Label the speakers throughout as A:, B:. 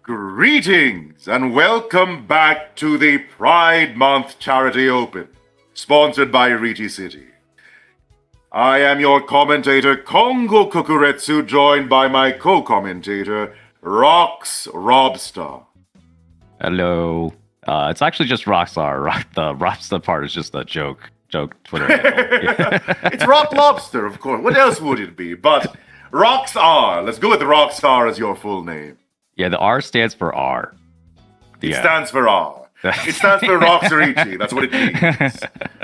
A: Greetings and welcome back to the Pride Month Charity Open, sponsored by Riichi City. I am your commentator, Kongo Kukuretsu, joined by my co-commentator, Rox Robstar.
B: Hello. It's actually just Rockstar. The Robstar part is just a joke Twitter handle. Yeah.
A: It's Rock Lobster, of course. What else would it be? But Rockstar. Let's go with Rockstar as your full name.
B: Yeah, the R stands for R.
A: It stands for R. It stands for Rox Riichi. That's what it means.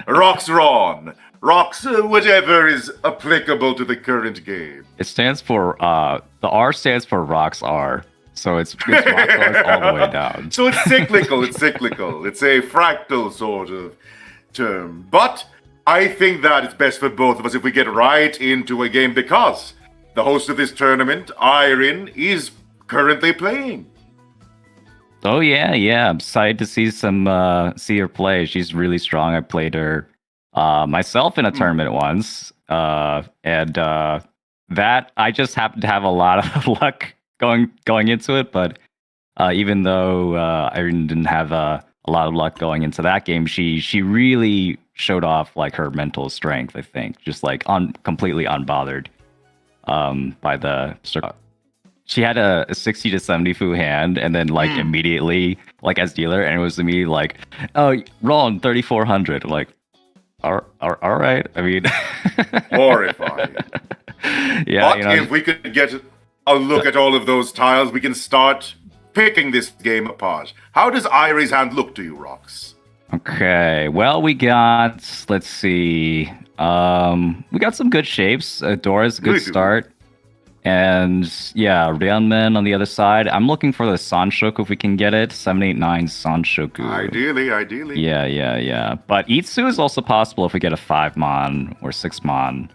A: Rox Ron. Rox, whatever is applicable to the current game.
B: It stands for, the R stands for Rocks R. So it's Rockstars all the way down.
A: So it's cyclical. It's a fractal sort of term. But I think that it's best for both of us if we get right into a game because the host of this tournament, Airin, is currently playing.
B: Oh yeah. I'm excited to see see her play. She's really strong. I played her myself in a tournament once. And that I just happened to have a lot of luck going into it, but even though Airin didn't have a lot of luck going into that game, she really showed off like her mental strength. I think just like completely unbothered by the. She had a 60 to 70 fu hand, and then like immediately like as dealer, and it was immediately like, oh, wrong 3400. Like, all right. I mean,
A: horrifying.
B: Yeah,
A: but if we could get a look at all of those tiles, we can start picking this game apart. How does Airi's hand look to you, Rox?
B: Okay, well, we got, let's see, we got some good shapes. Dora's a good start. And yeah, Ryeonmin on the other side. I'm looking for the Sanshoku if we can get it. 789 Sanshoku.
A: Ideally.
B: Yeah. But Itsu is also possible if we get a 5-mon or 6-mon.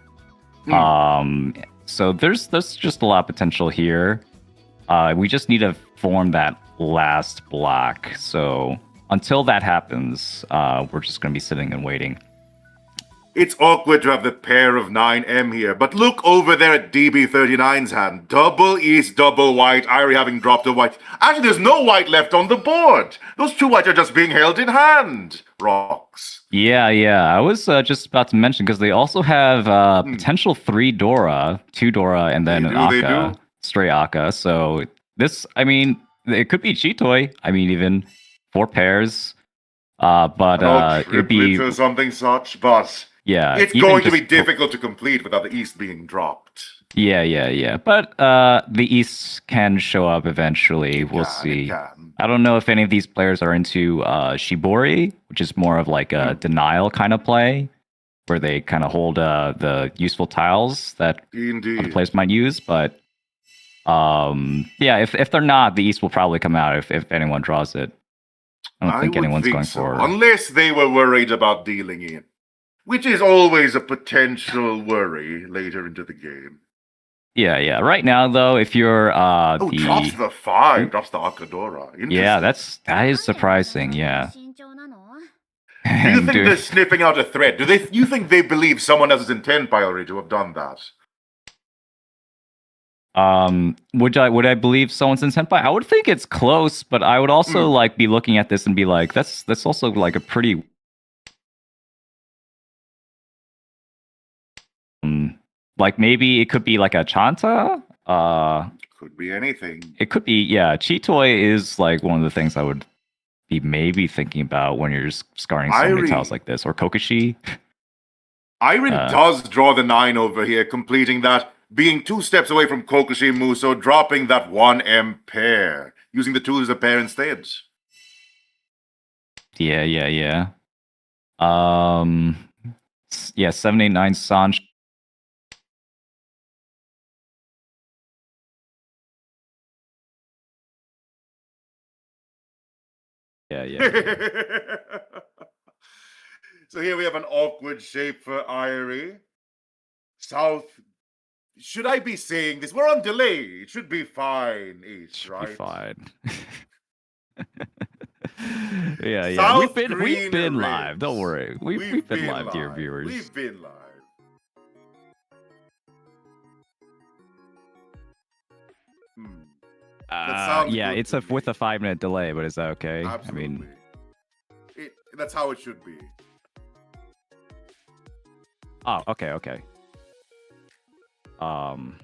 B: So there's just a lot of potential here. We just need to form that last block. So until that happens, we're just going to be sitting and waiting.
A: It's awkward to have the pair of 9M here, but look over there at DB39's hand. Double East, double white, Airi having dropped a white. Actually, there's no white left on the board. Those two whites are just being held in hand. Rocks.
B: Yeah. I was just about to mention, because they also have potential 3 Dora, 2 Dora, and then an Akka, stray Akka. So this, I mean, it could be Chitoi. I mean, even 4 pairs. But it would be
A: or something such, but...
B: Yeah,
A: it's going to be difficult to complete without the East being dropped.
B: Yeah. But the East can show up eventually. We'll see. I don't know if any of these players are into Shibori, which is more of like a denial kind of play, where they kind of hold the useful tiles that other players might use. But yeah, if they're not, the East will probably come out if anyone draws it. I don't think anyone's going for it.
A: Unless they were worried about dealing in. Which is always a potential worry later into the game.
B: Yeah. Right now, though, if you're
A: drops the 5, drops the Akadora.
B: Yeah, that is surprising. Yeah.
A: Do you think they're sniffing out a threat? You think they believe someone else's intent by already to have done that?
B: Would I believe someone's intent by? I would think it's close, but I would also like be looking at this and be like, that's also like a pretty. Like maybe it could be like a Chanta.
A: Could be anything.
B: It could be, yeah. Chitoi is like one of the things I would be maybe thinking about when you're just scarring so many tiles like this, or Kokoshi.
A: Airin does draw the 9 over here, completing that, being 2 steps away from Kokoshi Muso, dropping that 1M pair, using the 2 as a pair instead.
B: Yeah. Yeah, 789 Sanj. Yeah.
A: So here we have an awkward shape for Airi. South. Should I be saying this? We're on delay. It should be fine, East, right?
B: Be fine. Yeah.
A: South
B: We've been live. Don't worry. We've been live, dear viewers.
A: We've been live. sounds
B: yeah,
A: good
B: it's
A: to
B: with
A: me.
B: a 5-minute delay, but is that okay?
A: Absolutely.
B: I mean,
A: That's how it should be.
B: oh, okay. I'll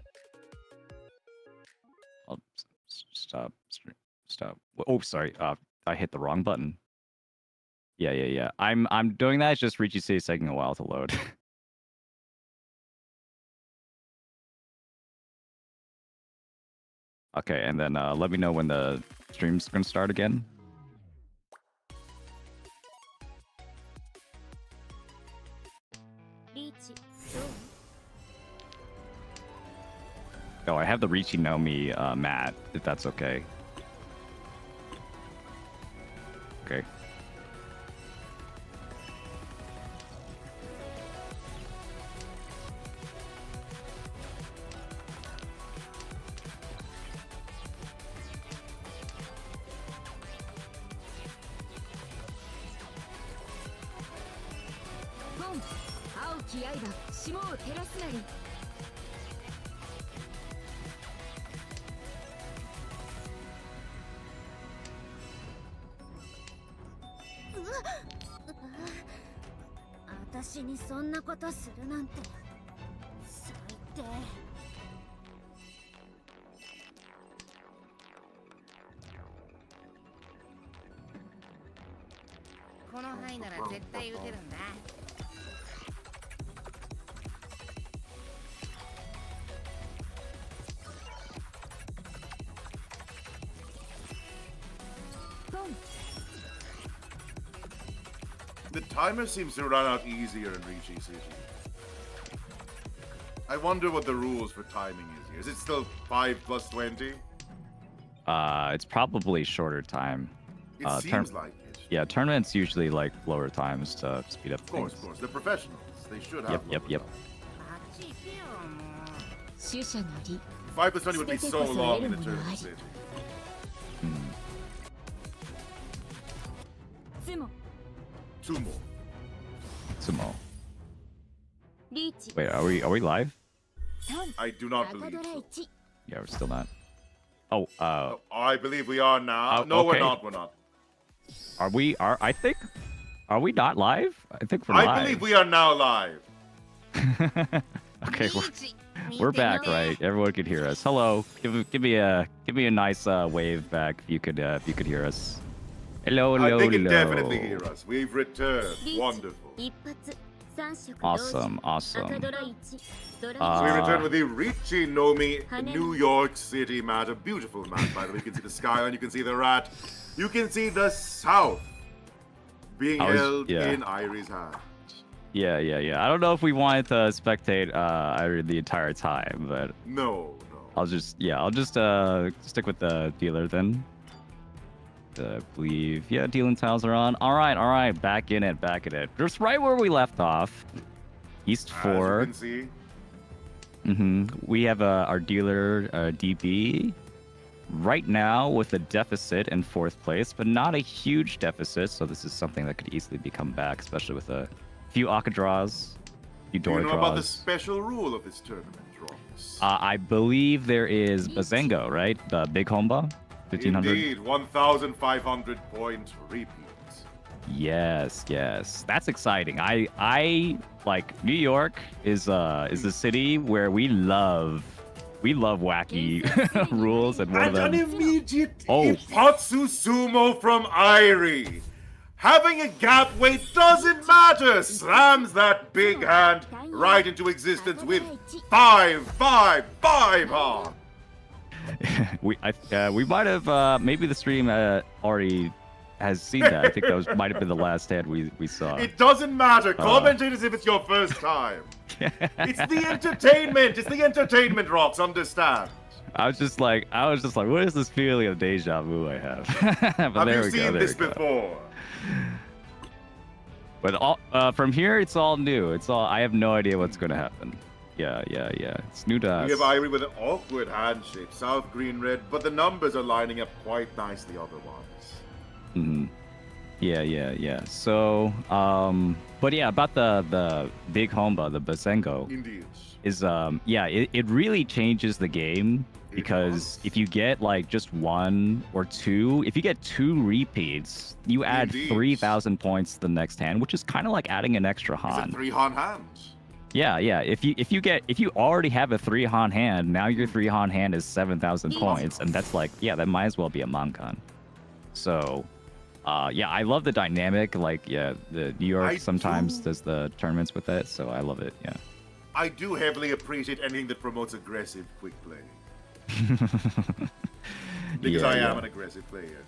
B: stop. Oh, sorry. I hit the wrong button. Yeah. I'm doing that. It's just Riichi City is taking a while to load. Okay, and then let me know when the stream's gonna start again. Oh, I have the Riichi know me mat, if that's okay. Okay.
A: The timer seems to run out easier in Riichi City. I wonder what the rules for timing is here. Is it still 5 plus 20?
B: It's probably shorter time.
A: It seems like it.
B: Yeah, tournaments usually like lower times to speed up things.
A: Of course. They're professionals. They should have
B: Yep.
A: lower time. 5 plus 20 would be so long in the tournament city.
B: Sumo. Wait, are we live?
A: I do not believe so.
B: Yeah, we're still not. Oh,
A: I believe we are now. No,
B: okay.
A: We're not.
B: Are we not live? I think we're
A: I
B: live.
A: believe we are now live.
B: Okay, we're back, right? Everyone can hear us. Hello. Give me a nice wave back if you could hear us. Hello.
A: They can definitely hear us. We've returned. Wonderful.
B: Awesome.
A: So we return with the Riichi Nomi New York City map. A beautiful map, by the way. You can see the skyline, you can see the rat. You can see the south being held in Airi's hand.
B: Yeah. I don't know if we wanted to spectate Airi the entire time, but
A: No.
B: I'll just stick with the dealer then. I believe, dealing tiles are on. All right, back in it. Just right where we left off. East 4.
A: As you can see.
B: We have our dealer DB right now with a deficit in 4th place, but not a huge deficit. So this is something that could easily become back, especially with a few Aka draws, a few Dora
A: Do you know
B: draws.
A: about the special rule of this tournament, Ross?
B: I believe there is Bazengo, right? The big Homba. 1500.
A: Indeed, 1,500 point repeat.
B: Yes, that's exciting. I like New York is a city where we love wacky rules, and one of them.
A: An immediate Ipatsu Sumo from Airi. Having a gap weight doesn't matter. Slams that big hand right into existence with 5 on.
B: we might have maybe the stream already has seen that. I think that might have been the last hand we saw.
A: It doesn't matter. Commentate as if it's your first time. It's the entertainment. It's the entertainment, Rox. Understand?
B: I was just like, what is this feeling of deja vu I have? But
A: have you seen this before?
B: But from here, it's all new. I have no idea what's going to happen. Yeah. It's new to us.
A: We have Airi with an awkward hand shape, south green red, but the numbers are lining up quite nicely otherwise.
B: Yeah. So, but yeah, about the big Homba, the Basengo,
A: Indeed.
B: is it really changes the game
A: It
B: because
A: does.
B: if you get like just one or two, if you get two repeats, you add
A: Indeed.
B: 3,000 points to the next hand, which is kind of like adding an extra
A: It's a
B: Han.
A: 3 Han hand.
B: Yeah. If you already have a 3 Han hand, now your 3 Han hand is 7,000 points, and that's like, yeah, that might as well be a Mankan. So, I love the dynamic. Like, the New York sometimes does the tournaments with it, so I love it. Yeah.
A: I do heavily appreciate anything that promotes aggressive quick play. Because I am an aggressive player.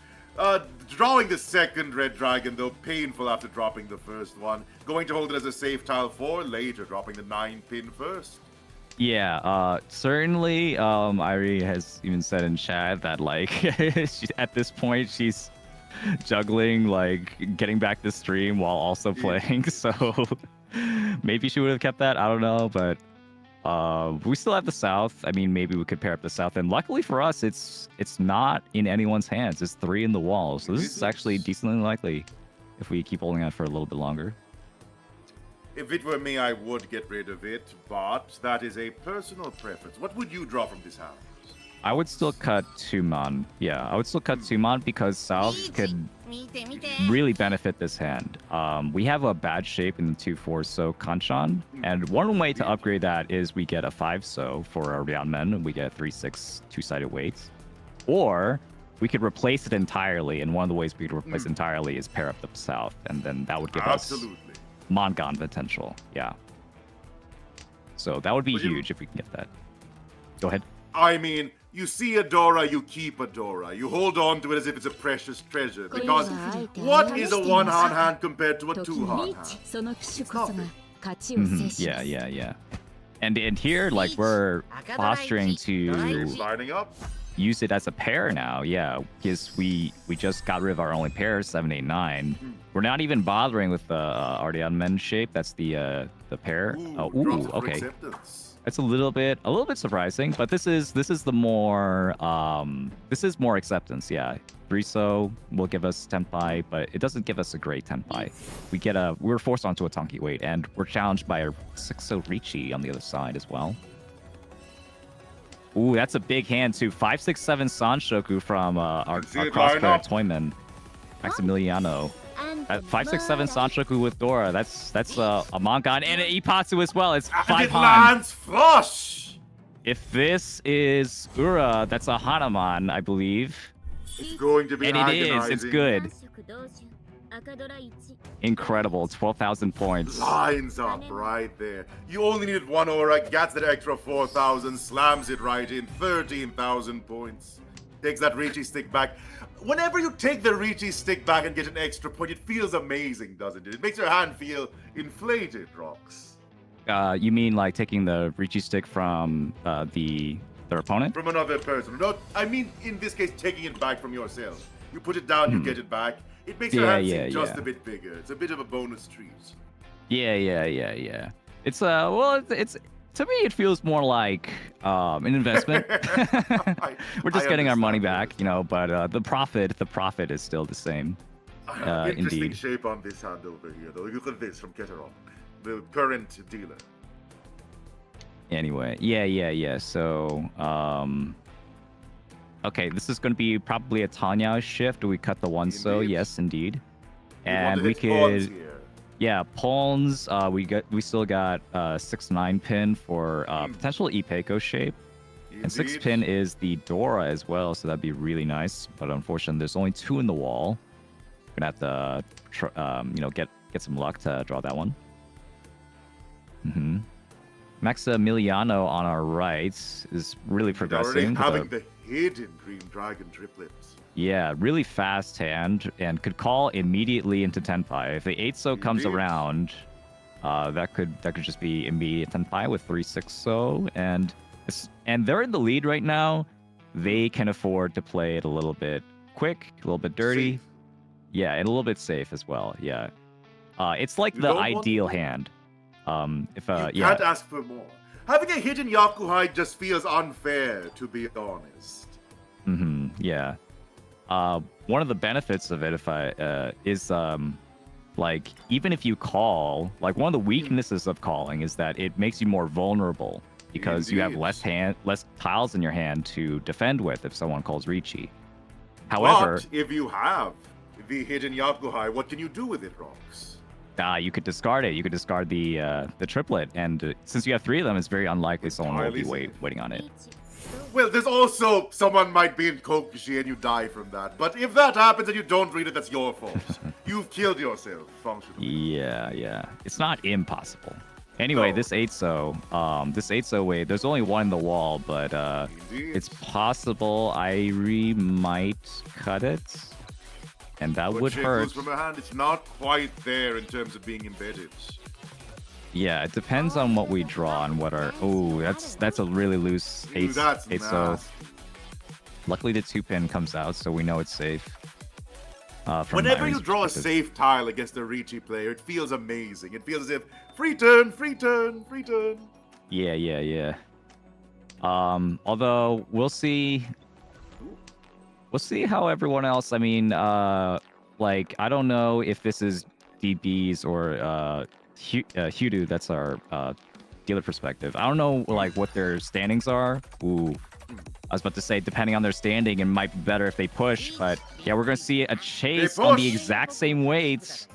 A: Drawing the second red dragon, though painful after dropping the first one. Going to hold it as a safe tile 4, later dropping the 9-pin first.
B: Yeah, certainly, Irie has even said in chat that, like, at this point, she's juggling, like, getting back the stream while also playing, so maybe she would have kept that, I don't know, but we still have the South. I mean, maybe we could pair up the South, and luckily for us, it's not in anyone's hands. It's 3 in the wall, so this is actually decently likely if we keep holding on for a little bit longer.
A: If it were me, I would get rid of it, but that is a personal preference. What would you draw from this house?
B: I would still cut 2 Mon. Yeah, I would still cut 2 Mon because South could really benefit this hand. We have a bad shape in the 2-4 So Kanchan, and one way to upgrade that is we get a 5 So for our Ryanmen, and we get 3-6 two-sided weights. Or we could replace it entirely, and one of the ways we could replace it entirely is pair up the South, and then that would give us Mongon potential. Yeah. So that would be huge if we can get that. Go ahead.
A: I mean, you see a Dora, you keep a Dora. You hold on to it as if it's a precious treasure. Because what is a 1 Han hand compared to a 2 Han hand? It's nothing.
B: Yeah. And here, like, we're posturing to
A: Lining up.
B: use it as a pair now. Yeah, because we just got rid of our only pair, 7, 8, 9. We're not even bothering with the Ardean Men shape. That's the pair. Okay.
A: Acceptance.
B: That's a little bit surprising, but this is the more this is more acceptance. Yeah, 3 So will give us Tenpai, but it doesn't give us a great Tenpai. We're forced onto a Tonki weight, and we're challenged by a 6 So Riichi on the other side as well. Ooh, that's a big hand too. 5, 6, 7 Sanshoku from our crossplayer Toyman, Maximiliano. 5, 6, 7 Sanshoku with Dora. That's a Mongon and an Ipatsu as well. It's 5 Han.
A: Lands flush.
B: If this is Ura, that's a Hanuman, I believe.
A: It's going to be
B: and it is. It's good. Incredible. 12,000 points.
A: Lines up right there. You only needed 1 aura, gets that extra 4,000, slams it right in, 13,000 points. Takes that Riichi stick back. Whenever you take the Riichi stick back and get an extra point, it feels amazing, doesn't it? It makes your hand feel inflated, Rox.
B: You mean like taking the Riichi stick from their opponent?
A: From another person. No, I mean, in this case, taking it back from yourself. You put it down, you get it back. It makes your hand seem just a bit bigger. It's a bit of a bonus treat.
B: Yeah. It's it's to me it feels more like an investment. We're just getting our money back, but the profit is still the same.
A: Interesting
B: indeed.
A: shape on this hand over here, though. Look at this from Keteron, the current dealer.
B: Anyway, yeah. So, okay, this is going to be probably a Tanya shift. Do we cut the 1 So? Yes, indeed. And we could, pawns. We still got 6-9 pin for potential Ipeiko shape. Indeed. And 6 pin is the Dora as well, so that'd be really nice. But unfortunately, there's only 2 in the wall. We're gonna have to, get some luck to draw that one. Maximiliano on our right is really progressing.
A: Having the hidden Green Dragon triplets.
B: Yeah, really fast hand, and could call immediately into Tenpai. If the 8 So comes around, that could just be immediate Tenpai with 3, 6 So, and they're in the lead right now. They can afford to play it a little bit quick, a little bit dirty.
A: Safe.
B: Yeah, and a little bit safe as well. Yeah, it's like the ideal hand. You
A: can't ask for more. Having a hidden Yakuhai just feels unfair, to be honest.
B: Yeah. one of the benefits of it, if I is like even if you call, like one of the weaknesses of calling is that it makes you more vulnerable because you have
A: Indeed.
B: less tiles in your hand to defend with if someone calls Riichi. However,
A: But if you have the hidden Yakuhai, what can you do with it, Rox?
B: you could discard it. You could discard the triplet, and since you have 3 of them, it's very unlikely someone will be
A: Entirely safe.
B: waiting on it.
A: Well, there's also someone might be in Kokushi and you die from that. But if that happens and you don't read it, that's your fault. You've killed yourself, functionally.
B: Yeah. It's not impossible. Anyway,
A: No.
B: this 8-so wave, there's only one in the wall, but
A: Indeed.
B: it's possible Airi might cut it, and that
A: But
B: would
A: shit
B: hurt.
A: goes from her hand, it's not quite there in terms of being embedded.
B: Yeah, it depends on what we draw and what our. Oh, that's a really loose
A: Ooh, that's
B: 8-so.
A: nasty.
B: Luckily, the 2-pin comes out, so we know it's safe. From
A: Whenever
B: Airi's
A: you draw a
B: perspective.
A: safe tile against a Riichi player, it feels amazing. It feels as if free turn, free turn, free turn.
B: Yeah. Although we'll see. We'll see how everyone else. I mean, like I don't know if this is DB's or Hudu. That's our dealer perspective. I don't know like what their standings are. Ooh, I was about to say depending on their standing, it might be better if they push. But yeah, we're gonna see a chase on the
A: push!
B: exact same weights.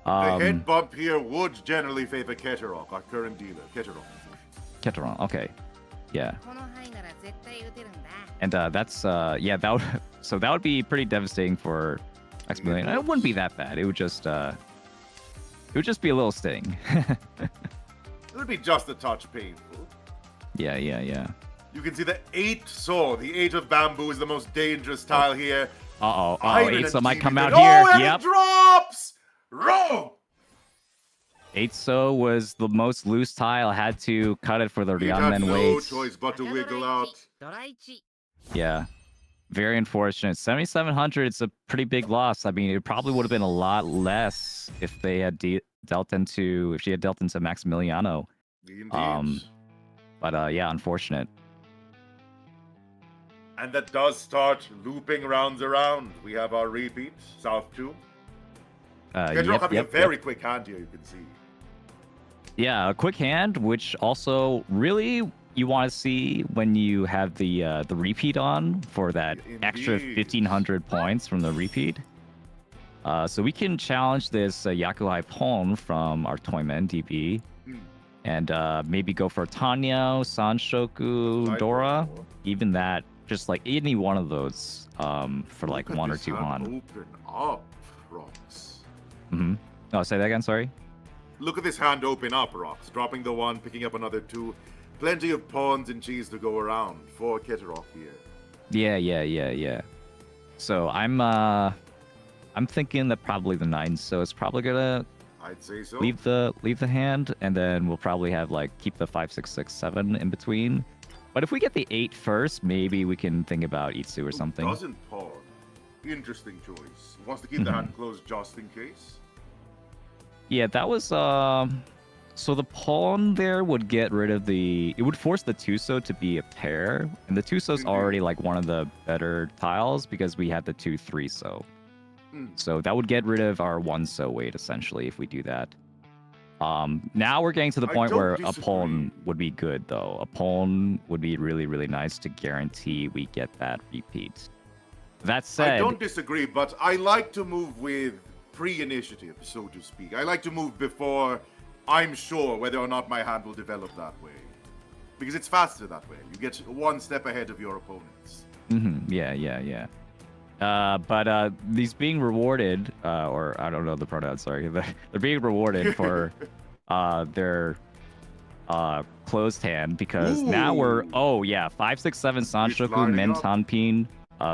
A: The head bump here would generally favor Keterok, our current dealer.
B: Keteron. Okay. Yeah. And that's yeah, that would so that would be pretty devastating for Maximilian. It wouldn't be that bad. It would just be a little sting.
A: It would be just a touch painful.
B: Yeah.
A: You can see the 8-so. The 8 of bamboo is the most dangerous tile here.
B: Oh,
A: Iron
B: 8-so
A: and
B: might come
A: TV.
B: out
A: Oh,
B: here.
A: and
B: Yep.
A: it drops! Rogue!
B: 8-so was the most loose tile. Had to cut it for the
A: He had
B: Ryanmen
A: no
B: weights.
A: choice but to wiggle out.
B: Yeah. Very unfortunate. 7,700, it's a pretty big loss. I mean, it probably would have been a lot less if they had dealt into Maximiliano.
A: Indeed.
B: But yeah, unfortunate.
A: And that does start looping rounds around. We have our repeat, South 2. Keterok having a very quick hand here, you can see.
B: Yeah, a quick hand, which also really you want to see when you have the repeat on for that extra 1,500 points from the repeat. So we can challenge this Yakuhai Pon from our Toyman DB, and maybe go for Tanya, Sanshoku, Dora, even that, just like any one of those for like 1 or 2 on.
A: Open up, Rox.
B: Oh, say that again. Sorry.
A: Look at this hand open up, Rox. Dropping the 1, picking up another 2. Plenty of pawns and cheese to go around for Keterok here.
B: Yeah. So I'm thinking that probably the 9. So it's probably gonna
A: I'd say so.
B: leave the hand, and then we'll probably have like keep the 5, 6, 6, 7 in between. But if we get the 8 first, maybe we can think about Itsu or something.
A: Doesn't pawn. Interesting choice. Wants to keep the hand closed just in case.
B: Yeah, that was so the pawn there would get rid of it would force the 2-so to be a pair, and the 2-so's already like one of the better tiles because we had the 2, 3-so. So that would get rid of our 1-so weight essentially if we do that. Now we're getting to the point where a pawn would be good though. A pawn would be really, really nice to guarantee we get that repeat. That said,
A: I don't disagree, but I like to move with pre-initiative, so to speak. I like to move before I'm sure whether or not my hand will develop that way. Because it's faster that way. You get 1 step ahead of your opponents.
B: Yeah. But these being rewarded, or I don't know the pronoun, sorry. They're being rewarded for their closed hand because now we're 5, 6, 7 Sanshoku, Mentan Pin.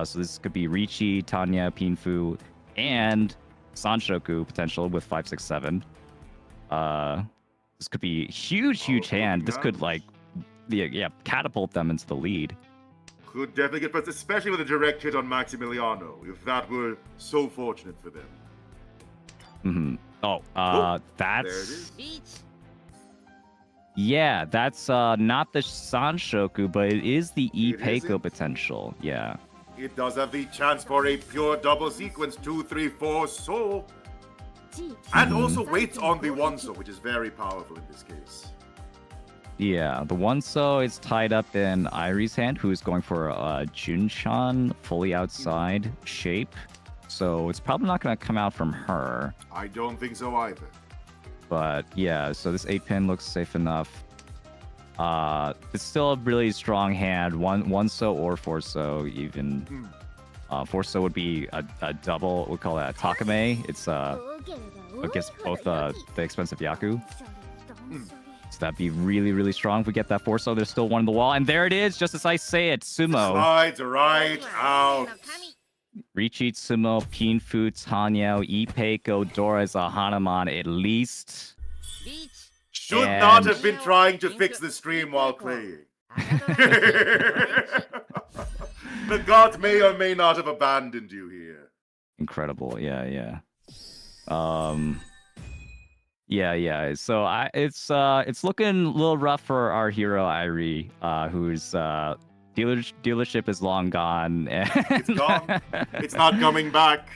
B: So this could be Riichi, Tanya, Pinfu, and Sanshoku potential with 5, 6, 7. This could be huge hand. This could like catapult them into the lead.
A: Could definitely get pressed, especially with a direct hit on Maximiliano, if that were so fortunate for them.
B: That's...
A: There it is.
B: Yeah, that's not the Sanshoku, but it is the Ipeiko potential. Yeah.
A: it does have the chance for a pure double sequence 2, 3, 4 soul. And also waits on the 1 soul, which is very powerful in this case.
B: Yeah, the 1 so is tied up in Airi's hand, who's going for a Junshan fully outside shape. So it's probably not going to come out from her.
A: I don't think so either.
B: But yeah, so this 8-pin looks safe enough. It's still a really strong hand. One so or 4 so even. 4 so would be a double. We call that a takame. It's against both the expensive Yaku. So that'd be really, really strong if we get that 4 so. There's still one in the wall, and there it is, just as I say it. Sumo.
A: Slides right out.
B: Riichi, Sumo, Pinfu, Tanyao, Ipeiko, Dora is a Hanuman at least.
A: Should not have been trying to fix the stream while playing. The gods may or may not have abandoned you here.
B: Incredible, yeah. Yeah. So it's looking a little rough for our hero Airi, whose dealership is long gone. And
A: It's gone. It's not coming back.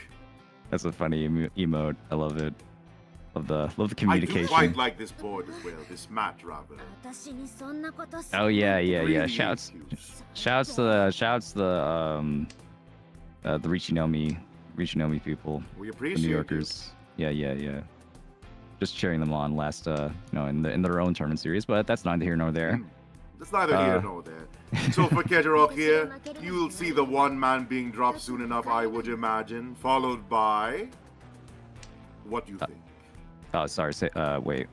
B: That's a funny emote. I love it. Love the communication.
A: I do quite like this board as well. This mat, rather.
B: Oh yeah.
A: Really
B: Shouts
A: cute.
B: to the Riichi people.
A: We
B: The
A: appreciate
B: New Yorkers. Yeah. Just cheering them on last in their own tournament series, but that's neither here nor there.
A: That's neither here nor there. So for Keterok here, you'll see the 1 man being dropped soon enough, I would imagine, followed by... What do you think?
B: Oh, sorry. Wait.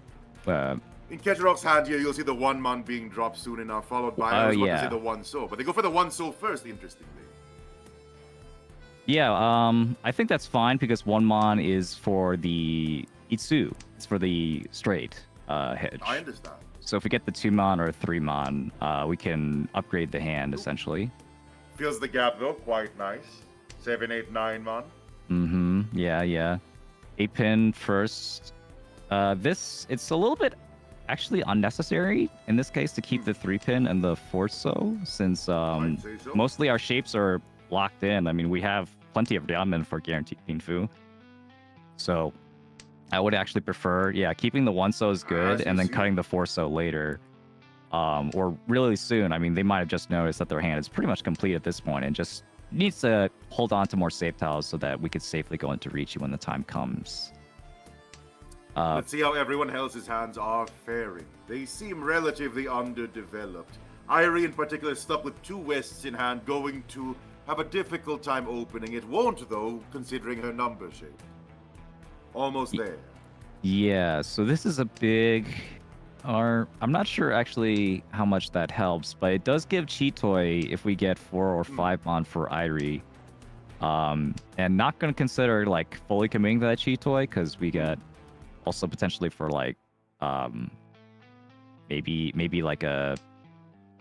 A: In Keterok's hand here, you'll see the 1 man being dropped soon enough, followed by, I was about to say the 1 soul. But they go for the 1 soul first, interestingly.
B: Yeah, I think that's fine because 1 mon is for the Itsu. It's for the straight hedge.
A: I understand.
B: So if we get the 2 mon or 3 mon, we can upgrade the hand, essentially.
A: Fills the gap, though. Quite nice. 7, 8, 9 man.
B: Mm-hmm. Yeah. 8-pin first. It's a little bit actually unnecessary in this case to keep the 3-pin and the 4 so, since
A: I'd say so.
B: mostly our shapes are locked in. I mean, we have plenty of diamond for guaranteed Pinfu. So I would actually prefer, keeping the 1 so is good, and then cutting the 4 so later. Or really soon. I mean, they might have just noticed that their hand is pretty much complete at this point and just needs to hold on to more safe tiles so that we could safely go into Riichi when the time comes.
A: Let's see how everyone else's hands are faring. They seem relatively underdeveloped. Airi in particular stuck with 2 Wests in hand, going to have a difficult time opening. It won't, though, considering her number shape. Almost there.
B: Yeah, so this is a big... I'm not sure actually how much that helps, but it does give Chitoi if we get 4 or 5 mon for Airi. And not going to consider like fully committing to that Chitoi because we get also potentially for like maybe like a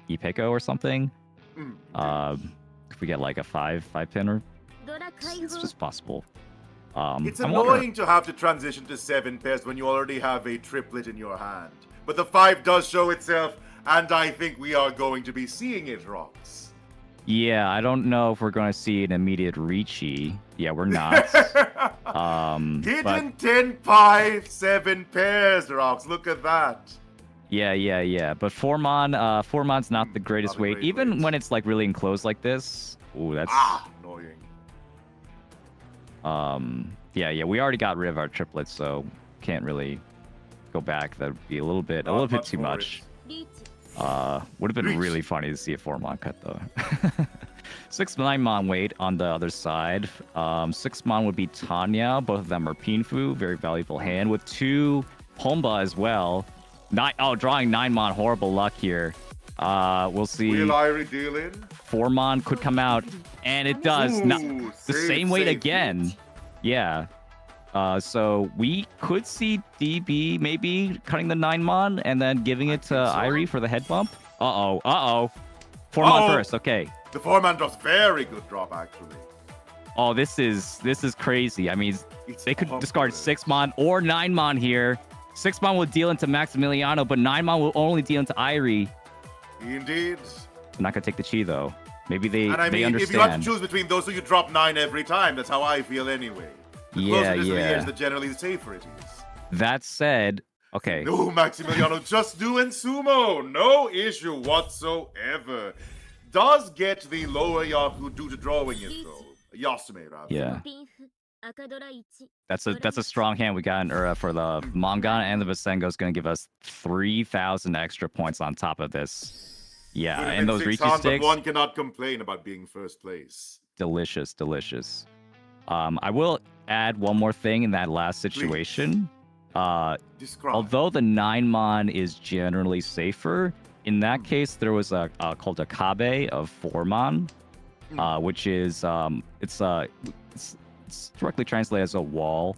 B: Ipeiko or something. If we get like a 5-pin or it's just possible.
A: It's annoying to have to transition to 7 pairs when you already have a triplet in your hand. But the 5 does show itself, and I think we are going to be seeing it, Rox.
B: Yeah, I don't know if we're going to see an immediate Riichi. Yeah, we're not.
A: Hidden 10, 5, 7 pairs, Rox. Look at that.
B: Yeah. But 4 mon's not the greatest
A: Not a
B: weight.
A: great
B: Even
A: weight.
B: when it's like really enclosed like this. Ooh, that's...
A: Annoying.
B: Yeah, we already got rid of our triplets, so can't really go back. That would be a little bit too much. Would have been really funny to see a 4-mon cut though. 6-9 mon weight on the other side. 6 mon would be Tanya. Both of them are Pinfu, very valuable hand with 2 Pomba as well. Drawing 9 mon, horrible luck here. We'll see.
A: Will Airi deal in?
B: 4 mon could come out, and it does.
A: Ooh,
B: The same weight again. Yeah. So we could see DB maybe cutting the 9 mon and then giving it to Airi for the head bump. Uh-oh. 4 mon first, okay.
A: The 4-man drops very good drop, actually.
B: Oh, this is crazy. I mean,
A: It's
B: they could
A: popular.
B: discard 6 mon or 9 mon here. 6 mon will deal into Maximiliano, but 9 mon will only deal into Airi.
A: Indeed.
B: I'm not gonna take the chi though. Maybe they
A: And I mean,
B: understand.
A: if you have to choose between those two, you drop 9 every time. That's how I feel anyway. The closer it is to the edge, the generally the safer it is.
B: That said, okay.
A: No, Maximiliano, just doing sumo. No issue whatsoever. Does get the lower Yaku due to drawing it, though. Yasume, rather.
B: Yeah. That's a strong hand we got in Ura for the Mangan, and the Visengo is going to give us 3,000 extra points on top of this. Yeah, and those Riichi sticks.
A: But one cannot complain about being first place.
B: Delicious, delicious. I will add one more thing in that last situation. Although the 9-mon is generally safer, in that case there was a called a Kabe of 4-mon, which is it's directly translated as a wall.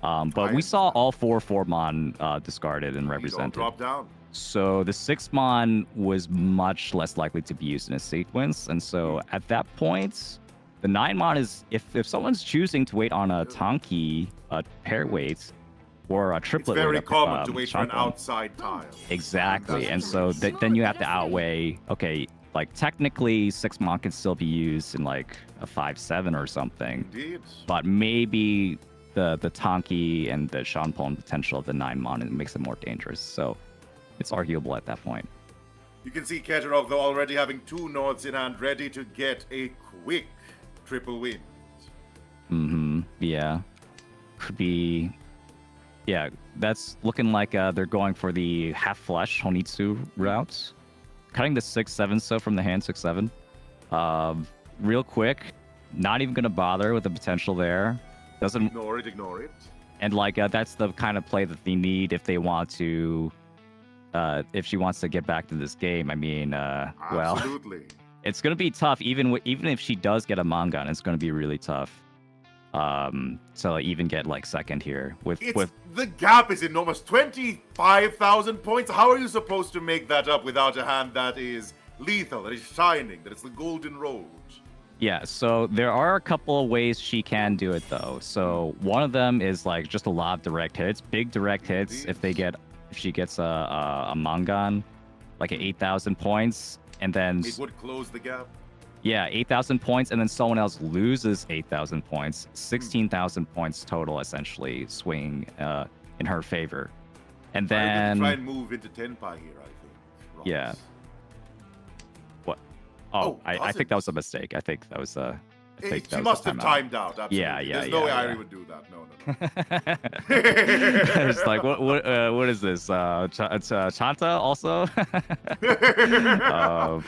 B: But we saw all 4-mon discarded and represented.
A: Drop down.
B: So the 6-mon was much less likely to be used in a sequence, and so at that point, the 9-mon is if someone's choosing to wait on a Tanki, a pair wait, or a triplet.
A: It's very
B: wait
A: common to wait for an outside tile.
B: Exactly, and so then you have to outweigh. Okay, like technically 6-mon can still be used in like a 5-7 or something.
A: Indeed. But
B: maybe the Tanki and the Shanpon potential of the 9-mon makes it more dangerous. So it's arguable at that point.
A: You can see Keterov, though, already having 2 Nords in hand, ready to get a quick triple win.
B: Yeah. Could be. Yeah, that's looking like they're going for the half flush Honitsu route. Cutting the 6-7 so from the hand 6-7. Real quick, not even gonna bother with the potential there. Doesn't
A: ignore it.
B: And like that's the kind of play that they need if they want to. If she wants to get back to this game, I mean, well,
A: absolutely.
B: It's gonna be tough. Even if she does get a Mangan, it's gonna be really tough. So even get like second here with
A: the gap is enormous. 25,000 points. How are you supposed to make that up without a hand that is lethal, that is shining, that is the golden road?
B: Yeah, so there are a couple of ways she can do it though. So one of them is like just a lot of direct hits, big direct hits. If she gets a Mangan, like at 8,000 points, and then
A: it would close the gap.
B: Yeah, 8,000 points, and then someone else loses 8,000 points. 16,000 points total, essentially, swing in her favor. And then...
A: try and move into Tenpai here, I think. Ross.
B: Yeah. What? Oh, I think that was a mistake. I think that was
A: she must have timed out, absolutely.
B: Yeah.
A: There's no way Airi would do that. No.
B: It's like, what is this? Chanta also?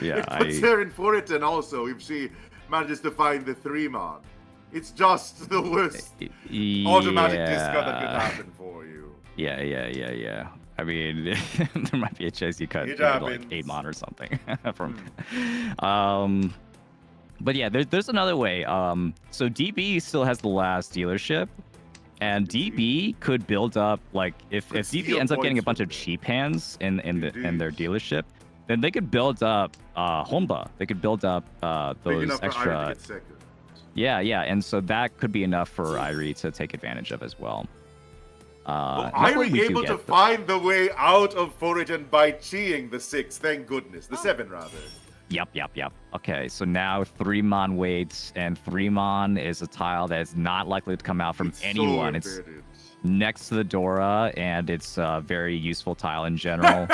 B: Yeah,
A: it puts her in Furitan also if she manages to find the 3-mon. It's just the worst automatic discard that could happen for you.
B: Yeah. I mean, there might be a chance you cut like 8-mon or something from. But yeah, there's another way. So DB still has the last dealership, and DB could build up like if DB ends up getting a bunch of cheap hands in their dealership, then they could build up Honba. They could build up those extra. Yeah, and so that could be enough for Airi to take advantage of as well.
A: Airi able to find the way out of Furitan by cheeing the 6. Thank goodness, the 7 rather.
B: Yep. Okay, so now 3-mon waits, and 3-mon is a tile that is not likely to come out from anyone. It's next to the Dora, and it's a very useful tile in general.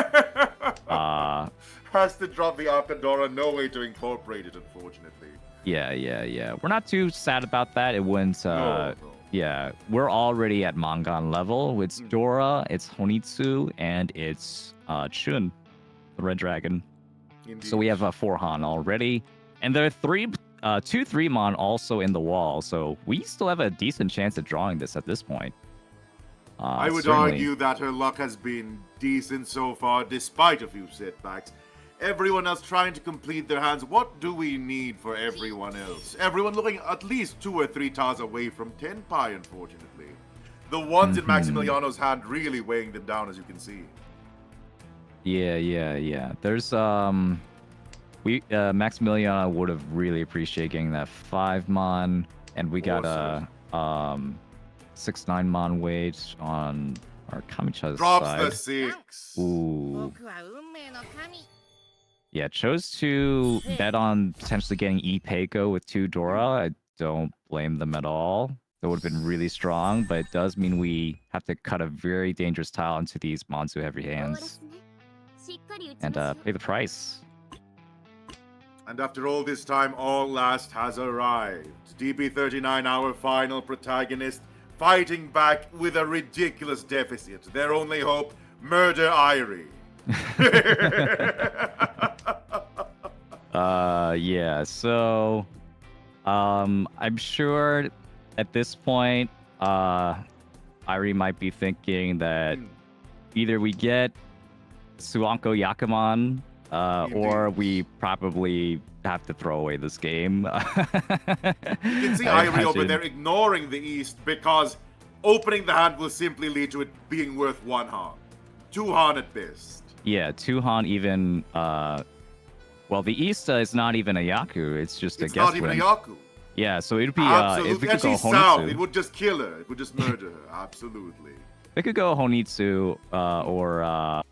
A: Has to drop the Akadora, no way to incorporate it, unfortunately.
B: Yeah. We're not too sad about that. It wouldn't...
A: No.
B: Yeah, we're already at Mangan level. It's Dora, it's Honitsu, and it's Chun, the Red Dragon.
A: Indeed.
B: So we have a 4-han already, and there are 2 3-mon also in the wall. So we still have a decent chance at drawing this at this point.
A: I would argue that her luck has been decent so far, despite a few setbacks. Everyone else trying to complete their hands. What do we need for everyone else? Everyone looking at least 2 or 3 tiles away from Tenpai, unfortunately. The ones in Maximiliano's hand really weighing them down, as you can see.
B: Yeah. There's Maximiliano would have really appreciated getting that 5-mon, and we got a 6-9-mon weight on our Kamicha's
A: Drops
B: side.
A: the 6.
B: Ooh. Yeah, chose to bet on potentially getting Payco with 2 Dora. I don't blame them at all. That would have been really strong, but it does mean we have to cut a very dangerous tile into these Monzu heavy hands and pay the price.
A: And after all this time, all last has arrived. DP39, our final protagonist, fighting back with a ridiculous deficit. Their only hope, murder Irie.
B: Yeah, so I'm sure at this point Irie might be thinking that either we get Suanko Yakuman or we probably have to throw away this game.
A: You can see Irie over there ignoring the East because opening the hand will simply lead to it being worth 1 Han. 2 Han at best.
B: Yeah, 2 Han even well, the East is not even a Yaku, it's just a guess
A: It's not even a Yaku.
B: Yeah, so it'd be
A: Absolutely.
B: if we
A: And
B: could go
A: she's south.
B: Honitsu.
A: It would just kill her. It would just murder her. Absolutely.
B: They could go Honitsu or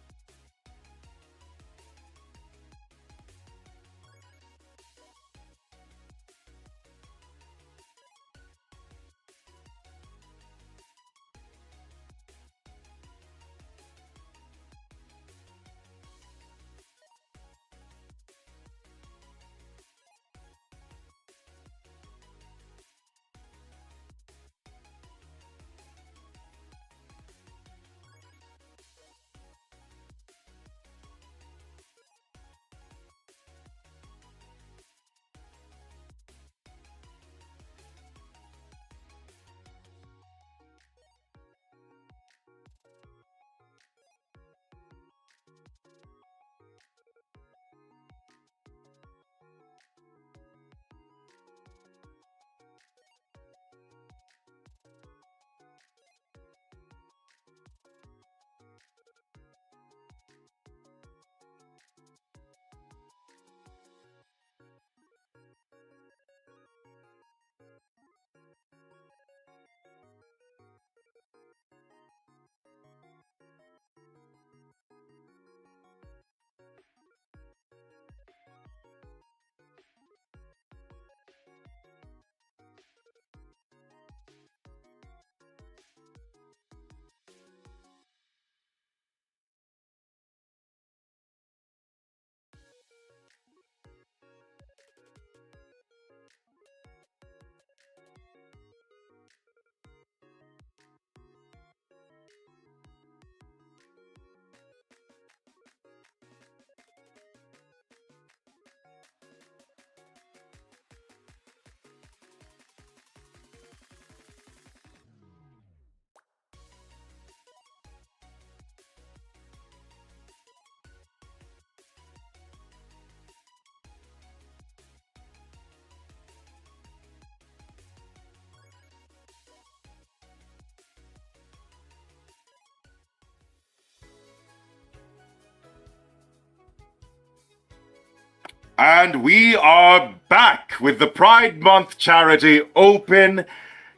A: And we are back with the Pride Month charity open,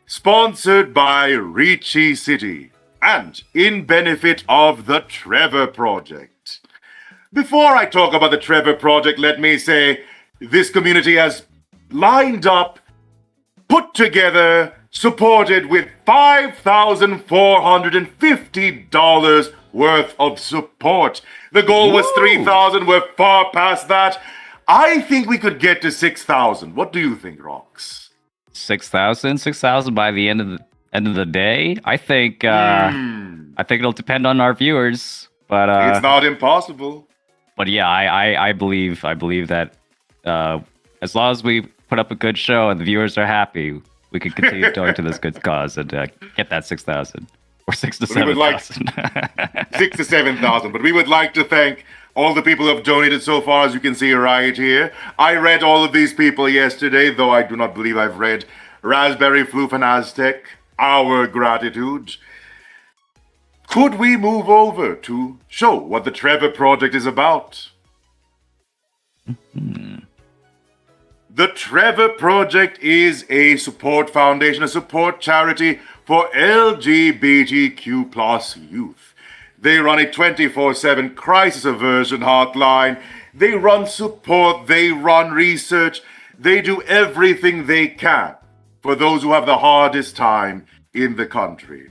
A: sponsored by Riichi City, and in benefit of the Trevor Project. Before I talk about the Trevor Project, let me say this community has lined up, put together, supported with $5,450 worth of support. The goal was $3,000. We're far past that. I think we could get to 6,000. What do you think, Rox?
B: 6,000 by the end of the day. I think it'll depend on our viewers, but
A: it's not impossible.
B: But yeah, I believe that as long as we put up a good show and the viewers are happy, we can continue going to this good cause and get that 6,000 or 6 to 7,000.
A: 6 to 7,000. But we would like to thank all the people who have donated so far, as you can see right here. I read all of these people yesterday, though I do not believe I've read Raspberry Floof and Aztec. Our gratitude. Could we move over to show what the Trevor Project is about? The Trevor Project is a support foundation, a support charity for LGBTQ plus youth. They run a 24/7 crisis aversion hotline. They run support, they run research, they do everything they can for those who have the hardest time in the country.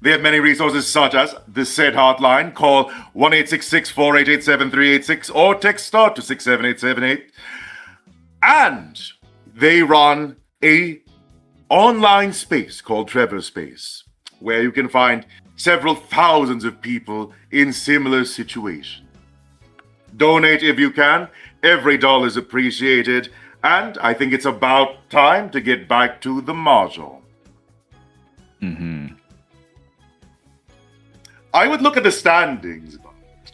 A: They have many resources such as the said hotline, call 1-866-488-7386 or text STAR to 67878. And they run a online space called Trevor Space, where you can find several thousands of people in similar situations. Donate if you can. Every dollar is appreciated. And I think it's about time to get back to the mahjong.
B: Mm-hmm.
A: I would look at the standings.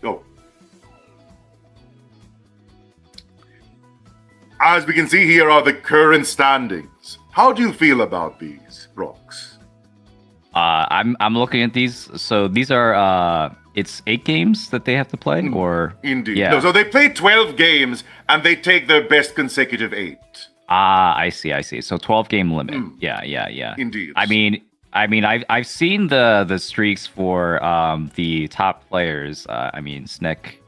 A: Oh. As we can see, here are the current standings. How do you feel about these, Brox?
B: I'm looking at these. So these are it's 8 games that they have to play, or
A: Indeed.
B: Yeah.
A: No, so they play 12 games and they take their best consecutive 8.
B: I see. So 12-game limit. Yeah.
A: Indeed.
B: I mean, I've seen the streaks for the top players. I mean, Snick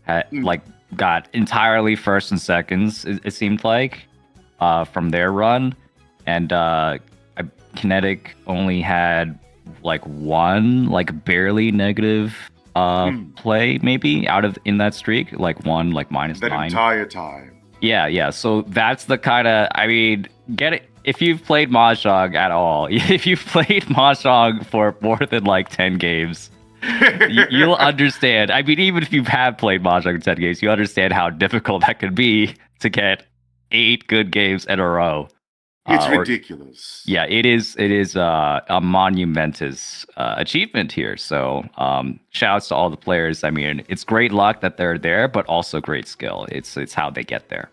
B: had got entirely first and seconds. It seemed like from their run, and Kinetic only had one barely negative play maybe in that streak, one -9.
A: That entire time.
B: Yeah. So that's the kind of, get it. If you've played Mahjong at all, if you've played Mahjong for more than 10 games, you'll understand. Even if you have played Mahjong in 10 games, you understand how difficult that could be to get 8 good games in a row.
A: It's ridiculous.
B: Yeah, it is a monumentous achievement here. So shouts to all the players. It's great luck that they're there, but also great skill. It's how they get there.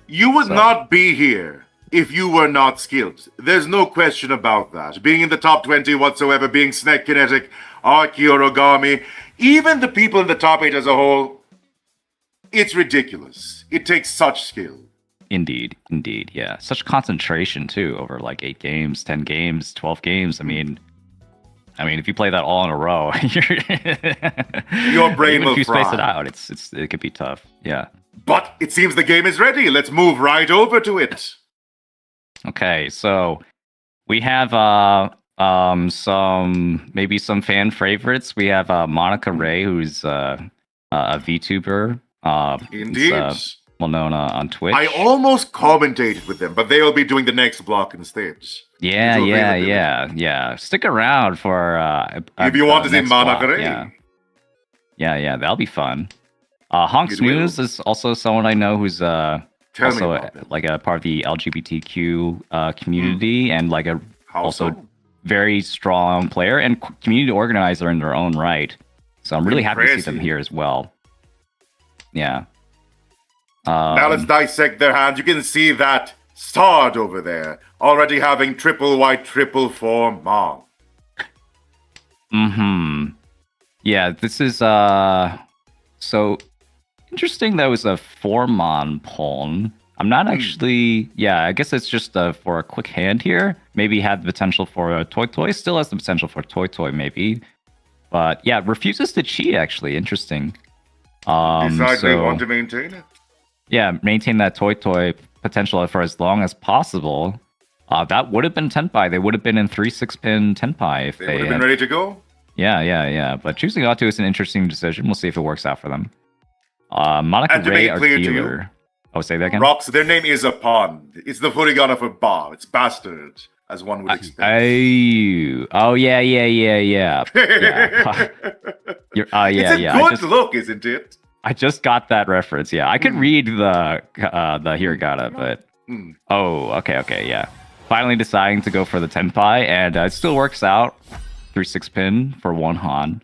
A: You would not be here if you were not skilled. There's no question about that. Being in the top 20 whatsoever, being Snake, Kinetic, Arki, Origami, even the people in the top 8 as a whole, it's ridiculous. It takes such skill.
B: Indeed, yeah. Such concentration too over 8 games, 10 games, 12 games. I mean, if you play that all in a row,
A: your brain will
B: if you
A: fry.
B: space it out, it could be tough. Yeah.
A: But it seems the game is ready. Let's move right over to it.
B: Okay, so we have some fan favorites. We have Monica Ray, who's a VTuber.
A: Indeed.
B: Well known on Twitch.
A: I almost commentated with them, but they'll be doing the next block instead.
B: Yeah. Stick around for
A: if you want to see
B: Monica
A: Ray.
B: Yeah, that'll be fun. Honk Snooze is also someone I know who's also a part of the LGBTQ community and also very strong player and community organizer in their own right. So I'm really happy to see them here as well. Yeah.
A: Now let's dissect their hands. You can see that Stard over there already having triple white, triple 4 Mong.
B: Yeah, this is so interesting. That was a 4-mon pawn. I'm not actually. Yeah, I guess it's just for a quick hand here. Maybe had the potential for a Toy. Still has the potential for Toy maybe. But yeah, refuses to cheat. Actually, interesting.
A: Besides, they want to maintain it.
B: Yeah, maintain that Toy potential for as long as possible. That would have been Tenpai. They would have been in 3-6-pin Tenpai if they
A: would have been ready to go.
B: Yeah. But choosing not to is an interesting decision. We'll see if it works out for them. Monica Ray are healer. Oh, say that again?
A: Rocks, their name is a pun. It's the furigana for Ba. It's bastard, as one would expect.
B: Oh, yeah. Yeah.
A: It's a good look, isn't it?
B: I just got that reference. Yeah, I could read the hiragana, but okay, yeah. Finally deciding to go for the Tenpai, and it still works out. 3-6-pin for 1 Han,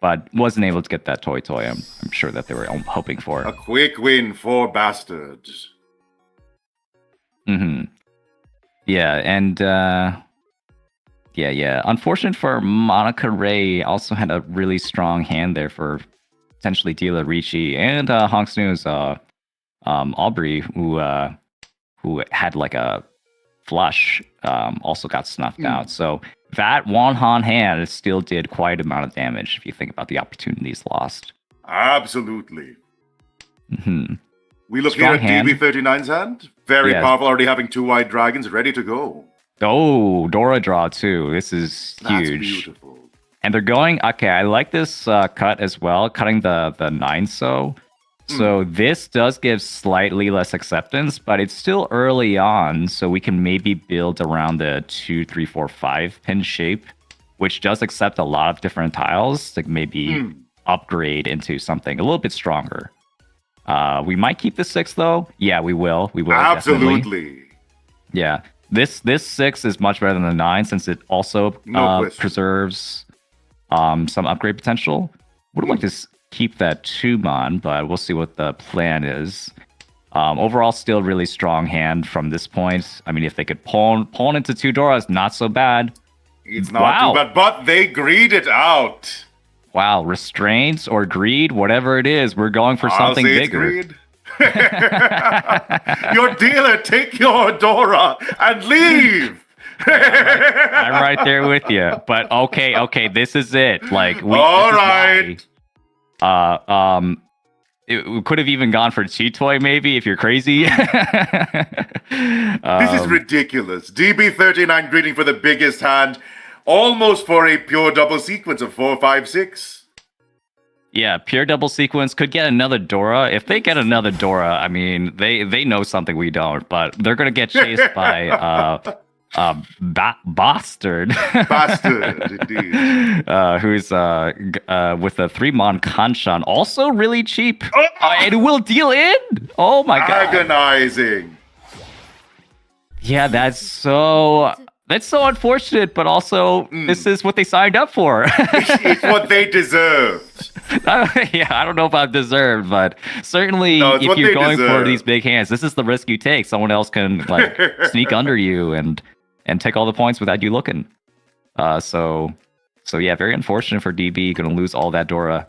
B: but wasn't able to get that Toy. I'm sure that they were hoping for.
A: A quick win for bastards.
B: Yeah, and yeah. Unfortunate for Monica Ray, also had a really strong hand there for potentially dealer Riichi and Honk Snooze, Aubrey, who had a flush, also got snuffed out. So that 1 Han hand still did quite an amount of damage if you think about the opportunities lost.
A: Absolutely.
B: Mhm.
A: We look
B: Strong
A: here at
B: hand.
A: DB39's hand. Very
B: Yes.
A: powerful, already having 2 white dragons ready to go.
B: Oh, Dora draw too. This is
A: That's
B: huge.
A: beautiful.
B: And they're going. Okay, I like this cut as well. Cutting the 9 So this does give slightly less acceptance, but it's still early on, so we can maybe build around the 2, 3, 4, 5 pin shape, which does accept a lot of different tiles. Like maybe upgrade into something a little bit stronger. We might keep the 6 though. Yeah, we will. We will. Definitely.
A: Absolutely.
B: Yeah. This 6 is much better than the 9 since it also
A: No question.
B: preserves some upgrade potential. Would like to keep that 2-mon, but we'll see what the plan is. Overall, still really strong hand from this point. I mean, if they could pawn into 2 Doras, not so bad.
A: It's not too bad, but they greed it out.
B: Wow, restraints or greed, whatever it is, we're going for something
A: I'll say
B: bigger.
A: It's greed. Your dealer, take your Dora and leave.
B: I'm right there with you. But okay, this is it. Like, we it could have even gone for cheat toy, maybe, if you're crazy.
A: This is ridiculous. DB39 greeting for the biggest hand, almost for a pure double sequence of 4, 5, 6.
B: Yeah, pure double sequence could get another Dora. If they get another Dora, I mean, they know something we don't, but they're gonna get chased by Bastard.
A: Bastard, indeed.
B: Who's with a 3-mon Kanchan, also really cheap. And it will deal in. Oh my god.
A: Agonizing.
B: Yeah, that's so unfortunate, but also this is what they signed up for.
A: It's what they deserved.
B: Yeah, I don't know about deserved, but certainly if you're going for these big hands, this is the risk you take. Someone else can like sneak under you and take all the points without you looking. So yeah, very unfortunate for DB. Going to lose all that Dora,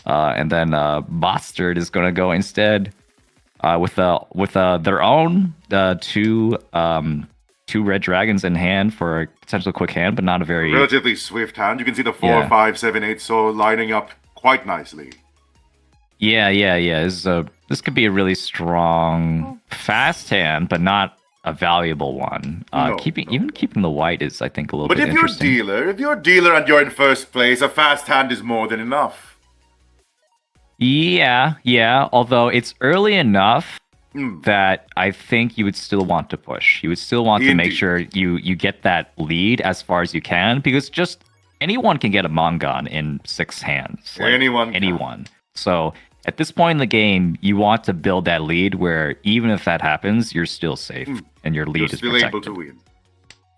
B: and then Bastard is going to go instead with their own 2 red dragons in hand for a potential quick hand, but not a very
A: relatively swift hand. You can see the 4, 5, 7, 8 so lining up quite nicely.
B: Yeah. This could be a really strong fast hand, but not a valuable one. Keeping the white is, I think, a little bit interesting.
A: If you're a dealer and you're in first place, a fast hand is more than enough.
B: Yeah. Although it's early enough that I think you would still want to push. You would still want to make sure you get that lead as far as you can, because just anyone can get a Mongon in 6 hands. Like, anyone. So at this point in the game, you want to build that lead where even if that happens, you're still safe and your lead is protected.
A: Able to win.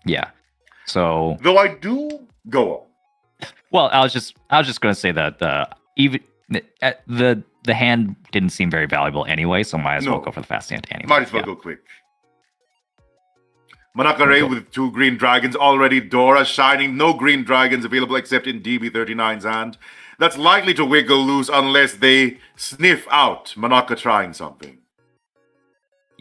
B: Yeah. So
A: though I do go on.
B: Well, I was just going to say that the hand didn't seem very valuable anyway, so might as well go for the fast hand anyway.
A: Might as well go quick. Manakare with 2 green dragons, already Dora shining. No green dragons available except in DB39's hand. That's likely to wiggle loose unless they sniff out Manaka trying something.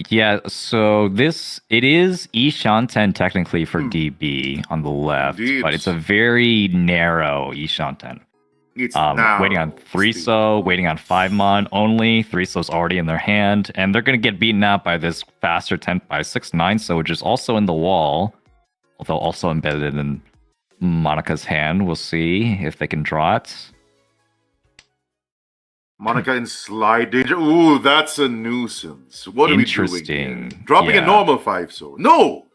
B: Yeah, so it is Ishanten technically for DB on the left, but it's a very narrow Ishanten.
A: It's now
B: waiting on 3-so, waiting on 5-mon only. 3-so's already in their hand, and they're going to get beaten out by this faster 10 by 6 9-so, which is also in the wall, although also embedded in Monica's hand. We'll see if they can draw it.
A: Monica in slide danger. Ooh, that's a nuisance. What are we doing here? Dropping a normal 5-so. No!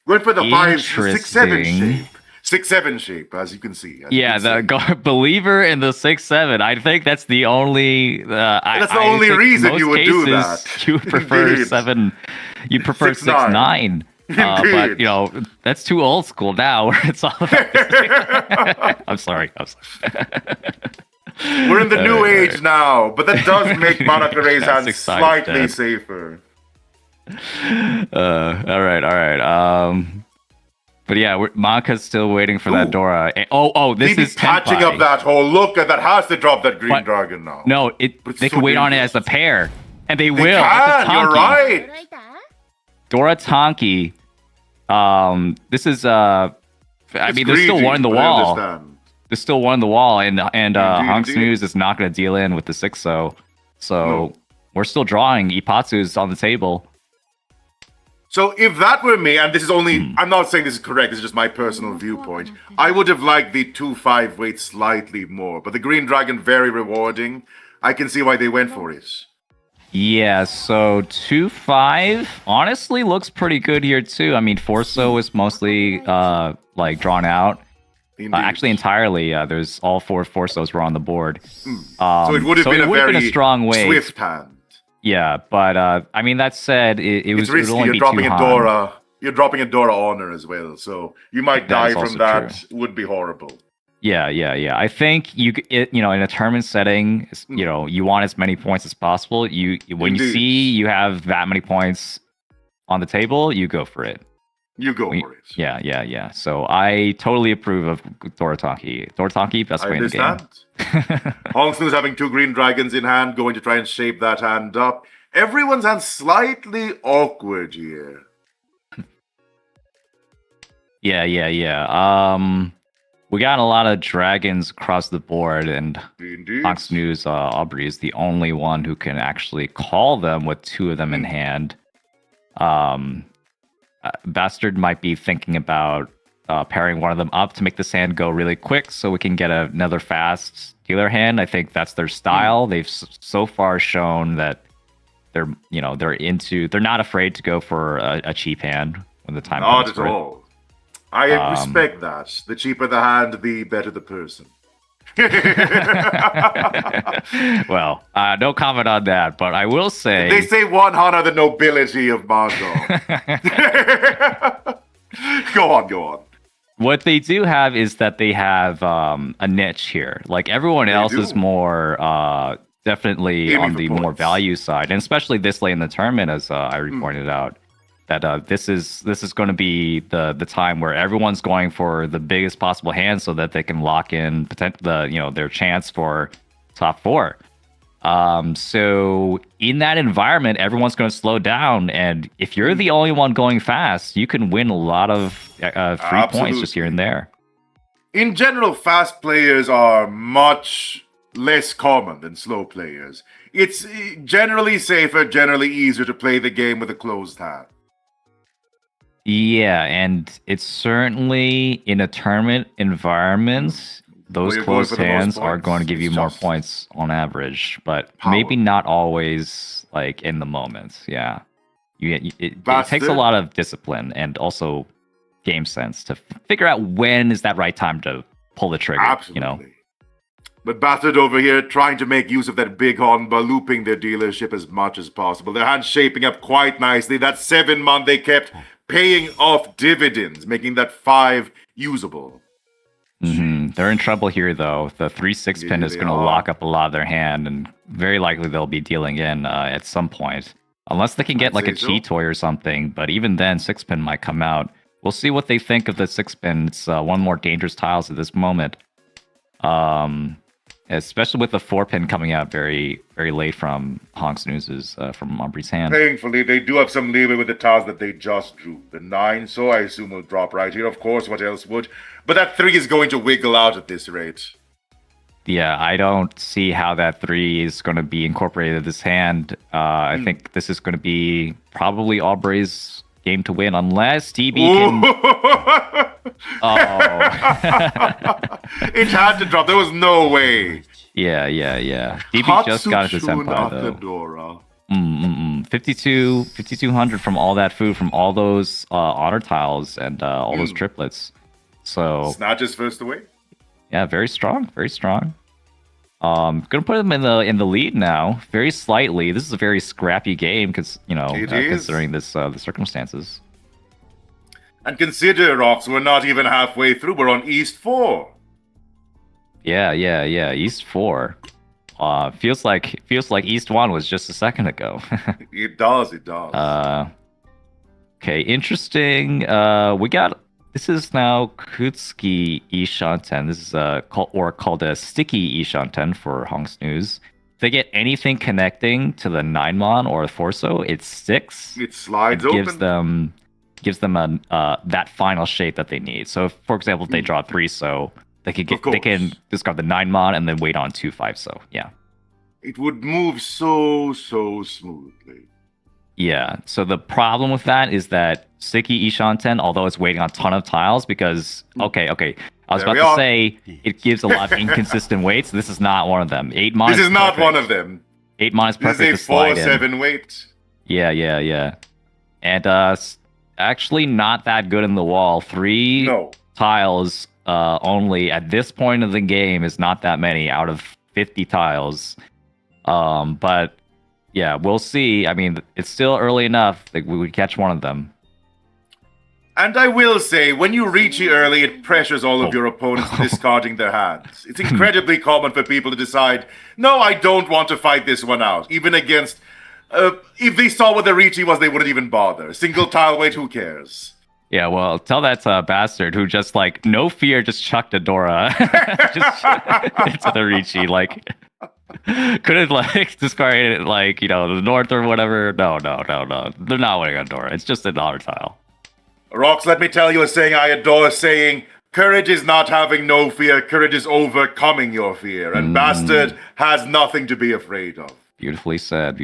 A: Going for the 5, 6, 7 shape. 6-7 shape, as you can see.
B: The believer in the 6-7. I think that's the only.
A: That's the only reason you would do that.
B: You prefer 7. You prefer 6-9. But that's too old school now. Where it's all about. I'm sorry.
A: We're in the new age now, but that does make Monica Ray's hand slightly safer.
B: All right. But yeah, Monica's still waiting for that Dora. This is
A: catching up that hole. Look, that has to drop that green dragon now.
B: No, they can wait on it as a pair, and they will.
A: You're right.
B: Dora Tonki. This is. I mean, there's still one in the wall. there's still one on the wall, and Hong
A: indeed.
B: Snooze is not going to deal in with the 6-0. So
A: No.
B: we're still drawing. Ipatsu's on the table.
A: So if that were me, and this is only, I'm not saying this is correct, this is just my personal viewpoint, I would have liked the 2-5 weight slightly more. But the Green Dragon, very rewarding. I can see why they went for it.
B: Yeah, so 2-5 honestly looks pretty good here too. I mean, Forso is mostly like drawn out.
A: Indeed.
B: Actually, entirely. There's all 4 Forsos were on the board.
A: So it would have been a very
B: strong weight.
A: swift hand.
B: Yeah, but I mean, that said, it was
A: It's risky.
B: it would only
A: You're
B: be
A: dropping
B: 2
A: a
B: Han.
A: Dora. You're dropping a Dora honor as well, so you might
B: That
A: die
B: is
A: from
B: also
A: that.
B: true.
A: Would be horrible.
B: Yeah. I think you know, in a tournament setting, you know, you want as many points as possible. When you
A: Indeed.
B: see you have that many points on the table, you go for it.
A: You go for it.
B: Yeah. So I totally approve of Dorataki. Dorataki, best
A: I
B: way in the game.
A: understand. Hong Snoo's having 2 Green Dragons in hand, going to try and shape that hand up. Everyone's hand slightly awkward here.
B: Yeah. We got a lot of dragons across the board, and
A: Indeed.
B: Hong Snoo's Aubrey is the only one who can actually call them with 2 of them in hand. Bastard might be thinking about pairing one of them up to make this hand go really quick so we can get another fast dealer hand. I think that's their style. They've so far shown that they're not afraid to go for a cheap hand when the time
A: Not
B: comes
A: at
B: for it.
A: all. I respect that. The cheaper the hand, the better the person.
B: Well, no comment on that, but I will say
A: They say one honor the nobility of Mahjong. Go on.
B: what they do have is that they have a niche here. Like everyone else
A: do.
B: is more definitely
A: Aiming
B: on
A: for
B: the more
A: points.
B: value side, and especially this late in the tournament, as Irie pointed out, that this is going to be the time where everyone's going for the biggest possible hand so that they can lock in their chance for top 4. So in that environment, everyone's going to slow down, and if you're the only one going fast, you can win a lot of free points just here and there.
A: In general, fast players are much less common than slow players. It's generally safer, generally easier to play the game with a closed hand.
B: Yeah, and it's certainly in a tournament environment, those
A: you're going
B: close
A: for the most
B: hands are
A: points.
B: going to give you
A: It's
B: more
A: just
B: points on average, but
A: power.
B: maybe not always like in the moment. Yeah, it takes a
A: Bastard.
B: lot of discipline and also game sense to figure out when is that right time to pull the trigger.
A: Absolutely.
B: You know,
A: But Bastard over here trying to make use of that big horn by looping their dealership as much as possible. Their hand shaping up quite nicely. That 7 month they kept paying off dividends, making that 5 usable.
B: They're in trouble here though. The 3-6 pin
A: Yeah,
B: is
A: they
B: going to
A: are.
B: lock up a lot of their hand, and very likely they'll be dealing in at some point, unless they can get
A: I'd
B: like a
A: say so.
B: chi toy or something. But even then, 6 pin might come out. We'll see what they think of the 6 pin. It's one of the more dangerous tiles at this moment. Especially with the 4 pin coming out very, very late from Hong Snooze's from Aubrey's hand.
A: Thankfully, they do have some leeway with the tiles that they just drew. The 9, so I assume will drop right here. Of course, what else would? But that 3 is going to wiggle out at this rate.
B: Yeah, I don't see how that 3 is going to be incorporated in this hand. I think this is going to be probably Aubrey's game to win, unless DB can... Oh.
A: It had to drop. There was no way.
B: Yeah. DB just got his
A: Hatsutsun
B: senpai, though.
A: Akadora.
B: 5,200 from all that food, from all those honor tiles and all those triplets. So,
A: Snatches first away.
B: yeah, very strong. Gonna put him in the lead now, very slightly. This is a very scrappy game, because
A: It is.
B: considering this the circumstances.
A: And consider, Rox, we're not even halfway through. We're on East 4.
B: Yeah. East 4. Feels like East 1 was just a second ago.
A: It does.
B: Okay, interesting. This is now Kutsuki Ishanten. This is called a sticky Ishanten for Hong Snooze. If they get anything connecting to the 9-mon or 4-so, it sticks.
A: It slides
B: It
A: open.
B: gives them that final shape that they need. So, for example, if they draw 3-so, They could
A: Of
B: get they
A: course.
B: can discard the 9 mon and then wait on 2/5. So yeah.
A: It would move so smoothly.
B: Yeah. So the problem with that is that Siki Ishanten, although it's waiting on a ton of tiles, because okay. I was
A: There
B: about
A: we
B: to
A: are.
B: say it gives a lot of inconsistent weights. This is not one of them. 8 mon.
A: This is not
B: perfect.
A: one of them.
B: 8 mon is
A: This
B: perfect
A: is
B: to
A: a
B: slide in.
A: 4/7 weight.
B: Yeah. And actually not that good in the wall. 3
A: No.
B: tiles only at this point of the game is not that many out of 50 tiles. But yeah, we'll see. I mean, it's still early enough that we would catch one of them.
A: And I will say, when you Riichi early, it pressures all of your opponents to discarding their hands. It's incredibly common for people to decide, no, I don't want to fight this one out. Even against, if they saw what the Riichi was, they wouldn't even bother. Single tile weight, who cares?
B: Yeah, well, tell that to a bastard who just, like, no fear, just chucked a Dora just into the Riichi. Like, couldn't, like, discard it, like, you know, the North or whatever. No. They're not winning on Dora. It's just another tile.
A: Rox, let me tell you a saying I adore, saying, courage is not having no fear, courage is overcoming your fear, and Bastard has nothing to be afraid of.
B: Beautifully said.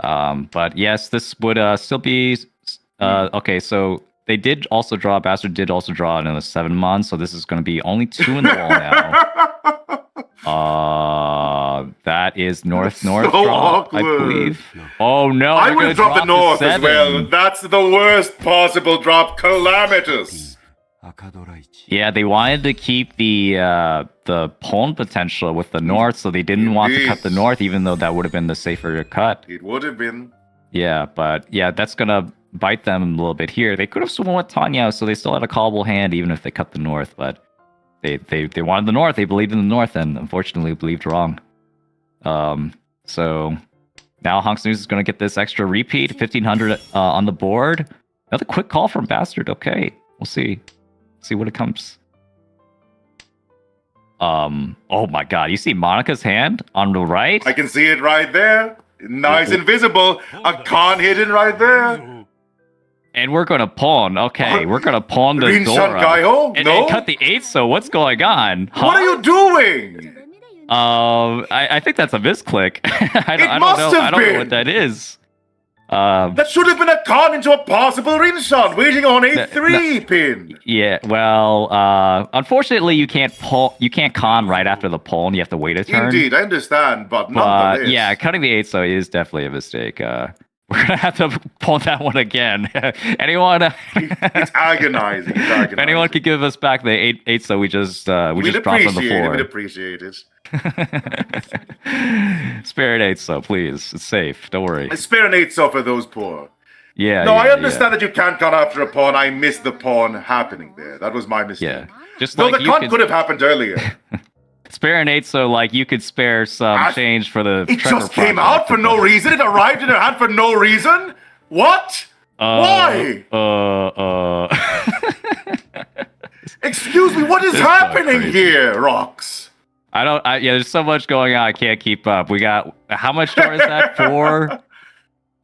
B: But yes, this would still be... okay, so they did also draw... Bastard did also draw in a 7-mon, so this is going to be only 2 in the wall now. That is north
A: So
B: drop, I
A: awkward.
B: believe. Oh no!
A: I
B: they're
A: would
B: gonna
A: have dropped the
B: drop
A: north as
B: 7.
A: well. That's the worst possible drop. Calamitous.
B: Yeah, they wanted to keep the pawn potential with the north, so they didn't want to cut the north, even though that would have been the safer cut.
A: It would have been.
B: Yeah, but yeah, that's gonna bite them a little bit here. They could have swung with Tanya, so they still had a callable hand, even if they cut the north. But they wanted the north. They believed in the north, and unfortunately believed wrong. So now Honk Snooze is gonna get this extra repeat, 1500 on the board. Another quick call from Bastard. Okay, we'll see. See what it comes. Oh my god, you see Monica's hand on the right?
A: I can see it right there. Nice and visible. A con hidden right there.
B: And we're gonna pawn. Okay, we're gonna pawn the
A: Rinshan
B: Dora.
A: Kaiho?
B: And
A: No?
B: cut the 8, so what's going on? Huh?
A: What are you doing?
B: I think that's a misclick. I don't
A: must
B: know.
A: have
B: I don't know
A: been.
B: what that is.
A: That should have been a con into a possible Rinshan waiting on a 3-pin.
B: Yeah, well, unfortunately, you can't con right after the pawn. You have to wait a turn.
A: Indeed, I understand, but
B: But
A: nonetheless.
B: yeah, cutting the 8 so is definitely a mistake. We're gonna have to pawn that one again. Anyone?
A: It's agonizing. It's agonizing.
B: If anyone could give us back the 8 so we just
A: We'd
B: just drop on the
A: appreciate it.
B: floor.
A: We'd appreciate it.
B: Spare an 8 so please. It's safe. Don't worry.
A: Spare an 8 so for those poor.
B: Yeah.
A: No,
B: yeah,
A: I understand
B: yeah.
A: that you can't con after a pawn. I missed the pawn happening there. That was my mistake.
B: Yeah. Just
A: No,
B: like
A: the
B: you
A: con could have happened earlier.
B: spare an 8 so like you could spare some change for the
A: It
B: Trevor
A: just came
B: Project.
A: out for no reason. It arrived in her hand for no reason. What? Why? Excuse me, what is
B: This is
A: happening
B: crazy.
A: here, Rox?
B: yeah, there's so much going on. I can't keep up. We got how much door is that? 4.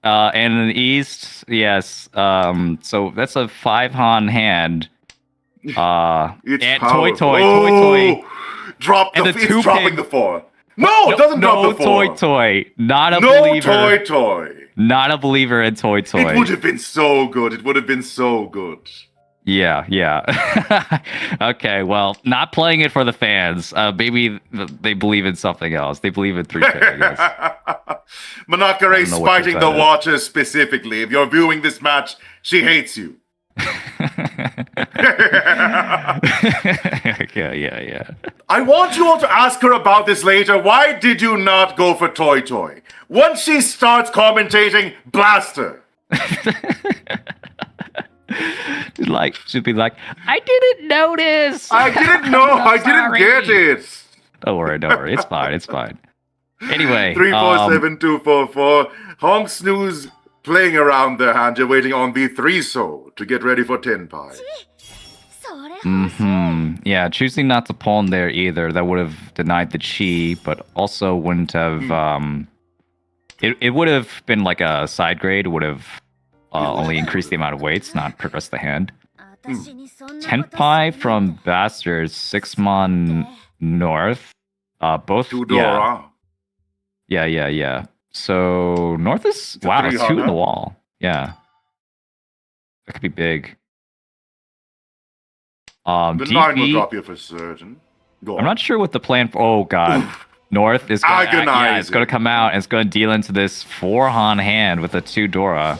B: And in the east, yes. So that's a 5-han hand.
A: It's
B: and
A: powerful.
B: toy.
A: Drop
B: And
A: the,
B: the
A: it's
B: 2
A: dropping
B: pin.
A: the 4. No, it doesn't drop the 4.
B: toy. Not a
A: No
B: believer.
A: toy.
B: Not a believer in toy.
A: It would have been so good. It would have been so good.
B: Yeah. Okay, well, not playing it for the fans. Maybe they believe in something else. They believe in 3 pin, I guess.
A: Manakare
B: know what
A: spiting
B: to
A: the
B: say.
A: watchers specifically. If you're viewing this match, she hates you.
B: Yeah.
A: I want you all to ask her about this later. Why did you not go for Toy? Once she starts commentating, blast her.
B: She'd be like, I didn't notice.
A: I didn't know. I didn't get it.
B: Don't worry. It's fine. Anyway,
A: 347244. Honk Snooze playing around their hand. You're waiting on the 3-so to get ready for 10 pie.
B: Yeah, choosing not to pawn there either. That would have denied the chi, but also wouldn't have. It would have been like a side grade. Would have only increased the amount of weights, not progressed the hand. Tenpai from Bastard, 6-mon north. Both.
A: Two
B: Yeah.
A: Dora.
B: Yeah. So north is
A: It's a
B: wow, it's 2 in the
A: 300.
B: wall. Yeah. That could be big.
A: The 9 will
B: DP,
A: drop you for certain. Go on.
B: I'm not sure what the plan for. Oh god. North is going to it's going to come out and it's going to deal into this 4-Han hand with a 2 Dora.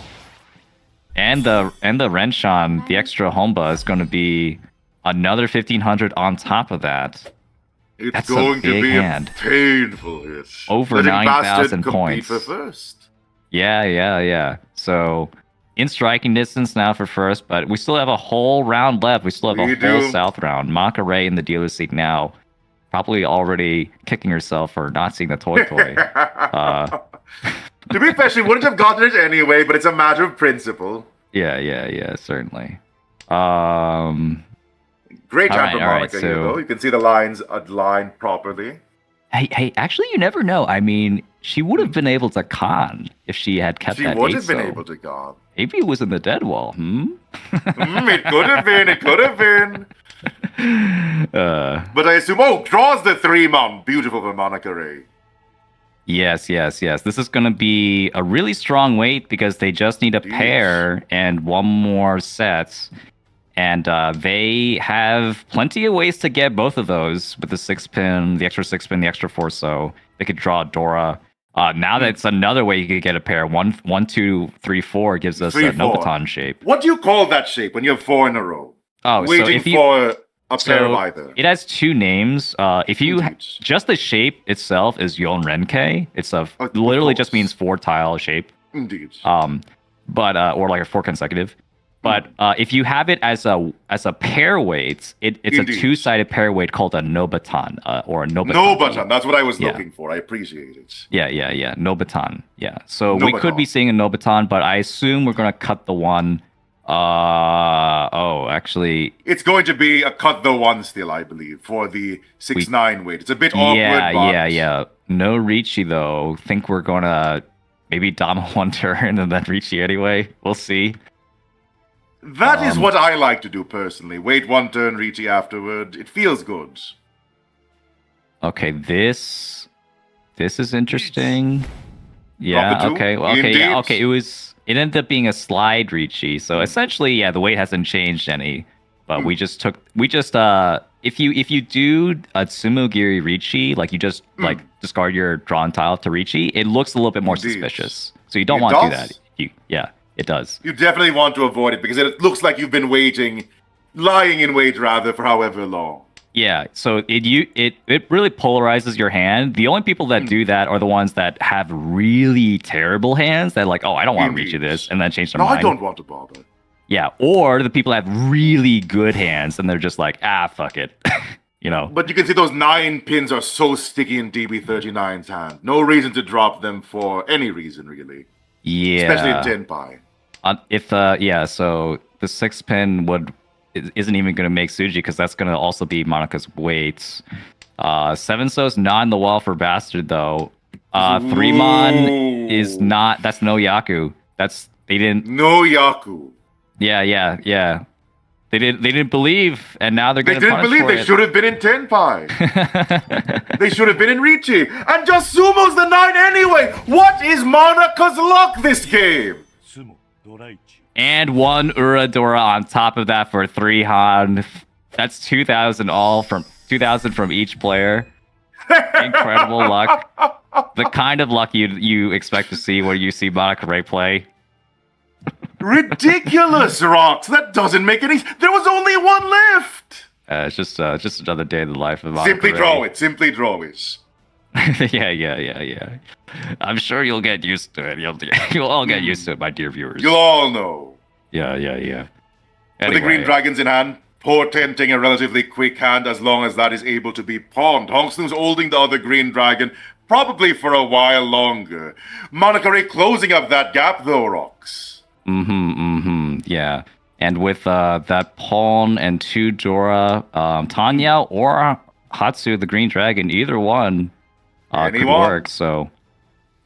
B: And the Renshan, the extra Homba is going to be another 1500 on top of that.
A: It's
B: That's
A: going
B: a
A: to
B: big
A: be
B: hand.
A: a painful hit.
B: Over
A: Letting
B: 9,000
A: Bastard compete
B: points.
A: for first.
B: Yeah. So in striking distance now for first, but we still have a whole round left. We still have
A: We
B: a whole
A: do.
B: south round. Maka Ray in the dealer's seat now, probably already kicking herself for not seeing the toy.
A: To be fair, she wouldn't have gotten it anyway, but it's a matter of principle.
B: Yeah, certainly.
A: Great
B: All
A: time
B: right,
A: for
B: all right,
A: Monica here,
B: so-
A: though. You can see the lines aligned properly.
B: Hey, actually, you never know. I mean, she would have been able to con if she had kept
A: She
B: that
A: would have been
B: ASO.
A: able to guard.
B: Maybe it was in the dead wall.
A: It could have been. It could have been. But I assume, draws the 3-mon. Beautiful for Monica Ray.
B: Yes. This is going to be a really strong weight because they just need a
A: Jeez.
B: pair and one more set. And they have plenty of ways to get both of those with the 6-pin, the extra 6-pin, the extra 4. So they could draw Dora. Now that's another way you could get a pair. 1, 2, 3, 4 gives us
A: 3,
B: a
A: 4.
B: Nobaton shape.
A: What do you call that shape when you have 4 in a row?
B: Oh, so
A: Waiting
B: if you
A: for a pair of either.
B: it has 2 names. If you
A: Indeed.
B: just the shape itself is Yon Renke. It's
A: Of
B: literally just
A: course.
B: means 4 tile shape.
A: Indeed.
B: But or like a 4 consecutive. But if you have it as a pair weight, it's
A: Indeed.
B: a 2-sided pair weight called a Nobaton or a Nobaton.
A: Nobaton. That's what I was
B: Yeah.
A: looking for. I appreciate it.
B: Yeah. Nobaton. Yeah. So we could
A: Nobaton.
B: be seeing a Nobaton, but I assume we're gonna cut the one. Actually,
A: It's going to be a cut the 1 still, I believe, for the 6-9 weight. It's a bit awkward, but...
B: yeah. No Riichi though. Think we're gonna maybe Dama 1 turn and then Riichi anyway. We'll see.
A: That is what I like to do personally. Wait 1 turn, Riichi afterward. It feels good.
B: Okay, this is interesting.
A: Drop
B: Yeah.
A: the 2?
B: Okay. Well, okay.
A: Indeed.
B: Yeah. Okay. It ended up being a slide Riichi. So essentially, yeah, the weight hasn't changed any. But we just if you do a Tsumogiri Riichi, like you just like discard your drawn tile to Riichi, it looks a little bit more
A: Indeed.
B: suspicious. So you don't
A: It
B: want to do
A: does?
B: that. Yeah, it does.
A: You definitely want to avoid it because it looks like you've been lying in wait rather, for however long.
B: Yeah, so it really polarizes your hand. The only people that do that are the ones that have really terrible hands that like, I don't want to reach
A: Indeed.
B: this, and then change their
A: No,
B: mind.
A: I don't want to bother.
B: Yeah, or the people that have really good hands and they're just like, fuck it, you know.
A: But you can see those 9 pins are so sticky in DB39's hand. No reason to drop them for any reason, really.
B: Yeah,
A: Especially in Tenpai.
B: So the 6-pin isn't even going to make Suji because that's going to also be Monica's weight. 7-so's not in the wall for Bastard though. 3-mon is not. That's no Yaku. They didn't.
A: No Yaku.
B: Yeah. They didn't believe, and now they're
A: They
B: going to
A: didn't believe. They should have been in Tenpai. They should have been in Riichi. And just Sumo's the 9 anyway. What is Monica's luck this game?
B: And 1 Uradora on top of that for 3-Han. That's 2,000 from each player. Incredible luck. The kind of luck you expect to see when you see Monica Ray play.
A: Ridiculous, Rocks. That doesn't make any... There was only 1 left.
B: It's just another day in the life of Monica
A: Simply
B: Ray.
A: draw it. Simply draw it.
B: Yeah. I'm sure you'll get used to it. You'll all get used to it, my dear viewers.
A: You'll all know.
B: Yeah.
A: With the
B: Anyway,
A: green dragons in hand, portenting a relatively quick hand as long as that is able to be pawned. Hong Snoon's holding the other green dragon, probably for a while longer. Monica Ray closing up that gap though, Rocks.
B: Yeah. And with that pawn and 2 Dora, Tanya or Hatsu, the green dragon, either one could
A: Anyone.
B: work. So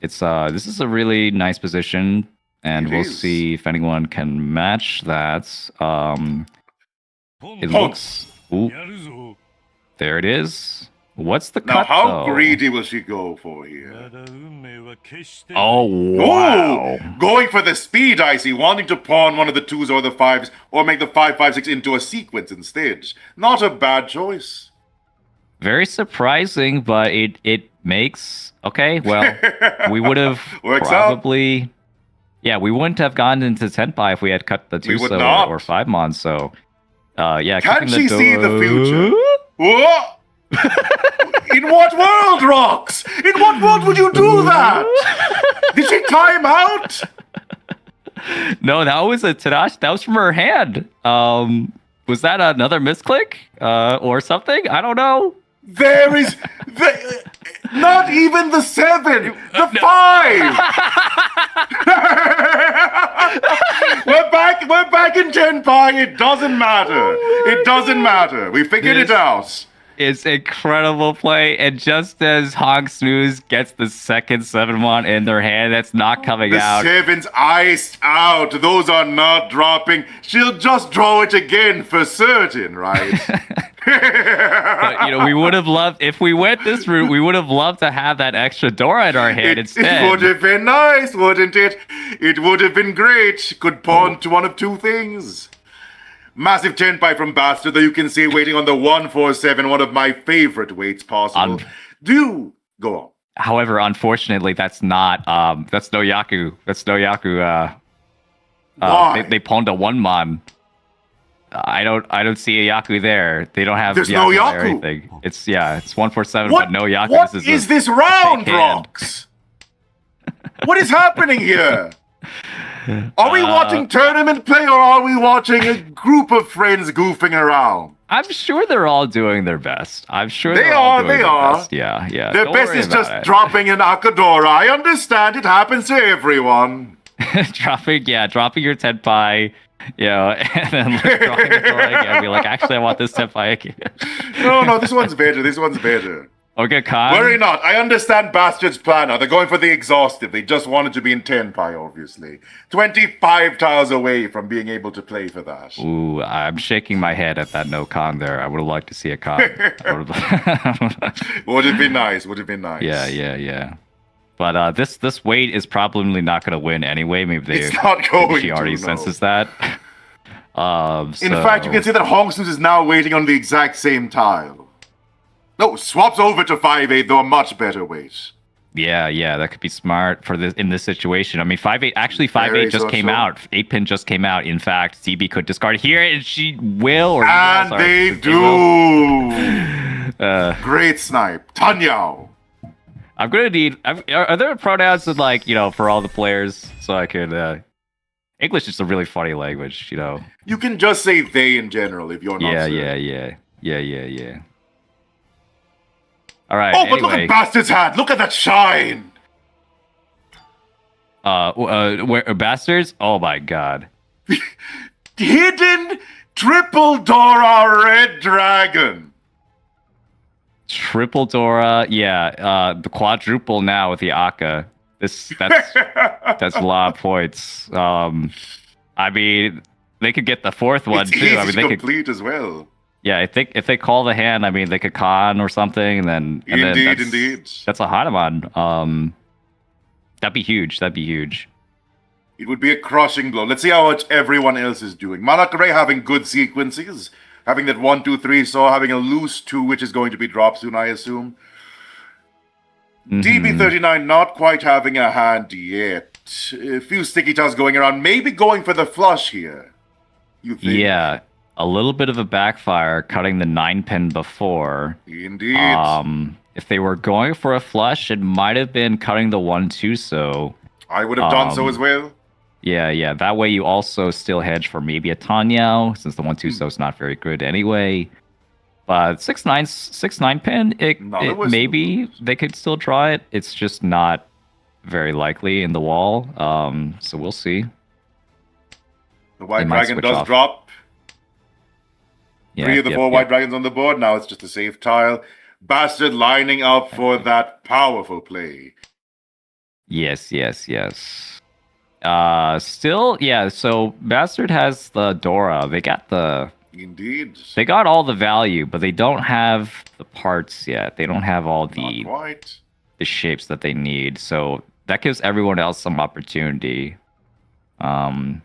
B: it's this is a really nice position, and
A: It
B: we'll
A: is.
B: see if anyone can match that. It looks. Ooh, there it is. What's the
A: Now,
B: cut,
A: how
B: though?
A: greedy will she go for here?
B: Oh, wow.
A: Oh, going for the speed, I see. Wanting to pawn one of the 2s or the 5s, or make the 5-5-6 into a sequence instead. Not a bad choice.
B: Very surprising, but it makes... Okay, well, we would have
A: Works
B: probably... Yeah, we wouldn't have gone into Tenpai if we had cut the
A: We would
B: 2-so
A: not.
B: or 5-mon, so... yeah,
A: Can
B: keeping
A: she see the
B: door-
A: future? What? In what world, Rox? In what world would you do that? Did she time out?
B: No, that was a Tadashi. That was from her hand. Was that another misclick? Or something? I don't know.
A: There is... not even the 7! The 5! We're back in Tenpai. It doesn't matter. It doesn't matter. We figured it out.
B: It's incredible play, and just as Hong Snooze gets the second 7-mon in their hand, that's not coming
A: The
B: out.
A: 7's iced out. Those are not dropping. She'll just draw it again for certain, right?
B: But, we would have loved, if we went this route, we would have loved to have that extra Dora in our hand instead.
A: It would have been nice, wouldn't it? It would have been great. Could pawn to one of 2 things. Massive Tenpai from Bastard, though you can see waiting on the 147, one of my favorite weights possible. Do go on.
B: However, unfortunately, that's not, that's no Yaku. That's no Yaku,
A: Why?
B: they pawned a 1-mon. I don't see a Yaku there. They don't have
A: There's
B: Yaku
A: no
B: there or
A: Yaku.
B: anything. It's 147,
A: What,
B: but no Yaku.
A: what
B: This
A: is
B: a
A: this round,
B: fake hand.
A: Rox? What is happening here? Are we watching tournament play, or are we watching a group of friends goofing around?
B: I'm sure they're all doing their best. I'm sure
A: They
B: they're all
A: are,
B: doing
A: they
B: their
A: are.
B: best. Yeah.
A: Their
B: Don't
A: best
B: worry
A: is
B: about
A: just
B: it.
A: dropping an Akadora. I understand it happens to everyone.
B: dropping your Tenpai, and then drawing the door again. Be like, actually, I want this Tenpai again.
A: No, this one's better. This one's better.
B: Okay, Khan.
A: Worry not. I understand Bastard's plan now. They're going for the exhaustive. They just wanted to be in Tenpai, obviously. 25 tiles away from being able to play for that.
B: Ooh, I'm shaking my head at that no con there. I would have liked to see a con.
A: Would have been nice. Would have been nice.
B: Yeah. But this weight is probably not going to win anyway. Maybe
A: It's not going
B: she already
A: to, no.
B: senses that.
A: In fact, you can see that Hong Snooze is now waiting on the exact same tile. No, swaps over to 5-8, though a much better weight.
B: Yeah, that could be smart for this in this situation. I mean, 5-8 actually 5-8 just came out. 8-pin just came out. In fact, CB could discard here, and she will. Or
A: And
B: sorry,
A: they do. Great snipe, Tanyao.
B: I'm gonna need. Are there pronouns that for all the players so I could? English is a really funny language,
A: You can just say they in general if you're not sure.
B: Yeah. All right.
A: Oh, but look at Bastard's hand. Look at that shine.
B: Where bastards? Oh my god.
A: Hidden triple Dora red dragon.
B: Triple Dora, yeah. The quadruple now with the Akka. That's a lot of points. I mean, they could get the fourth one
A: It's
B: too.
A: easy
B: I mean,
A: to
B: they could.
A: complete as well.
B: Yeah, I think if they call the hand, I mean, they could con or something, and then
A: Indeed.
B: That's a Hanuman. That'd be huge.
A: It would be a crushing blow. Let's see how much everyone else is doing. Manakare having good sequences, having that 1-2-3 saw, having a loose 2, which is going to be dropped soon, I assume. DB39 not quite having a hand yet. A few sticky toss going around, maybe going for the flush here. You think?
B: Yeah, a little bit of a backfire cutting the 9-pin before.
A: Indeed.
B: If they were going for a flush, it might have been cutting the 1-2 so.
A: I would have done so as well.
B: Yeah. That way you also still hedge for maybe a Tanyao, since the 1-2 so is not very good anyway. But 6-9 pin, maybe they could still try it. It's just not very likely in the wall. So we'll see.
A: The white dragon does drop.
B: Yeah,
A: 3 of the 4 white dragons on the board. Now it's just a safe tile. Bastard lining up for that powerful play.
B: Yes. Still, yeah, so Bastard has the Dora. They got the
A: Indeed.
B: They got all the value, but they don't have the parts yet. They don't have all
A: Not
B: the
A: quite.
B: shapes that they need. So that gives everyone else some opportunity. And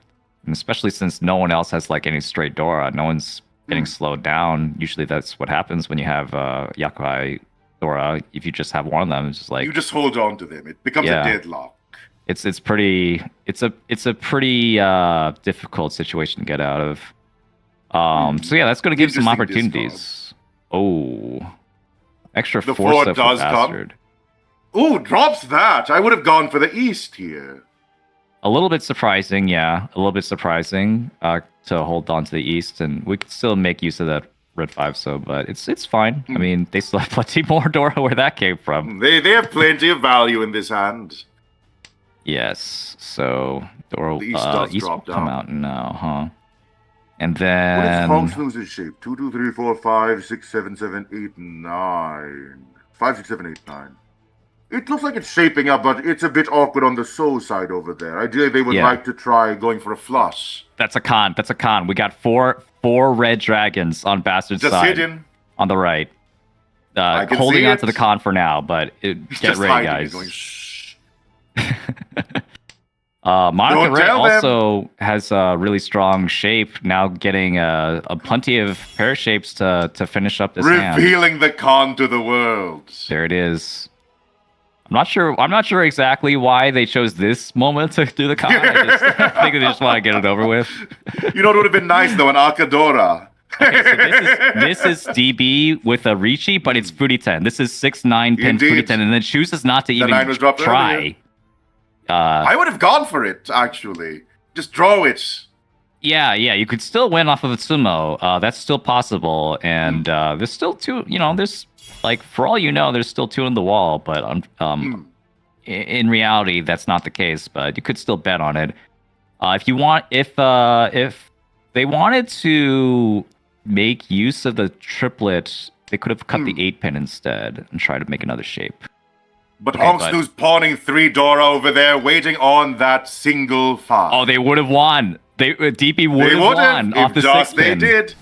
B: especially since no one else has like any straight Dora, no one's getting slowed down. Usually that's what happens when you have Yakuai Dora. If you just have one of them, it's just like
A: You just hold on to them. It becomes a deadlock.
B: it's a pretty difficult situation to get out of. So yeah, that's going to give some opportunities. Oh, extra
A: The
B: force
A: four
B: for
A: does
B: Bastard.
A: come. Ooh, drops that. I would have gone for the east here.
B: A little bit surprising, yeah. A little bit surprising to hold on to the east, and we could still make use of that red 5, so but it's fine. I mean, they still have plenty more Dora where that came from.
A: They have plenty of value in this hand.
B: Yes, so Dora
A: The east does
B: east will
A: drop
B: come
A: down.
B: out now, huh? And
A: What is
B: then
A: Hong Snooze's shape? 2, 2, 3, 4, 5, 6, 7, 7, 8, 9. 5, 6, 7, 8, 9. It looks like it's shaping up, but it's a bit awkward on the soul side over there. Ideally, they would like to try going for a flush.
B: that's a con. That's a con. We got four red dragons on Bastard's
A: Just
B: side
A: hidden.
B: on the right.
A: I can
B: Holding
A: see
B: on
A: it.
B: to the con for now, but get
A: Just
B: ready,
A: hiding
B: guys.
A: it, going, shh.
B: Monica
A: Don't
B: Ray
A: tell them.
B: also has a really strong shape, now getting a plenty of pair shapes to finish up this hand.
A: Revealing the con to the world.
B: There it is. I'm not sure exactly why they chose this moment to do the con. I think they just want to get it over with.
A: You know what would have been nice, though? An Akadora.
B: Okay, so this is DB with a Riichi, but it's Furiten. This is 6-9 pin
A: Indeed.
B: Furiten, and then chooses not to even
A: 9 was dropped
B: try.
A: earlier. I would have gone for it, actually. Just draw it.
B: Yeah, you could still win off of a sumo. That's still possible, and there's still two. There's like for all you know, there's still two in the wall, but in reality, that's not the case. But you could still bet on it. If you want, if they wanted to make use of the triplet, they could have cut the 8 pin instead and try to make another shape.
A: But
B: Okay,
A: Hong
B: but-
A: Snoo's pawning 3 Dora over there, waiting on that single 5.
B: Oh, they would have won. DP would have won off the 6
A: they
B: pin.
A: did.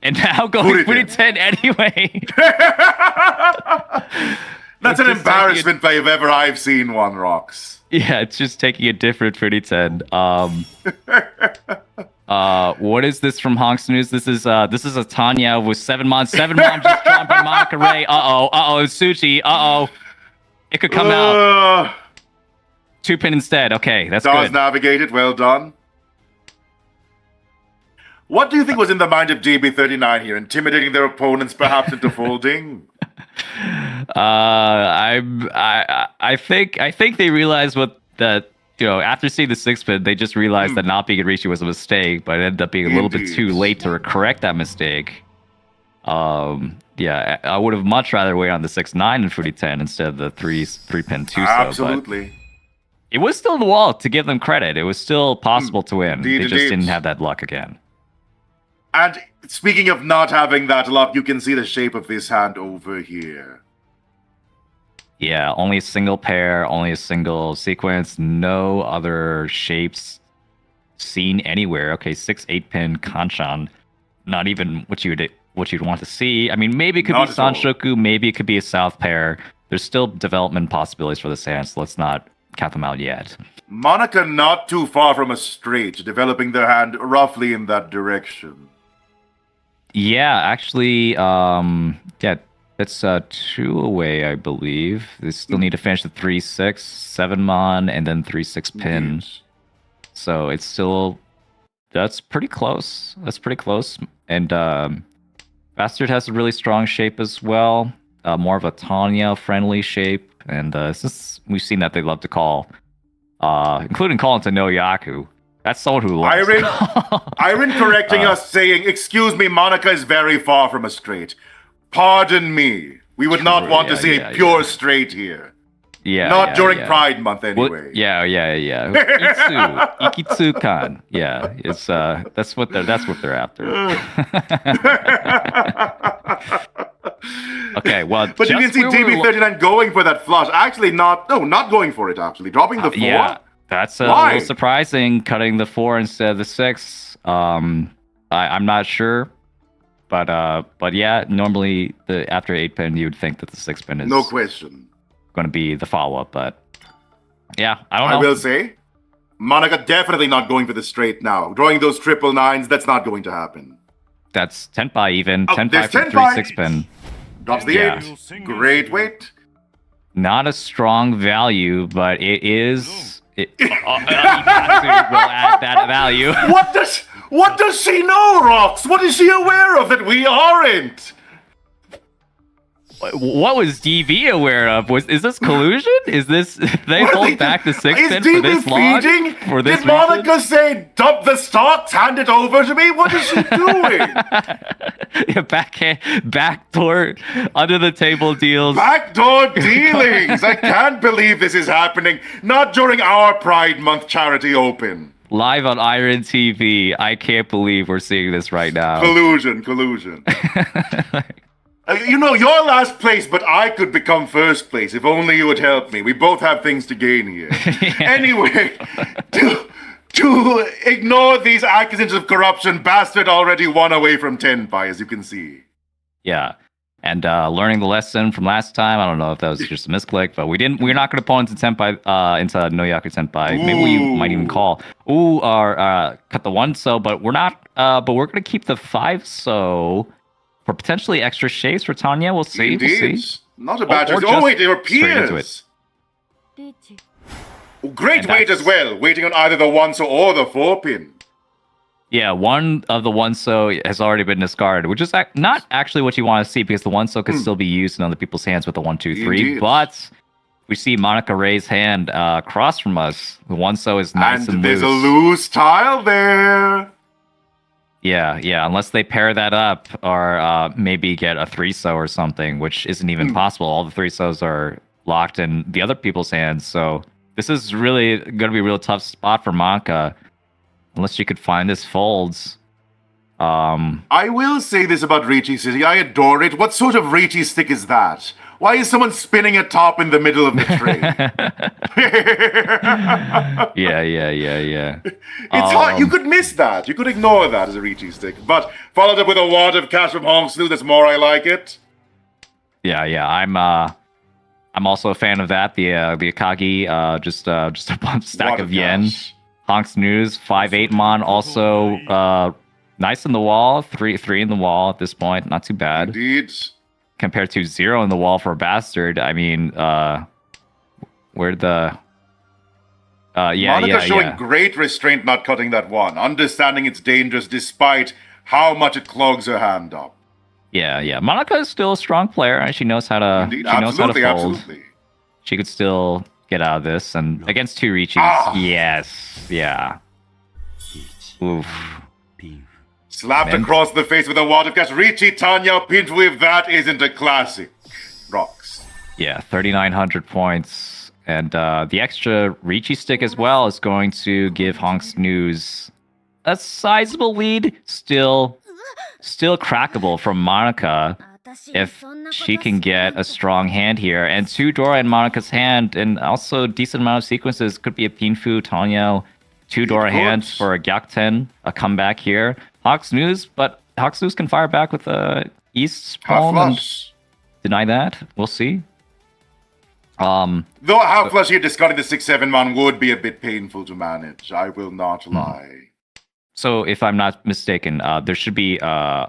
B: And now going
A: Furiten.
B: 10 anyway.
A: That's an
B: Just
A: embarrassment if ever I've seen one, Rox.
B: Yeah, it's just taking a different 10. What is this from Honks News? This is a Tanya with 7 mon. 7 mon just drawn by Monica Ray. Suchi. It could come out 2 pin instead. Okay, that's
A: Does
B: good.
A: navigate it, well done. What do you think was in the mind of GB39 here? Intimidating their opponents perhaps into folding?
B: I think they realized after seeing the 6 pin, they just realized that not being at Riichi was a mistake, but it ended up being a little bit
A: Indeed.
B: too late to correct that mistake. Yeah, I would have much rather wait on the 6-9 and Fruity 10 instead of the 3 pin 2.
A: Absolutely.
B: It was still in the wall, to give them credit. It was still possible to win.
A: Indeed,
B: They just
A: indeed.
B: didn't have that luck again.
A: And speaking of not having that luck, you can see the shape of this hand over here.
B: Yeah, only a single pair, only a single sequence, no other shapes seen anywhere. Okay, 6-8 pin Kanchan, not even what you'd want to see. I mean, maybe it could
A: Not
B: be
A: at all.
B: Sanshoku, maybe it could be a south pair. There's still development possibilities for this hand, so let's not count them out yet.
A: Monica not too far from a straight, developing their hand roughly in that direction.
B: Yeah, actually, that's 2 away, I believe. They still need to finish the 3-6, 7-mon, and then 3-6 pin.
A: Indeed.
B: So it's still, that's pretty close. And Bastard has a really strong shape as well. More of a Tanya-friendly shape. And we've seen that they love to call, including calling to No Yaku. That's someone who loves
A: Iron correcting us, saying, "Excuse me, Monica is very far from a straight. Pardon me. We would not
B: True,
A: want to
B: yeah,
A: see
B: yeah,
A: a pure
B: yeah.
A: straight here.
B: Yeah,
A: Not
B: yeah,
A: during
B: yeah.
A: Pride Month,
B: Well,
A: anyway."
B: yeah. Ikitsu-kan. Yeah, it's that's what they're after. Okay, well,
A: But you can
B: just
A: see
B: where we were-
A: DB39 going for that flush. Actually, not going for it, actually. Dropping the 4.
B: Yeah, that's a
A: Why?
B: little surprising. Cutting the 4 instead of the 6. I'm not sure, but yeah, normally after 8-pin, you would think that the 6-pin is
A: No question.
B: going to be the follow-up, but yeah, I don't
A: I
B: know.
A: will say, Monica definitely not going for the straight now. Drawing those 999s, that's not going to happen.
B: That's Tenpai even.
A: Oh,
B: Tenpai
A: there's
B: for
A: Tenpai.
B: 3 6-pin.
A: Drops the
B: Yeah.
A: 8. Great weight.
B: Not a strong value, but it is. Ipatsu will add that value.
A: What does she know, Rox? What is she aware of that we aren't?
B: What was DV aware of? Is this collusion? Is this they
A: What are
B: hold back the 6-pin
A: Is
B: for
A: DB
B: this long?
A: feeding?
B: For this
A: Did Monica say, dump the stocks, hand it over to me? What is she doing?
B: Yeah, backdoor under the table deals.
A: Backdoor dealings! I can't believe this is happening. Not during our Pride Month charity open.
B: Live on AirinTV. I can't believe we're seeing this right now.
A: Collusion. You're last place, but I could become first place if only you would help me. We both have things to gain here.
B: Yeah.
A: Anyway, to ignore these accusations of corruption, Bastard already won away from Tenpai, as you can see.
B: Yeah. And learning the lesson from last time, I don't know if that was just a misclick, but we're not going to pull into Tenpai, into Noyaku Senpai. Maybe we might even call or cut the 1-so, but we're not. But we're going to keep the 5-so for potentially extra shapes for Tanya. We'll see.
A: Indeed.
B: We'll see.
A: Not a bad choice.
B: just
A: Oh wait, they were
B: straight into
A: peers.
C: Riichi.
A: Great
B: And
A: weight as well, waiting on either the 1-so or the 4-pin.
B: Yeah, one of the 1-so has already been discarded, which is not actually what you want to see because the 1-so could still be used in other people's hands with the 1, 2, 3.
A: Indeed.
B: But we see Monica Ray's hand across from us. The 1-so is nice and
A: there's
B: loose.
A: a loose tile there.
B: Yeah, unless they pair that up or maybe get a 3-so or something, which isn't even possible. All the 3-sos are locked in the other people's hands, so this is really going to be a real tough spot for Monica, unless she could find this folds.
A: I will say this about Riichi City. I adore it. What sort of Riichi stick is that? Why is someone spinning a top in the middle of the tray?
B: Yeah.
A: It's hard. You could miss that. You could ignore that as a Riichi stick. But followed up with a wad of cash from Hong Soo, that's more I like it.
B: Yeah. I'm also a fan of that. The Akagi, just a stack
A: Wad
B: of yen.
A: cash.
B: Honks News 5-8 mon, also nice in the wall. 3 in the wall at this point, not too bad.
A: Indeed.
B: Compared to 0 in the wall for a bastard. I mean, where'd the
A: Monica showing great restraint not cutting that one, understanding it's dangerous despite how much it clogs her hand up.
B: Yeah. Monica is still a strong player, and she knows how to.
A: Indeed,
B: she knows how to fold.
A: absolutely.
B: She could still get out of this, and against 2 Riichis, yes, yeah. Oof.
A: Slapped
B: And-
A: across the face with a wad of cash. Riichi Tanya pinned with that isn't a classic. Rocks.
B: Yeah, 3,900 points. And the extra Riichi stick as well is going to give Honks News a sizable lead. Still crackable from Monica if she can get a strong hand here. And 2 Dora in Monica's hand, and also decent amount of sequences. Could be a Pinfu, Tonyo, 2 Dora hands for a Gyakuten, a comeback here. Hawks News, but Hawks News can fire back with a East
A: Half
B: Palm and
A: flush.
B: deny that. We'll see.
A: Though a half flush here discarding the 6-7 man would be a bit painful to manage. I will not lie.
B: So if I'm not mistaken, there should be Agari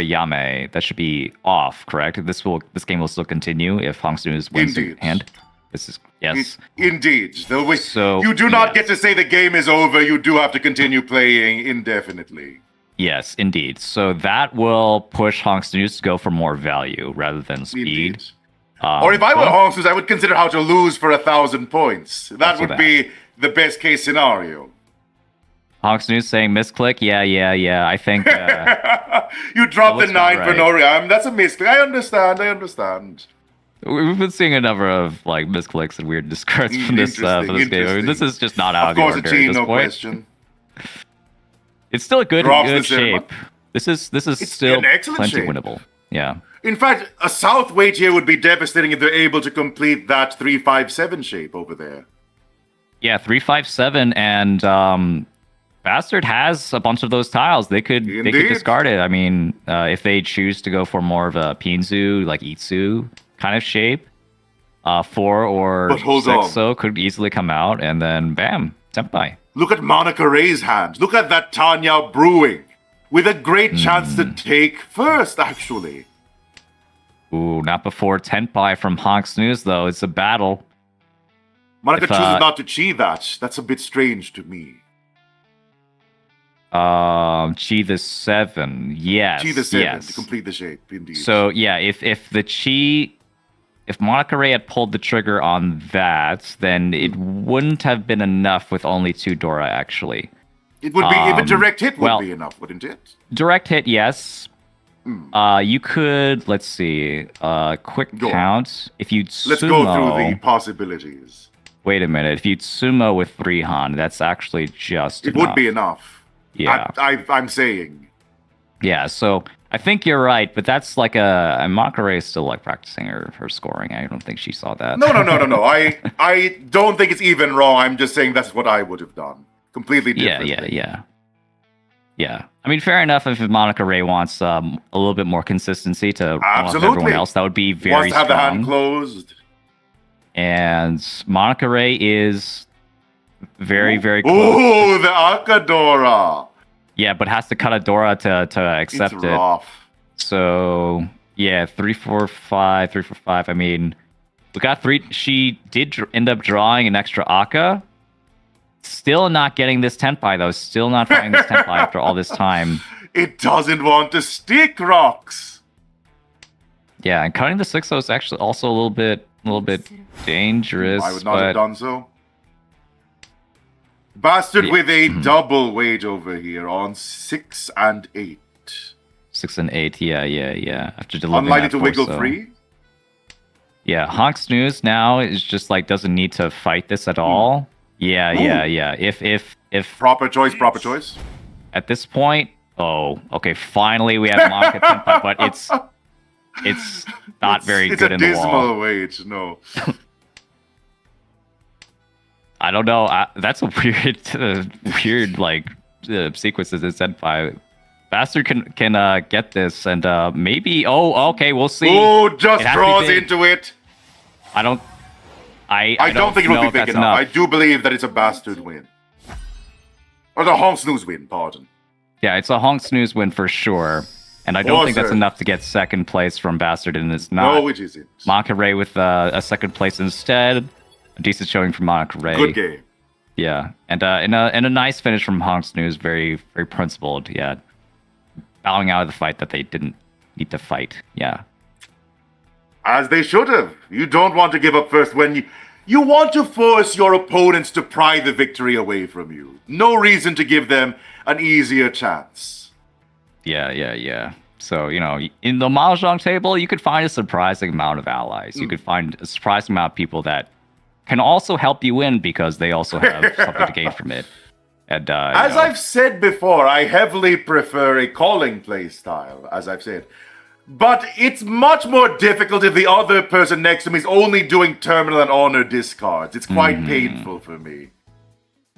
B: Yame that should be off, correct? This game will still continue if Hawks News wins the
A: Indeed.
B: hand. This is yes.
A: Indeed.
B: So,
A: you do not
B: yes.
A: get to say the game is over. You do have to continue playing indefinitely.
B: Yes, indeed. So that will push Honks News to go for more value rather than speed.
A: Indeed. Or if I were Hong Soo, I would consider how to lose for 1,000 points. That
B: Also
A: would
B: that.
A: be the best case scenario.
B: Honks News saying misclick. Yeah. I think
A: You dropped the
B: looks
A: 9
B: about
A: for
B: right.
A: no reason. That's a misclick. I understand.
B: we've been seeing a number of like misclicks and weird discards from this game. I mean,
A: Interesting.
B: this is just not out
A: Of
B: of
A: course,
B: the
A: a
B: ordinary
A: G,
B: at this
A: no
B: point.
A: question.
B: It's still a good
A: Drops the
B: shape. This is
A: It's
B: still
A: an excellent
B: plenty
A: shape.
B: winnable. Yeah.
A: In fact, a south weight here would be devastating if they're able to complete that 3-5-7 shape over there.
B: Yeah, 357 and Bastard has a bunch of those tiles. They could
A: Indeed.
B: discard it. I mean, if they choose to go for more of a Pinzu, like Itsu kind of shape, 4 or
A: But hold
B: 6
A: on.
B: so could easily come out, and then bam, Senpai.
A: Look at Monica Ray's hand. Look at that Tanya brewing. With a great chance to take first, actually.
B: Ooh, not before Tenpai from Honk Snooze, though. It's a battle.
A: Monica
B: If,
A: chooses not to chi that. That's a bit strange to me.
B: Chi the 7. Yes.
A: Chi the 7
B: yes.
A: to complete the shape, indeed.
B: So, yeah, if the Chi... If Monica Ray had pulled the trigger on that, then it wouldn't have been enough with only 2 Dora, actually.
A: It would be, if a direct hit would
B: well-
A: be enough, wouldn't it?
B: Direct hit, yes. You could, let's see, quick
A: Go on.
B: count. If you'd
A: Let's
B: sumo,
A: go through the possibilities.
B: wait a minute. If you'd sumo with 3 Han, that's actually just
A: It
B: enough.
A: would be enough.
B: Yeah.
A: I'm saying.
B: Yeah, so I think you're right, but that's like a Monica Ray is still like practicing her scoring. I don't think she saw that.
A: No. I don't think it's even wrong. I'm just saying that's what I would have done. Completely different.
B: Yeah. I mean, fair enough if Monica Ray wants a little bit more consistency to one-off
A: Absolutely.
B: everyone else. That would be very
A: Wants to have the
B: strong.
A: hand closed.
B: And Monica Ray is very, very close.
A: Ooh, the Akadora.
B: Yeah, but has to cut a Dora to accept
A: It's
B: it.
A: rough.
B: So yeah, 3, 4, 5, 3, 4, 5. I mean, we got 3. She did end up drawing an extra Aka. Still not getting this Tenpai though. Still not finding this Tenpai after all this time.
A: It doesn't want to stick, Rocks.
B: Yeah, and cutting the 6 is actually also a little bit dangerous.
A: I would not
B: but
A: have done so. Bastard
B: Yeah.
A: with a double weight over here on 6 and 8.
B: 6 and 8. Yeah. After delivering
A: Unlikely
B: that
A: to
B: 4,
A: wiggle
B: so-
A: free.
B: Yeah, Honk Snooze now is just like doesn't need to fight this at all. Yeah. If
A: Proper choice.
B: at this point, okay, finally we have Monica Tenpai, but it's not very
A: it's
B: good
A: a
B: in the
A: dismal
B: wall.
A: weight, no.
B: I don't know. That's a weird like sequences in Senpai. Bastard can get this and maybe. Oh, okay, we'll see.
A: Oh, just
B: It has to be
A: draws
B: big.
A: into it.
B: I don't
A: don't think it
B: know
A: will
B: if
A: be big
B: that's
A: enough. I do believe that it's a Bastard win. Or the Honk Snooze win, pardon.
B: Yeah, it's a Honk Snooze win for sure. And I don't think that's
A: Awesome.
B: enough to get second place from Bastard, and it's not.
A: No, it isn't.
B: Monica Ray with a second place instead. A decent showing from Monica Ray.
A: Good game.
B: Yeah, and a nice finish from Honk Snooze. Very principled. Yeah, bowing out of the fight that they didn't need to fight. Yeah.
A: As they should have. You don't want to give up first when you want to force your opponents to pry the victory away from you. No reason to give them an easier chance.
B: Yeah. So, in the Mahjong table, you could find a surprising amount of allies. You could find a surprising amount of people that can also help you win because they also have something to gain from it. And
A: As I've said before, I heavily prefer a calling play style, as I've said. But it's much more difficult if the other person next to me is only doing terminal and honor discards. It's quite painful for me.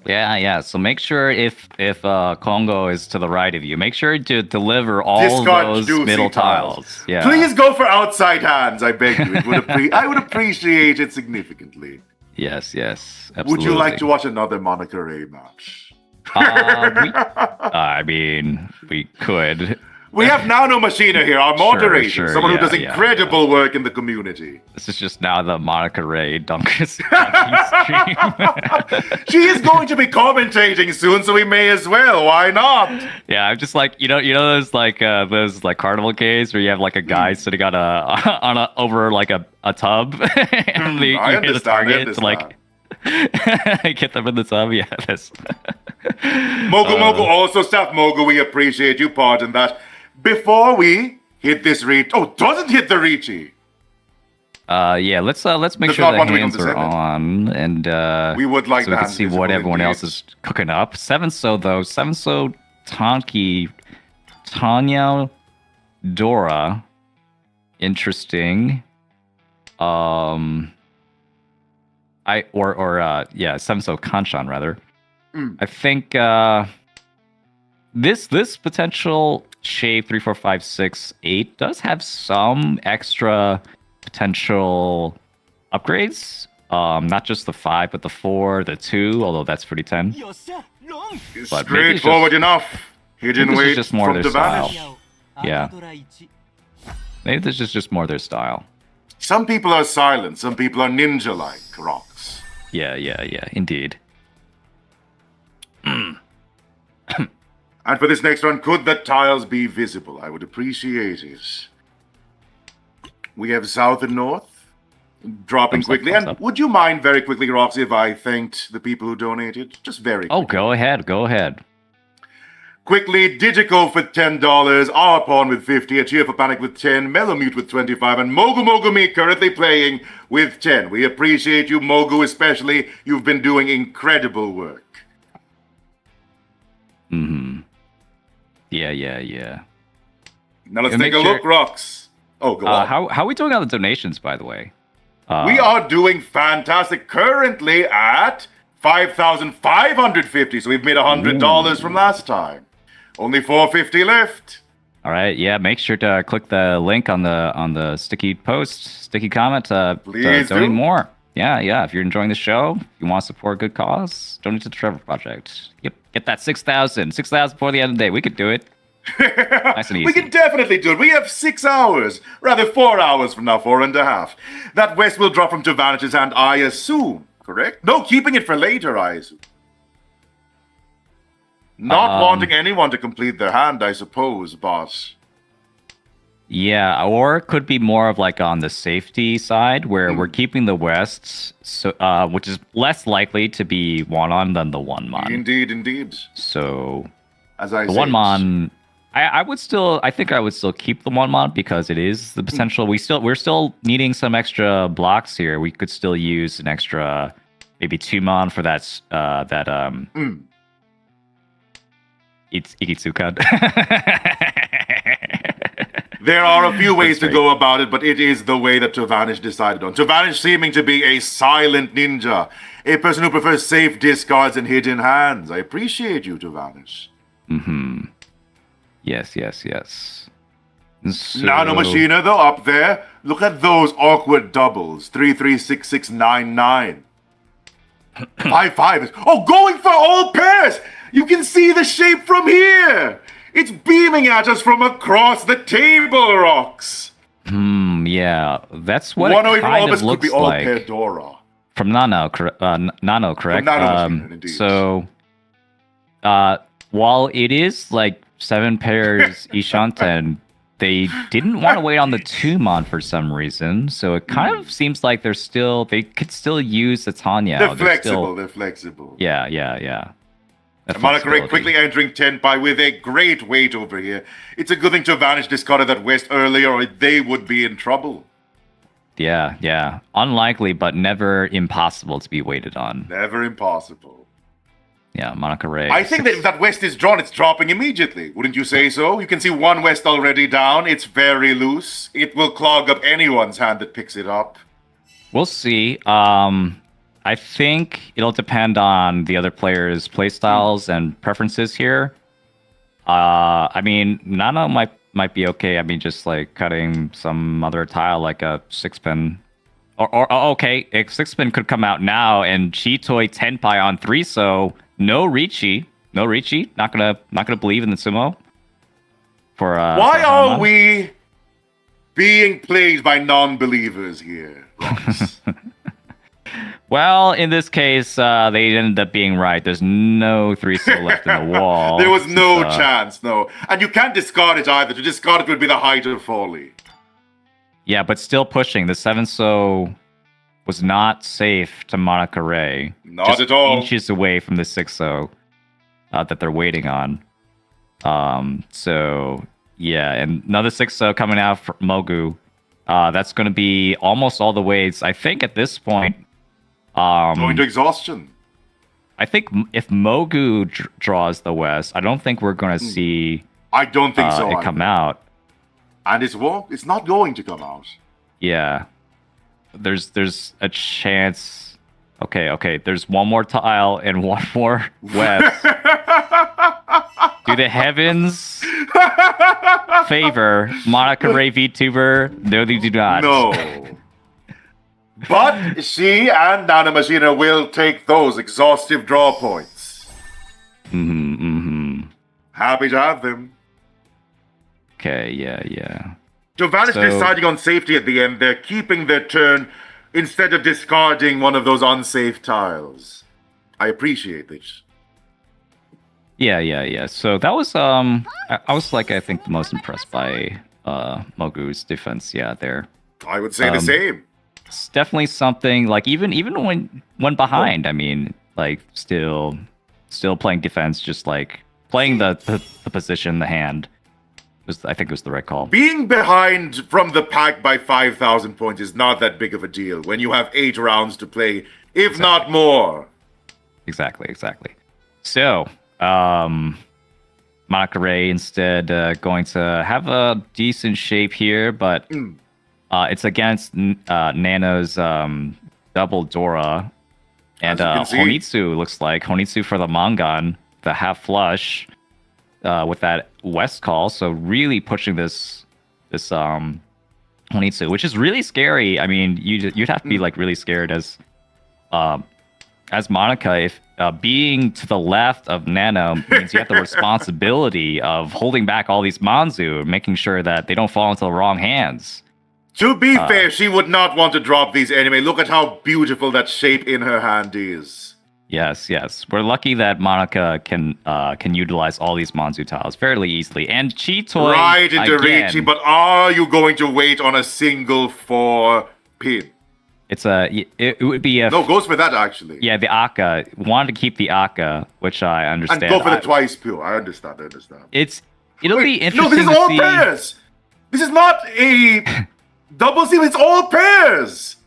B: Yeah. So make sure if Congo is to the right of you, make sure to deliver all
A: Discard
B: those
A: juicy
B: middle tiles. Yeah.
A: Please go for outside hands, I beg you. I would appreciate it significantly.
B: Yes. Absolutely.
A: Would you like to watch another Monica Ray match?
B: I mean, we could.
A: We have Nano Machina here, our moderator,
B: sure,
A: someone who
B: yeah,
A: does
B: yeah,
A: incredible work in the community.
B: This is just now the Monica Ray dunking stream.
A: She is going to be commentating soon, so we may as well. Why not?
B: Yeah, I'm just like those carnival games where you have like a guy sitting on a over like a tub and you hit the target to like get them in the tub. Yeah, this.
A: Mogu, also Staff Mogu, we appreciate you. Pardon that. Before we hit this reach, doesn't hit the Riichi.
B: Yeah, let's make
A: Does
B: sure
A: not
B: the
A: want to become
B: hands
A: the
B: are
A: seven.
B: on, and
A: We would like
B: so we
A: the
B: can
A: hands
B: see what
A: visible
B: everyone
A: indeed.
B: else is cooking up. 7-so though, 7-so Tonki, Tanya, Dora, interesting. 7-so Kanchan rather. I think this potential shape 3, 4, 5, 6, 8 does have some extra potential upgrades. Not just the 5, but the 4, the 2, although that's pretty 10. But maybe it's
A: Straightforward enough. Hidden
B: this is
A: weight
B: just more
A: from
B: their
A: the
B: style.
A: vanish.
B: Yeah. Maybe this is just more their style.
A: Some people are silent, some people are ninja-like, rocks.
B: Yeah, indeed.
A: And for this next one, could the tiles be visible? I would appreciate it. We have south and north. Dropping
B: Thumbs up,
A: quickly.
B: thumbs
A: And
B: up.
A: would you mind very quickly, Roxy, if I thanked the people who donated? Just very quickly.
B: Oh, go ahead.
A: Quickly, Digico with $10, Arpon with 50, A Cheer for Panic with 10, Mellowmute with 25, and Mogu Mogu Me currently playing with 10. We appreciate you, Mogu, especially. You've been doing incredible work.
B: Yeah.
A: Now let's
B: And
A: take
B: make
A: a
B: sure-
A: look, Rox. Oh, go on.
B: How are we doing on the donations, by the way?
A: We are doing fantastic. Currently at 5,550, so we've made $100 from last time. Only 450 left.
B: All right, yeah. Make sure to click the link on the sticky comment to
A: Please
B: donate
A: do.
B: more. Yeah. If you're enjoying the show, if you want to support a good cause, donate to the Trevor Project. Yep, get that 6,000 before the end of the day. We could do it. Nice and easy.
A: We can definitely do it. We have 6 hours. Rather, 4 hours from now, 4.5. That West will drop from Tavanish's hand, I assume. Correct? No, keeping it for later, I assume. Not wanting anyone to complete their hand, I suppose, boss.
B: Yeah, or it could be more of like on the safety side where we're keeping the West, so which is less likely to be one-on than the one-mon.
A: Indeed.
B: So
A: As I
B: the
A: said.
B: one-mon, I think I would still keep the one-mon because it is the potential. We're still needing some extra blocks here. We could still use an extra, maybe 2-mon for that It's Ikitsukan.
A: There are a few ways
B: That's
A: to go about it, but it is the way that Tavanish decided on. Tavanish seeming to be a silent ninja, a person who prefers safe discards and hidden hands. I appreciate you, Tavanish.
B: Yes. So,
A: Nano Machina, though, up there. Look at those awkward doubles. 336699. 5 is. Oh, going for all pairs! You can see the shape from here! It's beaming at us from across the table, Rocks!
B: yeah, that's what
A: One
B: it
A: away from
B: kind
A: all
B: of
A: this could
B: looks
A: be all
B: like.
A: pair Dora.
B: From Nano, correct? Nano, correct?
A: Nano Machine, indeed.
B: So, while it is like 7 pairs Ishanten, they didn't want to wait on the 2-mon for some reason. So it kind of seems like they could still use the Tanya.
A: They're flexible.
B: Yeah. That
A: Monokere
B: flexibility.
A: quickly entering Tenpai with a great weight over here. It's a good thing Tavanish discarded that West earlier, or they would be in trouble.
B: Yeah. Unlikely, but never impossible to be waited on.
A: Never impossible.
B: Yeah, Monokere.
A: I think that if that West is drawn, it's dropping immediately. Wouldn't you say so? You can see one West already down. It's very loose. It will clog up anyone's hand that picks it up.
B: We'll see. I think it'll depend on the other players' playstyles and preferences here. I mean, Nano might be okay. I mean, just like cutting some other tile like a 6-pin. Or okay, a 6-pin could come out now and Chitoi Tenpai on 3, so no Riichi. Not gonna believe in the sumo. For
A: Why
B: for
A: are
B: Hanma.
A: we being plagued by non-believers here, Rox?
B: Well, in this case, they ended up being right. There's no 3-so left in the wall.
A: There was no
B: So,
A: chance, no. And you can't discard it either. To discard it would be the height of folly.
B: Yeah, but still pushing. The 7-so was not safe to Monokere.
A: Not
B: Just
A: at all.
B: inches away from the 6-so that they're waiting on. So, yeah, and another 6-so coming out for Mogu. That's going to be almost all the ways. I think at this point,
A: Going to exhaustion.
B: I think if Mogu draws the West, I don't think we're going to see
A: I don't think so.
B: it
A: either.
B: come out.
A: And it's not going to come out.
B: Yeah. There's a chance. Okay. There's one more tile and one more West. Do the heavens favor Monica Ray VTuber? No, they do not.
A: No. But she and Nanomachina will take those exhaustive draw points. Happy to have them.
B: Okay, yeah.
A: So Vanish deciding on safety at the end, they're keeping their turn instead of discarding one of those unsafe tiles. I appreciate this.
B: Yeah. So that was I was like I think the most impressed by Mogu's defense. Yeah, there.
A: I would say the same.
B: It's definitely something like even when behind. I mean, like still playing defense, just like playing the position, the hand. I think it was the right call.
A: Being behind from the pack by 5,000 points is not that big of a deal when you have 8 rounds to play, if not more.
B: Exactly. So, Monica Ray instead going to have a decent shape here, but it's against Nano's double Dora. And Honitsu looks like. Honitsu for the Mangan, the half flush. With that West call, so really pushing this Honitsu, which is really scary. I mean, you'd have to be like really scared as Monica if being to the left of Nano means you have the responsibility of holding back all these Manzu, making sure that they don't fall into the wrong hands.
A: To be fair, she would not want to drop these anyway. Look at how beautiful that shape in her hand is.
B: Yes. We're lucky that Monica can utilize all these Manzu tiles fairly easily. And Chitoy
A: right into
B: again,
A: Riichi, but are you going to wait on a single 4 pin?
B: It would be a...
A: No, goes for that actually.
B: Yeah, the Akka. Wanted to keep the Akka, which I understand.
A: And go for the twice pure. I understand.
B: It'll be interesting
A: No, this is
B: to
A: all
B: see...
A: pairs! This is not a double seal, it's all pairs!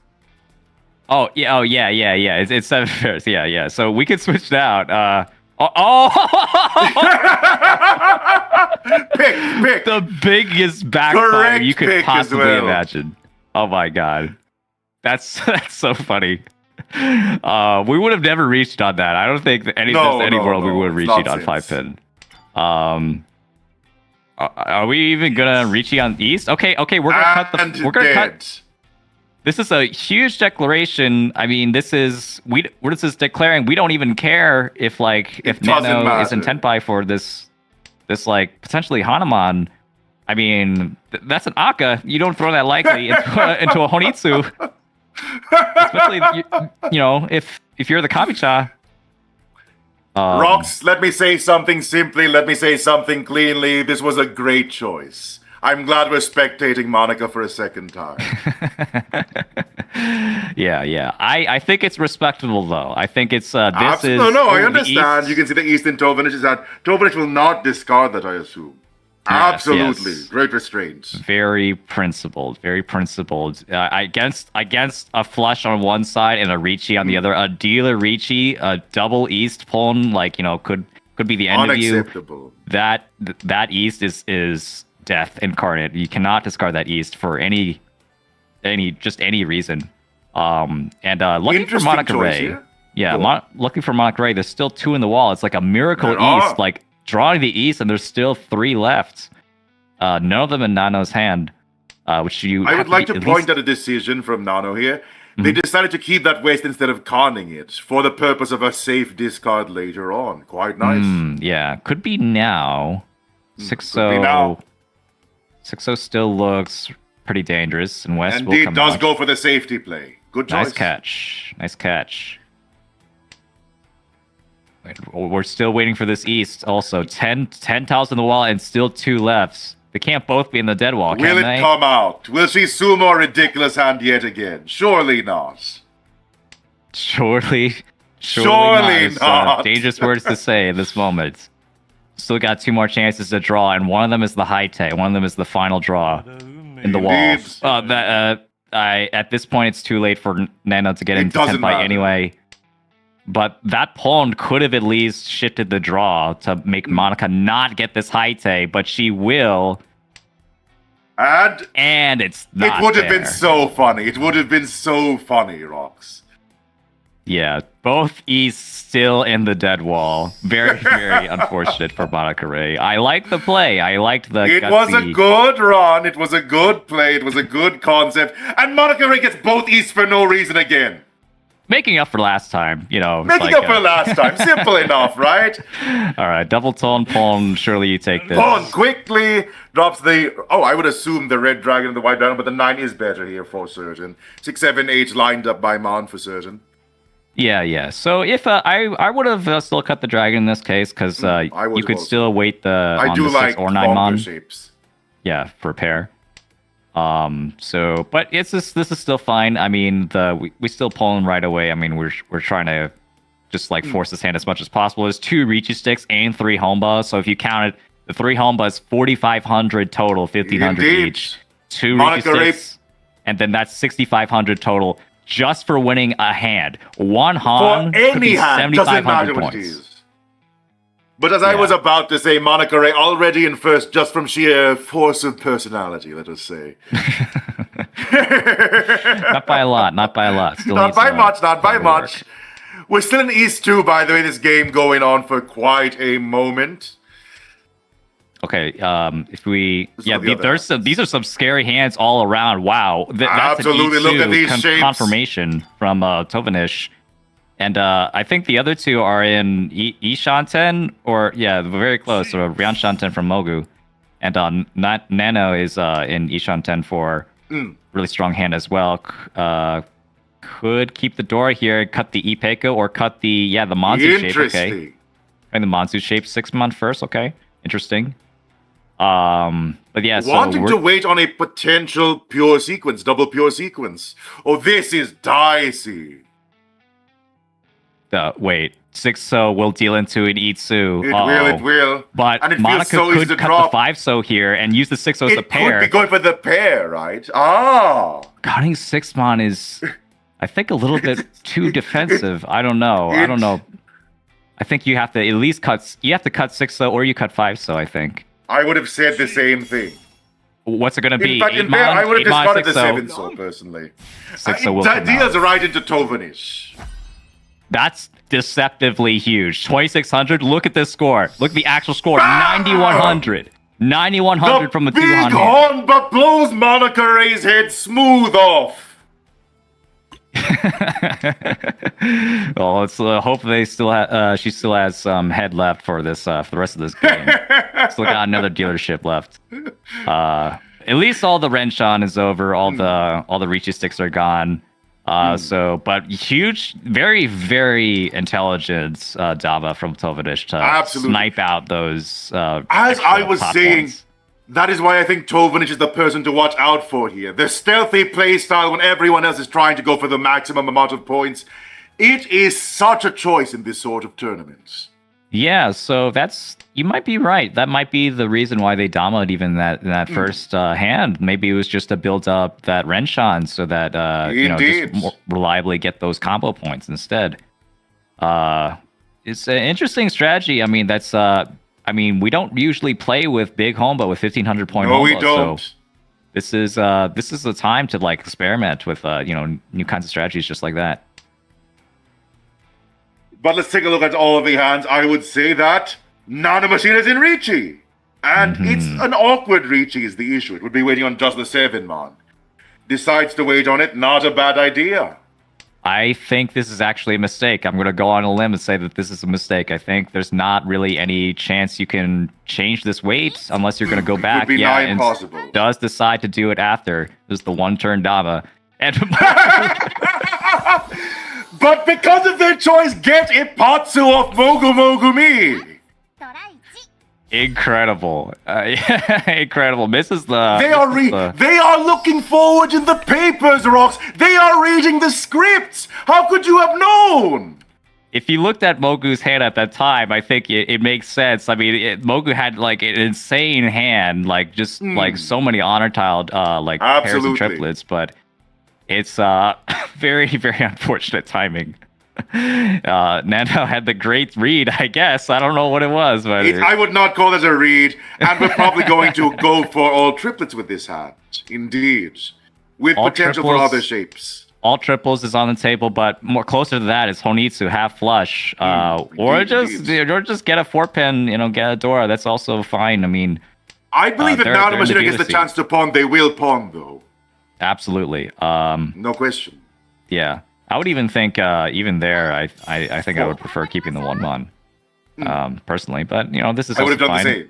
B: Oh yeah. It's 7 pairs. Yeah. So we could switch that out.
A: Pick.
B: The biggest backfire
A: Correct
B: you could
A: pick
B: possibly imagine. Oh my god. That's so funny. We would have never reached on that. I don't think that any world we would have reached on 5-pin. Are we even gonna reach on East? Okay, we're gonna cut. This is a huge declaration. I mean, this is declaring we don't even care if Nano is in Tenpai for this like potentially Hanuman. I mean, that's an Akka. You don't throw that lightly into a Honitsu, especially if you're the Kamicha.
A: Rox, let me say something simply. Let me say something cleanly. This was a great choice. I'm glad we're spectating Monica for a second time.
B: Yeah. I think it's respectable, though. I think it's I
A: understand. You can see the East in Tovinish's hand. Tovinish will not discard that, I assume. Yes, absolutely. Yes. Great restraints.
B: Very principled. Against a flush on one side and a Riichi on the other. A dealer Riichi, a double East Pon, could be the end of you.
A: Unacceptable.
B: That East is death incarnate. You cannot discard that East for any reason. Looking for Monica Ray. Looking for Monica Ray. There's still 2 in the wall. It's like a miracle East, like drawing the East, and there's still 3 left. None of them in Nano's hand. I
A: would like to point at a decision from Nano here. Mm-hmm. They decided to keep that waste instead of conning it for the purpose of a safe discard later on. Quite nice.
B: Yeah, could be now. 6-0. 6-0 still looks pretty dangerous, and West will come
A: does
B: out.
A: Go for the safety play. Good choice.
B: Nice catch. We're still waiting for this East. Also, 10 tiles in the wall and still 2 left. They can't both be in the dead wall, can they?
A: Will it come out? Will she sumo a ridiculous hand yet again? Surely not.
B: Surely
A: not.
B: Dangerous words to say in this moment. Still got 2 more chances to draw, and one of them is the high tay. One of them is the final draw in the walls. At this point, it's too late for Nano to get into Tenpai anyway. But that pawn could have at least shifted the draw to make Monica not get this high tay, but she will.
A: And
B: it's not
A: It would have been so funny. Rox.
B: Yeah, both East still in the dead wall. Very, very unfortunate for Monokere. I like the play. I liked the
A: It
B: gutsy...
A: was a good run. It was a good play. It was a good concept. And Monokere gets both East for no reason again.
B: Making up for last time, you know.
A: Making up for last time. Simple enough, right?
B: All right, double tone, Pon. Surely you take this.
A: Pon quickly drops the... Oh, I would assume the red dragon and the white dragon, but the 9 is better here for certain. 6, 7, 8 lined up by Mon for certain.
B: Yeah. So if I would have still cut the dragon in this case because you could still wait
A: I
B: on
A: do
B: the 6
A: like
B: or 9 mon.
A: shapes.
B: Yeah, for a pair. But this is still fine. I mean, we still pull him right away. I mean, we're trying to just like force his hand as much as possible. There's 2 Riichi sticks and 3 Honba. So if you count it, the 3 Honba is 4,500 total, 1,500 each. 2 Riichi sticks, and then that's 6,500 total just for winning a hand. One Han
A: For any hand, doesn't matter
B: 7,500
A: what it
B: points.
A: is. But as I was about to say, Monokere already in first just from sheer force of personality, let us say.
B: Not by a lot. Still
A: Not
B: needs,
A: by much.
B: work.
A: We're still in East 2, by the way, this game going on for quite a moment.
B: Okay, if we... Yeah,
A: the other
B: these are some scary hands all around. Wow. That's
A: Absolutely,
B: an
A: look at these shapes.
B: confirmation from Tovanish. And I think the other 2 are in Ishanten, or yeah, very close, or Ryanshanten from Mogu. And Nano is in Ishanten for really strong hand as well. Could keep the door here, cut the Ipeko, or cut the Manzu shape, okay. And the Manzu shape 6 month first, okay. Interesting. But yeah,
A: Wanting to wait on a potential pure sequence, double pure sequence. Oh, this is dicey.
B: Wait, 6-so will deal into an Itsu.
A: It will.
B: But
A: and it
B: Monica
A: feels so easy
B: could
A: to
B: cut
A: drop.
B: the 5-so here and use the 6-so as a
A: It
B: pair.
A: could be going for the pair, right? Ah.
B: Cutting 6-mon is, I think, a little bit too defensive. I don't know. I think you have to at least cut. You have to cut 6-so or you cut 5-so. I think.
A: I would have said the same thing.
B: What's it going to be?
A: In fact, I would have discarded the 7-so personally.
B: 6-so will come
A: Dia's
B: out.
A: right into Tovanish.
B: That's deceptively huge. 2,600. Look at this score. Look at the actual score. 9,100. 9,100 from a 200.
A: Big horn, but blows Monokere's head smooth off.
B: Well, let's hope they still she still has some head left for this for the rest of this game. Still got another dealership left. At least all the Renshan is over. All the Riichi sticks are gone. But huge, very, very intelligent Dava from Tovanish to snipe out those.
A: As I was saying,
B: ones.
A: that is why I think Tovanish is the person to watch out for here. The stealthy playstyle when everyone else is trying to go for the maximum amount of points. It is such a choice in this sort of tournaments.
B: Yeah, so you might be right. That might be the reason why they dominated even that first hand. Maybe it was just to build up that Renshan so that just more reliably get those combo points instead. It's an interesting strategy. I mean, we don't usually play with big Homba with 1,500 point.
A: No,
B: Homba,
A: we don't.
B: So this is the time to like experiment with new kinds of strategies just like that.
A: But let's take a look at all of the hands. I would say that Nanomachine is in Riichi. And it's an awkward Riichi is the issue. It would be waiting on just the 7-mon. Decides to wait on it, not a bad idea.
B: I think this is actually a mistake. I'm going to go on a limb and say that this is a mistake. I think there's not really any chance you can change this weight unless you're going to go back.
A: It would be nigh impossible.
B: Does decide to do it after. This is the one-turn Dava. And
A: But because of their choice, get Ipatsu off Mogu Mogu Mi.
B: Incredible. Incredible. Misses the...
A: They are looking forward in the papers, Rox. They are reading the scripts. How could you have known?
B: If you looked at Mogu's hand at that time, I think it makes sense. I mean, Mogu had like an insane hand, like just like so many honor tiled pairs and triplets, but it's very, very unfortunate timing. Nando had the great read, I guess. I don't know what it was, but
A: I would not call it a read, and we're probably going to go for all triplets with this hand. Indeed. With
B: all
A: potential
B: triples,
A: for other shapes.
B: all triples is on the table, but more closer to that is Honitsu half flush, or just get a 4-pin, get a Dora. That's also fine. I mean,
A: I believe if
B: they're in the
A: Nanomachina gets the
B: dealer
A: chance to pawn, they will pawn, though.
B: absolutely.
A: No question.
B: Yeah, I would even think even there, I think I would prefer keeping the 1-1 personally. But this is
A: I would
B: also
A: have done
B: fine.
A: the same.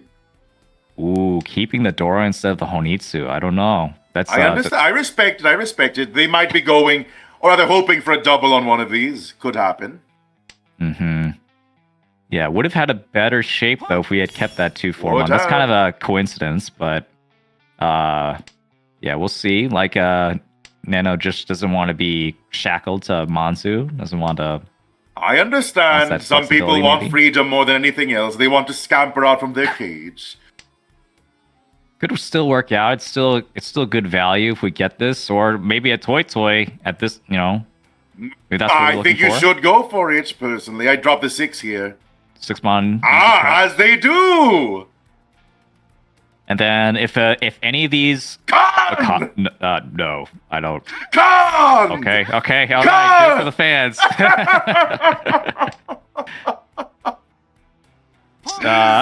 B: Ooh, keeping the Dora instead of the Honitsu. I don't know. That's
A: I understand. I respect it. I respect it. They might be going, or are they hoping for a double on one of these? Could happen.
B: Mm-hmm. Yeah, would have had a better shape though if we had kept that 2-4-1. That's kind of a coincidence, but yeah, we'll see. Like Nano just doesn't want to be shackled to Manzu. Doesn't want to.
A: I understand. Some people want
B: maybe.
A: freedom more than anything else. They want to scamper out from their cage.
B: Could still work out. It's still good value if we get this, or maybe a toy at this. Maybe that's what
A: I think you should go for it. Personally, I dropped the 6 here.
B: 6-mon.
A: As they do.
B: And then if any of these, no, I don't.
A: Con!
B: Okay, all right, good for the fans.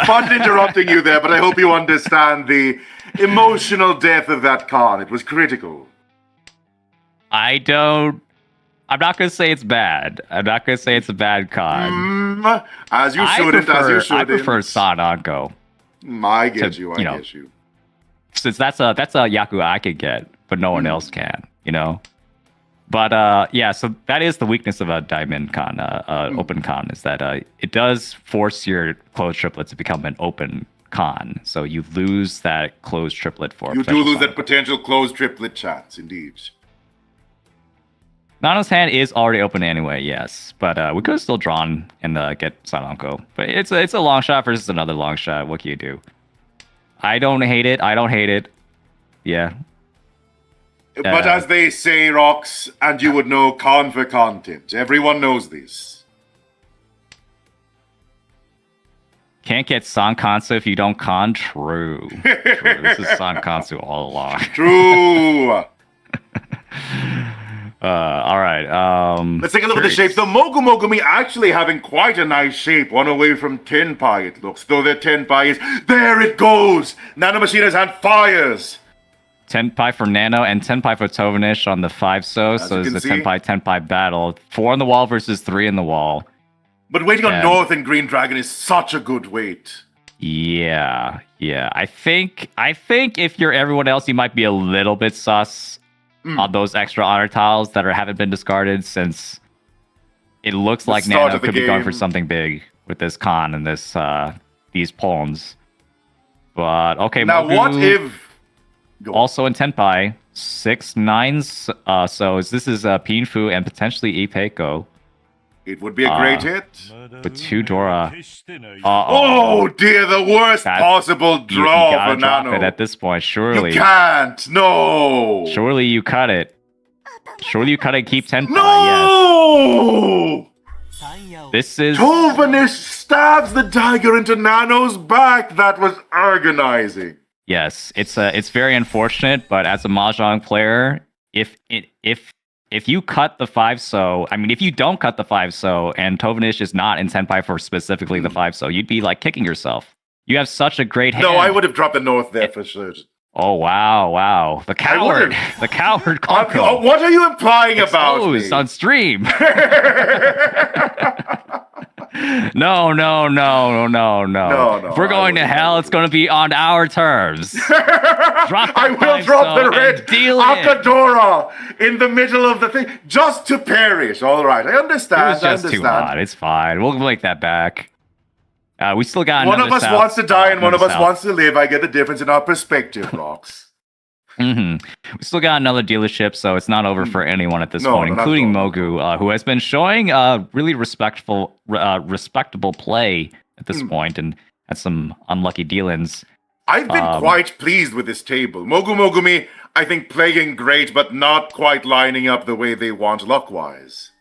A: Fun interrupting you there, but I hope you understand the emotional depth of that con. It was critical.
B: I'm not going to say it's bad. I'm not going to say it's a bad con.
A: As you shouldn't.
B: I prefer Sananko.
A: I get you.
B: Since that's a Yaku I could get, but no one else can, But yeah, so that is the weakness of a diamond con, open con, is that it does force your closed triplet to become an open con. So you lose that closed triplet for.
A: You do lose that potential closed triplet chance, indeed.
B: Nano's hand is already open anyway, yes, but we could have still drawn and get Sananko. But it's a long shot versus another long shot. What can you do? I don't hate it. Yeah.
A: But as they say, Rox, and you would know, con for content. Everyone knows this.
B: Can't get Sankansu if you don't con. True. This is Sankansu all along.
A: True.
B: All right.
A: Let's take a look at the shapes. The Mogumi actually having quite a nice shape. One away from Tenpai, it looks. Though their Tenpai is... There it goes! Nanomachina's hand fires!
B: Tenpai for Nano and Tenpai for Tovanish on the 5-so. So it's a Tenpai battle. 4 on the wall versus 3 in the wall.
A: But waiting on North and Green Dragon is such a good wait.
B: Yeah. I think if you're everyone else, you might be a little bit sus on those extra honor tiles that haven't been discarded, since it looks like Nano could be going for something big with this con and these pawns. But okay,
A: now
B: Mogu,
A: what if
B: also in Tenpai 6-9? So this is Pinfu and potentially Ipeiko.
A: It would be a great hit.
B: With 2 Dora.
A: Oh dear, the worst possible draw
B: you gotta
A: for
B: drop
A: Nano.
B: it at this point, surely.
A: You can't, no!
B: Surely you cut it. Surely you cut it, keep Tenpai,
A: no!
B: Yes. This is...
A: Tovanish stabs the dagger into Nano's back. That was agonizing.
B: Yes, it's very unfortunate, but as a Mahjong player, if you cut the 5-so, I mean, if you don't cut the 5-so and Tovanish is not in Tenpai for specifically the 5-so, you'd be like kicking yourself. You have such a great hand.
A: No, I would have dropped the North there for sure.
B: Oh, wow. The coward. The coward.
A: What are you implying about me?
B: On stream. No. If we're going to hell, it's going to be on our terms.
A: I will drop the red Akadora in the middle of the thing just to perish. All right, I understand.
B: It was just too hot. It's fine. We'll make that back. We still got
A: one of us wants to die and one of us wants to live. I get the difference in our perspective, Rox.
B: We still got another dealership, so it's not over for anyone at this point, including Mogu, who has been showing really respectable play at this point and had some unlucky dealings.
A: I've been quite pleased with this table. Mogumi, I think, playing great, but not quite lining up the way they want luck-wise.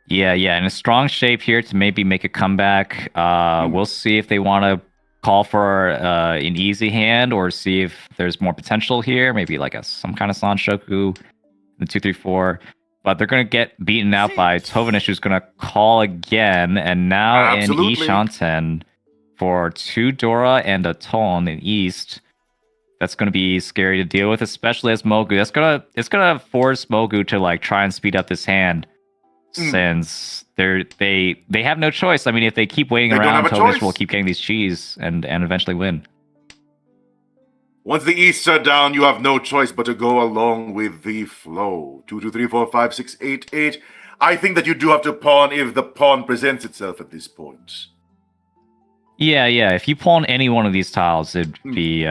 B: Yeah, in a strong shape here to maybe make a comeback. We'll see if they want to call for an easy hand or see if there's more potential here. Maybe like some kind of Sanshoku, the 2-3-4. but they're going to get beaten out by Tovanish, who's going to call again. And now
A: Absolutely.
B: in Ishanten for 2 Dora and a Ton in East. That's going to be scary to deal with, especially as Mogu. It's gonna force Mogu to like try and speed up this hand, since they have no choice. I mean, if they keep waiting around, Tovanish will keep getting these cheese and eventually win.
A: Once the Easts are down, you have no choice but to go along with the flow. 2, 2, 3, 4, 5, 6, 8, 8. I think that you do have to pawn if the pawn presents itself at this point.
B: Yeah. If you pawn any one of these tiles, it'd be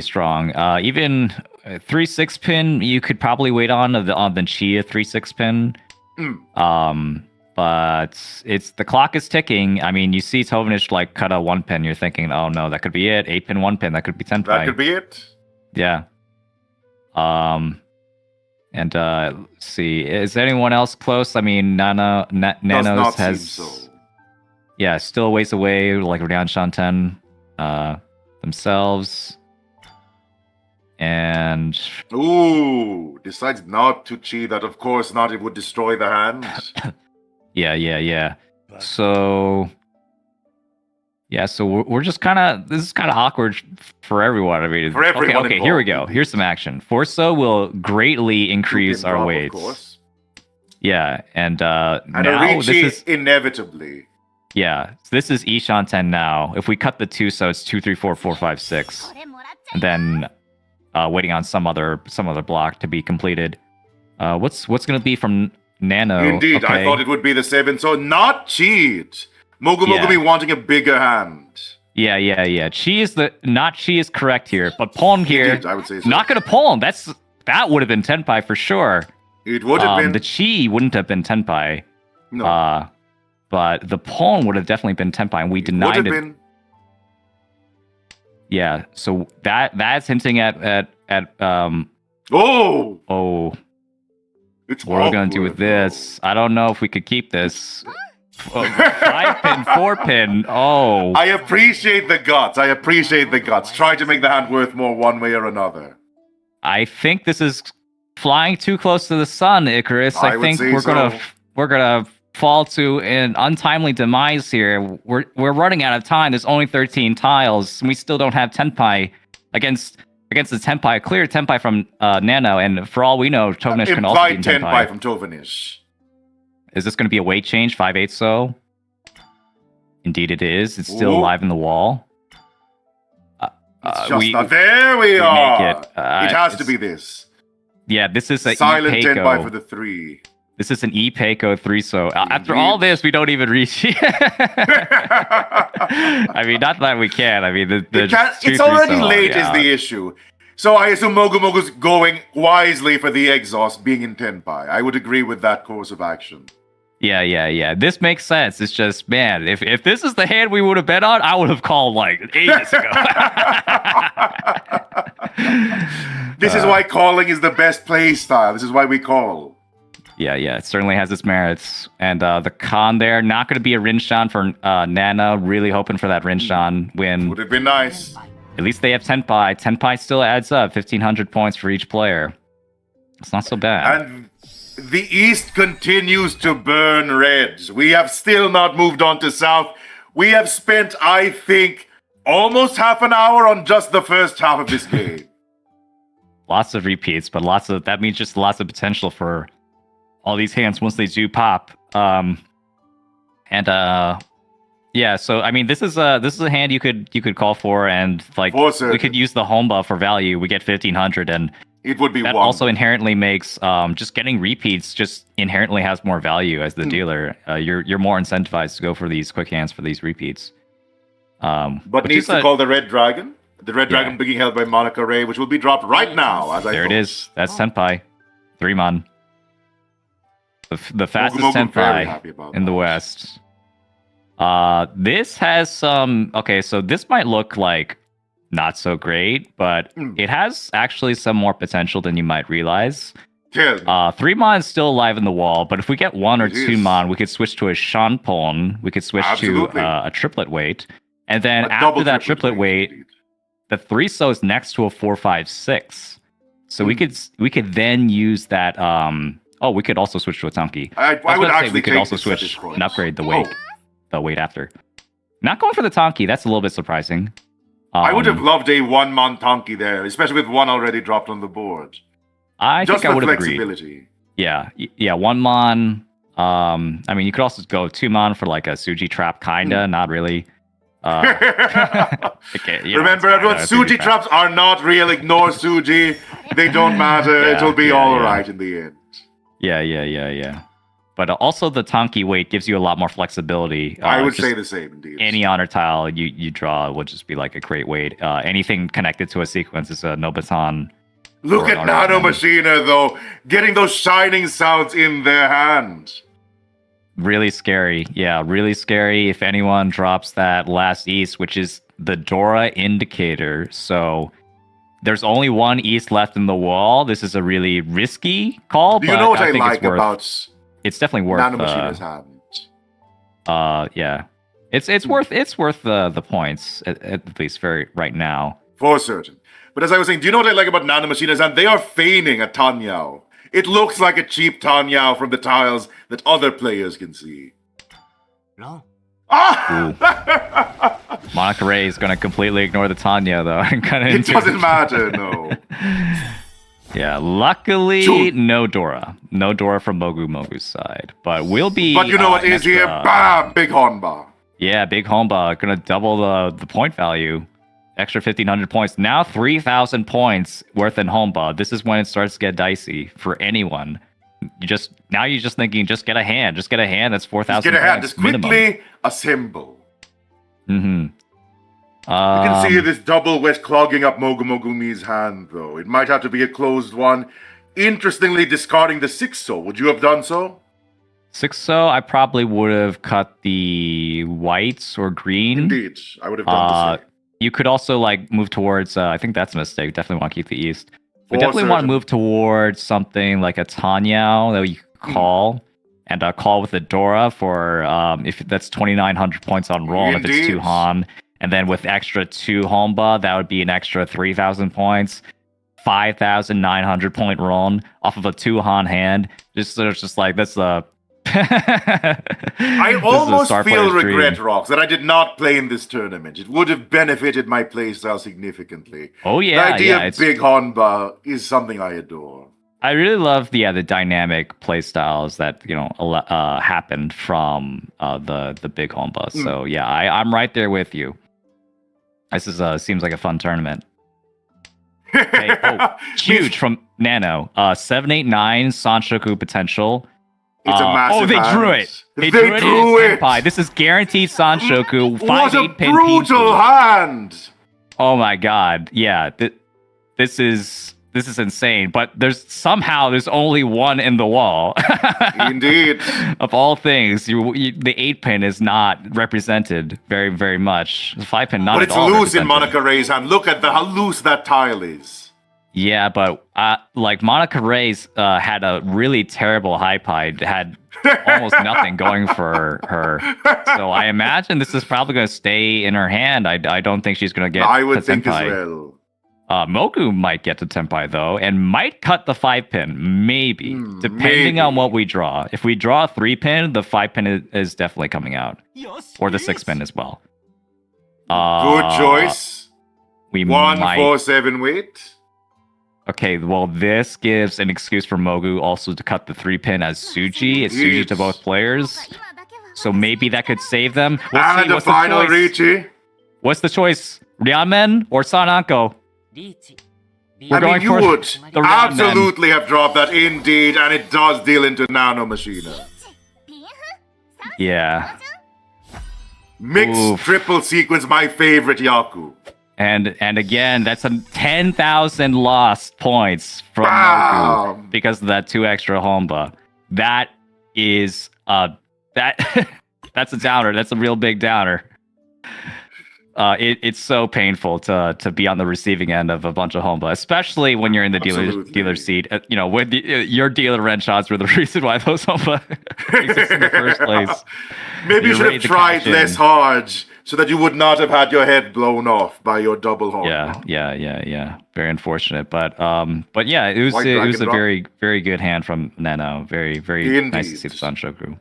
B: strong. Even 3-6 pin, you could probably wait on the Chia 3-6 pin. But the clock is ticking. I mean, you see Tovanish like cut a 1 pin. You're thinking, oh no, that could be it. 8 pin 1 pin. That could be 10 pin.
A: That could be it.
B: Yeah. And let's see, is anyone else close? I mean, Nanos has.
A: So.
B: Yeah, still a ways away. Like Rian Shanten themselves. And
A: decides not to cheat that. Of course not. It would destroy the hand.
B: yeah. So we're just kind of, this is kind of awkward for everyone. I mean,
A: for everyone.
B: Okay, here we go. Here's some action. Forso will greatly increase our weights. Of course. Yeah, and now
A: Riichi
B: this is
A: inevitably.
B: Yeah, so this is Ishanten now. If we cut the 2, so it's 2, 3, 4, 4, 5, 6, and then waiting on some other block to be completed. What's going to be from Nano?
A: Indeed,
B: okay.
A: I thought it would be the 7. So not cheat. Mogu be wanting a bigger hand.
B: Yeah. Chi is correct here, but pawn here.
A: Indeed, I would say so.
B: Not going to pawn. That would have been tenpai for sure.
A: It would have been.
B: The Chi wouldn't have been tenpai.
A: No.
B: But the pawn would have definitely been tenpai, and we denied it.
A: Been.
B: Yeah, so that's hinting at
A: Oh. It's
B: what are we gonna do with this? I don't know if we could keep this. 5 pin, 4 pin. Oh.
A: I appreciate the guts. Try to make the hand worth more one way or another.
B: I think this is flying too close to the sun, Icarus. I think we're gonna fall to an untimely demise here. We're running out of time. There's only 13 tiles, and we still don't have tenpai against the tenpai, clear tenpai from Nano, and for all we know, Tovanish can also be tenpai
A: from Tovanish.
B: Is this going to be a weight change? 5/8 so? Indeed it is. It's still alive in the wall.
A: There we are.
B: Make it.
A: It has to be this.
B: Yeah, this is a
A: silent tenpai for the 3.
B: This is an Peiko 3, so after all this, we don't even reach. I mean, not that we can. I mean,
A: it's already late is the issue. So I assume Mogu's going wisely for the exhaust being in tenpai. I would agree with that course of action.
B: Yeah. This makes sense. It's just, man, if this is the hand we would have bet on, I would have called like ages ago.
A: This is why calling is the best play style. This is why we call.
B: Yeah, it certainly has its merits. And the con there, not going to be a Rinshan for Nana. Really hoping for that Rinshan win.
A: Would have been nice.
B: At least they have tenpai. Tenpai still adds up 1,500 points for each player. It's not so bad.
A: And the East continues to burn reds. We have still not moved on to South. We have spent, I think, almost half an hour on just the first half of this game.
B: Lots of repeats, but that means just lots of potential for all these hands once they do pop. Yeah, so I mean, this is a hand you could call for, and like we could use the home buff for value. We get 1,500, and
A: it would be
B: that also inherently makes just getting repeats just inherently has more value as the dealer. You're more incentivized to go for these quick hands for these repeats.
A: But needs to call the Red Dragon. The Red Dragon being held by Monica Ray, which will be dropped right now. There
B: it is. That's tenpai. 3-mon. The fastest tenpai in the West. This has some. Okay, so this might look like not so great, but it has actually some more potential than you might realize. 3-mon is still alive in the wall, but if we get 1 or 2-mon, we could switch to a Shanpon. We could switch to a triplet weight, and then after that triplet weight, the 3-so is next to a 4-5-6. So we could then use that Oh, we could also switch to a Tanki.
A: I
B: was
A: would
B: about to say
A: actually
B: we could
A: take
B: also
A: this at
B: switch
A: this point.
B: and upgrade
A: Oh.
B: the weight after. Not going for the Tanki. That's a little bit surprising.
A: I would have loved a one-man Tanki there, especially with one already dropped on the board.
B: I
A: Just
B: think I
A: for
B: would have agreed.
A: flexibility.
B: Yeah, yeah, one mon. I mean, you could also go two mon for like a Suji trap, kinda, not really. Okay, you know,
A: Remember,
B: it's
A: everyone,
B: kinda a
A: Suji traps are not real. Ignore Suji. They don't matter.
B: Yeah,
A: It'll be
B: yeah,
A: all
B: yeah.
A: right in the end.
B: Yeah. But also the Tanki weight gives you a lot more flexibility.
A: I would
B: just
A: say the same, indeed.
B: any honor tile you draw will just be like a great weight. Anything connected to a sequence is a no baton.
A: Look
B: or
A: at
B: an
A: Nano
B: honor
A: Machina, though, getting those shining sounds in their hand.
B: Really scary. Yeah, really scary if anyone drops that last East, which is the Dora indicator. So there's only one East left in the wall. This is a really risky call.
A: Do you
B: but
A: know what I
B: think
A: like
B: it's worth,
A: about
B: it's definitely worth
A: Nano Machina's hand?
B: yeah. It's worth the points at least for right now.
A: For certain. But as I was saying, do you know what I like about Nano Machina's hand? They are feigning a Tanyao. It looks like a cheap Tanyao from the tiles that other players can see.
C: No.
A: Ah!
B: Monica Ray is going to completely ignore the Tanya, though.
A: It doesn't matter, no.
B: Yeah, luckily,
A: Shoot.
B: no Dora. No Dora from Mogu's side. But we'll be...
A: But you know what
B: an
A: is here?
B: extra-
A: Bam! Big Honba.
B: Yeah, big Homba. Going to double the point value. Extra 1,500 points. Now 3,000 points worth in Homba. This is when it starts to get dicey for anyone. Now you're just thinking, just get a hand. Just get a hand. That's 4,000
A: Just get a hand.
B: points
A: Just quickly assemble.
B: Mm-hmm.
A: You can see this double west clogging up Mogumi's hand, though. It might have to be a closed one. Interestingly, discarding the 6-so. Would you have done so?
B: 6-so, I probably would have cut the whites or green.
A: Indeed. I would have done the same.
B: You could also like move towards. I think that's a mistake. Definitely want to keep the east. We
A: For
B: definitely want to
A: certain.
B: move towards something like a Tanyao that you could call, and call with a Dora for if that's 2,900 points on roll. And if it's
A: Indeed.
B: 2 Han, and then with extra 2 Homba, that would be an extra 3,000 points, 5,900 point roll off of a 2 Han hand. It's just like that's a.
A: I almost feel regret, Rox, that I did not play in this tournament. It would have benefited my playstyle significantly.
B: Oh yeah,
A: the idea
B: yeah,
A: of Big Honba is something I adore.
B: I really love the dynamic playstyles that happened from the big Homba. So yeah, I'm right there with you. This is seems like a fun tournament. Okay, huge from Nano. 789 Sanshoku potential.
A: It's a massive
B: they
A: hand.
B: drew it. They
A: drew it.
B: Senpai. This is guaranteed Sanshoku.
A: What a
B: 5-8 pin
A: brutal
B: pieces.
A: hand!
B: Oh my god. Yeah. This is insane. But there's only one in the wall.
A: Indeed.
B: Of all things, the 8-pin is not represented very, very much. The 5-pin not
A: But
B: at
A: it's
B: all
A: loose in
B: represented.
A: Monica Ray's hand. Look at how loose that tile is.
B: Yeah, but like Monica Ray's had a really terrible high pie, had almost nothing going for her. So I imagine this is probably going to stay in her hand. I don't think she's going to get
A: I would
B: to
A: think
B: Tenpai.
A: as well.
B: Mogu might get to Tenpai though, and might cut the 5-pin, maybe, depending
A: maybe.
B: on what we draw. If we draw a 3-pin, the 5-pin is definitely coming out, or the 6-pin as well.
A: Good choice.
B: We
A: 147 weight.
B: Okay, well, this gives an excuse for Mogu also to cut the 3-pin as Suji. It's Suji to both players. So maybe that could save them. We'll see.
A: And the
B: What's
A: final
B: the choice?
A: Riichi.
B: What's the choice? Ryamen or Sananko? We're
A: I mean,
B: going
A: you
B: for
A: would
B: the Ryamen.
A: absolutely have dropped that indeed, and it does deal into Nano Machina.
B: Yeah.
A: Mixed
B: Oof.
A: triple sequence, my favorite Yaku.
B: And again, that's a 10,000 lost points from
A: Bam!
B: Mogu because of that 2 extra Homba. That is that's a downer. That's a real big downer. It's so painful to be on the receiving end of a bunch of Homba, especially when you're in the dealer seat. With your dealer rent shots were the reason why those Homba exist in the first place.
A: Maybe you
B: You're
A: should
B: ready
A: have
B: to
A: tried
B: cash in.
A: less hard so that you would not have had your head blown off by your double horn.
B: Yeah. Very unfortunate, but yeah, it was
A: White
B: it was a
A: Dragon
B: very good hand from Neno. Very nice to see the Sanshoku.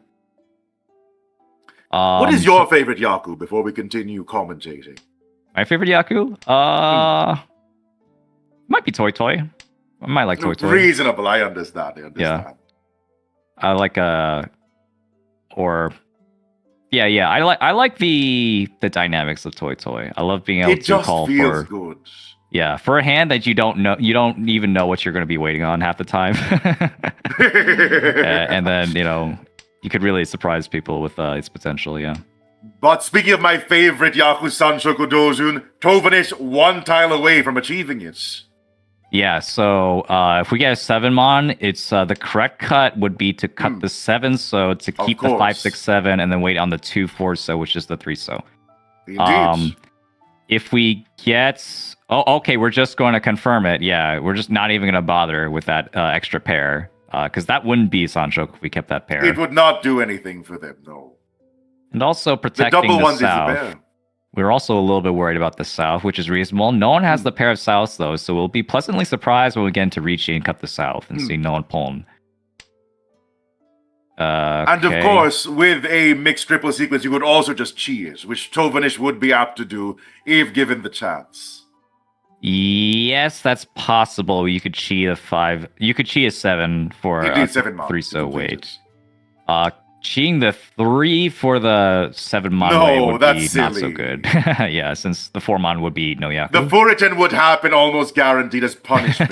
A: What is your favorite Yaku before we continue commentating?
B: My favorite Yaku? Might be Toy Toy. I might like Toy Toy.
A: Reasonable, I understand.
B: Yeah. I like or yeah. I like the dynamics of Toy Toy. I love being able to call for. It just feels good. Yeah, for a hand that you don't even know what you're going to be waiting on half the time, and then you could really surprise people with its potential. Yeah.
A: But speaking of my favorite Yaku Sanshoku Dojun, Tovanish one tile away from achieving it.
B: Yeah, so if we get a 7-mon, it's the correct cut would be to cut the 7 so to keep the 5, 6, 7, and then wait on the 2, 4 so, which is the 3 so.
A: Indeed.
B: If we get... Oh, okay, we're just going to confirm it. Yeah, we're just not even going to bother with that extra pair. Because that wouldn't be Sanshoku if we kept that pair.
A: It would not do anything for them, no.
B: And also protecting the south. We're also a little bit worried about the south, which is reasonable. No one has the pair of souths, though, so we'll be pleasantly surprised when we get into Riichi and cut the south and see no one pulling.
A: And of course, with a mixed triple sequence, you could also just cheese, which Tovanish would be apt to do if given the chance.
B: Yes, that's possible. You could cheat a 5. You could cheat a 7 for a 3 so wait. Cheating the 3 for the 7-mon would be silly. Not so good. Yeah, since the 4-mon would be no Yaku.
A: The Furitan would happen almost guaranteed as punishment.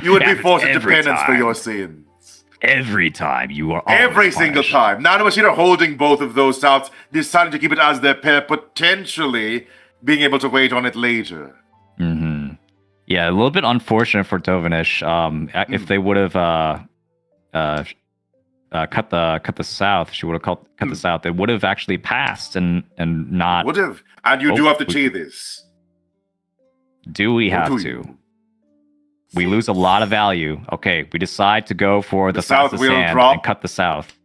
A: You would be forced into penance for your sins.
B: Every time you are
A: every single time. Nanomachine holding both of those souths, deciding to keep it as their pair, potentially being able to wait on it later.
B: Mm-hmm. Yeah, a little bit unfortunate for Tovanish. If they would have cut the south, she would have cut the south. It would have actually passed and not.
A: Would have, and you do have to cheat this.
B: Do we have to? We lose a lot of value. Okay, we decide to go for the fastest hand and cut the south.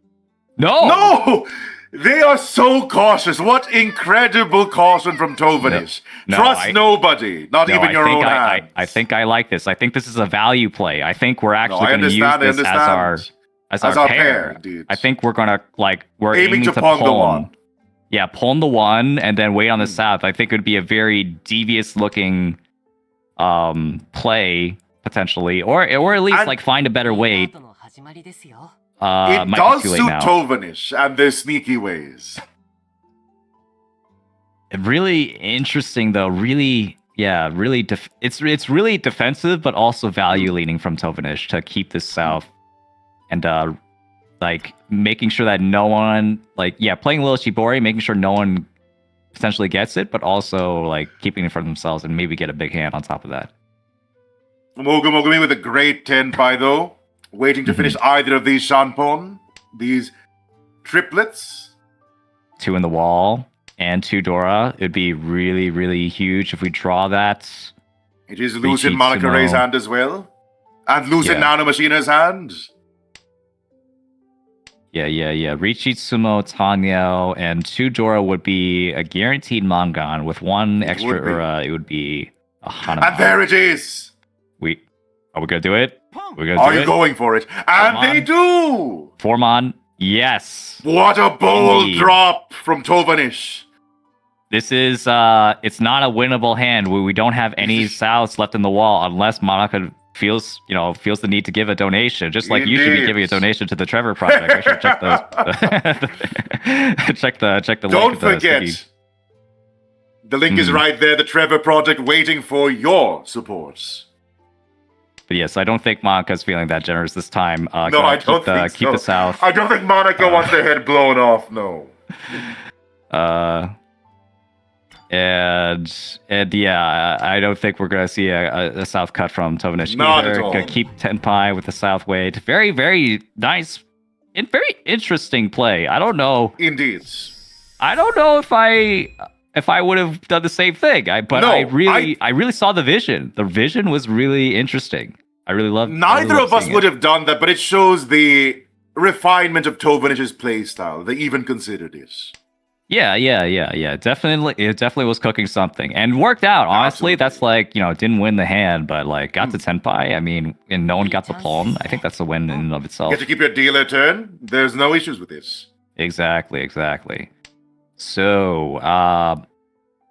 B: No!
A: They are so cautious. What incredible caution from Tovanish. Trust nobody, not even your own hand.
B: I think I like this. I think this is a value play. I think we're actually going to use this as our pair. I think we're going to, we're aiming to pawn the 1. Yeah, pawn the 1 and then wait on the south. I think it would be a very devious looking play, potentially. Or at least, find a better way.
A: It does suit Tovanish and their sneaky ways.
B: Really interesting, though. Really, it's really defensive, but also value leaning from Tovanish to keep this south, and making sure that no one, playing Little Shibori, making sure no one potentially gets it, but also keeping it for themselves and maybe get a big hand on top of that.
A: Mogumi with a great tenpai though. Waiting to finish either of these Shanpon, these triplets.
B: 2 in the wall and 2 Dora. It'd be really, really huge if we draw that.
A: It is loose in Monica Ray's hand as well. And loose in Nanomachina's hand.
B: Yeah. Riichi, Sumo, Tanyo, and 2 Dora would be a guaranteed Mangan. With 1 extra Ura, it would be a Hanama.
A: And there it is!
B: Are we gonna do it?
A: Are you going for it? And they do!
B: 4-mon, yes.
A: What a bold drop from Tovanish.
B: This is, it's not a winnable hand. We don't have any souths left in the wall unless Monica feels the need to give a donation. Just like you should be giving a donation to the Trevor Project. I should check those. check the
A: Don't
B: link.
A: Don't forget. The link is right there. The Trevor Project waiting for your support.
B: But yes, I don't think Monica's feeling that generous this time.
A: No, I don't think so.
B: Keep the south.
A: I don't think Monica wants their head blown off, no.
B: And yeah, I don't think we're going to see a south cut from Tovanish
A: either.
B: At all. Gonna keep Tenpai with the south weight. Very, very nice and very interesting play. I don't know.
A: Indeed.
B: I don't know if I would have done the same thing. I really saw the vision. The vision was really interesting. I really loved.
A: Neither of us would have done that, but it shows the refinement of Tovanish's playstyle. They even considered it.
B: Yeah. Definitely, it definitely was cooking something and worked out. Honestly,
A: Absolutely.
B: that's like, didn't win the hand, but like got to tenpai. I mean, and no one got the pawn. I think that's a win in and of
A: Get
B: itself.
A: to keep your dealer turn. There's no issues with this.
B: Exactly. So,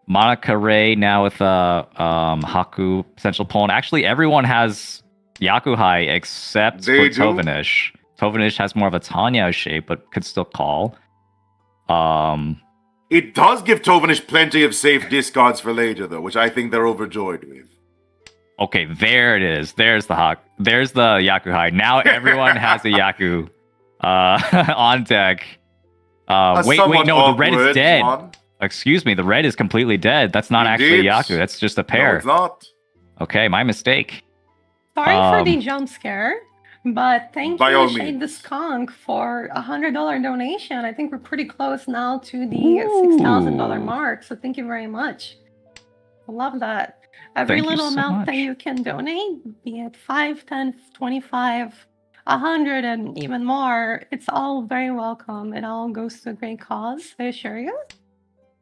B: Monica Ray now with Haku potential pawn. Actually, everyone has Yakuhai except
A: They
B: for
A: do?
B: Tovanish. Tovanish has more of a Tanya shape, but could still call.
A: It does give Tovanish plenty of safe discards for later, though, which I think they're overjoyed with.
B: Okay, there it is. There's the Hawk. There's the Yakuhai. Now everyone has a Yaku on deck. Wait,
A: somewhat
B: no, the red
A: awkward
B: is dead.
A: one.
B: Excuse me, the red is completely dead. That's not actually a
A: Indeed.
B: Yaku. That's just a
A: No,
B: pair.
A: it's not.
B: Okay, my mistake.
C: Sorry for the jump scare, but thank
A: By
C: you,
A: all
C: Shade the
A: means.
C: Skunk, for $100 donation. I think we're pretty close now to the $6,000 mark, so thank you very much. I love that. Every
B: Thank you
C: little
B: so
C: amount that
B: much.
C: you can donate, be it 5, 10, 25, 100, and even more, it's all very welcome. It all goes to a great cause, I assure you.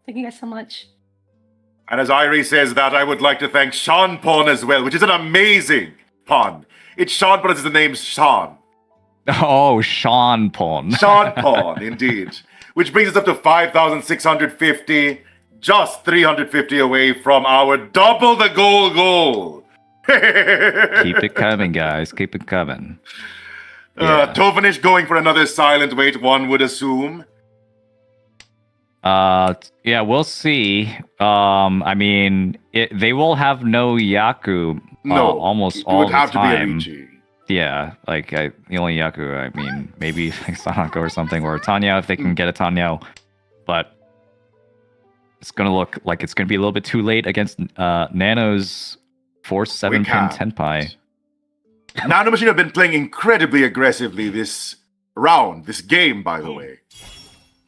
C: Thank you guys so much.
A: And as Irie says that, I would like to thank Sean Pon as well, which is an amazing pun. It's Sean, but it's the name Sean.
B: Oh, Sean Pon.
A: Sean Pon, indeed. Which brings us up to 5,650, just 350 away from our double the goal.
B: Keep it coming, guys. Keep it coming. Yeah.
A: Tovanish going for another silent wait, one would assume.
B: Yeah, we'll see. I mean, they will have no Yaku.
A: No,
B: almost
A: it
B: all
A: would
B: the
A: have
B: time.
A: to be a Riichi.
B: Yeah, like the only Yaku. I mean, maybe like Sanako or something, or Tanya if they can get a Tanya. But it's gonna look like it's gonna be a little bit too late against Nano's 4-7 pin
A: can't.
B: Tenpai.
A: Nano Machine have been playing incredibly aggressively this round, this game, by the way.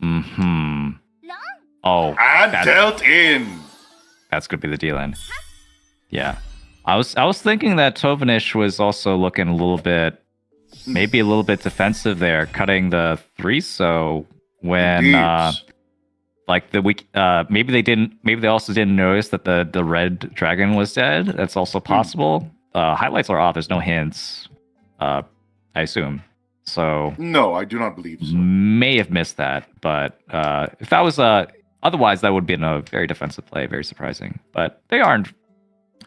B: Mm-hmm. Oh,
A: And dealt in.
B: that's gonna be the deal in. Yeah. I was thinking that Tovanish was also looking a little bit, maybe a little bit defensive there, cutting the 3. So when
A: Indeed.
B: like the week, maybe they also didn't notice that the red dragon was dead. That's also possible. Highlights are off. There's no hints. I assume. So
A: No, I do not believe so.
B: may have missed that, but if that was otherwise that would have been a very defensive play, very surprising. But they aren't.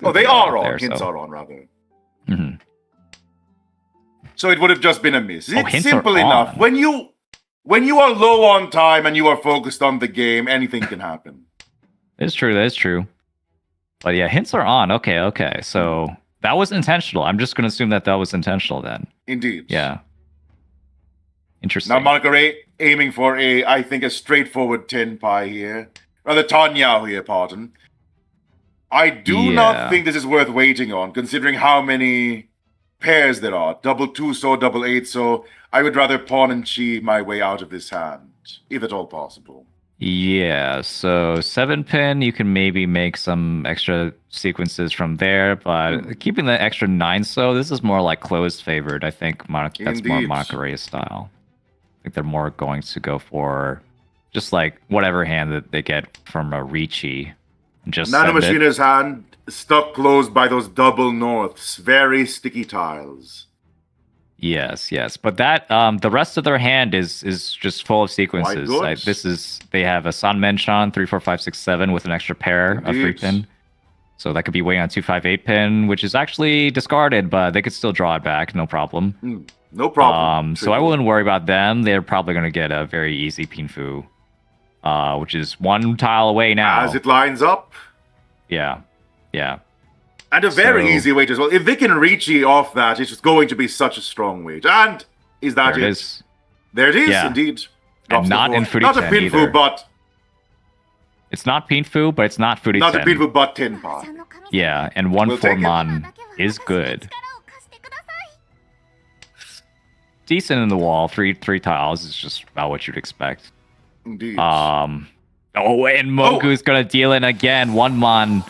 A: Oh, they are on.
B: there,
A: Hints
B: so.
A: are on, rather.
B: Mm-hmm.
A: So it would have just been a miss. It's
B: hints are
A: simple enough.
B: on.
A: When you are low on time and you are focused on the game, anything can happen.
B: It's true. That is true. But yeah, hints are on. Okay. So that was intentional. I'm just going to assume that was intentional then.
A: Indeed.
B: Yeah. Interesting.
A: Now Margaret aiming for I think a straightforward Tenpai here. Rather Tanya here, pardon. I do not think this is worth waiting on, considering how many pairs there are. Double 2, so double 8, so I would rather pawn and chi my way out of this hand, if at all possible.
B: Yeah, so 7 pin, you can maybe make some extra sequences from there, but keeping the extra 9 so, this is more like closed favored. I think that's more
A: Indeed.
B: Monica Rey's style. I think they're more going to go for just like whatever hand that they get from a Riichi. Just
A: Nano
B: send it.
A: Machina's hand stuck closed by those double norths, very sticky tiles.
B: Yes. But that the rest of their hand is just full of sequences.
A: Quite good.
B: They have a San Menchan 3, 4, 5, 6, 7 with an extra pair of 3
A: Indeed.
B: pin. So that could be weighing on 2, 5, 8 pin, which is actually discarded, but they could still draw it back, no problem.
A: No problem.
B: So I wouldn't worry about them. They're probably going to get a very easy Pinfu, which is 1 tile away now.
A: As it lines up.
B: Yeah.
A: And a very
B: So-
A: easy weight as well. If they can reach off that, it's going to be such a strong weight. And is that
B: There it
A: it?
B: is.
A: There it is,
B: Yeah.
A: indeed.
B: And
A: Drops the
B: not
A: four.
B: in Furiten
A: Not a Pinfu,
B: either.
A: but
B: It's not Pinfu, but it's not Furiten.
A: not a Pinfu, but Tenpai.
B: Yeah, and 1
A: We'll take it.
B: Formon is good. Decent in the wall. Three tiles is just about what you'd expect.
A: Indeed.
B: And Mogu's gonna deal in again. 1 mon.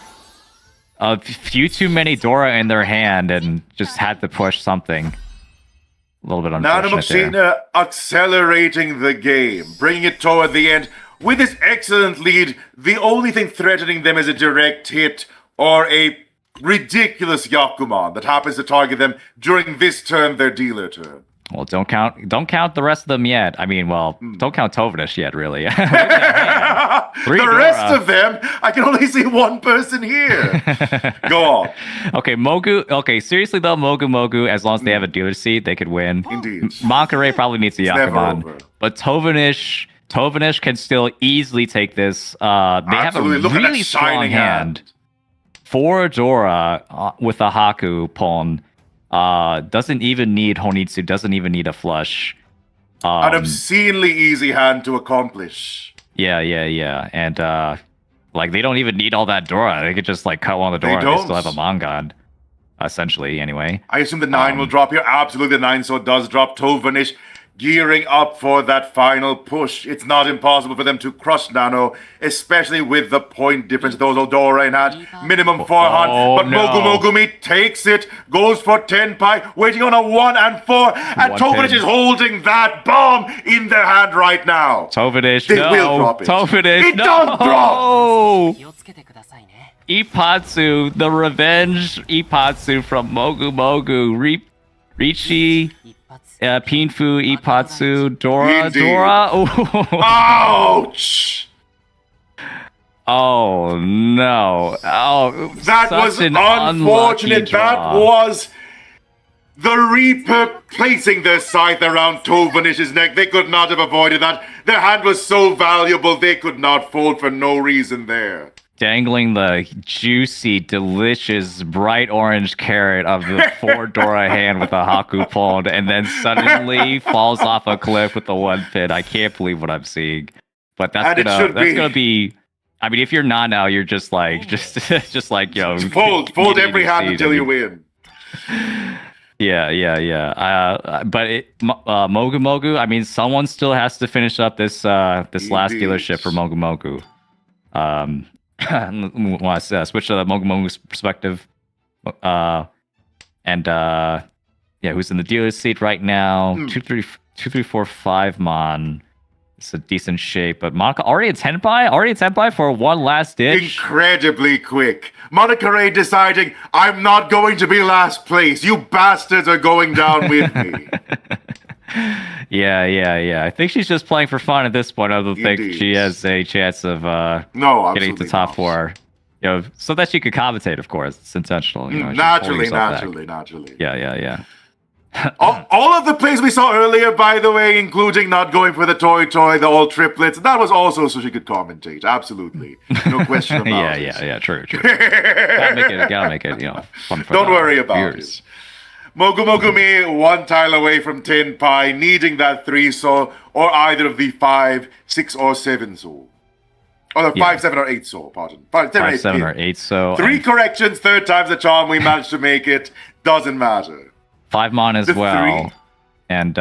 B: A few too many Dora in their hand and just had to push something. A little bit
A: Nano
B: unfortunate there.
A: Machina accelerating the game, bringing it toward the end. With this excellent lead, the only thing threatening them is a direct hit or a ridiculous Yakuman that happens to target them during this turn, their dealer turn.
B: Well, don't count the rest of them yet. I mean, don't count Tovanish yet, really.
A: The rest of them, I can only see one person here. Go on.
B: Okay, Mogu. Okay, seriously though, Mogu, as long as they have a dealer seat, they could win.
A: Indeed.
B: Makaray probably needs a
A: never
B: Yakuman.
A: over.
B: But Tovanish can still easily take this. They have a
A: Absolutely. Look at that
B: really strong
A: shining hand.
B: For Dora with a Haku pawn. Doesn't even need Honitsu, doesn't even need a flush.
A: An obscenely easy hand to accomplish.
B: Yeah. And like they don't even need all that Dora. They could just like cut one of the Dora and they still have a Mangan. Essentially, anyway.
A: I assume the 9 will drop here. Absolutely, the 9 sword does drop. Tovanish gearing up for that final push. It's not impossible for them to crush Nano, especially with the point difference those Odora in hand. Minimum 400, but
B: no.
A: Mogumi takes it, goes for Tenpai, waiting on a 1 and 4, and Tovanish is holding that bomb in their hand right now.
B: Tovanish,
A: They
B: no.
A: will drop it.
B: Tovanish,
A: It
B: no.
A: does drop.
B: Ipatsu, the revenge Ipatsu from Mogu. Riichi, Pinfu, Ipatsu, Dora.
A: Indeed.
B: Dora. Oh.
A: Ouch!
B: Oh no! Oh,
A: That
B: such
A: was
B: an
A: unfortunate.
B: unlucky draw.
A: That was the Reaper placing their scythe around Tovanish's neck. They could not have avoided that. Their hand was so valuable, they could not fold for no reason there.
B: Dangling the juicy, delicious, bright orange carrot of the 4 Dora hand with a Haku pawn, and then suddenly falls off a cliff with the 1 pin. I can't believe what I'm seeing. But that's gonna be. I mean, if you're not now, you're just like, just like, yo,
A: Fold every hand until you win.
B: Yeah. But Mogu. I mean, someone still has to finish up this last dealership for Mogu. Want to switch to the Mogu's perspective. Who's in the dealer's seat right now? 2, 3, 4, 5 Mon. It's a decent shape, but Monica already a Tenpai for one last ditch.
A: Incredibly quick. Monica deciding, I'm not going to be last place. You bastards are going down with me.
B: Yeah. I think she's just playing for fun at this point. I don't think
A: Indeed.
B: she has a chance of getting to top 4. You know, so that she could commentate, of course. It's intentional. You know,
A: Naturally.
B: Yeah.
A: all of the plays we saw earlier, by the way, including not going for the toy, the all triplets, that was also so she could commentate. Absolutely. No question about it.
B: Yeah, true. Gotta make it, fun for
A: Don't
B: the
A: worry about
B: viewers.
A: it. Mogumi 1 tile away from Tenpai, needing that 3 soul, or either of the 5, 6, or 7 soul. Or the 5, 7, or 8 soul, pardon. 5,
B: 7, or 8 soul.
A: 3 corrections, 3rd time's the charm, we managed to make it. Doesn't matter.
B: 5 Mon as
A: The
B: well.
A: 3.
B: And,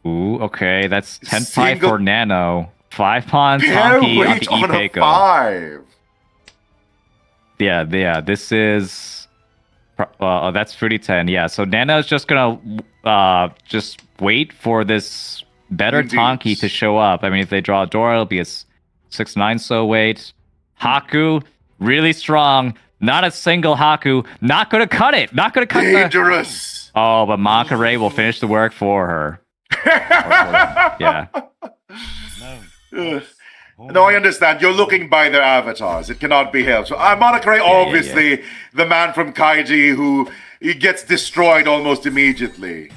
B: okay, that's Tenpai for Nano. 5 Mon, Tonki,
A: Weight on a
B: Ipeko.
A: 5.
B: Yeah, this is... that's Fruity 10, yeah. So Nano's just gonna just wait for this better
A: Indeed.
B: Tonki to show up. I mean, if they draw a Dora, it'll be a 6/9 so wait. Haku, really strong. Not a single Haku. Not gonna cut it. Not gonna cut
A: Dangerous.
B: Oh, but Makaray will finish the work for her. Yeah.
A: No, I understand. You're looking by their avatars. It cannot be helped. So, Monocaray, obviously, the man from Kaiji who he gets destroyed almost immediately.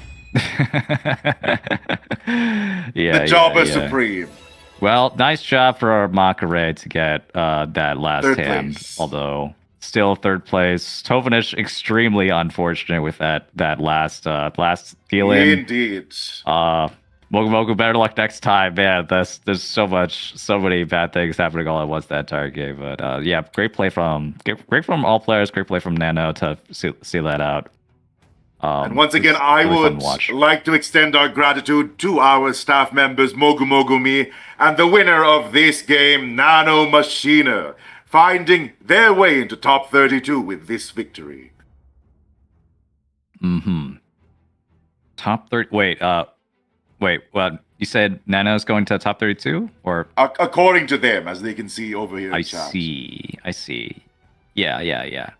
A: The jobber supreme.
B: Well, nice job for Makaray to get that last
A: Third
B: hand.
A: place.
B: Although, still 3rd place. Tovanish, extremely unfortunate with that last deal-in.
A: Indeed.
B: Mogu, better luck next time, man. There's so many bad things happening all at once that entire game. But great play from all players. Great play from Nano to see that out.
A: And once again, I
B: really fun
A: would
B: to watch.
A: like to extend our gratitude to our staff members, Mogumi, and the winner of this game, Nano Machina, finding their way into top 32 with this victory.
B: Top 30. Wait, Wait, what? You said Nano's going to top 32? Or
A: According to them, as they can see over here in
B: I
A: chat.
B: see. Yeah.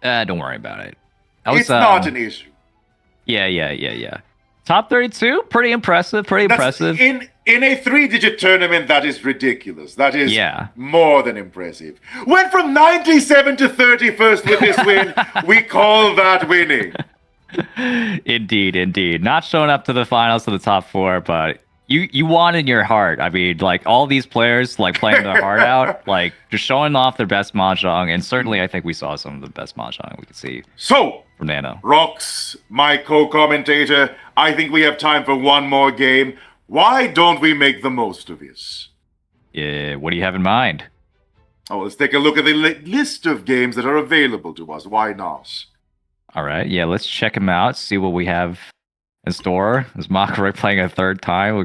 B: Don't worry about it.
A: It's not an issue.
B: Yeah. Top 32? Pretty impressive.
A: In a 3-digit tournament, that is ridiculous. That is more than impressive. Went from 97 to 31st with this win. We call that winning.
B: Indeed. Not showing up to the finals to the top 4, but you won in your heart. I mean, like all these players like playing their heart out, like just showing off their best mahjong, and certainly I think we saw some of the best mahjong we could see.
A: So,
B: from Nano.
A: Rox, my co-commentator, I think we have time for one more game. Why don't we make the most of this?
B: Yeah, what do you have in mind?
A: Oh, let's take a look at the list of games that are available to us. Why not?
B: All right, yeah, let's check them out, see what we have in store. Is Makaroy playing a third time?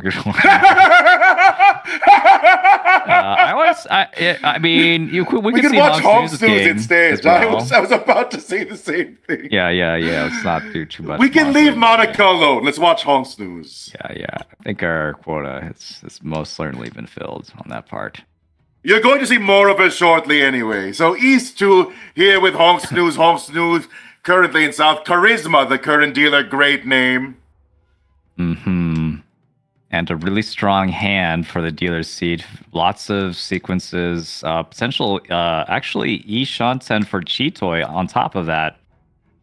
B: I mean, we can see
A: watch
B: Hong Snoo's
A: game instead.
B: Well.
A: I was about to say the same thing.
B: Yeah. Let's not do too much.
A: We can leave Monica alone. Let's watch Hong Snoo's.
B: Yeah. I think our quota has most certainly been filled on that part.
A: You're going to see more of her shortly anyway. So East 2 here with Hong Snoo's. Hong Snoo's currently in South. Charisma, the current dealer, great name.
B: And a really strong hand for the dealer's seat. Lots of sequences. Potential, actually, Ishanten for Chitoy on top of that.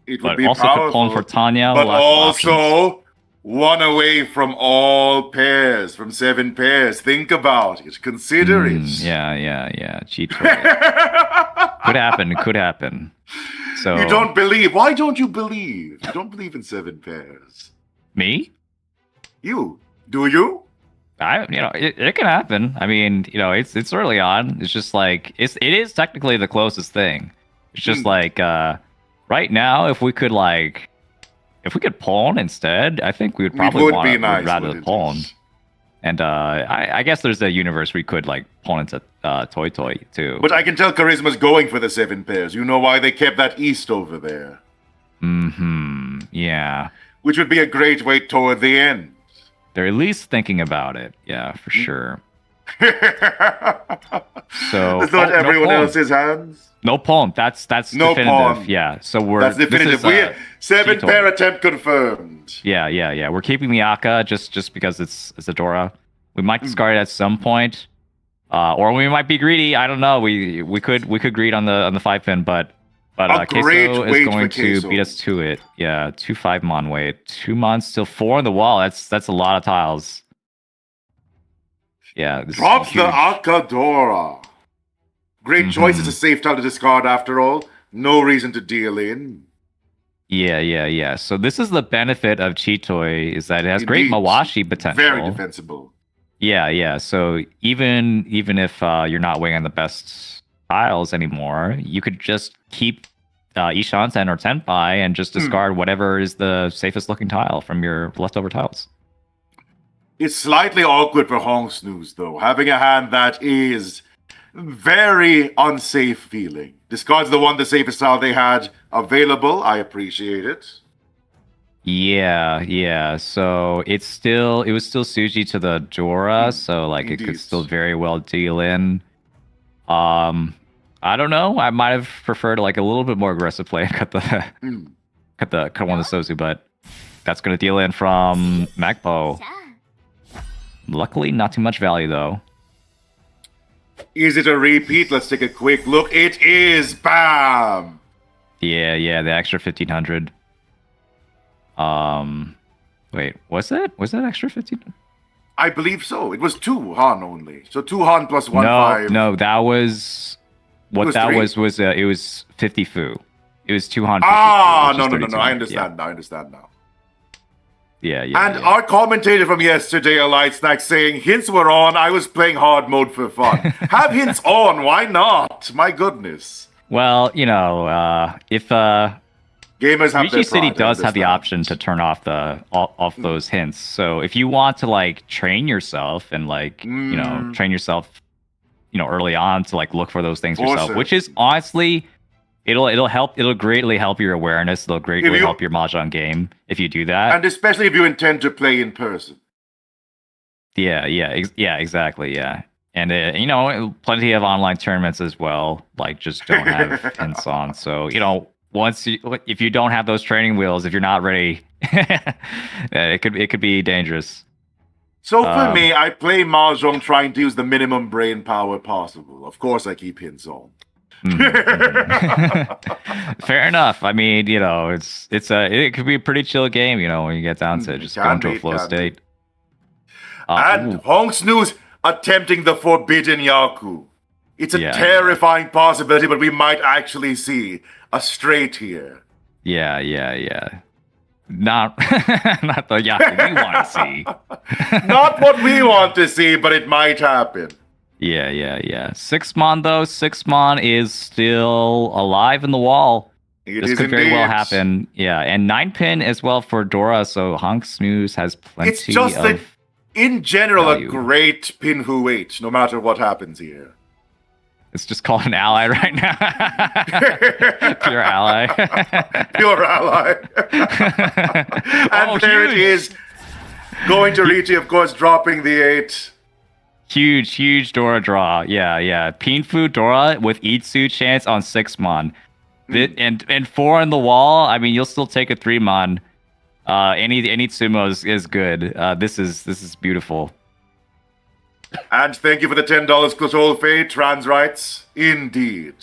A: It
B: but
A: would be
B: also
A: powerful.
B: for Tanya.
A: But also, one away from all pairs, from 7 pairs. Think about it. Consider it.
B: Yeah. Chitoy. Could happen. So
A: you don't believe. Why don't you believe? You don't believe in 7 pairs.
B: Me?
A: You. Do you?
B: It can happen. I mean, it's early on. It's just like it is technically the closest thing. It's just like right now, if we could pawn instead, I think we would probably rather pawn. And I guess there's a universe we could like pawn into Toy too.
A: But I can tell Charisma's going for the 7 pairs. You know why they kept that East over there?
B: Yeah.
A: Which would be a great way toward the end.
B: They're at least thinking about it. Yeah, for sure. So
A: it's not everyone else's hands.
B: No pawn. That's
A: no
B: definitive.
A: Pawn.
B: Yeah. So
A: that's definitive. We're 7 pair attempt confirmed.
B: Yeah. We're keeping the Aka just because it's a Dora. We might discard it at some point, or we might be greedy. I don't know. We could greed on the 5-pin, but Queso is going to beat us to it. Yeah, 2-5 mon weight. 2 mon, still 4 on the wall. That's a lot of tiles. Yeah.
A: Drops the Akadora. Great choice. It's a safe tile to discard after all. No reason to deal in.
B: Yeah. So this is the benefit of Chitoy, is that it has great Mawashi potential.
A: Very defensible.
B: Yeah. So even if you're not weighing on the best tiles anymore, you could just keep Ishanten or Tenpai and just discard whatever is the safest looking tile from your leftover tiles.
A: It's slightly awkward for Hong Snooze, though, having a hand that is very unsafe feeling. Discards the safest tile they had available. I appreciate it.
B: Yeah. So it was still Suji to the Dora, so like
A: Indeed.
B: It could still very well deal in. I don't know. I might have preferred like a little bit more aggressive play and cut one of the Sozu, but that's gonna deal in from Magpo. Luckily, not too much value though.
A: Is it a repeat? Let's take a quick look. It is. Bam.
B: Yeah. The extra 1500. Wait, was that extra 1500?
A: I believe so. It was 2 Han only. So 2 Han plus 1 5.
B: No, that was what that was it was 50 fu. It was 200.
A: No. I understand now.
B: Yeah.
A: And our commentator from yesterday, a light snack, saying hints were on. I was playing hard mode for fun. Have hints on. Why not? My goodness.
B: Well, if
A: gamers have
B: Riichi City does have the option to turn off those hints. So if you want to like train yourself and train yourself, early on to like look for those things yourself, which is honestly It'll greatly help your awareness. It'll greatly help your mahjong game if you do that.
A: And especially if you intend to play in person.
B: Yeah, exactly, yeah. And you know, plenty of online tournaments as well. Like, just don't have hints on. So you know, if you don't have those training wheels, if you're not ready, it could be dangerous.
A: So for me, I play mahjong trying to use the minimum brain power possible. Of course, I keep hints on.
B: Fair enough. I mean, you know, it could be a pretty chill game. You know, when you get down to just go into a flow state.
A: And Hong Snoo's attempting the forbidden Yaku. It's a terrifying possibility, but we might actually see a straight here.
B: Yeah. Not the Yaku we want to see.
A: Not what we want to see, but it might happen.
B: Yeah. 6-mon though. 6-mon is still alive in the wall. This could very well happen. Yeah, and 9-pin as well for Dora. So Hong Snooze has plenty.
A: It's just in general, value. A great pin who waits, no matter what happens here.
B: It's just called an ally right now. Pure ally.
A: Pure ally. And there it is. Going to Riichi, of course, dropping the 8.
B: Huge Dora draw. Yeah. Pinfu Dora with Itsu chance on 6-mon. And 4 on the wall. I mean, you'll still take a 3-mon. Any sumo is good. This is beautiful.
A: And thank you for the $10, Clotolfe, trans rights. Indeed.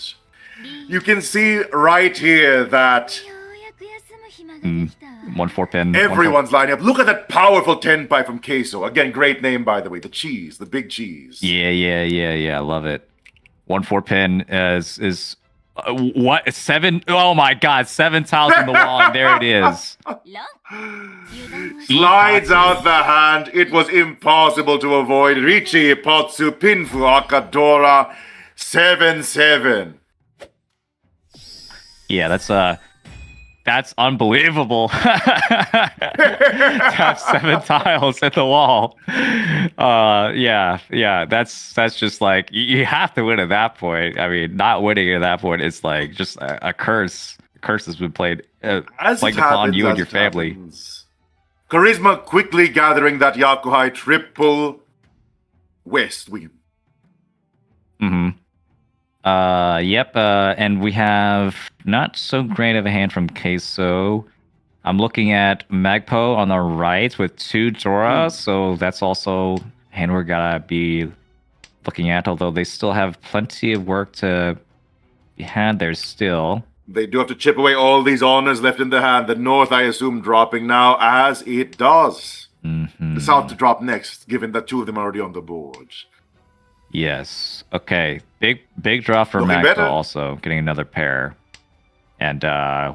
A: You can see right here that
B: 1-4-pin.
A: Everyone's lining up. Look at that powerful tenpai from Queso. Again, great name, by the way. The cheese, the big cheese.
B: Yeah. I love it. 1-4-pin is what 7? Oh my God, 7 tiles in the wall, and there it is.
A: Slides out the hand. It was impossible to avoid. Riichi, Potsu, Pinfu, Akadora, 7-7.
B: Yeah, that's unbelievable. To have 7 tiles at the wall. Yeah. That's just like you have to win at that point. I mean, not winning at that point is like just a curse. A curse has been played like upon you and your family.
A: Charisma quickly gathering that Yakuhai triple West win.
B: Yep, and we have not so great of a hand from Queso. I'm looking at Magpo on the right with 2 Dora, so that's also a hand we're gonna be looking at, although they still have plenty of work to be had there still.
A: They do have to chip away all these honors left in the hand. The North, I assume, dropping now, as it does. The South to drop next, given that 2 of them are already on the board.
B: Yes. Okay. Big draw for Magpo also, getting another pair. And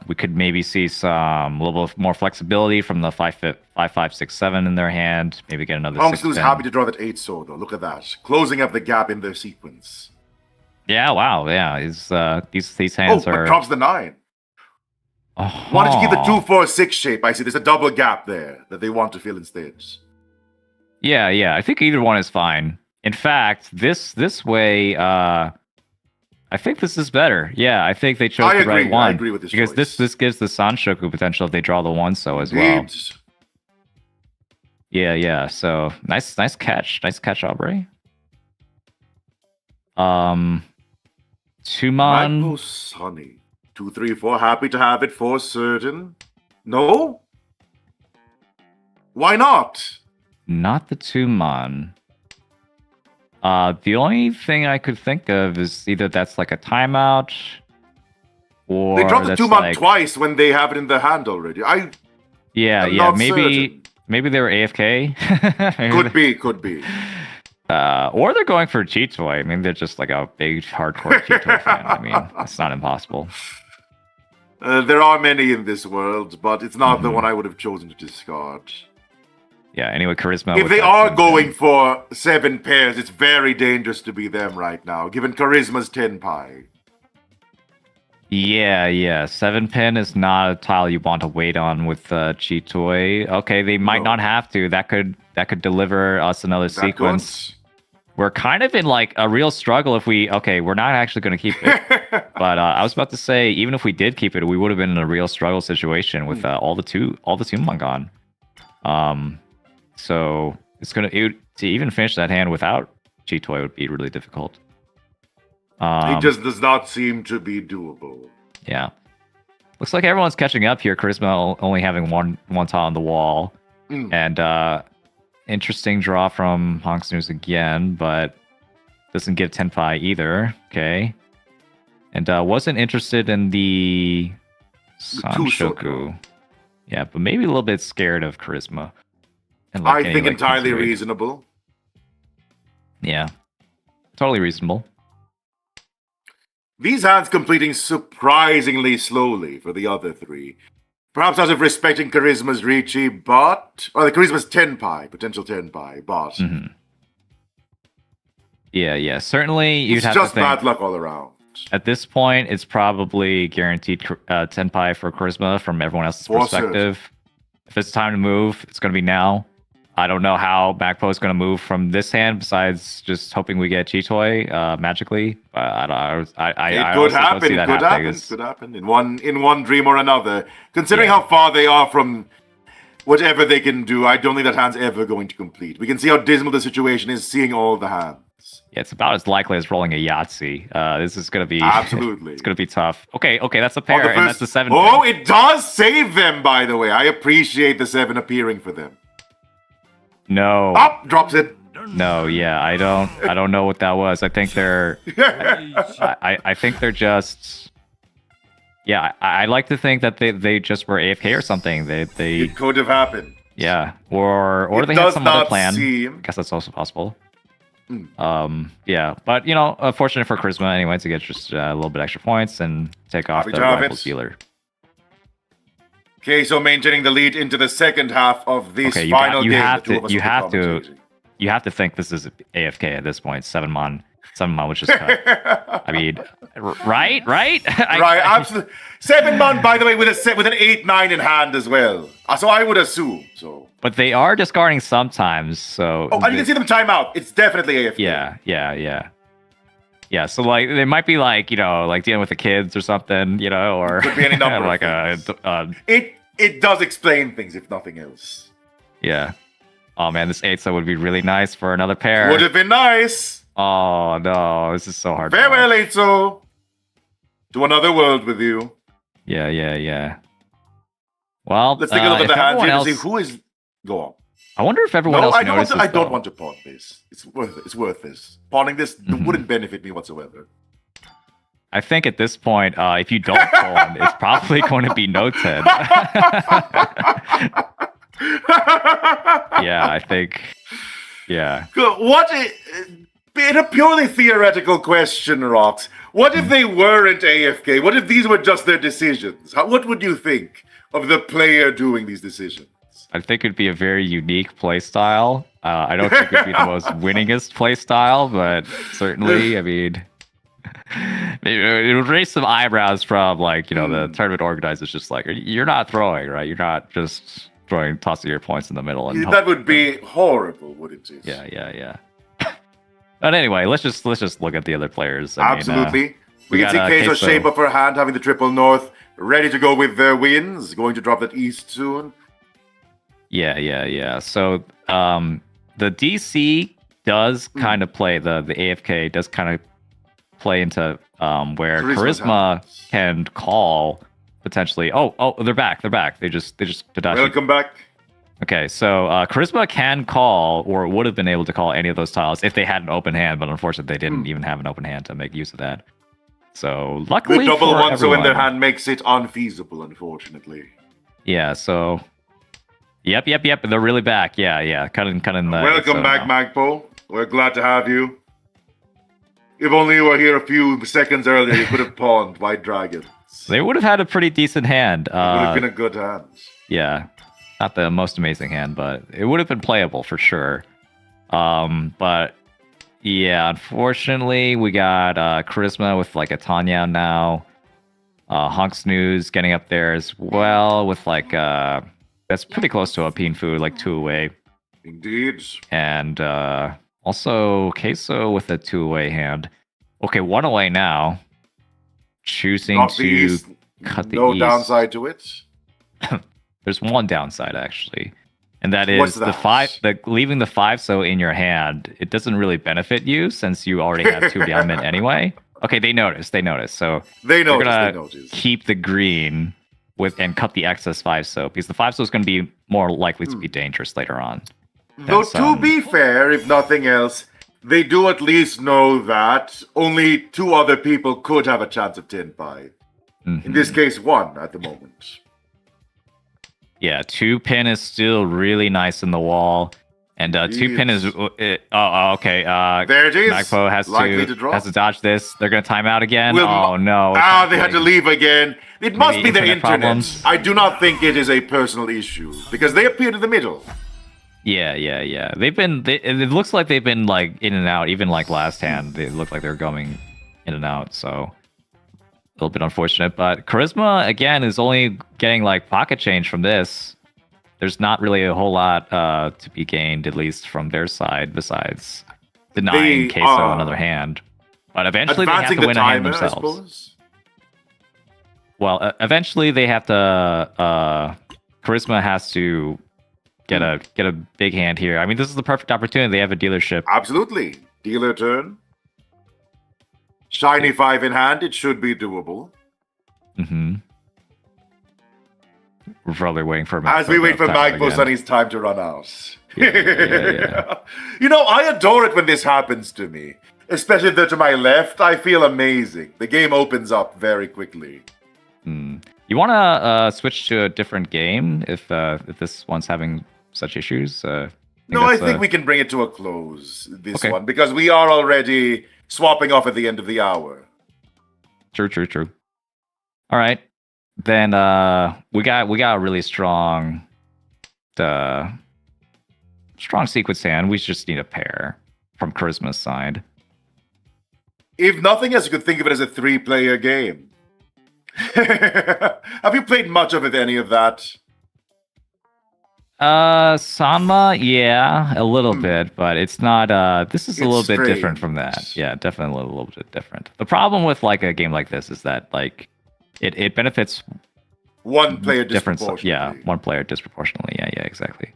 B: we could maybe see some little bit more flexibility from the 5, 6, 7 in their hand. Maybe get another 6.
A: Hongsu's happy to draw that 8 sword, though. Look at that. Closing up the gap in their sequence.
B: Yeah, wow. Yeah. These hands are...
A: but drops the 9. Wanted to keep the 2, 4, 6 shape. I see there's a double gap there that they want to fill instead.
B: Yeah. I think either one is fine. In fact, this way, I think this is better. Yeah, I think they chose the right one.
A: I agree with this
B: because
A: choice.
B: this gives the Sanshoku potential if they draw the 1-so as well. Yeah. So nice catch, Aubrey. 2-mon.
A: Michael Sunny, 2, 3, 4. Happy to have it for certain. No. Why not?
B: Not the 2-mon. The only thing I could think of is either that's like a timeout, or
A: they dropped the 2-mon
B: like...
A: twice when they have it in the hand already.
B: Yeah. Maybe they were AFK.
A: Could be.
B: Or they're going for a cheat toy. I mean, they're just like a big hardcore cheat toy fan. I mean, it's not impossible.
A: There are many in this world, but it's not the one I would have chosen to discard.
B: Yeah, anyway, Charisma...
A: If they are going for 7 pairs, it's very dangerous to be them right now, given Charisma's tenpai.
B: Yeah. 7-pin is not a tile you want to wait on with cheat toy. Okay, they might not have to. That could deliver us another sequence. we're kind of in like a real struggle if we're not actually going to keep it. But I was about to say, even if we did keep it, we would have been in a real struggle situation with all the Tumon gone. So to even finish that hand without Chitoy would be really difficult.
A: It just does not seem to be doable.
B: Yeah. Looks like everyone's catching up here. Charisma only having one tile on the wall. And interesting draw from Honks News again, but doesn't give Tenpai either. Okay. And wasn't interested in the Sanshoku. Yeah, but maybe a little bit scared of Charisma. And
A: I think entirely reasonable.
B: Yeah. Totally reasonable.
A: These hands completing surprisingly slowly for the other three. Perhaps out of respecting Charisma's Riichi, or the Charisma's Tenpai, potential Tenpai, but...
B: Mm-hmm. Yeah. Certainly, you'd have to think...
A: It's just bad luck all around.
B: At this point, it's probably guaranteed Tenpai for Charisma from everyone else's perspective. If it's time to move, it's going to be now. I don't know how Magpo is going to move from this hand, besides just hoping we get Chitoy magically.
A: It could happen in one dream or another. Considering how far they are from whatever they can do, I don't think that hand's ever going to complete. We can see how dismal the situation is, seeing all the hands.
B: Yeah, it's about as likely as rolling a Yahtzee. This is going to be
A: absolutely.
B: It's going to be tough. Okay, that's a pair, and that's a 7.
A: Oh, it does save them, by the way. I appreciate the 7 appearing for them.
B: No.
A: Up, drops it.
B: No, yeah, I don't know what that was. I think they're I think they're just I like to think that they just were AFK or something. It
A: could have happened.
B: Yeah. Or they had some other plan. I guess that's also possible. Yeah, but unfortunate for Charisma anyway to get just a little bit extra points and take off the Rifles dealer.
A: Okay, so maintaining the lead into the second half of this final game.
B: You have to think this is AFK at this point. 7-mon, which is cut. I mean, right?
A: Right, absolutely. 7-mon, by the way, with an 8-9 in hand as well. So I would assume so.
B: But they are discarding sometimes, so.
A: Oh, and you can see them time out. It's definitely AFK.
B: Yeah, so like they might be like like dealing with the kids or something, or
A: could be any number
B: like
A: it does explain things if nothing else.
B: Yeah. Oh man, this 8 would be really nice for another pair.
A: Would have been nice.
B: Oh no, this is so hard.
A: Farewell, 8 to another world with you.
B: Yeah. Well,
A: let's take a look at the hands here to see who is. Go on.
B: I wonder if everyone else notices.
A: I don't want to pawn this. It's worth this. Pawning this wouldn't benefit me whatsoever.
B: I think at this point, if you don't pawn, it's probably going to be noted. Yeah, I think. Yeah.
A: In a purely theoretical question, Rox, what if they weren't AFK? What if these were just their decisions? What would you think of the player doing these decisions?
B: I think it'd be a very unique play style. I don't think it'd be the most winningest play style, but certainly, I mean, it would raise some eyebrows from the tournament organizers. Just like, you're not throwing, right? You're not just tossing your points in the middle. And
A: that would be horrible, wouldn't it?
B: Yeah. But anyway, let's just look at the other players.
A: Absolutely. We can see Keiso's shape of her hand, having the triple north, ready to go with their wins. Going to drop that east soon.
B: Yeah. So the DC does kind of play, the AFK does kind of play into where Charisma can call potentially. Oh, they're back. They just Tadashi.
A: Welcome back.
B: Okay, so Charisma can call, or would have been able to call any of those tiles if they had an open hand, but unfortunately they didn't even have an open hand to make use of that. So luckily,
A: the double one
B: everyone,
A: so in their hand makes it unfeasible, unfortunately.
B: Yeah. So. Yep. They're really back. Yeah. Cutting the.
A: Welcome back, Magpo. We're glad to have you. If only you were here a few seconds earlier, you could have pawned White Dragons.
B: They would have had a pretty decent hand.
A: It would have been a good hand.
B: Yeah. Not the most amazing hand, but it would have been playable for sure. But yeah, unfortunately, we got Charisma with like a Tanya now. Honks News getting up there as well with that's pretty close to a Peen Food, like 2 away.
A: Indeed.
B: And Also, Queso with a 2-away hand. Okay, 1 away now. Choosing
A: Not the
B: to
A: east.
B: cut the
A: No
B: east.
A: downside to it.
B: There's one downside actually, and that
A: What's
B: is the
A: that?
B: 5. Leaving the 5-so in your hand. It doesn't really benefit you since you already have 2 diamond anyway. Okay, they noticed. So
A: They
B: they're
A: noticed.
B: gonna keep the green and cut the excess 5-so because the 5-so is going to be more likely to be dangerous later on.
A: Though to be fair, if nothing else, they do at least know that only 2 other people could have a chance of 10-5. In this case, 1 at the moment.
B: Yeah, 2-pin is still really nice in the wall. And 2-pin is... okay.
A: There it is.
B: Magpo has to dodge this. They're going to time out again. Oh, no.
A: They had to leave again. It must be the internet.
B: Problems.
A: I do not think it is a personal issue, because they appeared in the middle.
B: Yeah. It looks like they've been like in and out. Even like last hand, they look like they're going in and out. So a little bit unfortunate. But Charisma, again, is only getting like pocket change from this. There's not really a whole lot to be gained, at least from their side, besides denying Queso another hand. But eventually they have to win a hand themselves. Well, eventually they have to... Charisma has to get a big hand here. I mean, this is the perfect opportunity. They have a dealership.
A: Absolutely. Dealer turn. Shiny 5 in hand. It should be doable.
B: Mm-hmm. We're probably waiting for Magpo.
A: As we wait for Magpo Sunny's time to run out.
B: Yeah.
A: You know, I adore it when this happens to me. Especially if they're to my left. I feel amazing. The game opens up very quickly.
B: You want to switch to a different game if this one's having such issues? I think
A: we can bring it to a close, this one, because we are already swapping off at the end of the hour.
B: True. All right. Then we got a really strong sequence hand. We just need a pair from Charisma's side.
A: If nothing else, you could think of it as a 3-player game. Have you played much of any of that?
B: Sanma, yeah, a little bit, but it's not this is a little bit different from that. Yeah, definitely a little bit different. The problem with like a game like this is that like it benefits
A: one player disproportionately.
B: Yeah, one player disproportionately. Yeah, exactly.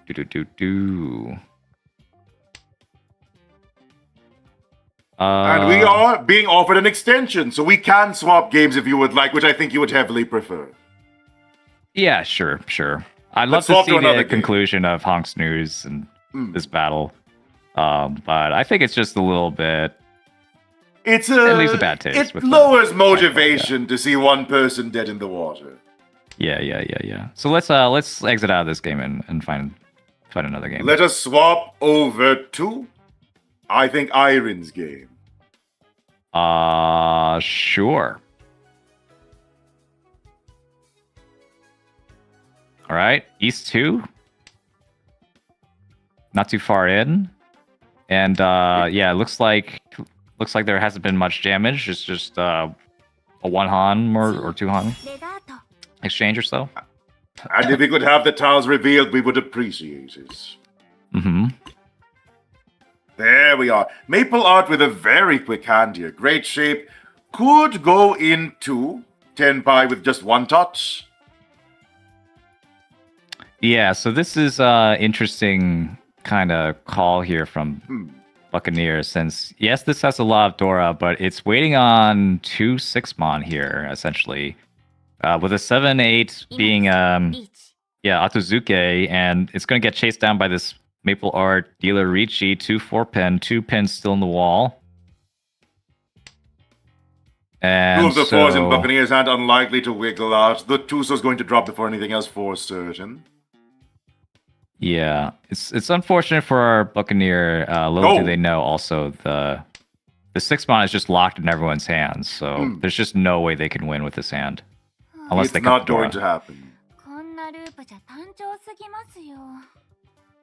B: Do.
A: And we are being offered an extension, so we can swap games if you would like, which I think you would heavily prefer.
B: Yeah, sure. I'd love to see the conclusion of Honk's news and this battle. But I think it's just a little bit...
A: It
B: leaves a bad taste.
A: It lowers motivation to see one person dead in the water.
B: Yeah. So let's exit out of this game and find another game.
A: Let us swap over to, I think, Airin's game.
B: Sure. All right, East 2. Not too far in. And it looks like there hasn't been much damage. It's just a 1 Han or 2 Han exchange or so.
A: And if we could have the tiles revealed, we would appreciate it.
B: Mm-hmm.
A: There we are. Maple Art with a very quick hand here. Great shape. Could go into 10-pie with just 1 touch.
B: Yeah, so this is interesting kind of call here from Buccaneer, since, yes, this has a lot of Dora, but it's waiting on 2 6-mon here, essentially. With a 7-8 being, Atuzuke, and it's going to get chased down by this Maple Art dealer Riichi, 2 4-pin, 2 pins still in the wall. And
A: 2 of the 4s in Buccaneer's hand, unlikely to wiggle out. The Tuso's going to drop before anything else for certain.
B: Yeah, it's unfortunate for our Buccaneer. Little do they know also the 6-mon is just locked in everyone's hands, so there's just no way they can win with this hand. Unless
A: it's
B: they
A: not going to happen.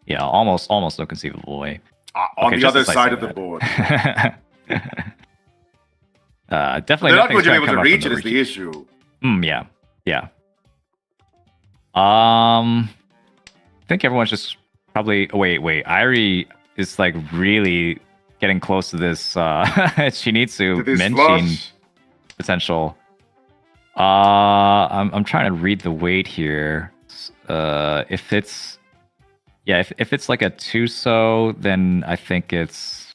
B: Yeah, almost no conceivable way.
A: On the other side of the board.
B: Definitely
A: They're not
B: nothing's
A: going to be able
B: come
A: to
B: up
A: reach
B: from
A: it
B: the
A: is the issue.
B: Yeah. I think everyone's just probably. Oh, wait. Airi is like really getting close to this. She needs to
A: this
B: mention
A: flush.
B: potential. I'm trying to read the weight here. If it's if it's like a Tuso, then I think it's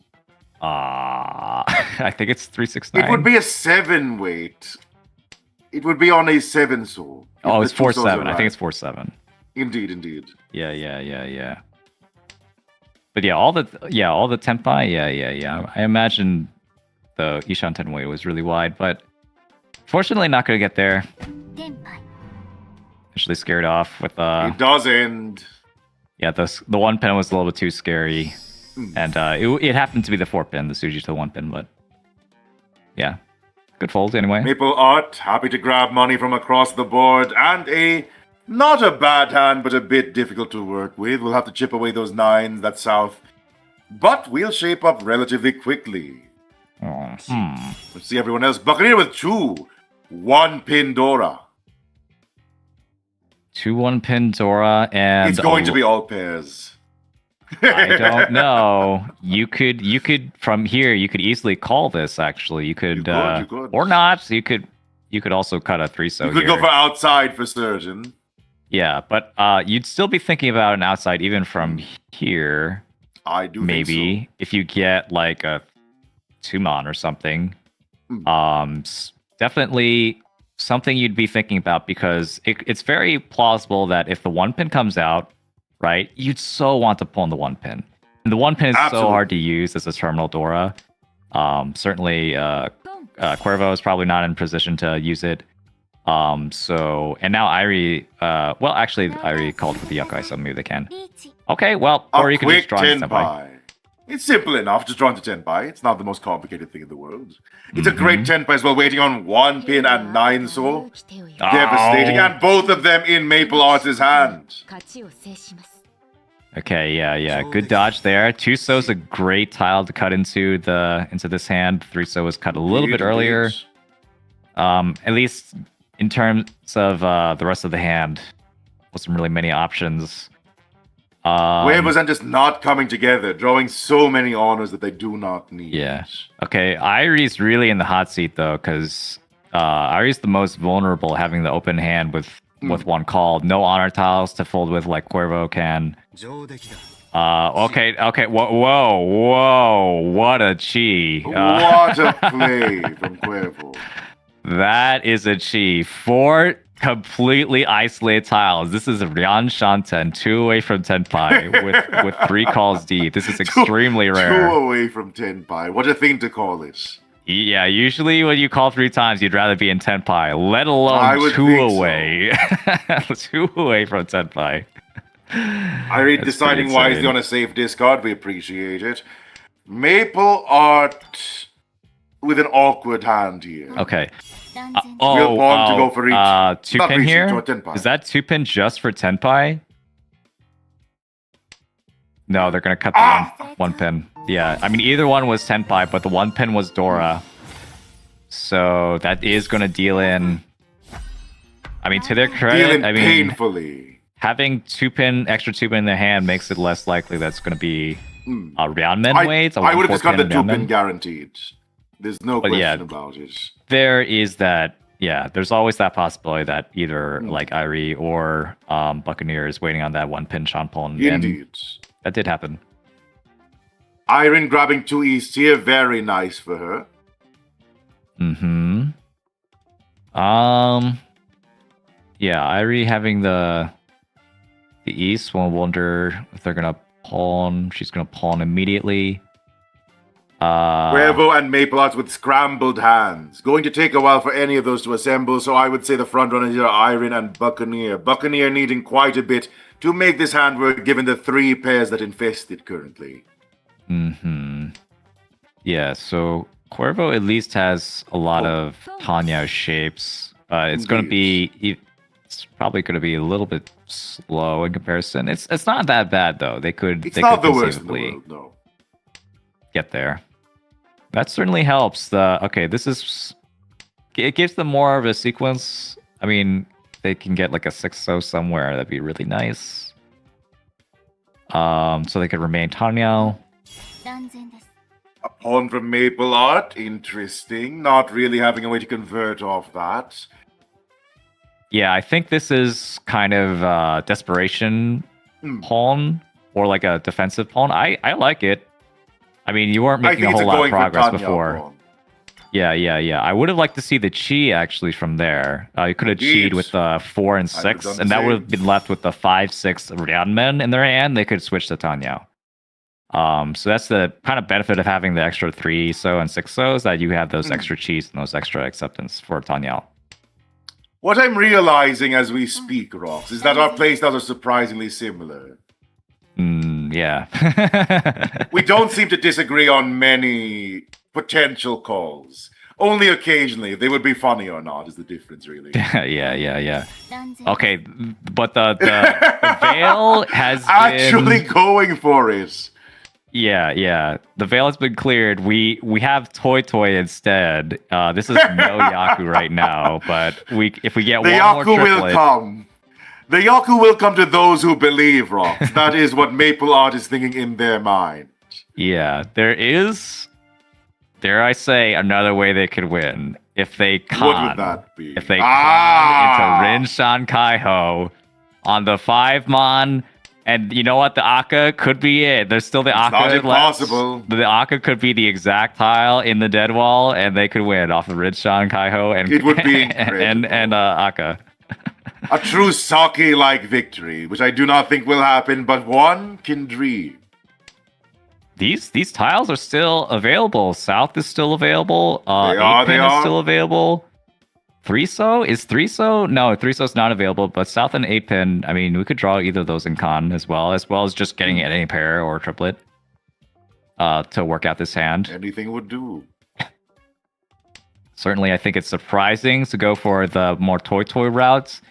B: I think it's 369.
A: It would be a 7 weight. It would be on a 7 soul.
B: Oh,
A: if
B: it's
A: the two souls
B: 4-7.
A: are
B: I think
A: right.
B: it's 4-7.
A: Indeed.
B: Yeah. But yeah, all the tenpai. Yeah. I imagine the Ishan Tenwei was really wide, but fortunately not going to get there. Actually scared off with
A: It does end.
B: yeah, the one pin was a little bit too scary, and it happened to be the 4-pin, the Suji to the 1-pin, but yeah, good fold anyway.
A: Maple Art, happy to grab money from across the board, and not a bad hand, but a bit difficult to work with. We'll have to chip away those 9s, that's south. But we'll shape up relatively quickly. Let's see everyone else. Buccaneer with 2. 1-pin Dora.
B: 2 1-pin Dora, and
A: It's going to be all pairs.
B: I don't know. You could from here. You could easily call this. Actually, you could,
A: You could.
B: or not. You could also cut a 3-so
A: You could
B: here.
A: go for outside for certain.
B: Yeah, but you'd still be thinking about an outside even from here.
A: I do
B: Maybe
A: think
B: if you get like a 2-mon or something. Definitely something you'd be thinking about, because it's very plausible that if the 1-pin comes out, right, you'd so want to pull in the 1-pin. And the 1-pin is
A: Absolutely.
B: so hard to use as a terminal Dora. Certainly, Cuervo is probably not in position to use it. So, and now Airi, well, actually, Airi called for the Yokai, so maybe they can. Okay, well,
A: so.
B: or you
A: A
B: can just
A: quick
B: draw into Senpai.
A: tenpai. It's simple enough, just draw into tenpai. It's not the most complicated thing in the world. It's a great tenpai as well, waiting on 1-pin and 9 soul. Devastating, and both of them in Maple Art's hand.
B: Okay, yeah. Good dodge there. 2-so's a great tile to cut into this hand. 3-so was cut a little bit earlier. At least in terms of the rest of the hand, wasn't really many options.
A: Waivers and just not coming together, drawing so many honors that they do not need.
B: Yeah. Okay, Airi's really in the hot seat though, because Airi's the most vulnerable, having the open hand with 1 call, no honor tiles to fold with like Cuervo can. Okay. Whoa! What a chi!
A: What a play from Cuervo.
B: That is a chi. 4 completely isolated tiles. This is Ryan Shanten, 2 away from Tenpai with 3 calls deep. This is extremely rare.
A: 2 away from Tenpai. What a thing to call it.
B: Yeah, usually when you call 3 times, you'd rather be in Tenpai, let
A: I
B: alone
A: would
B: 2
A: think so.
B: away. 2 away from Tenpai.
A: Irene
B: That's
A: deciding
B: pretty
A: wisely
B: insane.
A: on a safe discard. We appreciate it. Maple Art with an awkward hand here.
B: Okay.
A: We'll want to go for Riichi.
B: 2
A: Not
B: pin
A: Riichi,
B: here?
A: for Tenpai.
B: Is that 2 pin just for Tenpai? No, they're gonna cut the one pin. Yeah, I mean either one was Tenpai, but the 1 pin was Dora. So that is gonna deal in. I mean, to their credit,
A: Dealing
B: I mean,
A: painfully.
B: having extra 2 pin in their hand makes it less likely that's gonna be a Ryanmen
A: I
B: weight.
A: would have discarded the 2
B: Ryanmen.
A: pin guaranteed. There's no
B: But
A: question
B: yeah.
A: about it.
B: There is that, yeah, there's always that possibility that either like Airi or Buccaneer is waiting on that 1 pin Shanpon. And
A: Indeed.
B: that did happen.
A: Irene grabbing 2 East here. Very nice for her.
B: Yeah, Airi having the East, we'll wonder if they're gonna pawn. She's gonna pawn immediately.
A: Cuervo and Maple Arts with scrambled hands. Going to take a while for any of those to assemble, so I would say the front runners here are Irene and Buccaneer. Buccaneer needing quite a bit to make this hand work, given the 3 pairs that infest it currently.
B: Yeah, so Cuervo at least has a lot of Tanya shapes. It's gonna be. It's probably gonna be a little bit slow in comparison. It's not that bad though. They could.
A: It's
B: they
A: not
B: could
A: the worst in the
B: conceivably
A: world, no.
B: get there. That certainly helps. This is. It gives them more of a sequence. I mean, they can get like a 6-0 somewhere. That'd be really nice. So they could remain Tanyao.
D: 断然です。
A: A pawn from Maple Art, interesting. Not really having a way to convert off that.
B: Yeah, I think this is kind of desperation pawn or like a defensive pawn. I like it. I mean, you weren't
A: I
B: making
A: think
B: a
A: it's
B: whole
A: a
B: lot of
A: going for
B: progress
A: Tanya
B: before.
A: pawn.
B: Yeah. I would have liked to see the chi actually from there. You could have
A: Indeed.
B: chi'd with the 4 and
A: I would've
B: 6,
A: done
B: and
A: the
B: that would
A: same.
B: have been left with the 5-6 Ryanmen in their hand. They could switch to Tanyao. So that's the kind of benefit of having the extra 3 so and 6 so is that you have those extra chis and those extra acceptance for Tanyao.
A: What I'm realizing as we speak, Rox, is that our playstyles are surprisingly similar.
B: Yeah.
A: We don't seem to disagree on many potential calls. Only occasionally. If they would be funny or not is the difference, really.
B: yeah.
D: 断然。
B: Okay, but the veil has
A: Actually
B: been...
A: going for it.
B: Yeah. The veil has been cleared. We have Toy instead. This is no Yaku right now, but if we get
A: The
B: one
A: Yaku
B: more
A: will
B: triplet,
A: come. The Yaku will come to those who believe, Rox. That is what Maple Art is thinking in their mind.
B: yeah, there is, dare I say, another way they could win if they con.
A: What would that be?
B: If they con into Rinshan Kaiho on the 5-mon. And you know what? The Akka could be it. There's still the
A: It's
B: Akka
A: not
B: left.
A: impossible.
B: The Akka could be the exact tile in the dead wall, and they could win off of Rinshan Kaiho and
A: It would be incredible.
B: and Akka.
A: A true Saki-like victory, which I do not think will happen, but one can dream.
B: These tiles are still available. South is still available.
A: They are,
B: 8-pin
A: they
B: is
A: are.
B: still available. 3-so? Is 3-so? No, 3-so's not available, but South and 8-pin, I mean, we could draw either of those in con as well as just getting it any pair or triplet to work out this hand.
A: Anything would do.
B: Certainly, I think it's surprising to go for the more toy routes.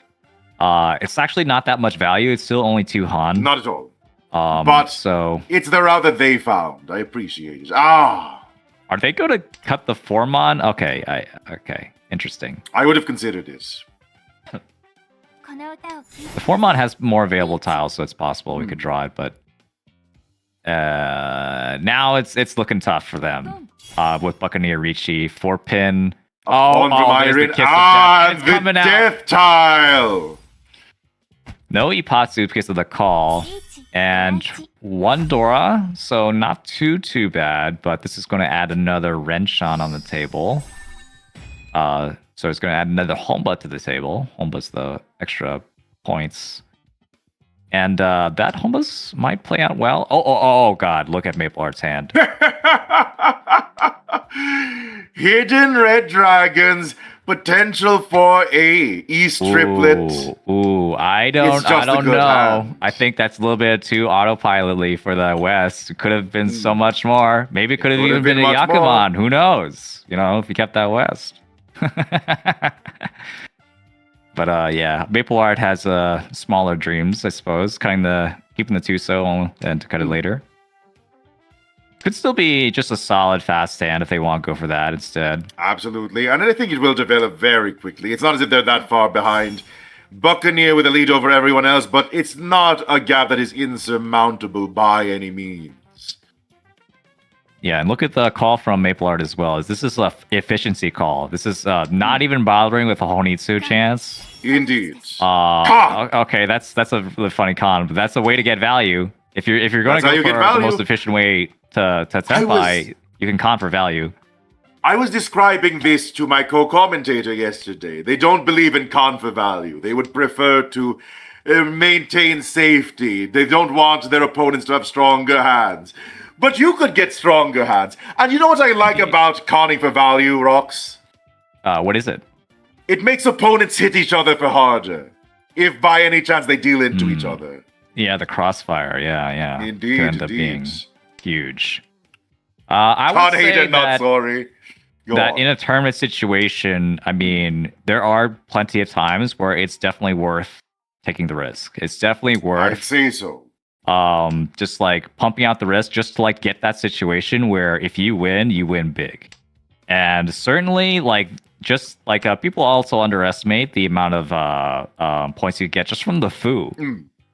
B: It's actually not that much value. It's still only 2 Han.
A: Not at all.
B: But so
A: It's the route that they found. I appreciate it. Ah,
B: are they going to cut the 4-mon? Okay, interesting.
A: I would have considered this.
D: この歌を聴い
B: The 4-mon has more available tiles, so it's possible we could draw it, but now it's looking tough for them. With Buccaneer Riichi, 4-pin.
A: Pawn from
B: there's the
A: Irin.
B: kiss of death. It's
A: The
B: coming out.
A: death tile.
B: No Ipatsu because of the call.
D: リーチ
B: And 1 Dora, so not too bad, but this is going to add another Renshan on the table. So it's going to add another Homba to the table. Homba's the extra points. And that Hombas might play out well. Oh, God, look at Maple Art's hand.
A: Hidden red dragons, potential for a East triplet.
B: Ooh, I
A: It's
B: don't
A: just a good
B: know.
A: hand.
B: I think that's a little bit too autopilotly for the West. It could have been so much more. Maybe it could have
A: could
B: even
A: have
B: been a
A: been much more.
B: Yakuman. Who knows? You know, if you kept that West. But yeah, Maple Art has smaller dreams, I suppose. Kind of keeping the 2-so and to cut it later. Could still be just a solid fast hand if they want to go for that instead.
A: Absolutely. And I think it will develop very quickly. It's not as if they're that far behind Buccaneer with a lead over everyone else, but it's not a gap that is insurmountable by any means.
B: Yeah, and look at the call from Maple Art as well. This is a efficiency call. This is not even bothering with a Honitsu chance.
A: Indeed.
B: Okay, that's a really funny con, but that's a way to get value. If you're going
A: That's how
B: to
A: you
B: go
A: get
B: for the
A: value.
B: most efficient way to Senpai, you can con for value.
A: I was describing this to my co-commentator yesterday. They don't believe in con for value. They would prefer to maintain safety. They don't want their opponents to have stronger hands. But you could get stronger hands. And you know what I like about conning for value, Rox?
B: What is it?
A: It makes opponents hit each other for harder. If by any chance they deal into each other.
B: Yeah, the crossfire. Yeah.
A: Indeed,
B: Could end up being
A: indeed.
B: huge. I would
A: Con
B: say
A: hater, not
B: that,
A: sorry. Go
B: that
A: on.
B: in a tournament situation, I mean, there are plenty of times where it's definitely worth taking the risk. It's definitely
A: I'd
B: worth
A: say so.
B: just like pumping out the risk just to like get that situation where if you win big. And certainly like just like people also underestimate the amount of points you get just from the foo.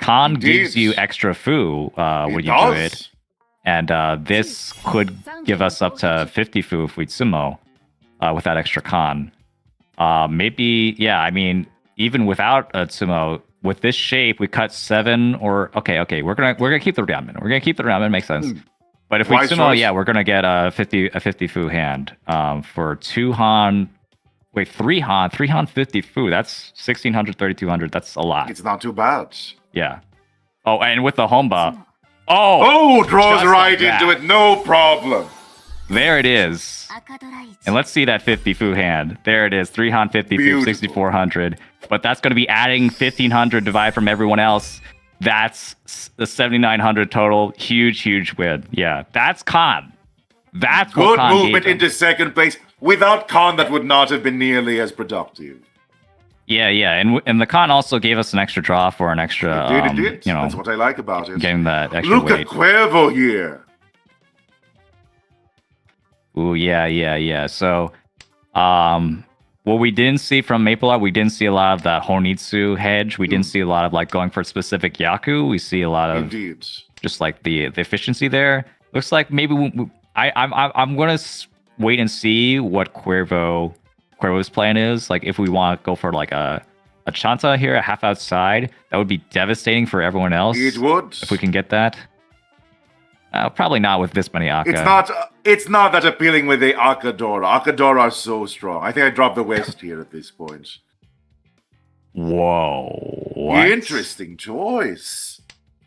B: Con
A: Indeed.
B: gives you extra foo when you do it. And this could give us up to 50 fu if we sumo with that extra con. Maybe, yeah, I mean, even without a sumo, with this shape, we cut 7 or... Okay, we're gonna keep the ramen. We're gonna keep the ramen, makes sense. But if we
A: Wise
B: sumo,
A: choice.
B: yeah, we're gonna get a 50 fu hand. For 2 han... Wait, 3 han? 3 han 50 fu, that's 1,600, 3,200, that's a lot.
A: It's not too bad.
B: Yeah. Oh, and with the homba...
D: つも
A: Oh, draws
B: just
A: right
B: like that.
A: into it, no problem.
B: There it is.
D: 赤ドラ1
B: And let's see that 50 fu hand. There it is, 3 han 50 fu,
A: Beautiful.
B: 6,400. But that's going to be adding 1,500 divide from everyone else. That's the 7,900 total. Huge win. Yeah, that's con. That's what
A: Good
B: con
A: movement
B: gave them.
A: into second place. Without Khan, that would not have been nearly as productive.
B: Yeah, and the con also gave us an extra draw for an extra,
A: It did.
B: you know,
A: That's what I like about it.
B: getting that extra
A: Look
B: weight.
A: at Cuervo here.
B: Ooh, yeah. So, what we didn't see from Maple Art, we didn't see a lot of that Honitsu hedge. We didn't see a lot of like going for specific Yaku. We see a lot of
A: Indeed.
B: just like the efficiency there. Looks like maybe I'm gonna wait and see what Cuervo's plan is. Like if we want to go for like a Chanta here, a half outside, that would be devastating for everyone else.
A: It would.
B: If we can get that. Probably not with this many Akka.
A: It's not that appealing with the Akadora. Akadora are so strong. I think I dropped the West here at this point.
B: Whoa. What?
A: Interesting choice.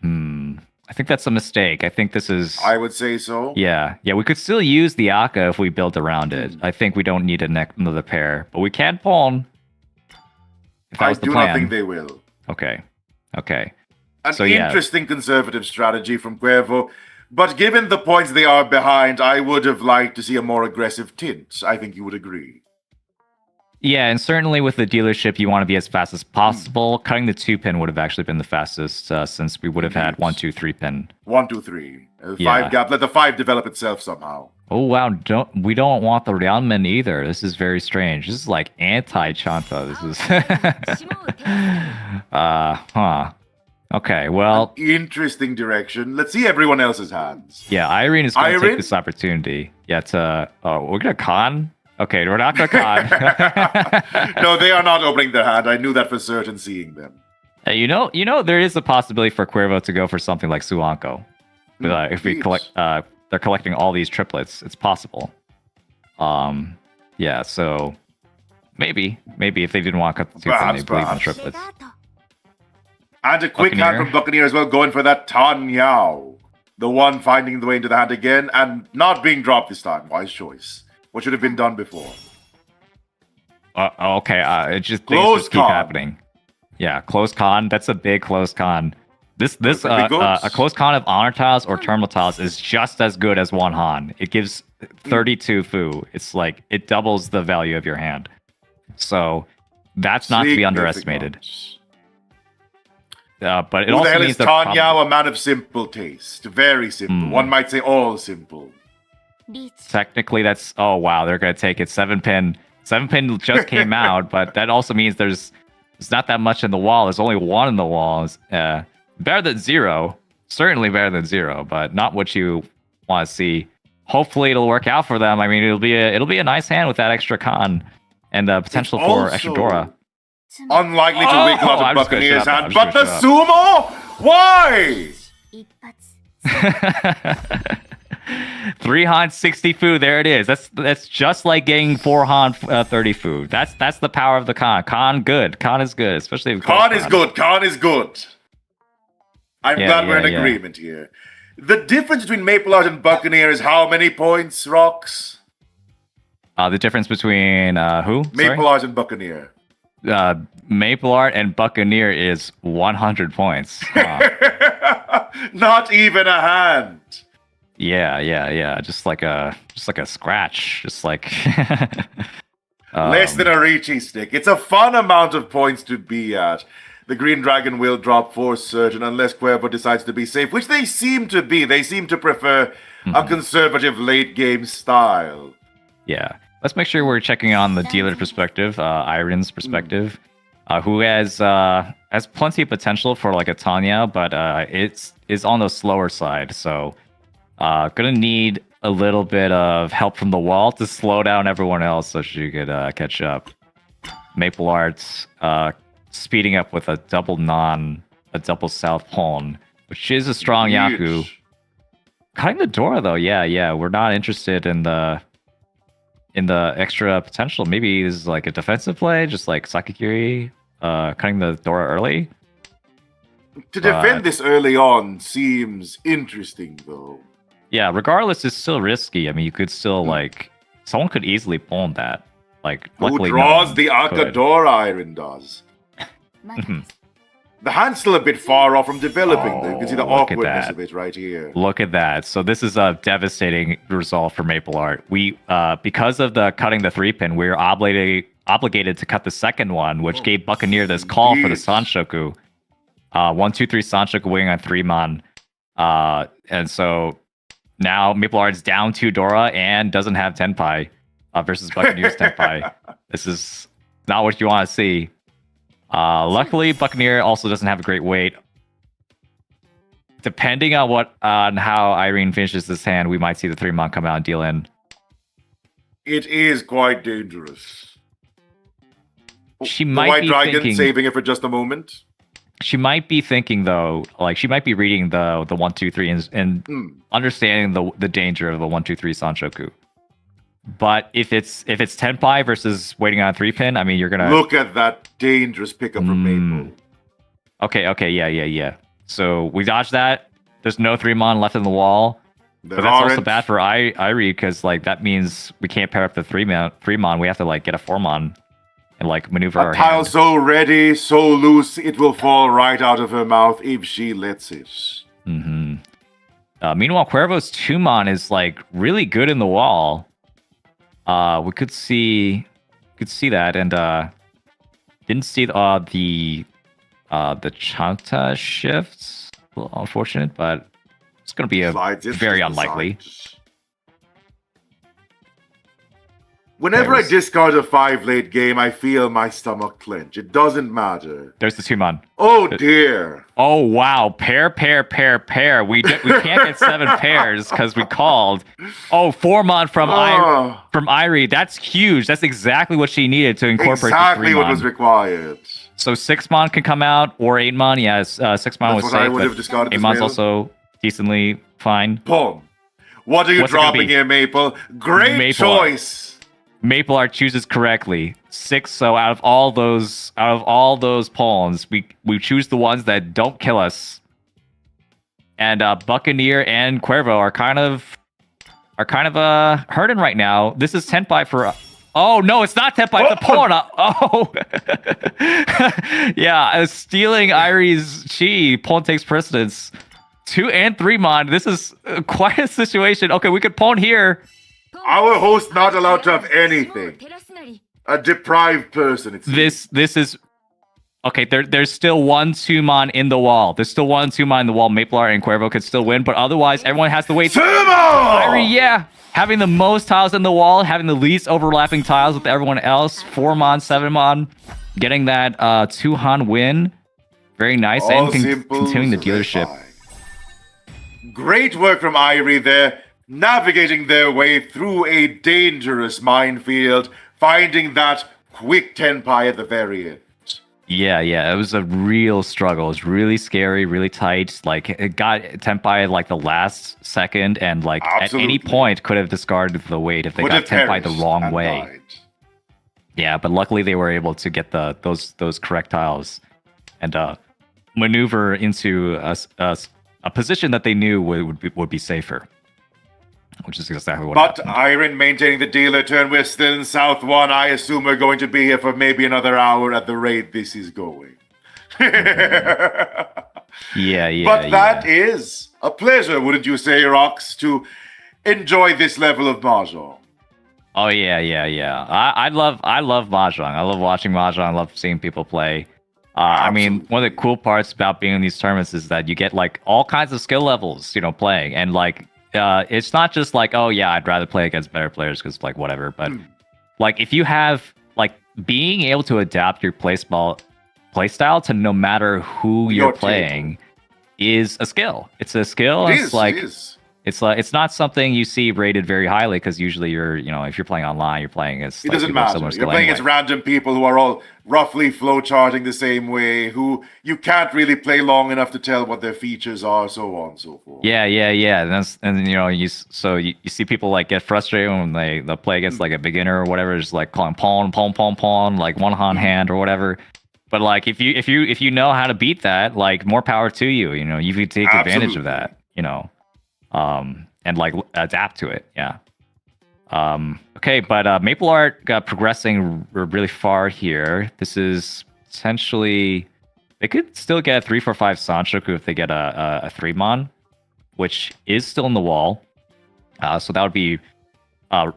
B: I think that's a mistake. I think this is...
A: I would say so.
B: Yeah, we could still use the Akka if we build around it. I think we don't need another pair, but we can pawn. If that
A: I
B: was the
A: do
B: plan.
A: not think they will.
B: Okay.
A: An
B: So, yeah.
A: interesting conservative strategy from Cuervo. But given the points they are behind, I would have liked to see a more aggressive tint. I think you would agree.
B: Yeah, and certainly with the dealership, you want to be as fast as possible. Cutting the 2-pin would have actually been the fastest since we would have had 1, 2, 3-pin.
A: 1, 2, 3.
B: Yeah.
A: 5 gap. Let the 5 develop itself somehow.
B: Oh wow, we don't want the Realmen either. This is very strange. This is like anti-Chanta. This is
D: 島を手に
B: Okay, well,
A: Interesting direction. Let's see everyone else's hands.
B: yeah, Irene is going to
A: Irene?
B: take this opportunity. Yeah, we're going to con? Okay, we're not going to con.
A: No, they are not opening their hand. I knew that for certain seeing them.
B: Hey, you know, there is a possibility for Cuervo to go for something like Suanko. If we
A: Indeed.
B: collect, they're collecting all these triplets. It's possible. Yeah, so maybe if they didn't want to cut the 2-pin, they believe in
A: Perhaps.
D: 手
B: triplets.
D: だと
A: And a quick hand
B: Buccaneer.
A: from Buccaneer as well, going for that Tan Yao. The one finding the way into the hand again and not being dropped this time. Wise choice. What should have been done before?
B: Okay, it just things
A: Close
B: just keep
A: con.
B: happening. Yeah, close con. That's a big close con. This
A: That's a big goat.
B: a close con of honor tiles or terminal tiles is just as good as one han. It gives 32 fu. It's like it doubles the value of your hand. So that's not to be underestimated. But it
A: Who the
B: also
A: hell
B: means
A: is
B: they're
A: Tan Yao? A man of simple taste. Very simple.
B: Hmm.
A: One might say all simple.
D: リーチ
B: technically that's wow, they're gonna take it. 7-pin just came out, but that also means there's not that much in the wall. There's only 1 in the wall. Better than 0. Certainly better than 0, but not what you want to see. Hopefully it'll work out for them. I mean, it'll be a nice hand with that extra con and the potential
A: It's
B: for
A: also-
B: extra Dora.
D: つも
A: Unlikely to
B: Oh,
A: wiggle out
B: I'm
A: of
B: just gonna
A: Buccaneer's
B: shut up.
A: hand.
B: I'm
A: But
B: just
A: the
B: gonna
A: sumo? Why?
D: 一発
B: 3 han 60 fu. There it is. That's just like getting 4 han 30 fu. That's the power of the con. Con is good, especially with
A: Khan
B: close
A: is good. Khan is good. I'm
B: Yeah,
A: glad we're in
B: yeah.
A: agreement here. The difference between Maple Art and Buccaneer is how many points, Rocks?
B: The difference between who? Sorry?
A: Maple Art and Buccaneer.
B: Maple Art and Buccaneer is 100 points.
A: Not even a hand.
B: Yeah. Just like a scratch. Just like
A: Less than a Riichi stick. It's a fun amount of points to be at. The Green Dragon will drop for certain unless Cuervo decides to be safe, which they seem to be. They seem to prefer a conservative late game style.
B: Yeah. Let's make sure we're checking on the dealer perspective, Iron's perspective. who has plenty of potential for like a Tanya, but it's on the slower side. So gonna need a little bit of help from the wall to slow down everyone else so she could catch up. Maple Arts speeding up with a double south pawn, which is a strong Yaku.
A: Huge.
B: Cutting the Dora though, yeah. We're not interested in the extra potential. Maybe this is like a defensive play, just like Sakakiri cutting the Dora early.
A: To defend this early on seems interesting, though.
B: Yeah, regardless, it's still risky. I mean, you could still like someone could easily pawn that. Like,
A: Who
B: luckily, no
A: draws
B: one
A: the
B: could.
A: Akadora Iron does.
D: まだです。
A: The hand's still a bit far off from developing, though. You can see the
B: Oh, look at
A: awkwardness
B: that.
A: of it right here.
B: Look at that. So this is a devastating result for Maple Art. We, because of the cutting the 3-pin, we're obligated to cut the second one, which gave Buccaneer this call for the
A: Jeez.
B: Sanshoku. 1-2-3 Sanshoku wing on 3-mon. And so now Maple Art's down 2 Dora and doesn't have Tenpai versus Buccaneer's Tenpai. This is not what you want to see. Luckily, Buccaneer also doesn't have a great weight. Depending on how Irene finishes this hand, we might see the 3-mon come out and deal in.
A: It is quite dangerous.
B: She
A: The
B: might
A: White
B: be
A: Dragon
B: thinking.
A: saving it for just a moment.
B: She might be thinking though, like she might be reading the 1-2-3 and understanding the danger of the 1-2-3 Sanshoku. But if it's Tenpai versus waiting on a 3-pin, I mean you're gonna
A: Look at that dangerous pickup from Maple.
B: Okay, yeah. So we dodged that. There's no 3-mon left in the wall.
A: There
B: But that's also
A: aren't.
B: bad for Irie because like that means we can't pair up the 3-mon. We have to like get a 4-mon and like maneuver
A: A
B: our
A: tile
B: hand.
A: so ready, so loose, it will fall right out of her mouth if she lets it.
B: Meanwhile, Cuervo's 2-mon is like really good in the wall. We could see that and didn't see the Chanta shifts. A little unfortunate, but it's gonna be a
A: Slides it
B: very
A: to the
B: unlikely.
A: side. Whenever I
B: There's-
A: discard a 5 late game, I feel my stomach clench. It doesn't matter.
B: There's the 2-mon.
A: Oh dear.
B: Oh wow, pair. We can't get 7 pairs because we called. Oh, 4-mon from
A: Ah,
B: Irie. That's huge. That's exactly what she needed to incorporate
A: exactly
B: the 3-mon.
A: what was required.
B: So 6-mon can come out or 8-mon. Yes, 6-mon
A: That's
B: was
A: what I
B: safe,
A: would have
B: but
A: discarded as
B: 8-mon's
A: well.
B: also decently fine.
A: Pawn. What are you
B: What's it gonna
A: dropping
B: be?
A: here, Maple? Great
B: Maple.
A: choice.
B: Maple Art chooses correctly. 6. So out of all those pawns, we choose the ones that don't kill us. And Buccaneer and Cuervo are kind of hurting right now. This is Tenpai for. Oh no, it's not Tenpai. It's a pawn. Oh, yeah, stealing Irie's chi. Pawn takes precedence. 2 and 3-mon. This is quite a situation. Okay, we could pawn here.
A: Our host not allowed to have anything. A deprived person, it seems.
B: This is okay. There's still 1-2-mon in the wall. There's still 1-2-mon in the wall. Maple Art and Cuervo could still win, but otherwise everyone has to wait.
A: Sumo!
B: Irie, yeah, having the most tiles in the wall, having the least overlapping tiles with everyone else. 4-mon, 7-mon, getting that 2-han win. Very nice,
A: All
B: and
A: simple
B: continuing the
A: as
B: dealership.
A: pie. Great work from Irie there, navigating their way through a dangerous minefield, finding that quick Tenpai at the very end.
B: Yeah, it was a real struggle. It was really scary, really tight. Like it got Tenpai at like the last second, and like at any
A: Absolutely.
B: point could have discarded the weight if they
A: Would
B: got
A: have
B: Tenpai the
A: perished
B: wrong
A: and
B: way.
A: died.
B: Yeah, but luckily they were able to get those correct tiles and maneuver into a position that they knew would be safer, which is exactly what
A: But
B: happened.
A: Iron maintaining the dealer turn. We're still in South 1. I assume we're going to be here for maybe another hour at the rate this is going.
B: Yeah.
A: But that is a pleasure, wouldn't you say, Rox, to enjoy this level of Mahjong?
B: Oh yeah. I love mahjong. I love watching mahjong. I love seeing people play. I mean, one of the cool parts about being in these tournaments is that you get like all kinds of skill levels, playing, and like it's not just like, oh yeah, I'd rather play against better players because like whatever. But like if you have like being able to adapt your play playstyle to no matter who
A: Your
B: you're playing is a skill. It's a skill.
A: It
B: It's
A: is,
B: like
A: it is.
B: it's not something you see rated very highly because usually if you're playing online, you're playing as
A: It
B: like,
A: doesn't
B: people with
A: matter.
B: similar
A: You're
B: skill
A: playing
B: anyway.
A: against random people who are all roughly flowcharting the same way, who you can't really play long enough to tell what their features are, so on and so forth.
B: Yeah. And you see people like get frustrated when they play against like a beginner or whatever, just like calling pawn, like one hand or whatever. But like if you know how to beat that, like more power to you. You can take advantage of that. And like adapt to it. Yeah. Okay, but Maple Art got progressing really far here. This is potentially they could still get a 3/4/5 Sanchoku if they get a 3-mon, which is still in the wall. So that would be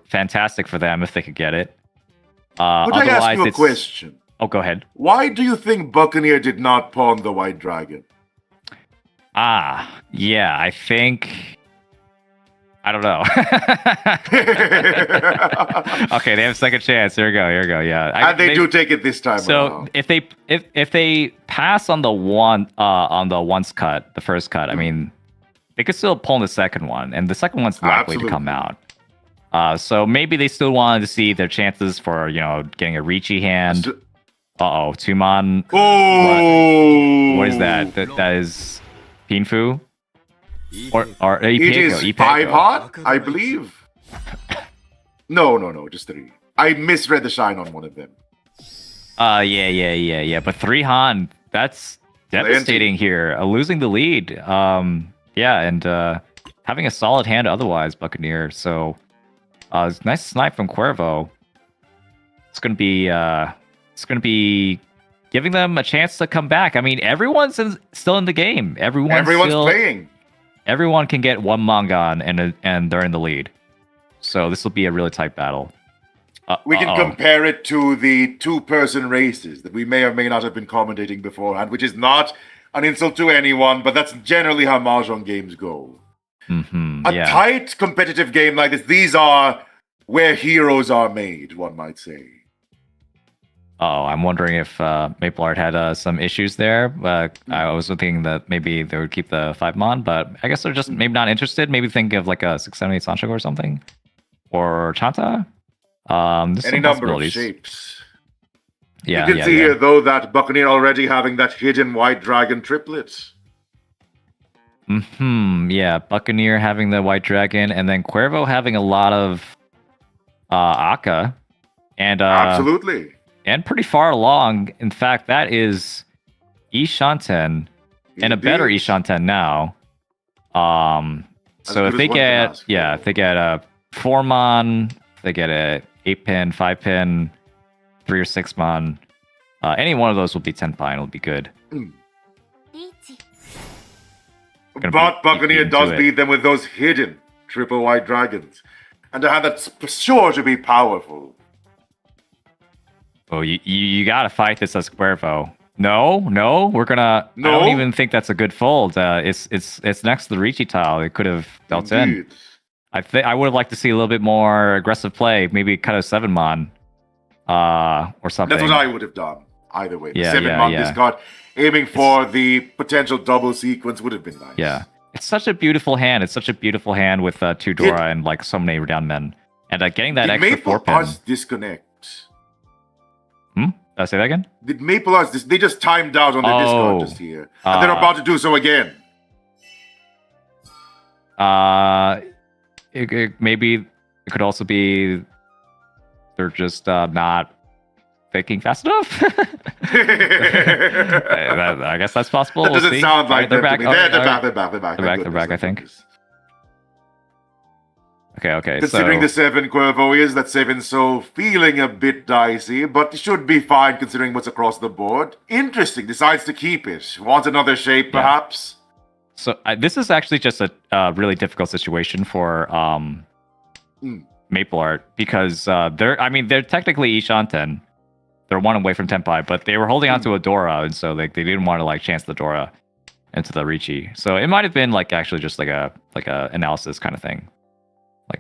B: fantastic for them if they could get it.
A: Would I ask you a question?
B: Oh, go ahead.
A: Why do you think Buccaneer did not pawn the White Dragon?
B: Yeah, I think. I don't know. Okay, they have a second chance. Here we go. Yeah,
A: And they do take it this time.
B: So
A: around.
B: if they pass on the once cut, the first cut, I mean, they could still pull in the second one, and the second one's likely to come out. So maybe they still wanted to see their chances for getting a Riichi hand. 2-mon.
A: Oh,
B: What is that? That is Pinfu. Or
A: it is
B: Ipeko.
A: 5 hot, I believe. No, just 3. I misread the shine on one of them.
B: Yeah. But 3 Han, that's devastating here. Losing the lead. Yeah, and having a solid hand otherwise, Buccaneer. So, it's nice snipe from Cuervo. It's gonna be giving them a chance to come back. I mean, everyone's still in the game. Everyone's
A: playing.
B: Everyone can get 1 Mongon and they're in the lead. So this will be a really tight battle.
A: We can compare it to the 2-person races that we may or may not have been commentating beforehand, which is not an insult to anyone, but that's generally how Mahjong games go.
B: Mm-hmm,
A: A tight competitive game like this, these are where heroes are made, one might say.
B: I'm wondering if Maple Art had some issues there. I was thinking that maybe they would keep the 5-mon, but I guess they're just maybe not interested. Maybe think of like a 678 Sanchoku or something. Or Chanta. There's
A: Any
B: some
A: number of
B: possibilities.
A: shapes.
B: Yeah,
A: you can see here, though, that Buccaneer already having that hidden White Dragon triplet.
B: Yeah, Buccaneer having the White Dragon, and then Cuervo having a lot of Aka. And
A: Absolutely.
B: And pretty far along. In fact, that is Ishanten and a better Ishanten now. So if they get a 4-mon, they get a 8-pin, 5-pin, 3 or 6-mon, any one of those will be 10-pine. It'll be good.
D: Riichi.
A: But Buccaneer does beat them with those hidden triple White Dragons. And a hand that's sure to be powerful.
B: Oh, you gotta fight this as Cuervo. No, we're gonna.
A: No?
B: I don't even think that's a good fold. It's next to the Riichi tile. It could have dealt in. I would have liked to see a little bit more aggressive play. Maybe cut a 7-mon, or something.
A: That's what I would have done. Either way, the
B: Yeah,
A: 7-mon
B: yeah.
A: discard, aiming for the potential double sequence would have been nice.
B: Yeah, it's such a beautiful hand. It's such a beautiful hand with 2 Dora and like so many down men, and getting that
A: Did
B: extra
A: Maple
B: 4-pin.
A: Arts disconnect?
B: Say that again?
A: Did Maple Arts, they just timed out on their Discord just here. And they're about to do so again.
B: Maybe it could also be they're just not thinking fast enough. I guess that's possible.
A: That doesn't sound like
B: they're
A: them
B: back.
A: to me. They're back.
B: They're back, I think. Okay.
A: Considering the 7 Cuervo is, that 7 so feeling a bit dicey, but should be fine considering what's across the board. Interesting. Decides to keep it. Wants another shape, perhaps.
B: So this is actually just a really difficult situation for Maple Art because they're technically Ishanten. They're 1 away from Tenpai, but they were holding on to a Dora, and so they didn't want to like chance the Dora into the Riichi. So it might have been like actually just like a analysis kind of thing.
A: I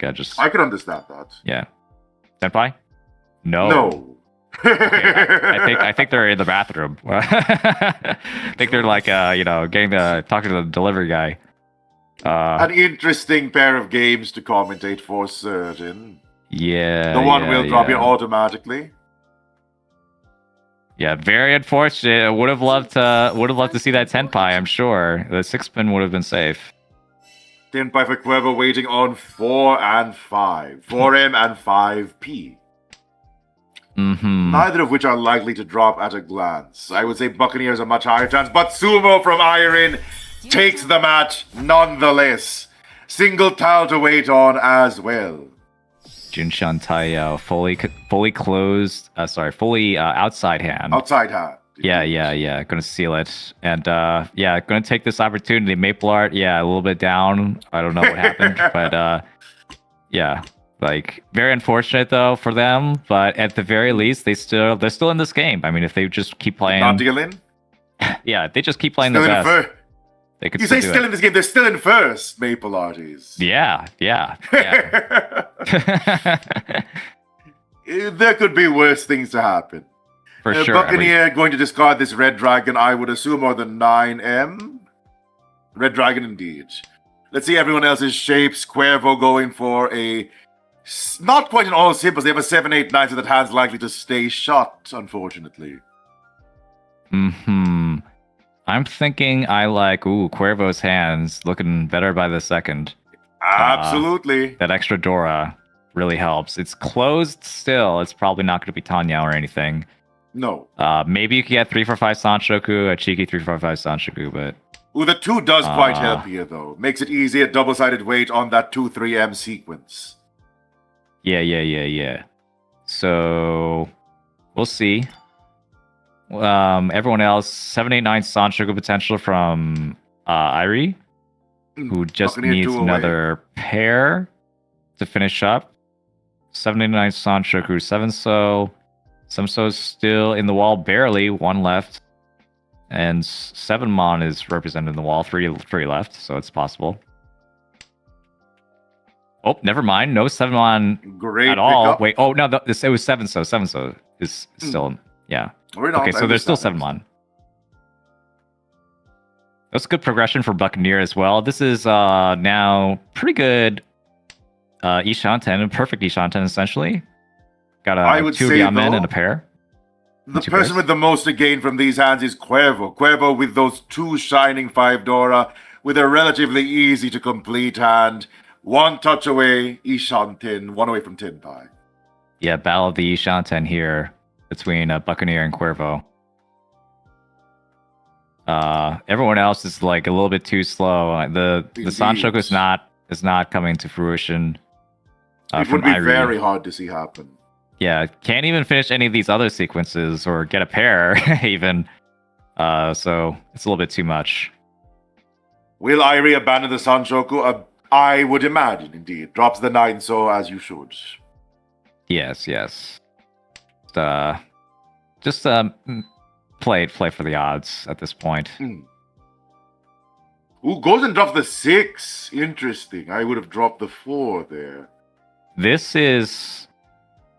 A: could understand that.
B: Yeah. Senpai? No.
A: No.
B: Okay, I think they're in the bathroom. I think they're like talking to the delivery guy.
A: An interesting pair of games to commentate for certain.
B: Yeah.
A: The one
B: yeah,
A: will drop
B: yeah.
A: in automatically.
B: Yeah, very unfortunate. I would have loved to see that 10 pie, I'm sure. The 6-pin would have been safe.
A: 10 pie for Cuervo waiting on 4 and 5. 4M and 5P.
B: Mm-hmm.
A: Neither of which are likely to drop at a glance. I would say Buccaneers are much higher chance, but Sumo from Airin takes the match nonetheless. Single tile to wait on as well.
B: Junshan Taiyao fully closed. Fully outside hand.
A: Outside hand.
B: Yeah. Gonna seal it, and gonna take this opportunity. Maple Art, a little bit down. I don't know what happened, but very unfortunate though for them. But at the very least, they're still in this game. I mean, if they just keep playing,
A: Not dealing.
B: Yeah, if they just keep playing
A: Still
B: the
A: in
B: best. They could
A: you
B: still
A: say
B: do
A: still
B: it.
A: in this game, they're still in first, Maple Arties.
B: Yeah.
A: There could be worse things to happen.
B: For sure.
A: Buccaneer going to discard this Red Dragon, I would assume, or the 9M. Red Dragon indeed. Let's see everyone else's shapes. Cuervo going for not quite an all simples. They have a 7-8-9, so that hand's likely to stay shut, unfortunately.
B: I'm thinking I like Cuervo's hands looking better by the second.
A: Absolutely.
B: That extra Dora really helps. It's closed still. It's probably not going to be Tanya or anything.
A: No.
B: Maybe you could get 3-4-5 Sanshoku, a cheeky 3-4-5 Sanshoku, but...
A: Ooh, the 2 does quite help here, though. Makes it easy at double-sided weight on that 2-3M sequence.
B: Yeah. So, we'll see. Everyone else, 7-8-9 Sanshoku potential from Irie, who just
A: Buccaneer
B: needs
A: 2 away.
B: another pair to finish up. 7-8-9 Sanshoku, 7-so. 7-so's still in the wall, barely, 1 left. And 7-mon is represented in the wall, 3 left, so it's possible. Oh, never mind. No 7-mon
A: Great
B: at all.
A: pickup.
B: Wait, oh, no, it was 7-so. 7-so is still, yeah. Okay, so there's still 7-mon. That's good progression for Buccaneer as well. This is now pretty good Ishanten, perfect Ishanten essentially. Got
A: I
B: a
A: would
B: 2
A: say,
B: Yamen
A: though,
B: and a pair.
A: The
B: Two
A: person
B: pairs.
A: with the most to gain from these hands is Cuervo. Cuervo with those 2 shining 5 Dora, with a relatively easy to complete hand. 1 touch away, Ishanten, 1 away from 10 pie.
B: Yeah, battle of the Ishanten here between Buccaneer and Cuervo. Everyone else is like a little bit too slow. The
A: Indeed.
B: Sanshoku is not coming to fruition.
A: It
B: From
A: would be
B: Irie.
A: very hard to see happen.
B: Yeah, can't even finish any of these other sequences or get a pair even. So it's a little bit too much.
A: Will Irie abandon the Sanshoku? I would imagine, indeed. Drops the 9, so as you should.
B: Yes. Just play for the odds at this point.
A: Ooh, goes and drops the 6. Interesting. I would have dropped the 4 there.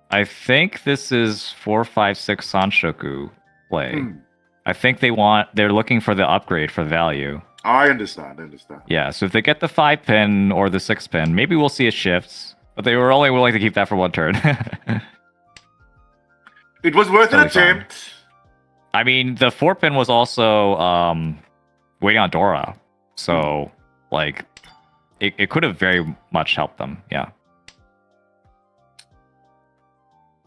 B: I think this is 4, 5, 6 Sanshoku play. I think they're looking for the upgrade for value.
A: I understand.
B: Yeah, so if they get the 5-pin or the 6-pin, maybe we'll see a shift. But they were only willing to keep that for 1 turn.
A: It was worth an
B: Totally fine.
A: attempt.
B: I mean, the 4-pin was also waiting on Dora. So, it could have very much helped them. Yeah.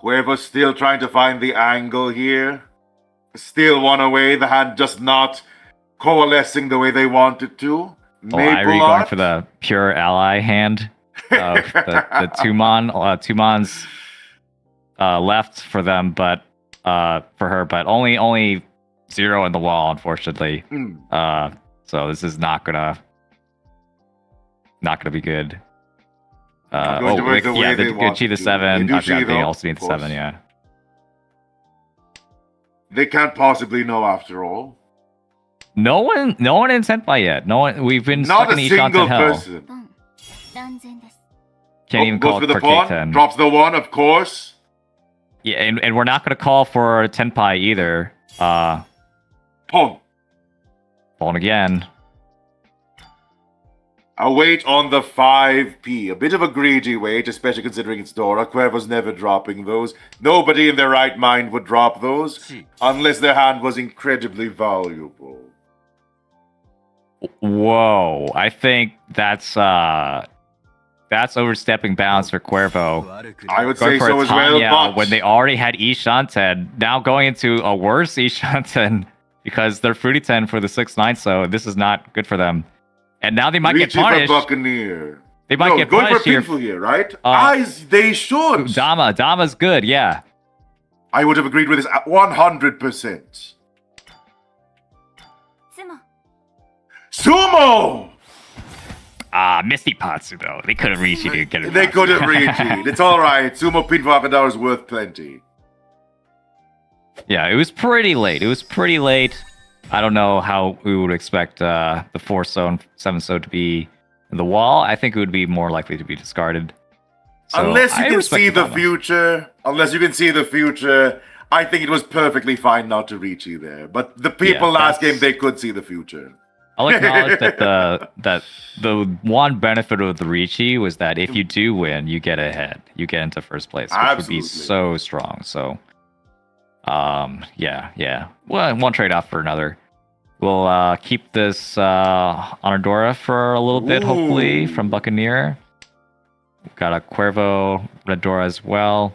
A: Cuervo still trying to find the angle here. Still 1 away. The hand just not coalescing the way they want it to.
B: Irie going for the pure ally hand. The Tumon's left for them, but for her, but only 0 in the wall, unfortunately. So this is not gonna be good. The Gucci the 7. I forgot they also need the 7. Yeah.
A: They can't possibly know after all.
B: No one in Senpai yet. No one. We've been
A: Not
B: stuck
A: a
B: in
A: single
B: Ishanten hell.
A: person.
D: 断然です
B: Can't even
A: goes
B: call
A: for
B: it
A: the
B: for
A: pawn.
B: K10.
A: Drops the 1, of course.
B: Yeah, and we're not going to call for Tenpai either.
A: Pong.
B: Phone again.
A: I'll wait on the 5p. A bit of a greedy wait, especially considering it's Dora. Cuervo's never dropping those. Nobody in their right mind would drop those unless their hand was incredibly valuable.
B: Whoa, I think that's overstepping bounds for Cuervo.
A: I would
B: Going
A: say
B: for
A: so
B: a
A: as well,
B: Tanya
A: but
B: when they already had Ishanten, now going into a worse Ishanten because they're Fruity 10 for the 6-9, so this is not good for them. And now they might get
A: Riichi for
B: punished.
A: Buccaneer.
B: They might get
A: going for
B: punished here.
A: Pinful here, right? Eyes, they should.
B: Dama's good, yeah.
A: I would have agreed with this at 100%.
D: つも
A: Sumo!
B: Misty Patsu though. They couldn't reach you to get it.
A: They could have reached it. It's alright. Sumo Pinful Akadara is worth plenty.
B: Yeah, it was pretty late. I don't know how we would expect the 4-so and 7-so to be in the wall. I think it would be more likely to be discarded. So
A: Unless you
B: I
A: can
B: respect
A: see the
B: Dama.
A: future, I think it was perfectly fine not to reach you there. But the people
B: Yeah,
A: last
B: that's-
A: game, they could see the future.
B: I'll acknowledge that the one benefit of the Riichi was that if you do win, you get ahead. You get into first place, which would be
A: Absolutely.
B: so strong. So, yeah. Well, one trade-off for another. We'll keep this Onodora for a little bit, hopefully,
A: Ooh.
B: from Buccaneer. We've got a Cuervo Red Dora as well.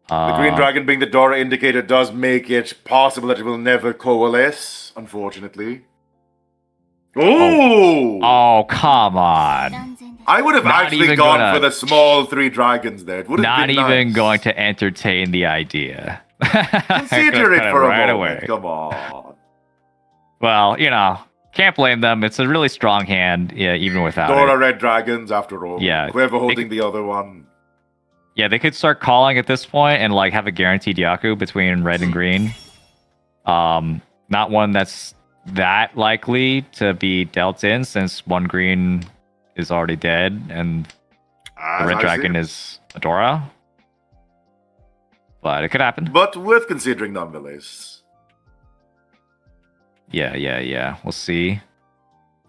A: The Green Dragon being the Dora indicator does make it possible that it will never coalesce, unfortunately. Oh!
B: Oh, come on.
D: 断然です
A: I would have
B: Not
A: actually
B: even
A: gone
B: gonna-
A: for the small 3 dragons there. It would have
B: Not
A: been
B: even
A: nice.
B: going to entertain the idea.
A: Consider it
B: Cut
A: for a
B: right
A: moment.
B: away.
A: Come on.
B: Well, can't blame them. It's a really strong hand, yeah, even without
A: Dora
B: it.
A: Red Dragons, after all.
B: Yeah.
A: Whoever holding the other one.
B: Yeah, they could start calling at this point and like have a guaranteed Yaku between red and green. Not one that's that likely to be dealt in since one green is already dead and the red dragon is a Dora. But it could happen.
A: But worth considering nonetheless.
B: Yeah. We'll see.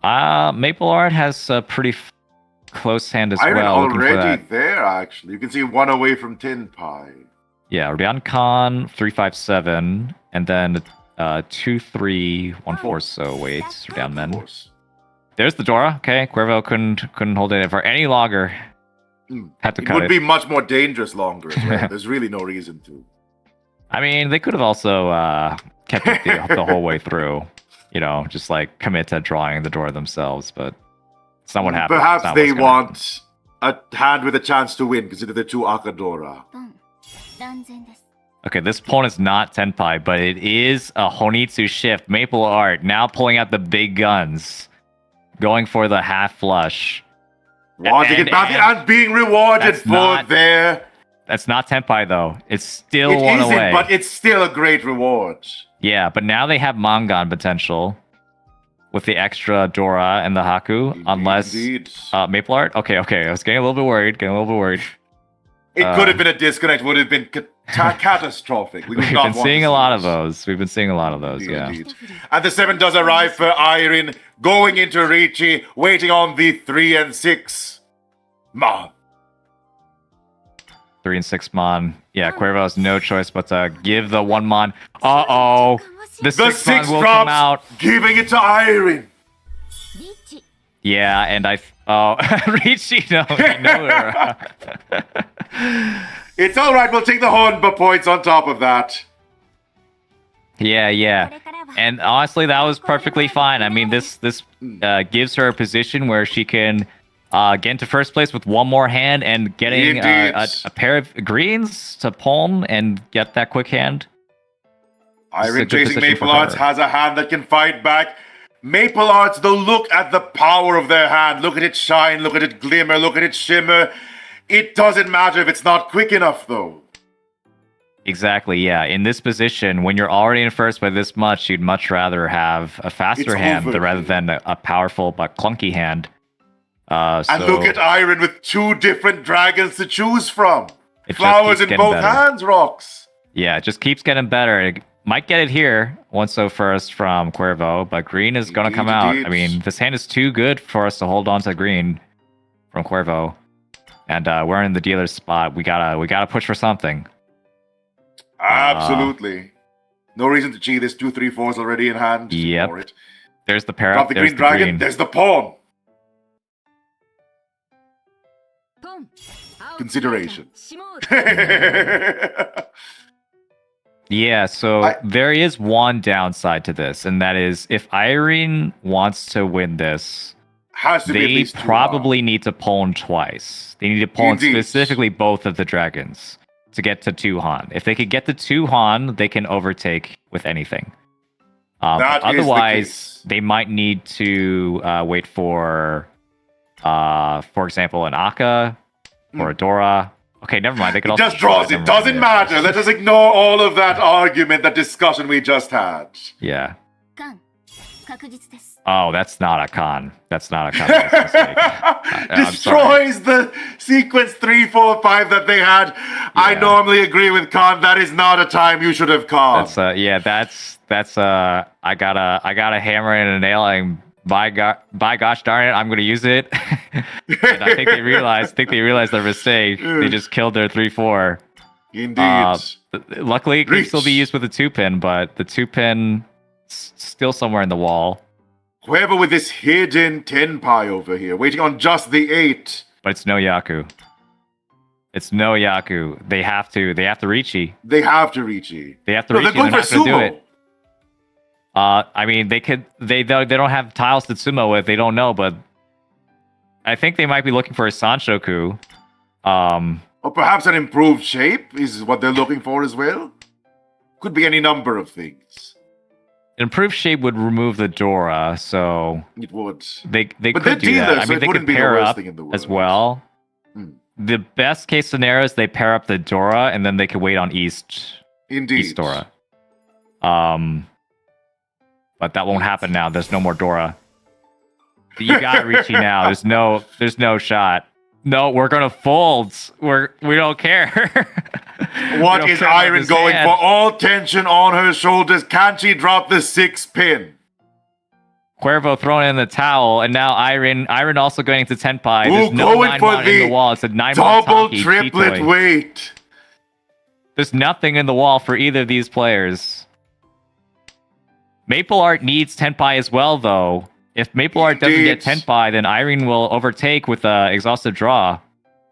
B: Maple Art has a pretty close hand as
A: Iron
B: well. Looking for
A: already
B: that.
A: there, actually. You can see one away from Tin Pie.
B: Yeah, Ryan Khan 357, and then 2-3-1-4. So wait, down
A: Of
B: men.
A: course.
B: There's the Dora. Okay, Cuervo couldn't hold it for any longer. Had to
A: It
B: cut
A: would
B: it.
A: be much more dangerous longer as well. There's really no reason to.
B: I mean, they could have also kept it the whole way through. Just like commit to drawing the Dora themselves, but it's not what happened. It's
A: Perhaps
B: not
A: they
B: what's gonna happen.
A: want a hand with a chance to win, consider they're 2 Akadora.
D: ポン断然です
B: Okay, this pawn is not Tenpai, but it is a Honitsu shift. Maple Art now pulling out the big guns, going for the half flush.
A: Wanting it back and being rewarded
B: That's
A: for
B: not-
A: their...
B: That's not Tenpai though. It's still
A: It
B: one
A: isn't,
B: away.
A: but it's still a great reward.
B: Yeah, but now they have Mangan potential with the extra Dora and the Haku, unless
A: Indeed.
B: Maple Art. Okay. I was getting a little bit worried.
A: It could have been a disconnect, would have been catastrophic. We would
B: We've
A: not
B: been
A: want
B: seeing
A: to
B: a
A: see
B: lot
A: this.
B: of those. We've been seeing a lot of those. Yeah.
A: Indeed. And the 7 does arrive for Airin, going into Riichi, waiting on the 3 and 6. Ma.
B: 3 and 6 mon. Yeah, Cuervo has no choice but to give the 1 mon. Uh-oh. The
A: The
B: 6 mon
A: 6
B: will come out.
A: drops, giving it to Airin.
D: リッチ
B: Yeah, and Riichi, no.
A: It's alright, we'll take the Hornba points on top of that.
B: Yeah.
D: これからは
B: And honestly, that was perfectly fine. I mean, this gives her a position where she can get into first place with one more hand and getting
A: Indeed.
B: a pair of greens to palm and get that quick hand. This is a
A: Airin
B: good
A: chasing
B: position
A: Maple
B: for
A: Arts
B: her.
A: has a hand that can fight back. Maple Arts, though, look at the power of their hand. Look at it shine, look at it glimmer, look at it shimmer. It doesn't matter if it's not quick enough, though.
B: Exactly, yeah. In this position, when you're already in first by this much, you'd much rather have a faster
A: It's
B: hand
A: over.
B: rather than a powerful but clunky hand.
A: And
B: So-
A: look at Airin with 2 different dragons to choose from.
B: It just
A: Flowers
B: keeps
A: in
B: getting
A: both
B: better.
A: hands, Rocks.
B: Yeah, it just keeps getting better. It might get it here once so first from Cuervo, but green is going to come out. I mean, this hand is too good for us to hold on to green from Cuervo. And we're in the dealer's spot. We gotta push for something.
A: Absolutely. No reason to cheat. This 2, 3, 4 is already in hand. Just
B: Yep.
A: ignore it.
B: There's the pair
A: Drop
B: up.
A: the
B: There's
A: green dragon.
B: green.
A: There's the pawn.
D: ポン
A: Consideration.
D: シモール
B: Yeah, so there is one downside to this, and that is if Irene wants to win this,
A: Has to be at
B: they
A: least 2
B: probably need to pull in twice. They need to pull in
A: Indeed.
B: specifically both of the dragons to get to 2 Han. If they could get to 2 Han, they can overtake with anything.
A: That is the
B: Otherwise,
A: case.
B: they might need to wait for example, an Akka or a Dora. Okay, never mind. They could
A: It
B: also
A: just draws.
B: never
A: It
B: mind,
A: doesn't
B: yeah.
A: matter. Let us ignore all of that argument, that discussion we just had.
B: Yeah.
D: カン確実です
B: Oh, that's not a con. That's not a con. That's a mistake. I'm sorry.
A: Destroys the sequence 3, 4, 5 that they had. I
B: Yeah.
A: normally agree with Khan. That is not a time you should have come.
B: That's yeah. That's I got a hammer and a nail, and by gosh darn it, I'm gonna use it. And I think they realized their mistake. They just killed their 3-4.
A: Indeed.
B: Luckily, it can still be
A: Reach.
B: used with the 2-pin, but the 2-pin still somewhere in the wall.
A: Whoever with this hidden tenpai over here, waiting on just the 8.
B: But it's no Yaku. It's no Yaku. They have to Riichi.
A: They have to Riichi.
B: They have to
A: No,
B: Riichi.
A: they're going
B: They're
A: for
B: not gonna do
A: sumo.
B: it. I mean, they don't have tiles to sumo with. They don't know, but I think they might be looking for a Sanshoku.
A: Or perhaps an improved shape is what they're looking for as well. Could be any number of things.
B: Improved shape would remove the Dora, so
A: It would.
B: they
A: But
B: could
A: they're
B: do that.
A: dealers,
B: I
A: so
B: mean,
A: it
B: they
A: wouldn't
B: could
A: be the
B: pair
A: worst
B: up
A: thing in the
B: as
A: world.
B: well.
A: Hmm.
B: The best case scenario is they pair up the Dora, and then they could wait on East
A: Indeed.
B: Dora. But that won't happen now. There's no more Dora. You got Riichi now. There's no shot. No, we're gonna fold. We don't care.
A: What
B: We don't
A: is
B: care about
A: Iron
B: this
A: going
B: hand.
A: for? All tension on her shoulders. Can she drop the 6-pin?
B: Cuervo throwing in the towel, and now Iron also going to Tenpai.
A: Ooh,
B: There's no
A: going
B: 9
A: for
B: mon in
A: the
B: the wall. It's a 9
A: Double triplet weight.
B: There's nothing in the wall for either of these players. Maple Art needs Tenpai as well, though. If Maple Art doesn't get
A: Indeed.
B: Tenpai, then Irene will overtake with Exhaustive Draw.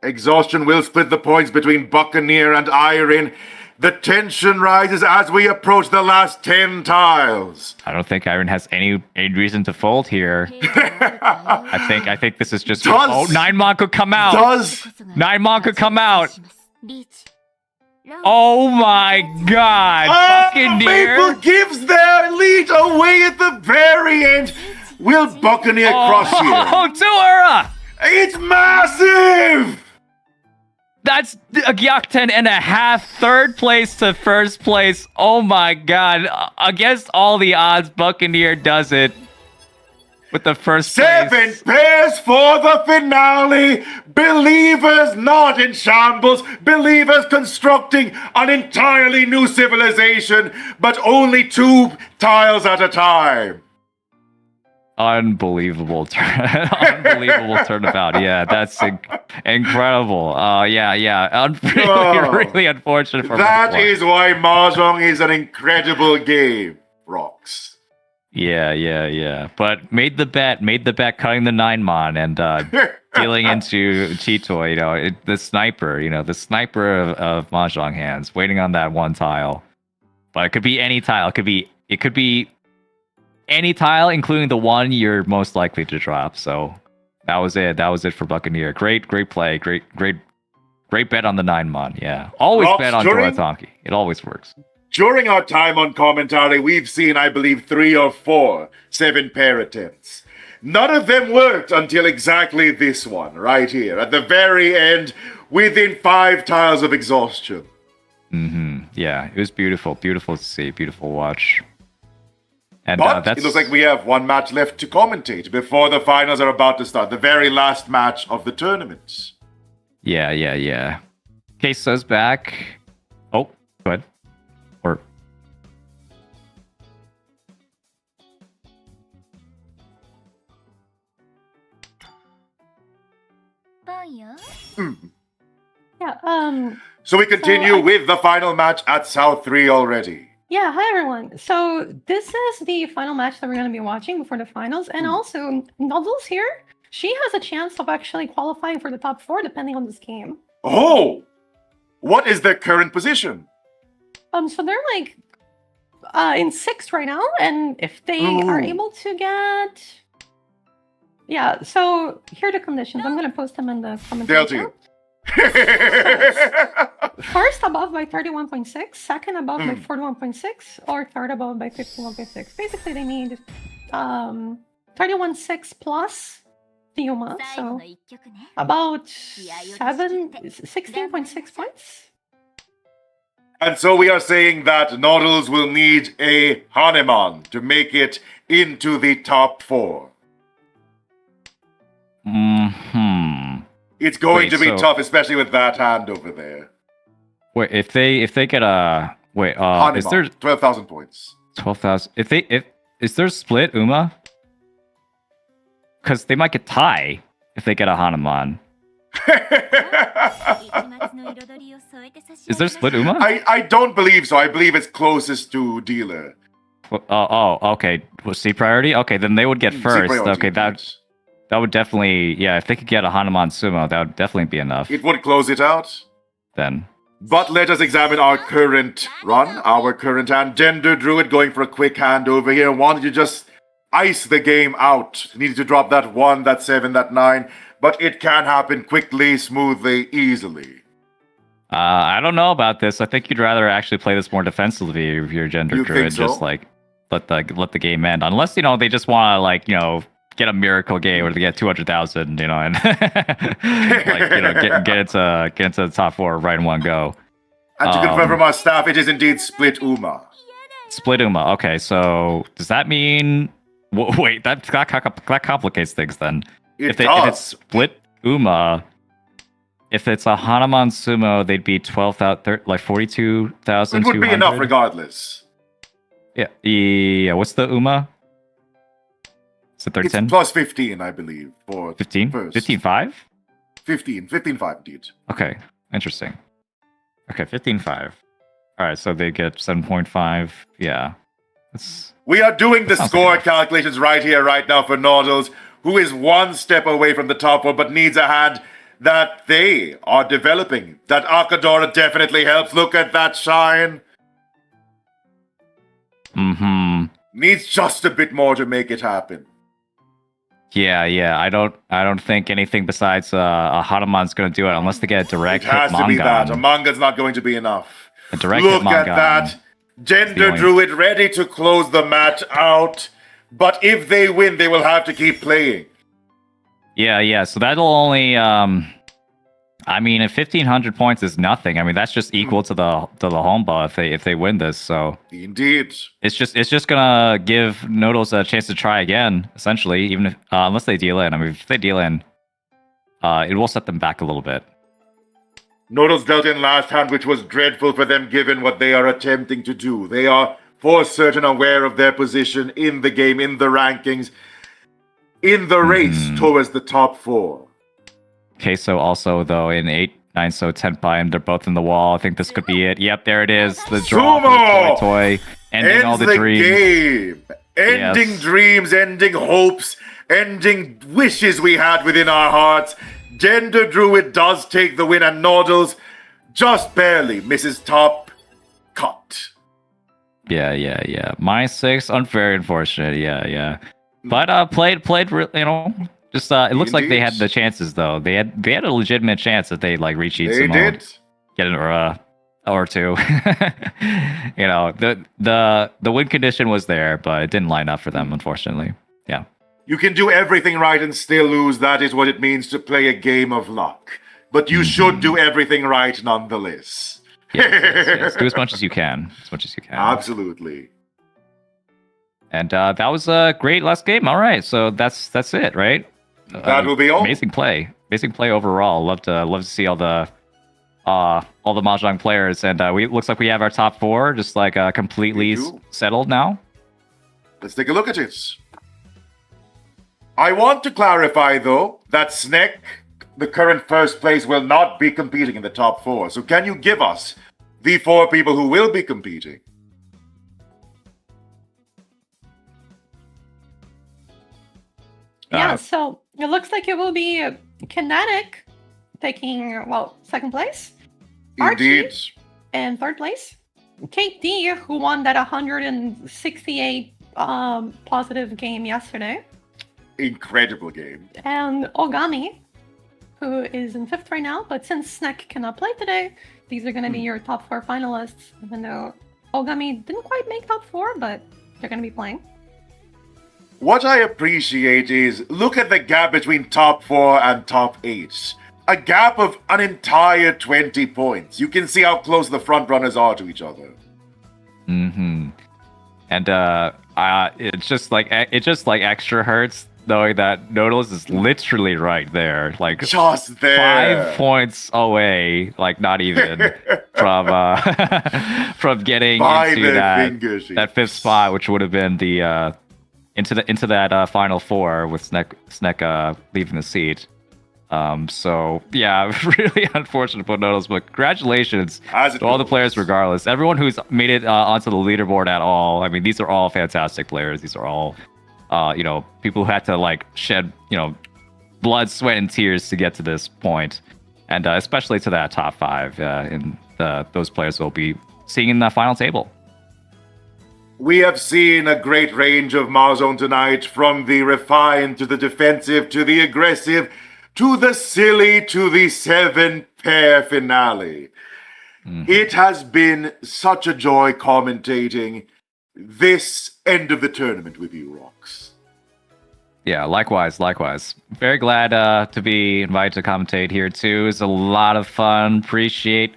A: Exhaustion will split the points between Buccaneer and Iron. The tension rises as we approach the last 10 tiles.
B: I don't think Irene has any reason to fold here.
D: 兵器があるかよ
B: I think this is just...
A: Does-
B: Oh, 9 mon could come out!
A: Does
B: 9 mon could come out!
D: リーチラウン
B: Oh my god! Buccaneer!
A: Maple gives their lead away at the very end. Will Buccaneer crush here?
B: Oh, Tuura!
A: It's massive!
B: That's a Gyakuten and a half, 3rd place to 1st place. Oh my god. Against all the odds, Buccaneer does it with the 1st
A: 7
B: place.
A: pairs for the finale. Believers not in shambles. Believers constructing an entirely new civilization, but only 2 tiles at a time.
B: Unbelievable unbelievable turnabout. Yeah, that's incredible. Yeah. Really unfortunate for
A: That
B: Maple.
A: is why Mahjong is an incredible game, Rocks.
B: Yeah. But made the bet, cutting the 9 mon and dealing into Chitoy, the sniper of Mahjong hands, waiting on that one tile. But it could be any tile. It could be any tile, including the one you're most likely to drop. So that was it. That was it for Buccaneer. Great play. Great bet on the 9 mon. Yeah. Always
A: Rocks,
B: bet on
A: during-
B: Doratanki. It always works.
A: During our time on commentary, we've seen, I believe, 3 or 4 7-pair attempts. None of them worked until exactly this one, right here, at the very end, within 5 tiles of exhaustion.
B: Yeah, it was beautiful. Beautiful to see. Beautiful watch. And
A: But
B: that's
A: it looks like we have 1 match left to commentate before the finals are about to start, the very last match of the tournament.
B: Yeah. Queso's back. Oh, go ahead. Or
A: Hmm.
C: Yeah.
A: So we continue
C: I-
A: with the final match at South 3 already.
C: Yeah, hi everyone. So this is the final match that we're going to be watching before the finals, and also Nozzles here. She has a chance of actually qualifying for the top 4 depending on this game.
A: Oh! What is their current position?
C: So they're like in 6th right now, and if they are
A: Ooh.
C: able to get, yeah. So here are the conditions. I'm going to post them in the comments.
A: They'll do.
C: First above by 31.6, second above by 41.6, or third above by 51.6. Basically, they need 31.6 plus the Yuma, so about 16.6 points.
A: And so we are saying that Noddles will need a Hanuman to make it into the top 4. It's going to be tough, especially with that hand over there.
B: Wait, if they get a
A: Hanuman,
B: is there
A: 12,000 points.
B: 12,000? If is there split Uma? Because they might get tie if they get a Hanuman. Is there split Uma?
A: I don't believe so. I believe it's closest to dealer.
B: Okay. Was C priority? Okay, then they would get first.
A: Priority,
B: Okay, that would definitely, yeah. If they could get a Hanuman Sumo, that would definitely be enough.
A: It would close it out.
B: Then.
A: But let us examine our current run, our current hand. Gender Druid going for a quick hand over here. Wanted to just ice the game out. Needed to drop that 1, that 7, that 9. But it can happen quickly, smoothly, easily.
B: I don't know about this. I think you'd rather actually play this more defensively if you're Gender
A: You
B: Druid.
A: think so?
B: Just like let the game end. Unless, they just want to get a miracle game where they get 200,000, and get into the top 4 right in one go.
A: And to confirm from our staff, it is indeed split Uma.
B: Split Uma. Okay, so does that mean? Wait, that complicates things then. If it's split Uma, if it's a Hanuman Sumo, they'd be 12,000, like 42,000.
A: It would be enough regardless.
B: Yeah. What's the Uma? Is it 13?
A: It's plus 15, I believe, for
B: 15?
A: first.
B: 15.5?
A: 15.5 indeed.
B: Okay, interesting. Okay, 15.5. All right, so they get 7.5. Yeah.
A: We are doing the
B: Sounds
A: score
B: like
A: calculations right here, right now for Noddles, who is 1 step away from the top 4, but needs a hand that they are developing. That Akadora definitely helps. Look at that shine. Needs just a bit more to make it happen.
B: Yeah. I don't think anything besides a Hanuman's going to do it unless they get a direct
A: It has
B: hit
A: to be that. A
B: Mangan.
A: manga's not going to be enough.
B: A direct
A: Look
B: hit
A: at
B: Mangan.
A: that. Gender
B: only-
A: Druid ready to close the match out. But if they win, they will have to keep playing.
B: Yeah. So that'll only if 1,500 points is nothing. I mean, that's just equal to the home ball if they win this. So
A: Indeed.
B: it's just gonna give Noodles a chance to try again, essentially. Even if unless they deal in. I mean, if they deal in, it will set them back a little bit.
A: Noodles dealt in last hand, which was dreadful for them given what they are attempting to do. They are for certain aware of their position in the game, in the rankings, in the race towards the top 4.
B: Queso also, though, in 8, 9, so 10 and they're both in the wall. I think this could be it. Yep, there it is. The draw for
A: Sumo!
B: the toy. Ending
A: Ends
B: all the
A: the
B: dreams.
A: game. Ending
B: Yes.
A: dreams, ending hopes, ending wishes we had within our hearts. Gender Druid does take the win, and Noddles just barely misses top cut.
B: Yeah. -6, very unfortunate. Yeah. But played, just it looks like they had the chances though. They had a legitimate chance that they Riichi
A: They
B: Sumo
A: did.
B: get an or two. The win condition was there, but it didn't line up for them, unfortunately. Yeah.
A: You can do everything right and still lose. That is what it means to play a game of luck. But you should do everything right nonetheless.
B: Yes. Do as much as you can.
A: Absolutely.
B: And that was a great last game. All right, so that's it, right?
A: That will be all.
B: Amazing play overall. Love to see all the all the mahjong players, and we looks like we have our top 4 just like completely
A: We do.
B: settled now.
A: Let's take a look at it. I want to clarify, though, that Snek, the current first place, will not be competing in the top 4. So can you give us the 4 people who will be competing?
C: Yeah, so it looks like it will be Kinetic taking, well, second place. Archie
A: Indeed.
C: in third place. Kate D, who won that 168 positive game yesterday.
A: Incredible game.
C: And Ogami, who is in fifth right now, but since Snek cannot play today, these are going to be your top 4 finalists, even though Ogami didn't quite make top 4, but they're going to be playing.
A: What I appreciate is, look at the gap between top 4 and top 8. A gap of an entire 20 points. You can see how close the front runners are to each other.
B: Mm-hmm. And it just like extra hurts knowing that Noodles is literally right there, like
A: Just there.
B: 5 points away, like not even from from getting
A: By
B: into
A: the
B: that
A: finger sheets.
B: 5th spot, which would have been the into that final 4 with Snek leaving the seat. So yeah, really unfortunate for Noodles, but congratulations
A: As it
B: to all the
A: goes.
B: players regardless. Everyone who's made it onto the leaderboard at all. I mean, these are all fantastic players. These are all, people who had to like shed, blood, sweat, and tears to get to this point. And especially to that top 5, those players will be seeing in the final table.
A: We have seen a great range of Mahjong tonight, from the refined to the defensive to the aggressive to the silly to the 7-pair finale. It has been such a joy commentating this end of the tournament with you, Rox.
B: Yeah, likewise. Very glad to be invited to commentate here too. It's a lot of fun. Appreciate.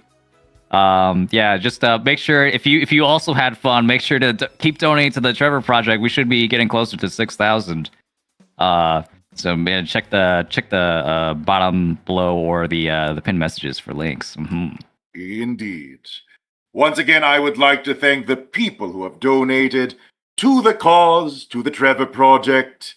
B: Just make sure if you also had fun, make sure to keep donating to the Trevor Project. We should be getting closer to 6,000. So man, check the bottom below or the pinned messages for links. Mm-hmm.
A: Indeed. Once again, I would like to thank the people who have donated to the cause, to the Trevor Project.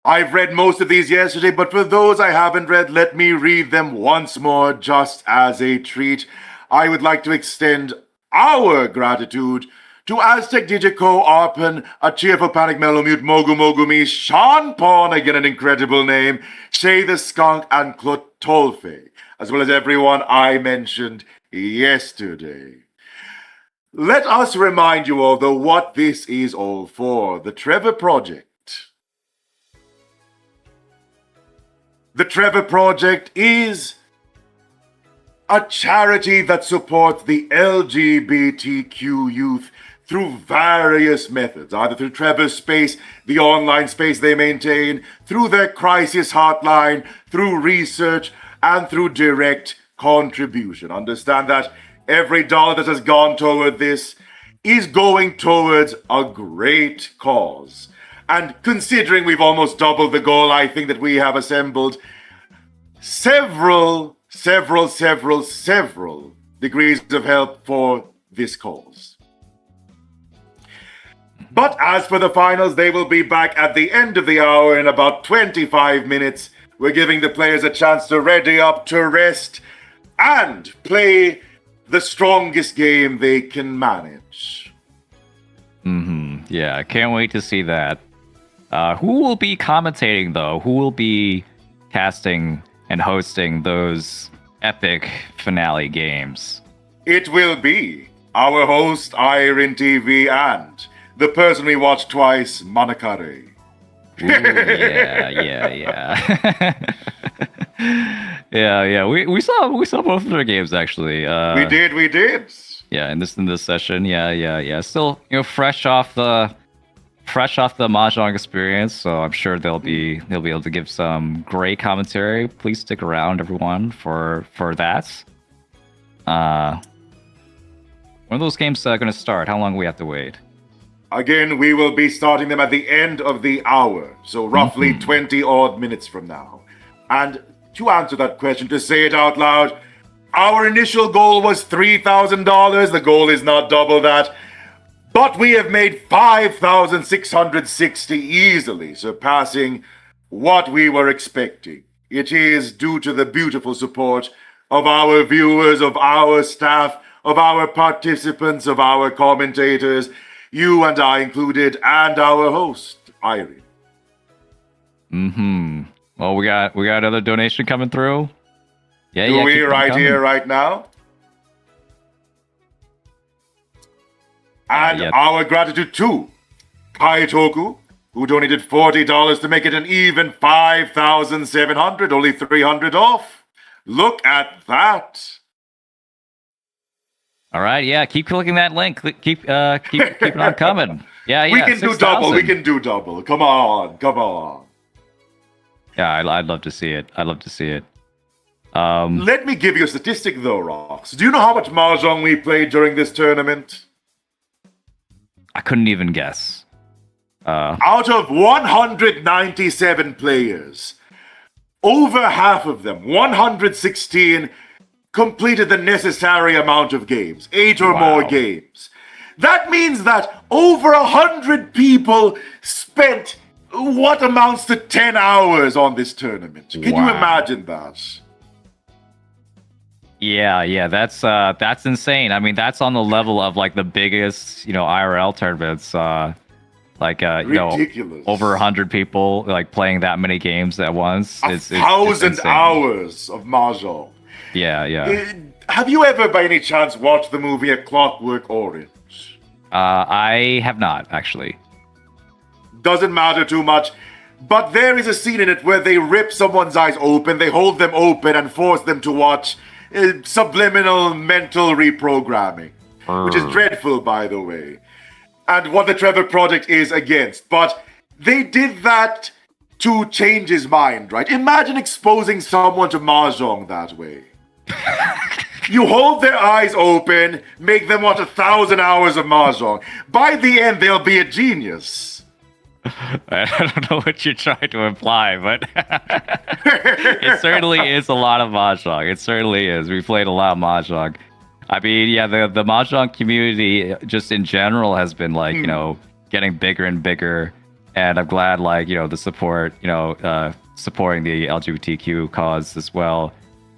A: I've read most of these yesterday, but for those I haven't read, let me read them once more just as a treat. I would like to extend our gratitude to Aztec Digico, Arpan, A Cheerful Panic Melomute, Mogu Mogumi, Sean Pawn, again an incredible name, Shay the Skunk, and Clotolfe, as well as everyone I mentioned yesterday. Let us remind you all, though, what this is all for. The Trevor Project. The Trevor Project is a charity that supports the LGBTQ youth through various methods, either through Trevor's Space, the online space they maintain, through their crisis hotline, through research, and through direct contribution. Understand that every dollar that has gone toward this is going towards a great cause. And considering we've almost doubled the goal, I think that we have assembled several degrees of help for this cause. But as for the finals, they will be back at the end of the hour in about 25 minutes. We're giving the players a chance to ready up, to rest, and play the strongest game they can manage.
B: Yeah, I can't wait to see that. Who will be commentating, though? Who will be casting and hosting those epic finale games?
A: It will be our host, AirinTV, and the person we watched twice, Manakare.
B: Ooh, yeah. yeah. We saw both of their games actually.
A: We did.
B: Yeah, in this session, yeah. Still, fresh off the mahjong experience, so I'm sure they'll be able to give some great commentary. Please stick around, everyone, for that. When are those games going to start? How long do we have to wait?
A: Again, we will be starting them at the end of the hour, so roughly 20 odd minutes from now. And to answer that question, to say it out loud, Our initial goal was $3,000. The goal is not double that. But we have made 5,660 easily, surpassing what we were expecting. It is due to the beautiful support of our viewers, of our staff, of our participants, of our commentators, you and I included, and our host, Irene.
B: Well, we got another donation coming through. Yeah,
A: Do we
B: keep them
A: right
B: coming.
A: here, right now? And
B: yeah.
A: our gratitude to Kaitoku, who donated $40 to make it an even 5,700, only 300 off. Look at that.
B: All right, yeah, keep clicking that link. Keep it on coming. Yeah,
A: We can do
B: 6,000.
A: double. We can do double. Come on. Come on.
B: Yeah, I'd love to see it. I'd love to see it.
A: Let me give you a statistic, though, Rox. Do you know how much Mahjong we played during this tournament?
B: I couldn't even guess.
A: Out of 197 players, over half of them, 116, completed the necessary amount of games, 8 or more games. That means that over 100 people spent what amounts to 10 hours on this tournament. Can you imagine that?
B: Yeah, that's insane. I mean, that's on the level of like the biggest, IRL tournaments.
A: Ridiculous.
B: Over 100 people like playing that many games at once. It's
A: 1,000
B: insane.
A: hours of Mahjong.
B: Yeah.
A: Have you ever, by any chance, watched the movie A Clockwork Orange?
B: I have not actually.
A: Doesn't matter too much. But there is a scene in it where they rip someone's eyes open, they hold them open and force them to watch subliminal mental reprogramming, which is dreadful, by the way, and what the Trevor Project is against. But they did that to change his mind, right? Imagine exposing someone to Mahjong that way. You hold their eyes open, make them watch 1,000 hours of Mahjong. By the end, they'll be a genius.
B: I don't know what you're trying to imply, but it certainly is a lot of Mahjong. It certainly is. We played a lot of Mahjong. I mean, yeah, the Mahjong community just in general has been like, getting bigger and bigger. And I'm glad, like, the support, supporting the LGBTQ cause as well.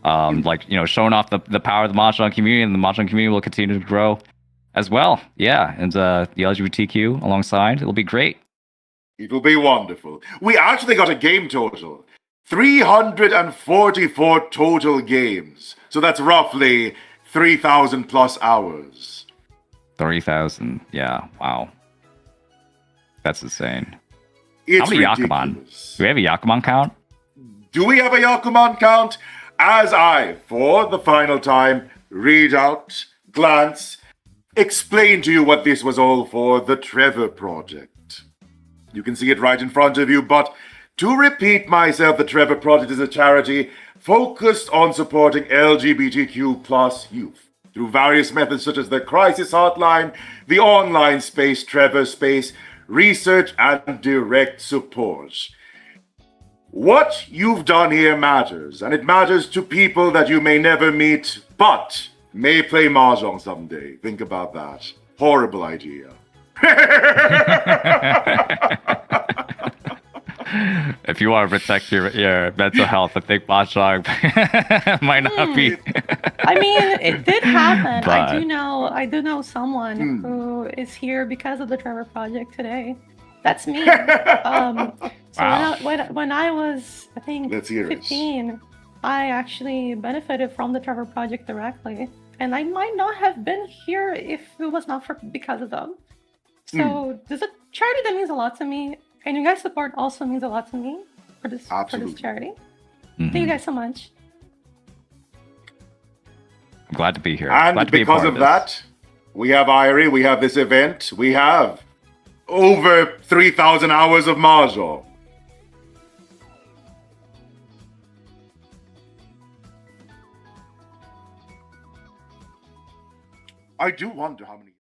B: Showing off the power of the Mahjong community, and the Mahjong community will continue to grow as well. Yeah, and the LGBTQ alongside, it'll be great.
A: It'll be wonderful. We actually got a game total. 344 total games. So that's roughly 3,000 plus hours.
B: 3,000. Yeah, wow. That's insane.
A: It's
B: How many
A: ridiculous.
B: Yakuman? Do we have a Yakuman count?
A: Do we have a Yakuman count? As I, for the final time, read out, glance, explain to you what this was all for, the Trevor Project. You can see it right in front of you, but to repeat myself, the Trevor Project is a charity focused on supporting LGBTQ plus youth through various methods such as the Crisis Hotline, the online space, Trevor Space, research, and direct support. What you've done here matters, and it matters to people that you may never meet, but may play Mahjong someday. Think about that. Horrible idea.
B: If you want to protect your mental health, I think Mahjong might not be.
C: I mean, it did happen.
B: But-
C: I do know someone who is here because of the Trevor Project today. That's me.
B: Wow.
C: When I was, I think,
A: Let's hear it.
C: 15, I actually benefited from the Trevor Project directly, and I might not have been here if it was not because of them. So there's a charity that means a lot to me, and you guys' support also means a lot to me for this
A: Absolutely.
C: charity.
B: Mhm.
C: Thank you guys so much.
B: I'm glad to be here.
A: And
B: Glad to be a
A: because
B: part
A: of
B: this.
A: that, we have Irie, we have this event, we have over 3,000 hours of Mahjong. I do wonder how many.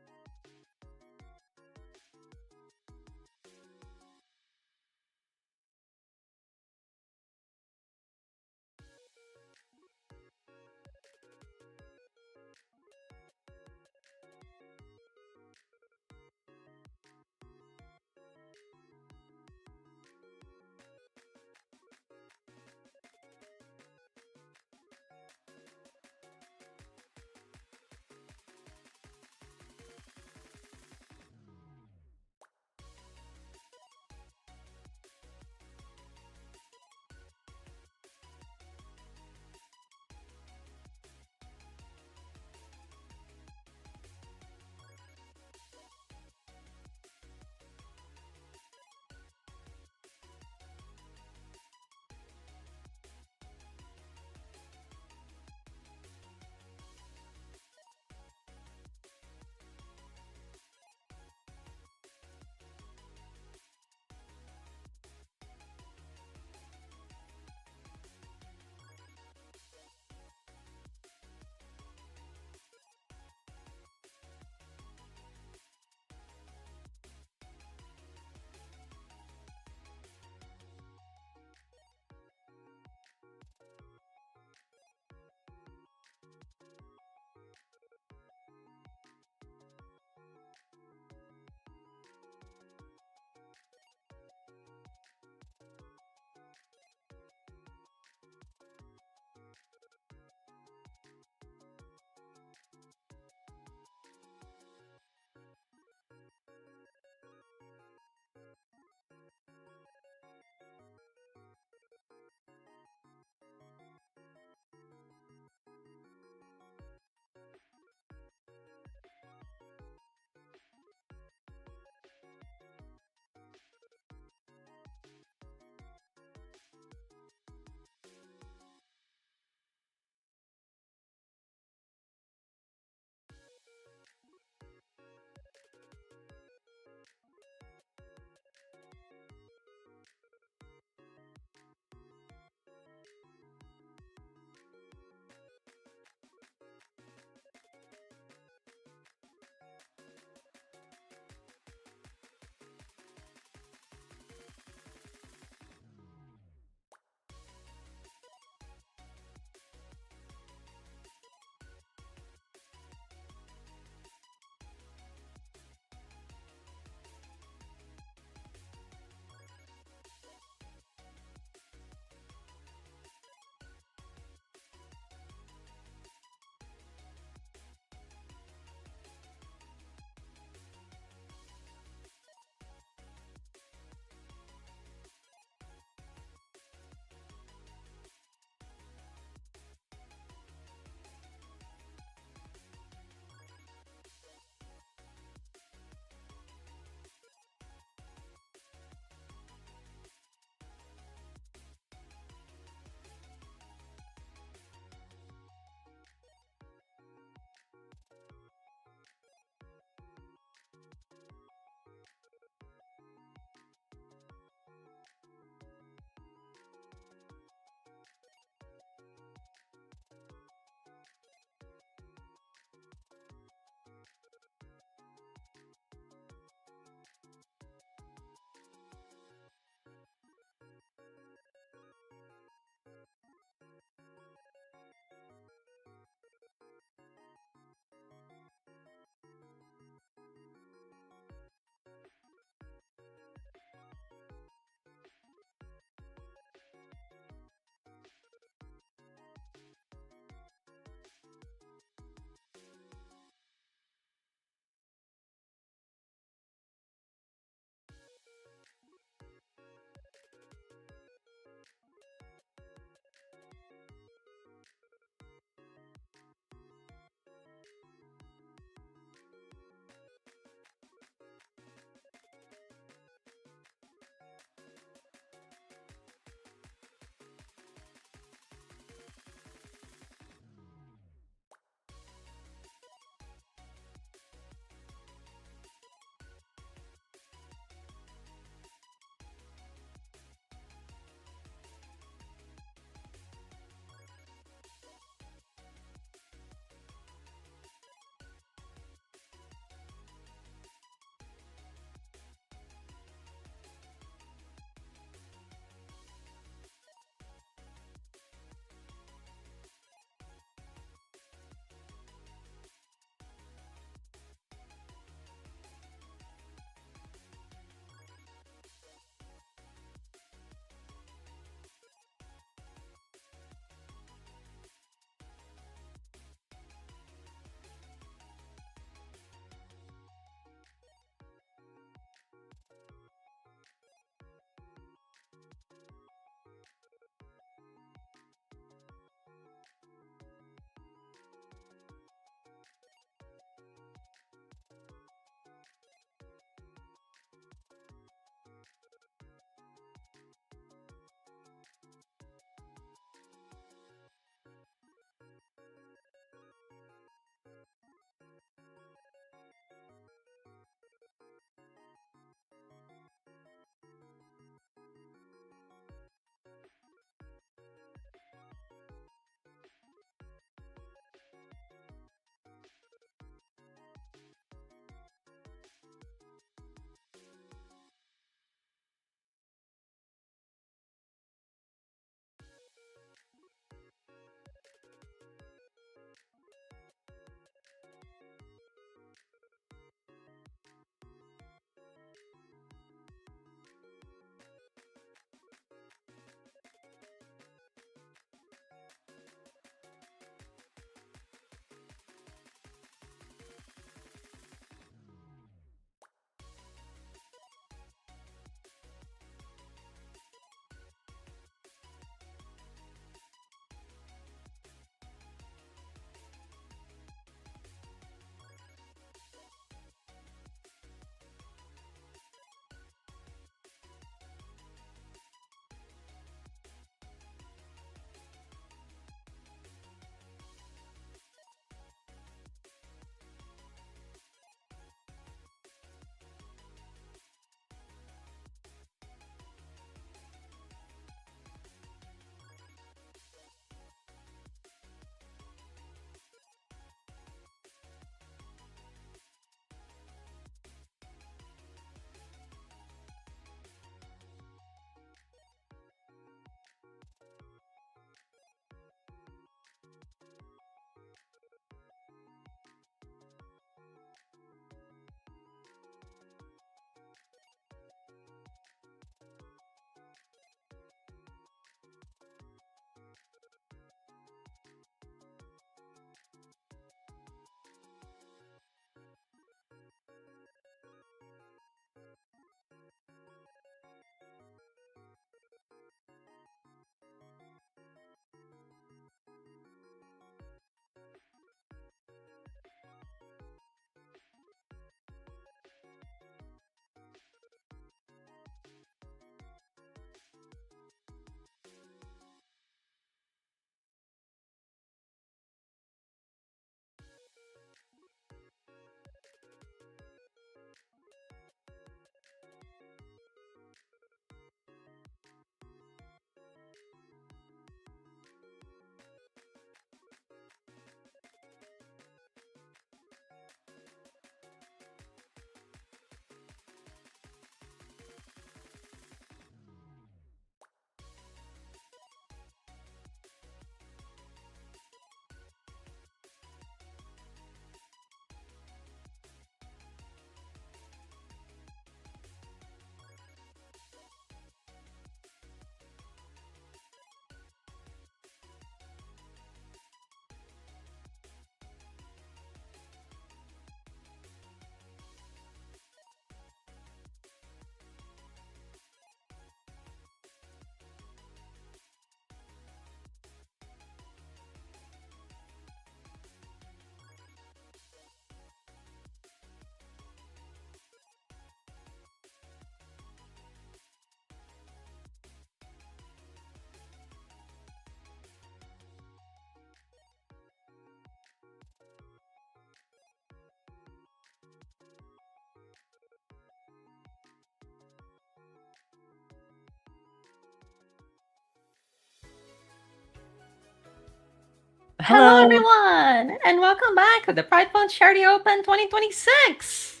C: Hello, everyone, and welcome back to the Pride Month Charity Open 2026.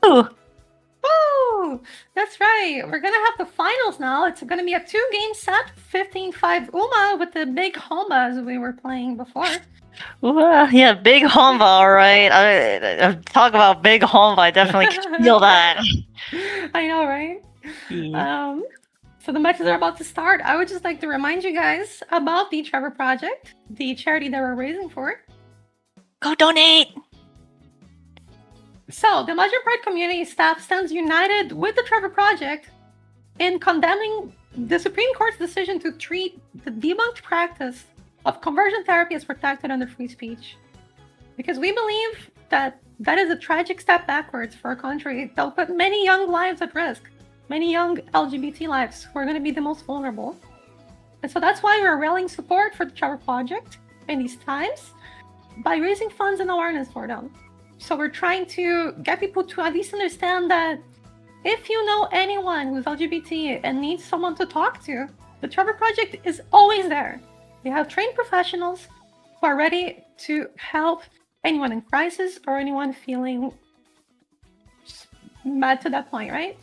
E: Ooh.
C: Woo! That's right. We're gonna have the finals now. It's gonna be a 2-game set, 15-5 Uma with the big Hombas we were playing before.
E: Yeah, big Honba, all right. I talk about big Honba. I definitely can feel that.
C: I know, right?
E: Yeah.
C: So the matches are about to start. I would just like to remind you guys about the Trevor Project, the charity that we're raising for.
E: Go donate.
C: So the Imagine Pride community staff stands united with the Trevor Project in condemning the Supreme Court's decision to treat the debunked practice of conversion therapy as protected under free speech. Because we believe that that is a tragic step backwards for a country that will put many young lives at risk. Many young LGBT lives who are going to be the most vulnerable. And so that's why we're rallying support for the Trevor Project in these times by raising funds and awareness for them. So we're trying to get people to at least understand that if you know anyone who's LGBT and needs someone to talk to, the Trevor Project is always there. They have trained professionals who are ready to help anyone in crisis or anyone feeling mad to that point, right?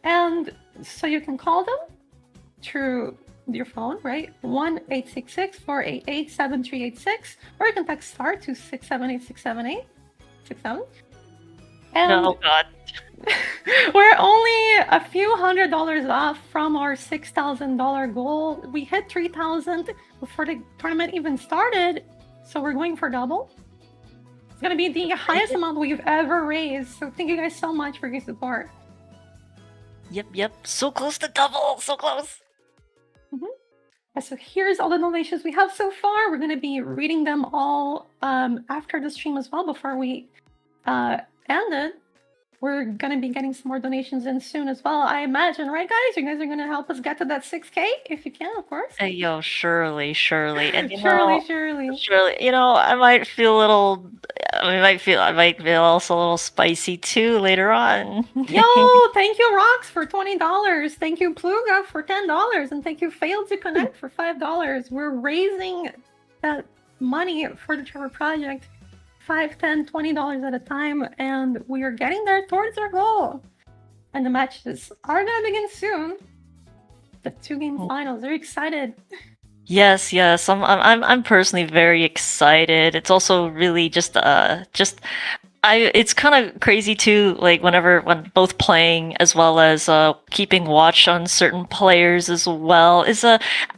C: And so you can call them through your phone, right? 1-866-488-7386, or you can text star to 678-678-67. And
E: Oh God.
C: we're only a few $100s off from our $6,000 goal. We hit 3,000 before the tournament even started, so we're going for double. It's gonna be the highest amount we've ever raised. So thank you guys so much for your support.
E: Yep. So close to double. So close.
C: So here's all the donations we have so far. We're going to be reading them all after the stream as well before we end it. We're going to be getting some more donations in soon as well, I imagine, right, guys? You guys are going to help us get to that 6K if you can, of course.
E: Yo, surely. And
C: Surely.
E: surely, I might feel a little. I might feel also a little spicy too later on.
C: Yo, thank you, Rox, for $20. Thank you, Pluga, for $10. And thank you, Failed to Connect, for $5. We're raising that money for the Trevor Project. $5, $10, $20 at a time, and we are getting there towards our goal. And the matches are gonna begin soon. The 2-game finals. Are you excited?
E: Yes. I'm personally very excited. It's also really it's kind of crazy too, like when both playing as well as keeping watch on certain players as well.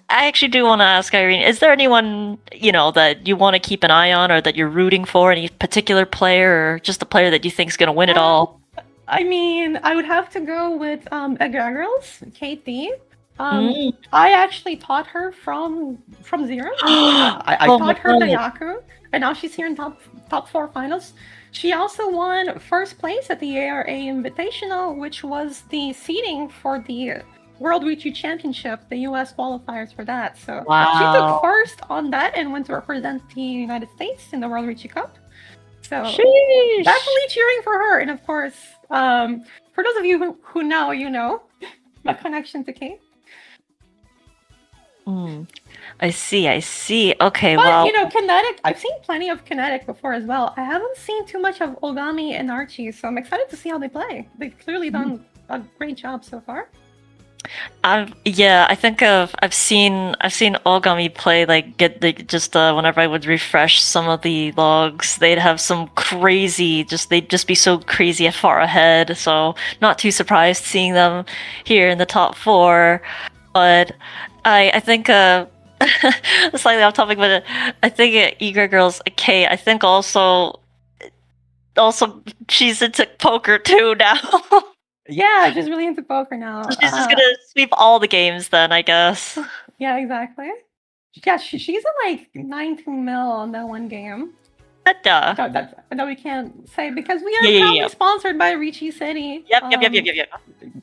E: I actually do want to ask Irene, is there anyone, that you want to keep an eye on or that you're rooting for, any particular player or just a player that you think is going to win it all?
C: I mean, I would have to go with Girls, KT. I actually taught her from zero. I taught her the Yaku, and now she's here in top 4 finals. She also won first place at the ARA Invitational, which was the seeding for the World Riichi Championship, the US qualifiers for that. So she took first on that and went to represent the United States in the World Riichi Cup. So definitely cheering for her. And of course, for those of you who know, my connection to Kate.
E: I see. Okay,
C: but, Kinetic, I've seen plenty of Kinetic before as well. I haven't seen too much of Ogami and Archie, so I'm excited to see how they play. They've clearly done a great job so far.
E: I think I've seen Ogami play, like whenever I would refresh some of the logs, they'd have some crazy, they'd just be so crazy far ahead. So not too surprised seeing them here in the top 4. But I think slightly off topic, but I think Eager Girls K. I think also she's into poker too now.
C: Yeah, she's really into poker now.
E: So she's just gonna sweep all the games then, I guess.
C: Yeah, exactly. Yeah, she's at like 19 mil on that one game. That we can't say because we are proudly sponsored by Riichi City.
E: Yep.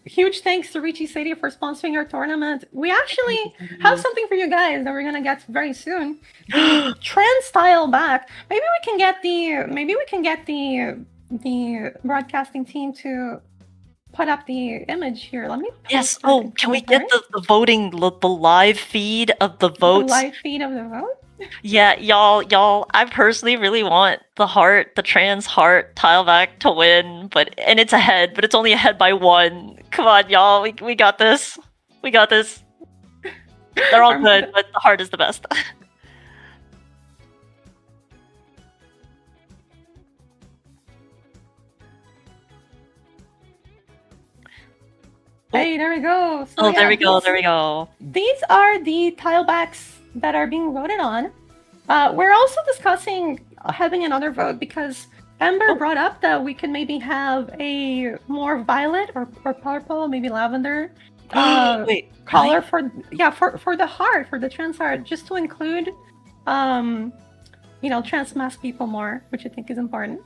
C: Huge thanks to Riichi City for sponsoring our tournament. We actually have something for you guys that we're gonna get very soon. Trend style back. Maybe we can get the broadcasting team to put up the image here. Let me.
E: Yes. Oh, can we get the voting, the live feed of the votes?
C: The live feed of the vote.
E: Yeah, y'all. I personally really want the trans heart tile back to win, and it's ahead, but it's only ahead by 1. Come on, y'all. We got this. We got this. They're all good, but the heart is the best.
C: Hey, there we go. So,
E: Oh, there we go.
C: these-
E: There we go.
C: These are the tile backs that are being voted on. We're also discussing having another vote because Ember brought up that we could maybe have a more violet or purple, maybe lavender
E: Wait,
C: color for the heart, for the trans heart, just to include trans mass people more, which I think is important.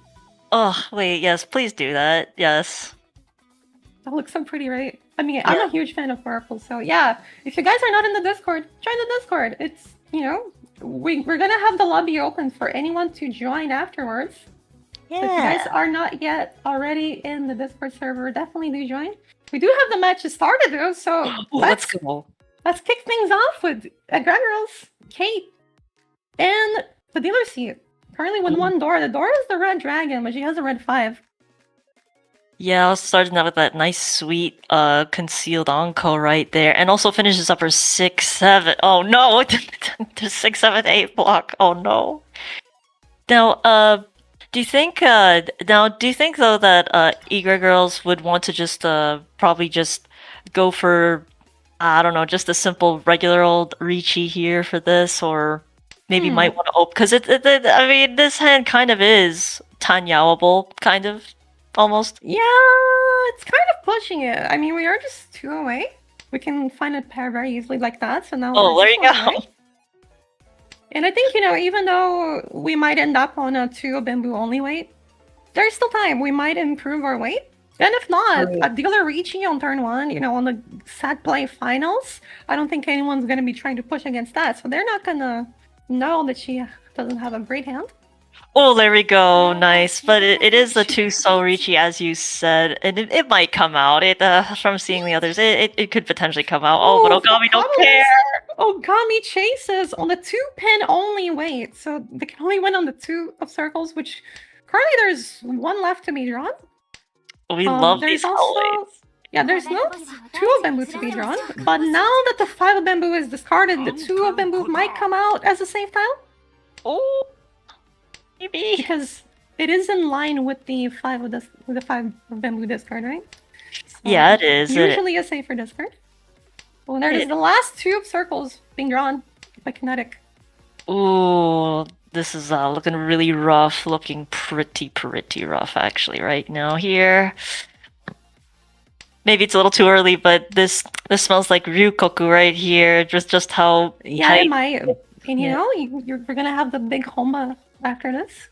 E: Oh, wait, yes, please do that. Yes.
C: That looks so pretty, right? I mean, I'm a huge fan of purple, so yeah. If you guys are not in the Discord, join the Discord. It's we're gonna have the lobby open for anyone to join afterwards. So if you guys are not yet already in the Discord server, definitely do join. We do have the matches started though, so
E: Let's go.
C: let's kick things off with Greg Girls, Kate, and the dealer seat. Currently with one door. The door is the red dragon, but she has a red 5.
E: Yeah, I was starting out with that nice, sweet, concealed Onko right there, and also finishes up her 6-7. Oh no, the 6-7-8 block. Oh no. Now, do you think though that Eager Girls would want to just probably just go for I don't know, just a simple regular old Riichi here for this, or maybe might want to open because I mean, this hand kind of is Tanyawable, kind of. Almost.
C: Yeah, it's kind of pushing it. I mean, we are just 2 away. We can find a pair very easily like that. So now.
E: Oh,
C: we're
E: there you
C: just
E: go.
C: 1 away. And I think even though we might end up on a 2 bamboo only weight, there's still time. We might improve our weight. And if not, a dealer Riichi on turn 1, on the set play finals, I don't think anyone's gonna be trying to push against that. So they're not gonna know that she doesn't have a great hand.
E: Oh, there we go. Nice. But it is the 2 Soul Riichi, as you said. And it might come out. From seeing the others, it could potentially come out. Oh, but Ogami don't care.
C: Ogami chases on the 2 pin only weight. So they can only win on the 2 of circles, which currently there's 1 left to be drawn.
E: We love
C: there's
E: these
C: also,
E: hallways.
C: Yeah, there's no 2 of bamboo to be drawn. But now that the 5 of bamboo is discarded, the 2 of bamboo might come out as a safe tile.
E: Oh. Maybe.
C: Because it is in line with the 5 of bamboo discard, right? So
E: yeah, it is.
C: Usually a safer discard. Well, there's the last 2 of circles being drawn by Kinetic.
E: Ooh, this is looking really rough. Looking pretty rough, actually, right now here. Maybe it's a little too early, but this smells like Ryukoku right here. Just how
C: it might. And we're gonna have the big Homba after this.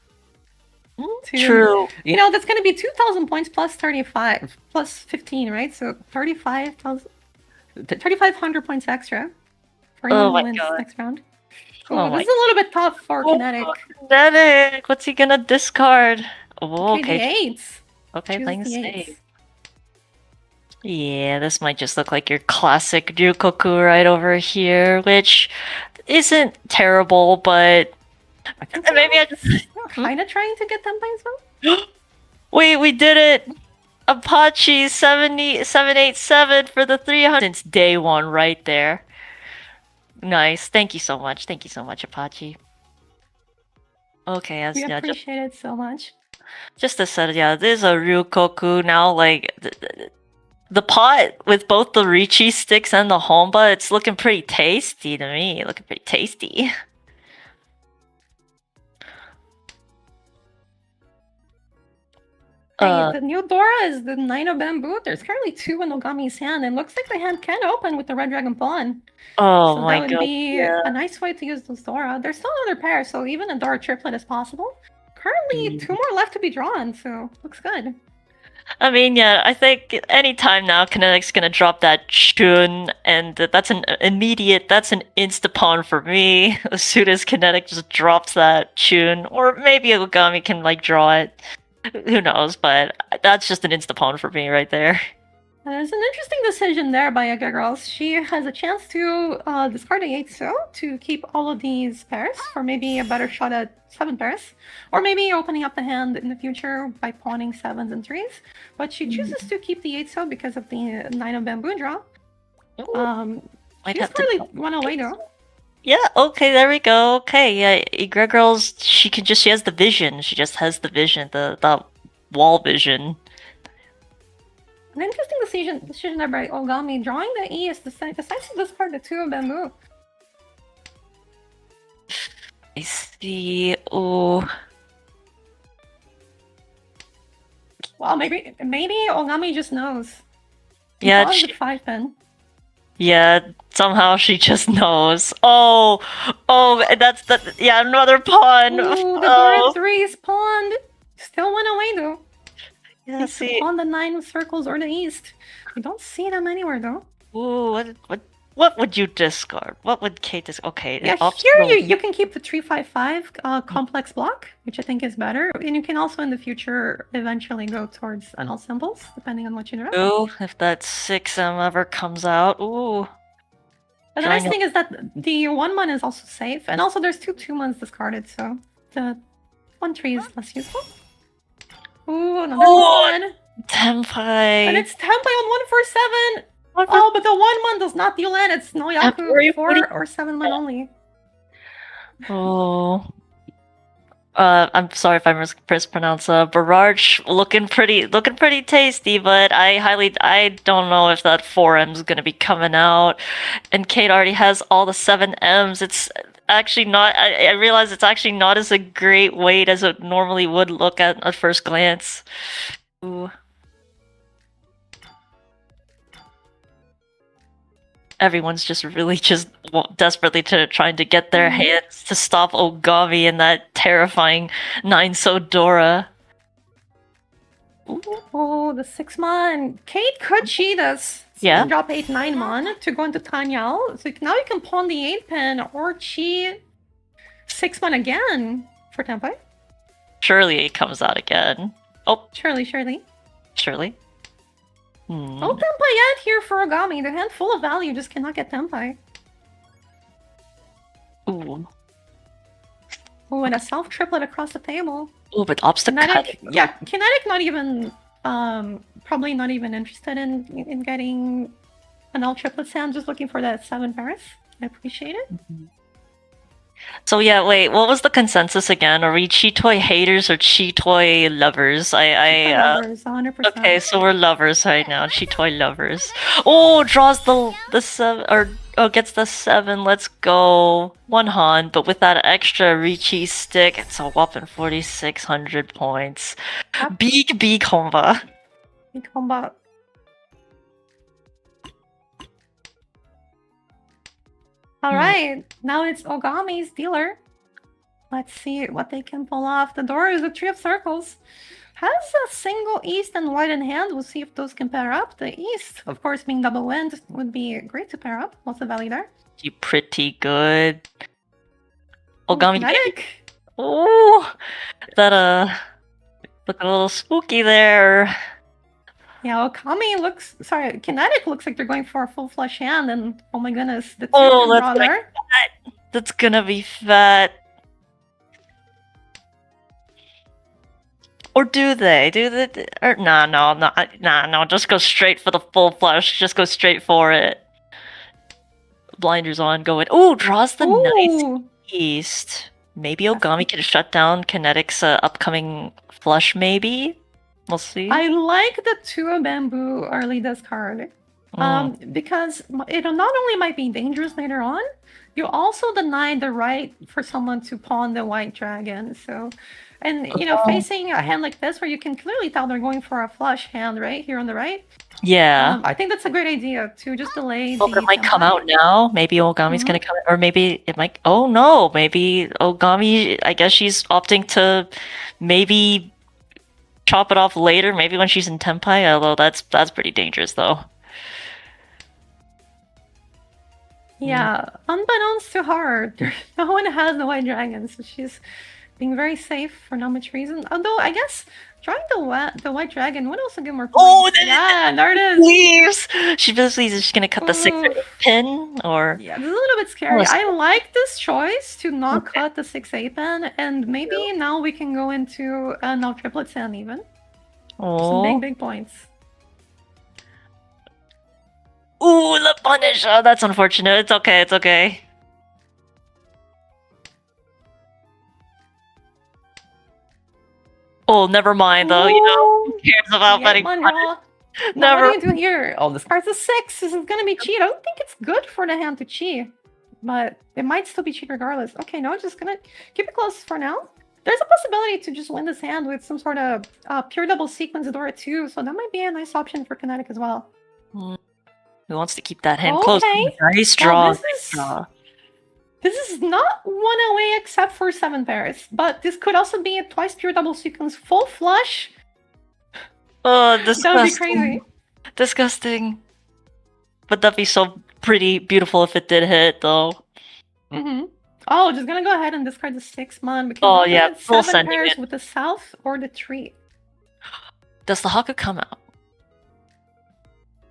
E: True.
C: That's gonna be 2,000 points plus 35 plus 15, right? So 3,500 points extra for anyone who wins next round. This is a little bit tough for Kinetic.
E: Kinetic, what's he gonna discard? Oh,
C: okay. The 8s.
E: Okay,
C: Choose
E: playing
C: the
E: safe.
C: 8s.
E: Yeah, this might just look like your classic Ryukoku right over here, which isn't terrible, but maybe I just
C: kind of trying to get them things though.
E: We did it. Apache 787 for the 300 since day 1 right there. Nice. Thank you so much. Thank you so much, Apache. Okay,
C: We appreciate it so much.
E: Just to set it, this is a Ryukoku now, like the pot with both the Riichi sticks and the Homba, it's looking pretty tasty to me. Looking pretty tasty.
C: The new Dora is the 9 of bamboo. There's currently 2 in Ogami's hand, and looks like the hand can open with the red dragon pawn.
E: Oh
C: so
E: my
C: that would be a nice way to use those Dora. There's still another pair, so even a Dora triplet is possible. Currently, 2 more left to be drawn, so looks good.
E: I mean, I think anytime now Kinetic's gonna drop that Chun, and that's an insta-pawn for me. As soon as Kinetic just drops that Chun, or maybe Ogami can draw it. Who knows, but that's just an insta-pawn for me right there.
C: There's an interesting decision there by Yaga Girls. She has a chance to discard the 8-so to keep all of these pairs for maybe a better shot at 7 pairs. Or maybe opening up the hand in the future by pawning 7s and 3s. But she chooses to keep the 8-so because of the 9 of bamboo draw.
E: Might
C: She's
E: have to
C: probably one away though.
E: Yeah, okay, there we go. Okay, yeah, Igre Girls, she has the vision. She just has the vision, the wall vision.
C: An interesting decision there by Ogami. Drawing the E is decides to discard the 2 of bamboo.
E: I see. Oh,
C: Well, maybe Ogami just knows.
E: yeah,
C: Draws the 5 pin.
E: yeah. Somehow she just knows. Oh, that's yeah, another pawn.
C: Ooh, the
E: Oh,
C: door 3 is pawned. Still one away though.
E: yeah.
C: Needs to
E: See,
C: pawn the 9 of circles or the east. We don't see them anywhere though.
E: ooh, what would you discard? What would Kate discard? Okay,
C: Yeah,
E: obstacle-
C: here you can keep the 3-5-5 complex block, which I think is better. And you can also in the future eventually go towards null symbols, depending on what you draw.
E: Ooh, if that 6M ever comes out, ooh.
C: And the nice thing is that the 1-1 is also safe, and also there's 2 2-1s discarded, so the 1-3 is less useful. Ooh, another one.
E: Tenpai.
C: And it's Tenpai on 1-4-7! Oh, but the 1-1 does not deal in, it's no Yaku 4 or 7-1 only.
E: Oh. I'm sorry if I mispronounce Barrage looking pretty tasty, but I don't know if that 4M is gonna be coming out. And Kate already has all the 7Ms. It's actually not I realize it's actually not as a great weight as it normally would look at first glance. Ooh. Everyone's just really desperately trying to get their hands to stop Ogami and that terrifying 9-so Dora.
C: Oh, the 6-mon. Kate could cheat us.
E: Yeah.
C: Drop 8-9-mon to go into Tanyao. So now you can pawn the 8-pin or cheat 6-mon again for Tenpai.
E: Surely it comes out again. Oh,
C: Surely.
E: surely.
C: Oh, Tenpai yet here for Ogami. The hand full of value just cannot get Tenpai.
E: Ooh.
C: Oh, and a self triplet across the table.
E: Ooh, but obstacle.
C: Kinetic not even probably not even interested in getting an all triplet sound, just looking for that 7 Paris. I appreciate it.
E: So yeah, wait, what was the consensus again? Are we Cheetoy haters or Cheetoy lovers?
C: Lovers, 100%.
E: Okay, so we're lovers right now. Cheetoy lovers. Oh, draws the 7 gets the 7. Let's go. 1 Han, but with that extra Riichi stick, it's a whopping 4,600 points.
C: Yep.
E: Big comba.
C: Big combat. Alright, now it's Ogami's dealer. Let's see what they can pull off. The door is a 3 of circles. Has a single east and white in hand. We'll see if those can pair up. The east, of course, being double wind, would be great to pair up. Lots of value there.
E: Pretty good. Ogami.
C: Kinetic.
E: Oh, that looking a little spooky there.
C: Yeah, Okami looks... Sorry, Kinetic looks like they're going for a full flush hand, and oh my goodness, the 2
E: Oh,
C: draw
E: that's
C: there.
E: fat. That's gonna be fat. Or do they? Or no, just go straight for the full flush. Just go straight for it. Blinders on, going. Oh, draws the nice
C: Ooh.
E: east. Maybe Ogami can shut down Kinetic's upcoming flush, maybe? We'll see.
C: I like the 2 of bamboo early discard. Because it not only might be dangerous later on, you also deny the right for someone to pawn the white dragon. So, and you know, facing a hand like this where you can clearly tell they're going for a flush hand right here on the right.
E: Yeah.
C: I think that's a great idea to just delay.
E: But it might come out now. Maybe Ogami's gonna come, or maybe it might. Oh no, maybe Ogami. I guess she's opting to maybe chop it off later. Maybe when she's in Tenpai. Although that's pretty dangerous though.
C: Yeah, unbeknownst to her, no one has the white dragon, so she's being very safe for not much reason. Although I guess drawing the white dragon would also give more points.
E: Oh,
C: yeah, there it is.
E: Leaves. She basically is just gonna cut the 6
C: Ooh.
E: pin, or
C: Yeah, this is a little bit scary.
E: Oh,
C: I like this choice to not
E: Okay.
C: cut the 6-8 pen, and maybe now we can go into now triplets and even. Some
E: oh,
C: big points.
E: ooh, the punish. Oh, that's unfortunate. It's okay. It's okay. Oh, never mind though. You know, who cares about
C: Yeah,
E: betting
C: one
E: punish?
C: draw. Now,
E: Never.
C: what do you do here? Oh, this card's a 6. This is gonna be cheat. I don't think it's good for the hand to cheat, but it might still be cheat regardless. Okay, no, just gonna keep it close for now. There's a possibility to just win this hand with some sort of pure double sequence Dora 2, so that might be a nice option for Kinetic as well.
E: Who wants to keep that hand close?
C: Okay.
E: Nice
C: Well,
E: draw.
C: this
E: Nice
C: is-
E: draw.
C: This is not one away except for 7 pairs, but this could also be a twice pure double sequence full flush.
E: Oh,
C: That would be
E: disgusting.
C: crazy.
E: Disgusting. But that'd be so pretty beautiful if it did hit, though.
C: Mm-hmm. Oh, just gonna go ahead and discard the 6-mon because
E: Oh,
C: now
E: yeah,
C: we have
E: full
C: 7
E: sending
C: pairs
E: it.
C: with the south or the tree.
E: Does the Haku come out?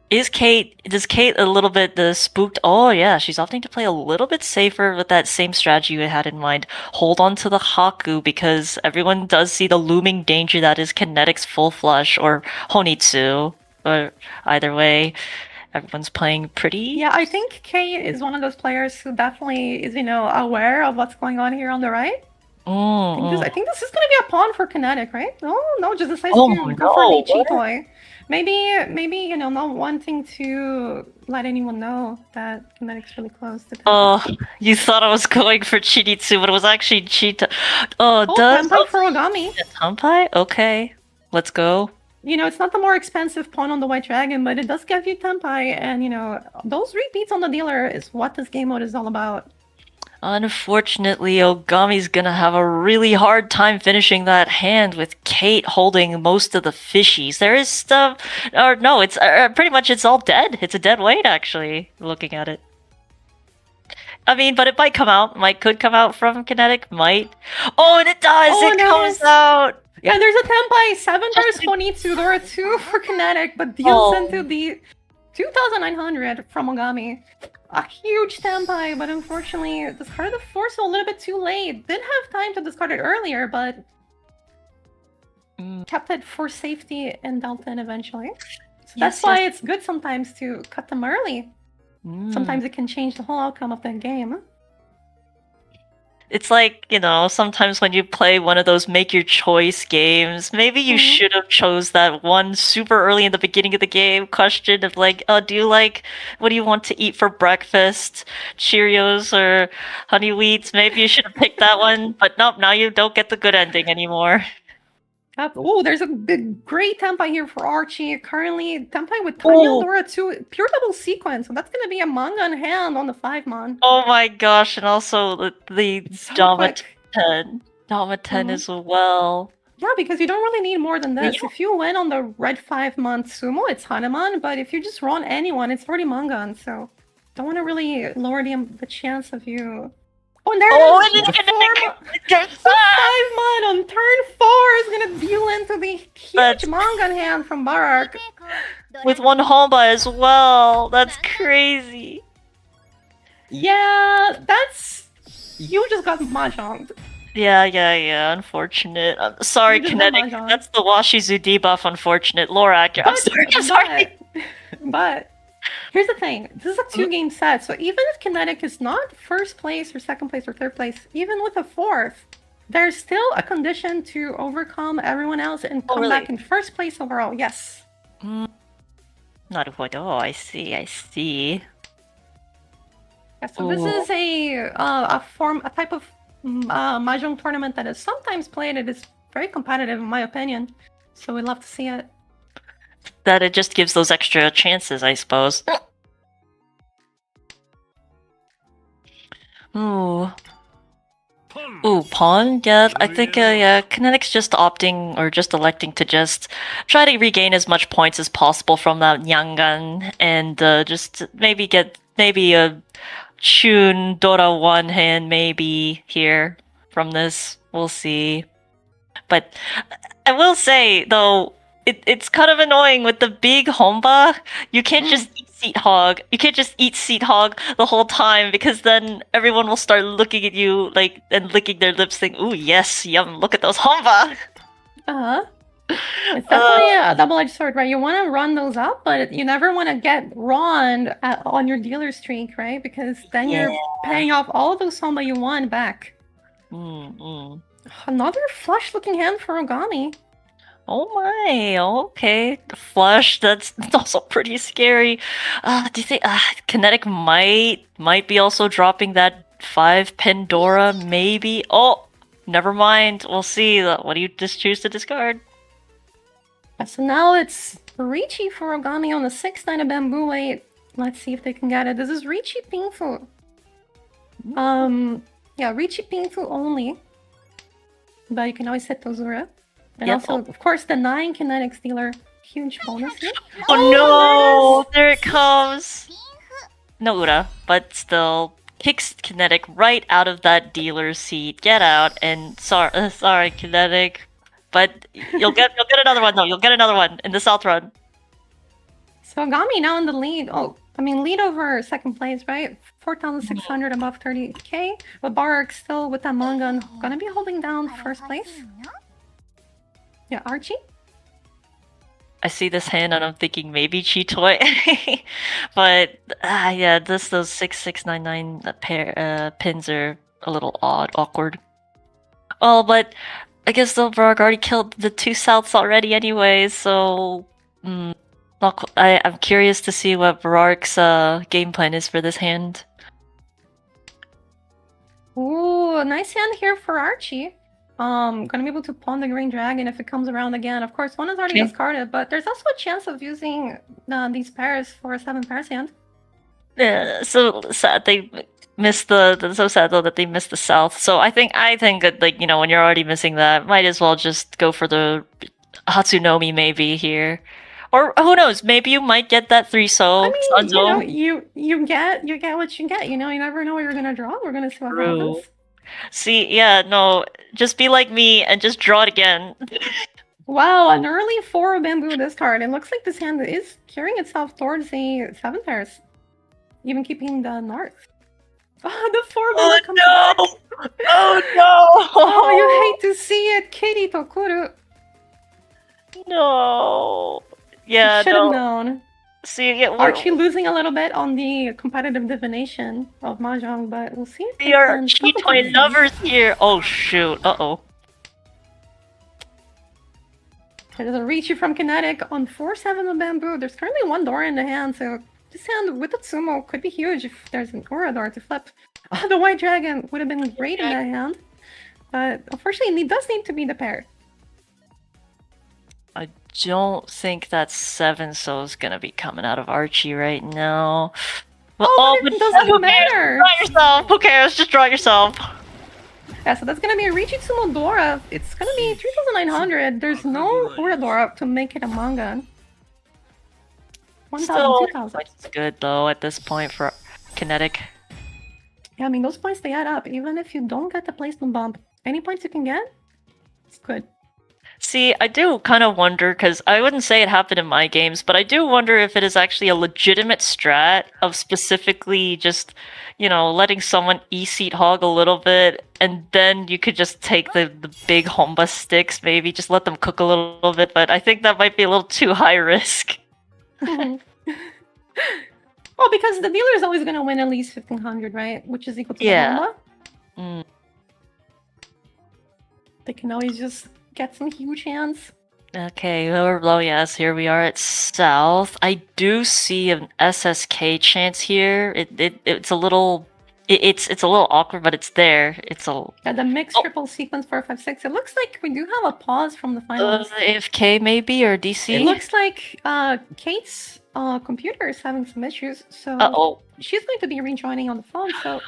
E: Does Kate a little bit spooked? Oh yeah, she's opting to play a little bit safer with that same strategy we had in mind. Hold on to the Haku because everyone does see the looming danger that is Kinetic's full flush or Honitsu. Or either way, everyone's playing pretty.
C: Yeah, I think Kate is one of those players who definitely is, aware of what's going on here on the right. I think this is gonna be a pawn for Kinetic, right? No, just decides
E: Oh,
C: to go
E: no,
C: for the
E: what?
C: cheat toy. Maybe not wanting to let anyone know that Kinetic's really close to
E: Oh, you thought I was going for Chiditsu, but it was actually Chita. Oh,
C: Oh,
E: does
C: Tenpai for Ogami.
E: Tenpai? Okay, let's go.
C: It's not the more expensive pawn on the White Dragon, but it does give you Tenpai, and those repeats on the dealer is what this game mode is all about.
E: Unfortunately, Ogami's gonna have a really hard time finishing that hand with Kate holding most of the fishies. There is stuff, or no, it's pretty much it's all dead. It's a dead weight actually. Looking at it, I mean, but it might come out. Could come out from Kinetic. Might. Oh, and it does.
C: Oh,
E: it
C: nice.
E: comes out.
C: Yeah, there's a Tenpai 7 pairs Honitsu, there are 2 for Kinetic, but deals into the 2,900 from Ogami. A huge Tenpai, but unfortunately discarded the force a little bit too late. Did have time to discard it earlier, but kept it for safety and dealt in eventually. So that's why it's good sometimes to cut them early. Sometimes it can change the whole outcome of the game.
E: It's like, sometimes when you play one of those make your choice games, maybe you should have chose that one super early in the beginning of the game question of like, what do you want to eat for breakfast? Cheerios or honey wheats? Maybe you should have picked that one, but nope, now you don't get the good ending anymore.
C: Oh, there's a big great Tenpai here for Archie. Currently, Tenpai with Tanya Dora 2, pure double sequence. So that's going to be a manga in hand on the 5-mon.
E: Oh my gosh, and also the
C: So
E: Dama
C: quick.
E: 10. Dama 10 as well.
C: Yeah, because you don't really need more than this.
E: Yeah.
C: If you win on the red 5-mon sumo, it's Hanuman, but if you just run anyone, it's already Mangan, so don't want to really lower the chance of you. Oh, and there it is!
E: it's
C: The
E: gonna
C: 5-mon on turn 4 is gonna deal into the huge
E: That's-
C: Mangan hand from Barak.
E: with one Homba as well. That's crazy.
C: Yeah, that's... You just got mahjonged.
E: Yeah. Unfortunate. I'm sorry,
C: You just got
E: Kinetic.
C: mahjonged.
E: That's the Washizu debuff. Unfortunate. Lore accurate. I'm sorry.
C: But here's the thing. This is a 2-game set, so even if Kinetic is not first place or second place or third place, even with a 4th, there's still a condition to overcome everyone else and come back in first place overall. Yes.
E: Naruhodo. I see.
C: Yeah, so this is a type of mahjong tournament that is sometimes played. It is very competitive, in my opinion. So we'd love to see it.
E: That it just gives those extra chances, I suppose. Ooh, pawn? Yeah, I think, Kinetic's just opting, or just electing to just try to regain as much points as possible from that Nyangan, and just maybe get, a Chun Dora 1 hand maybe here from this. We'll see. But I will say though, it's kind of annoying with the big Honba. You can't just eat seat hog. You can't just eat seat hog the whole time because then everyone will start looking at you like and licking their lips, saying, "Ooh, yes, yum! Look at those Honba."
C: Uh-huh. It's definitely a double-edged sword, right? You want to run those up, but you never want to get run on your dealer streak, right? Because then you're paying off all of those Samba you won back. Another flush-looking hand for Ogami.
E: Oh my, okay. Flush, that's also pretty scary. Do you think Kinetic might be also dropping that 5 Pandora, maybe? Oh, never mind. We'll see. What do you just choose to discard?
C: So now it's Riichi for Ogami on the 6-9 of Bamboo Weight. Let's see if they can get it. This is Riichi Pingfu. Yeah, Riichi Pingfu only. But you can always hit Tozura. And also, of course, the 9 Kinetic Stealer. Huge bonus here.
E: Oh no! There it comes! No Ura, but still. Kicks Kinetic right out of that dealer seat. Get out, and sorry, Kinetic. But you'll get another one though. You'll get another one in the South Run.
C: So Ogami now in the lead. Oh, I mean lead over second place, right? 4,600 above 30k. But Barak still with that manga gonna be holding down first place. Yeah, Archie.
E: I see this hand and I'm thinking maybe Chitoy. But yeah, those 6699 pair pins are a little awkward. Oh, but I guess the Varg already killed the 2 Souths already anyway, so I'm curious to see what Varg's game plan is for this hand.
C: Ooh, a nice hand here for Archie. Gonna be able to pawn the Green Dragon if it comes around again. Of course, one is already discarded, but there's also a chance of using these pairs for a 7 pairs hand.
E: Yeah, so sad they missed so sad though that they missed the South. So I think that, like, you know, when you're already missing that, might as well just go for the Hatsunomi maybe here. Or who knows, maybe you might get that 3-so.
C: I mean, you get what you get, you know, you never know what you're gonna draw. We're gonna see what happens.
E: See, yeah, no, just be like me and just draw it again.
C: Wow, an early 4 Bamboo discard. It looks like this hand is carrying itself towards the 7 pairs. Even keeping the north. Oh, the 4 Bamboo comes back.
E: Oh no!
C: Oh, you hate to see it, Kitty Tokuru.
E: No. Yeah,
C: should have known.
E: See, yeah,
C: Archie losing a little bit on the competitive divination of Mahjong, but we'll see if
E: we are Chitoy lovers here. Oh shoot! Uh-oh.
C: There's a Riichi from Kinetic on 4-7 of Bamboo. There's currently 1 Dora in the hand, so this hand with the Tsumo could be huge if there's an Aura Door to flip. Oh, the White Dragon would have been great in that hand, but unfortunately it does need to be the pair.
E: I don't think that 7-so is gonna be coming out of Archie right now. Well,
C: but it doesn't matter!
E: Draw yourself! Who cares? Just draw yourself!
C: Yeah, so that's gonna be a Riichi Tsumo Dora. It's gonna be 3,900. There's no Aura Dora to make it a manga. 1,000, 2,000.
E: It's good though at this point for Kinetic.
C: Yeah, I mean, those points they add up. Even if you don't get the placement bump, any points you can get, it's good.
E: See, I do kind of wonder, because I wouldn't say it happened in my games, but I do wonder if it is actually a legitimate strat of specifically just, you know, letting someone E-seat hog a little bit, and then you could just take the big Honba sticks, maybe, just let them cook a little bit, but I think that might be a little too high risk.
C: Well, because the dealer is always going to win at least 1,500, right? Which is equal to the Honba. They can always just get some huge hands.
E: Okay, lower below, yes, here we are at South. I do see an SSK chance here. It's a little awkward, but it's there.
C: Yeah, the mixed triple sequence 456. It looks like we do have a pause from the finals.
E: AFK maybe, or DC?
C: It looks like Kate's computer is having some issues, so she's going to be rejoining on the phone, so...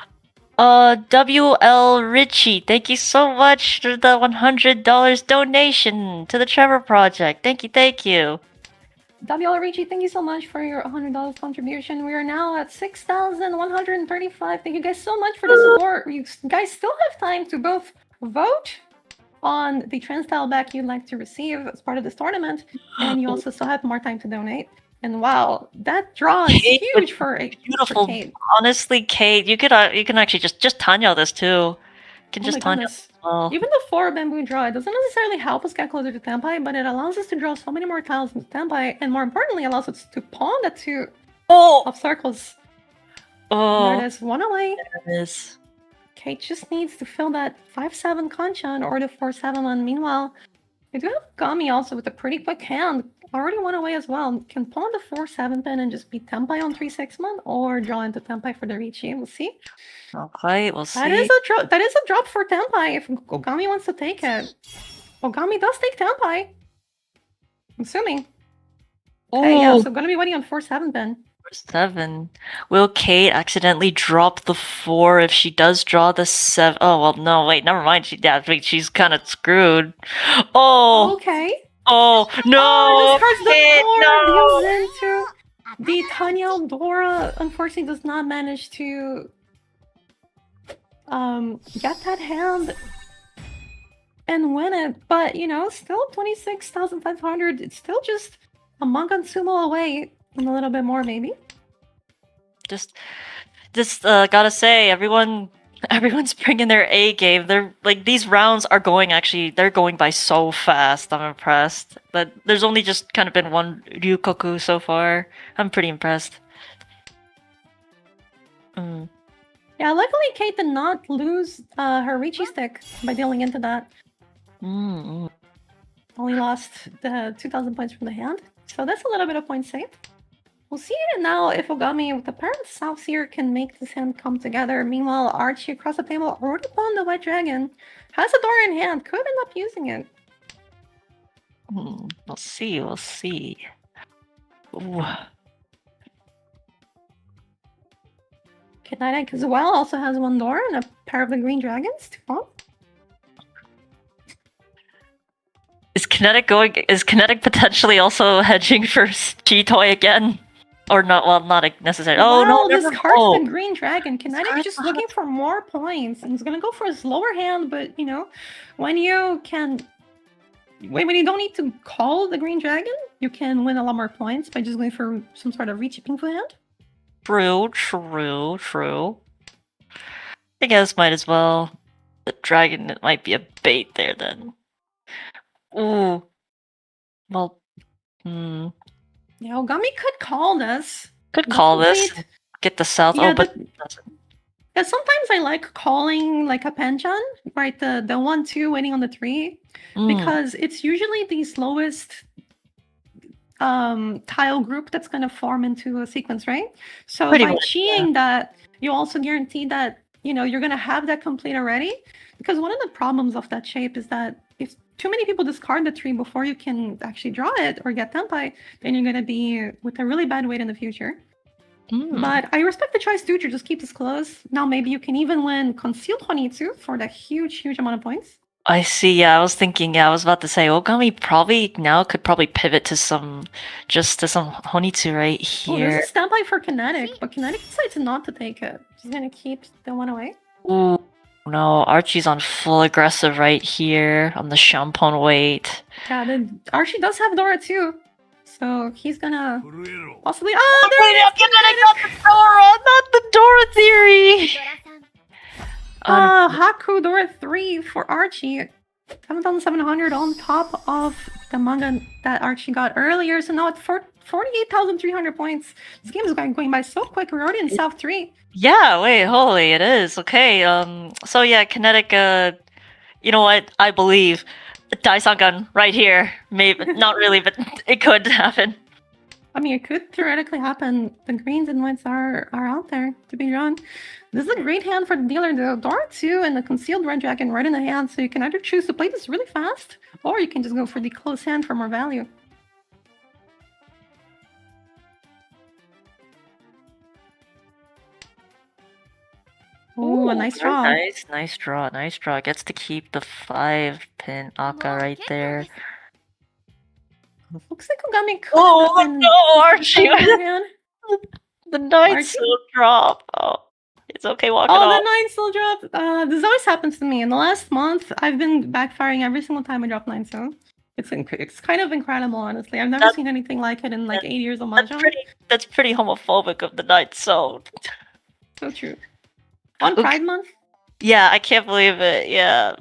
E: WL Riichi, thank you so much for the $100 donation to the Trevor Project. Thank you.
C: WL Riichi, thank you so much for your $100 contribution. We are now at 6,135. Thank you guys so much for the support. You guys still have time to both vote on the Transstyle back you'd like to receive as part of this tournament, and you also still have more time to donate. And wow, that draw is
E: Kate with
C: huge for
E: beautiful.
C: Kate.
E: Honestly, Kate, you can actually just Tanya this too. You can
C: Oh
E: just
C: my
E: Tanya.
C: goodness.
E: Well.
C: Even the 4 bamboo draw, it doesn't necessarily help us get closer to Tenpai, but it allows us to draw so many more tiles into Tenpai, and more importantly, allows us to pawn the 2
E: Oh,
C: of circles.
E: oh,
C: There it is, 1 away.
E: there it is.
C: Kate just needs to fill that 5-7 Kanchan or the 4-7 one. Meanwhile, we do have Gami also with a pretty quick hand. Already 1 away as well. Can pawn the 4-7 pin and just beat Tenpai on 3-6 one, or draw into Tenpai for the Riichi. We'll see.
E: Okay, we'll see.
C: That is a drop. That is a drop for Tenpai if Ogami wants to take it. Ogami does take Tenpai. I'm assuming. Okay, yeah, so gonna be waiting on 4-7 pin.
E: 7. Will Kate accidentally drop the 4 if she does draw the 7? Oh, well, no, wait, never mind. She's kind of screwed. Oh,
C: Okay.
E: oh, no.
C: This card's the
E: Kate,
C: 4
E: no.
C: deals into the Tanya Eldora. Unfortunately, does not manage to get that hand and win it. But you know, still 26,500. It's still just a Mangan Sumo away. And a little bit more, maybe.
E: Just gotta say, everyone's bringing their A game. They're like, these rounds are they're going by so fast. I'm impressed. But there's only just kind of been one Ryukoku so far. I'm pretty impressed.
C: Yeah, luckily Kate did not lose her Riichi stick by dealing into that. Only lost the 2,000 points from the hand. So that's a little bit of points saved. We'll see now if Ogami with the parent South here can make this hand come together. Meanwhile, Archie across the table already pawned the White Dragon. Has a door in hand, could end up using it.
E: We'll see, we'll see. Ooh.
C: Kinetic as well also has 1 door and a pair of the green dragons to pawn.
E: Is Kinetic potentially also hedging for G-Toy again? Or not? Well, not necessarily. Oh no!
C: This
E: never-
C: card's
E: oh.
C: the green dragon. Kinetic is just looking for more points, and he's gonna go for his lower hand. But you know, when you don't need to call the green dragon, you can win a lot more points by just going for some sort of Riichi Pingfu hand.
E: True. I guess might as well. The dragon, it might be a bait there then. Ooh. Well.
C: Yeah, Ogami could call this.
E: Could call this. Get the south.
C: Yeah,
E: oh, but
C: yeah, sometimes I like calling like a Penchan, right? The 1-2 waiting on the 3. Because it's usually the slowest tile group that's gonna form into a sequence, right? So
E: Pretty
C: by
E: much,
C: cheating that, you also guarantee that, you know, you're gonna have that complete already. Because one of the problems of that shape is that if too many people discard the 3 before you can actually draw it or get Tenpai, then you're gonna be with a really bad weight in the future. But I respect the choice, dude. Just keep this close. Now maybe you can even win Concealed Honitsu for that huge amount of points.
E: I see. Yeah, I was thinking. Yeah, I was about to say Ogami could probably pivot to some Honitsu right
C: Oh,
E: here.
C: there's a standby for Kinetic, but Kinetic decides not to take it. She's gonna keep the 1 away.
E: Ooh, no, Archie's on full aggressive right here on the Champon weight.
C: Yeah, Archie does have Dora too. So he's gonna possibly.
E: Kinetic got the Dora, not the Dora theory.
C: Haku Dora 3 for Archie. 7,700 on top of the manga that Archie got earlier. So now it's 48,300 points. This game is going by so quick. We're already in South 3.
E: Yeah, wait, holy, it is. Okay, so yeah, Kinetic, you know what? I believe Daisangan right here. Maybe, not really, but it could happen.
C: I mean, it could theoretically happen. The greens and whites are out there to be drawn. This is a great hand for the dealer. The Dora 2 and the Concealed Red Dragon right in the hand. So you can either choose to play this really fast, or you can just go for the close hand for more value. Ooh, a nice draw.
E: Nice draw. Gets to keep the 5-pin Aka right there.
C: Looks like Ogami could.
E: Oh no, Archie!
C: hand.
E: The nice drop. Oh, It's okay walking
C: Oh,
E: off.
C: the 9 still dropped. This always happens to me. In the last month, I've been backfiring every single time I drop 9 so. It's kind of incredible, honestly. I've never
E: That-
C: seen anything like it in like 8 years of
E: That's
C: Mahjong.
E: that's pretty homophobic of the night. So
C: So true. On
E: Okay.
C: Pride Month?
E: yeah, I can't believe it. Yeah,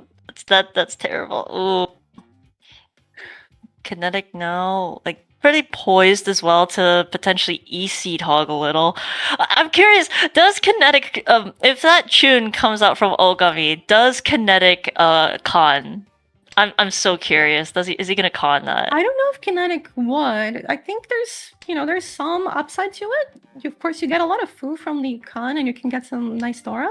E: that's terrible. Ooh, Kinetic now, like pretty poised as well to potentially E-seed hog a little. I'm curious, does Kinetic, if that tune comes out from Ogami, does Kinetic con? I'm so curious. Is he gonna con that?
C: I don't know if Kinetic would. I think there's some upside to it. Of course, you get a lot of food from the con, and you can get some nice Dora.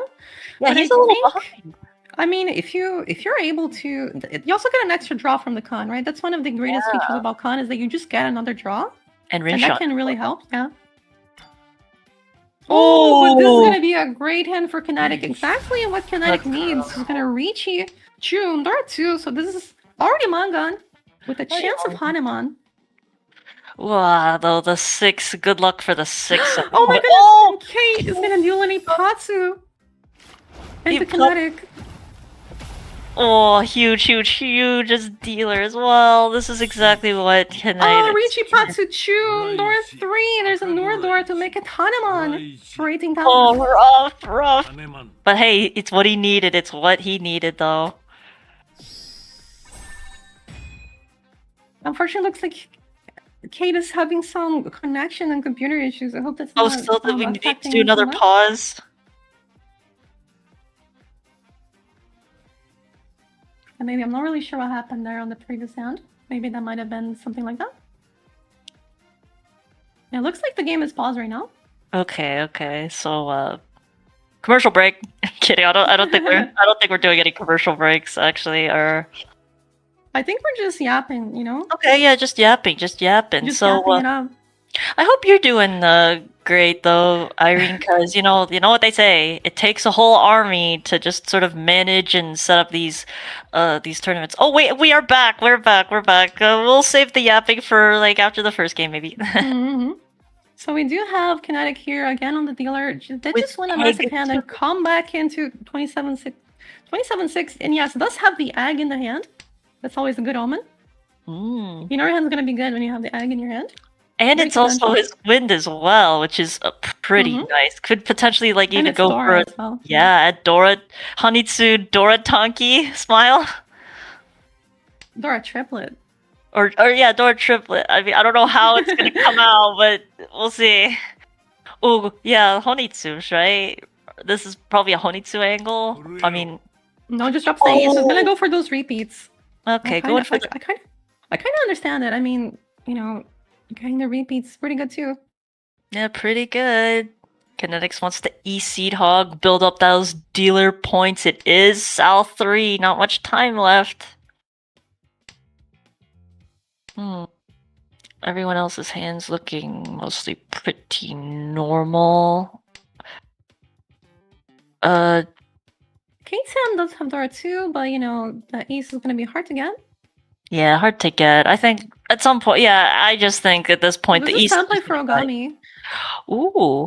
E: Yeah,
C: but
E: he's
C: I
E: a little
C: think-
E: behind.
C: I mean, if you're able to, you also get an extra draw from the con, right? That's one of the greatest features about con is that you just get another draw,
E: And
C: and
E: Rinshot.
C: that can really help. Yeah. Oh, but this is gonna be a great hand for Kinetic. Exactly what Kinetic needs. He's gonna Riichi, June, Dora 2. So this is already Mangan with a chance of Hanuman.
E: Wow, though the 6. Good luck for the 6.
C: Oh my goodness!
E: Oh!
C: And Kate is gonna duel an Ipatsu into
E: He
C: Kinetic.
E: Oh, huge as dealer as well. This is exactly what Kinetic.
C: Oh, Riichi Patsu Chun, Dora 3. There's a Nora Dora to make it Hanuman for 18,000.
E: Oh, rough. But hey, it's what he needed. It's what he needed, though.
C: Unfortunately, looks like Kate is having some connection and computer issues. I hope that's
E: Oh,
C: not
E: still do we need to
C: affecting
E: do
C: you
E: another
C: so much.
E: pause?
C: And maybe I'm not really sure what happened there on the previous hand. Maybe that might have been something like that. Yeah, it looks like the game is paused right now.
E: Okay. So, commercial break. Kidding. I don't think we're doing any commercial breaks actually. Or
C: I think we're just yapping, you know?
E: okay, yeah, just yapping.
C: Just
E: So,
C: yapping it up.
E: I hope you're doing great though, Irene, because you know what they say. It takes a whole army to just sort of manage and set up these tournaments. Oh wait, we are back. We're back. We'll save the yapping for like after the first game, maybe.
C: Mhm. So we do have Kinetic here again on the dealer. They
E: With
C: just win a massive
E: egg.
C: hand and come back into 27-6. 27-6, and yes, does have the egg in the hand. That's always a good omen.
E: Mm.
C: You know your hand's gonna be good when you have the egg in your hand.
E: And
C: Very
E: it's also
C: potential.
E: his wind as well, which is pretty
C: Mhm.
E: nice. Could potentially like
C: And
E: even
C: it's
E: go
C: Dora
E: for
C: as well.
E: yeah, Dora Hanitsu Dora Tonki smile.
C: Dora triplet.
E: Or yeah, Dora triplet. I mean, I don't know how it's gonna come out, but we'll see. Oh yeah, Honitsu, right? This is probably a Honitsu angle. I mean,
C: No, just drops the ace. It's gonna go for those repeats.
E: okay,
C: I
E: going for
C: kind of understand it. I mean, you know, getting the repeats is pretty good too.
E: yeah, pretty good. Kinetics wants to E-seed hog, build up those dealer points. It is South 3, not much time left. Everyone else's hands looking mostly pretty normal.
C: Kate's hand does have Dora too, but you know, the ace is gonna be hard to get.
E: Yeah, hard to get. I think at some point, yeah, I just think at this point
C: This
E: the
C: is
E: East.
C: template for Ogami.
E: Ooh,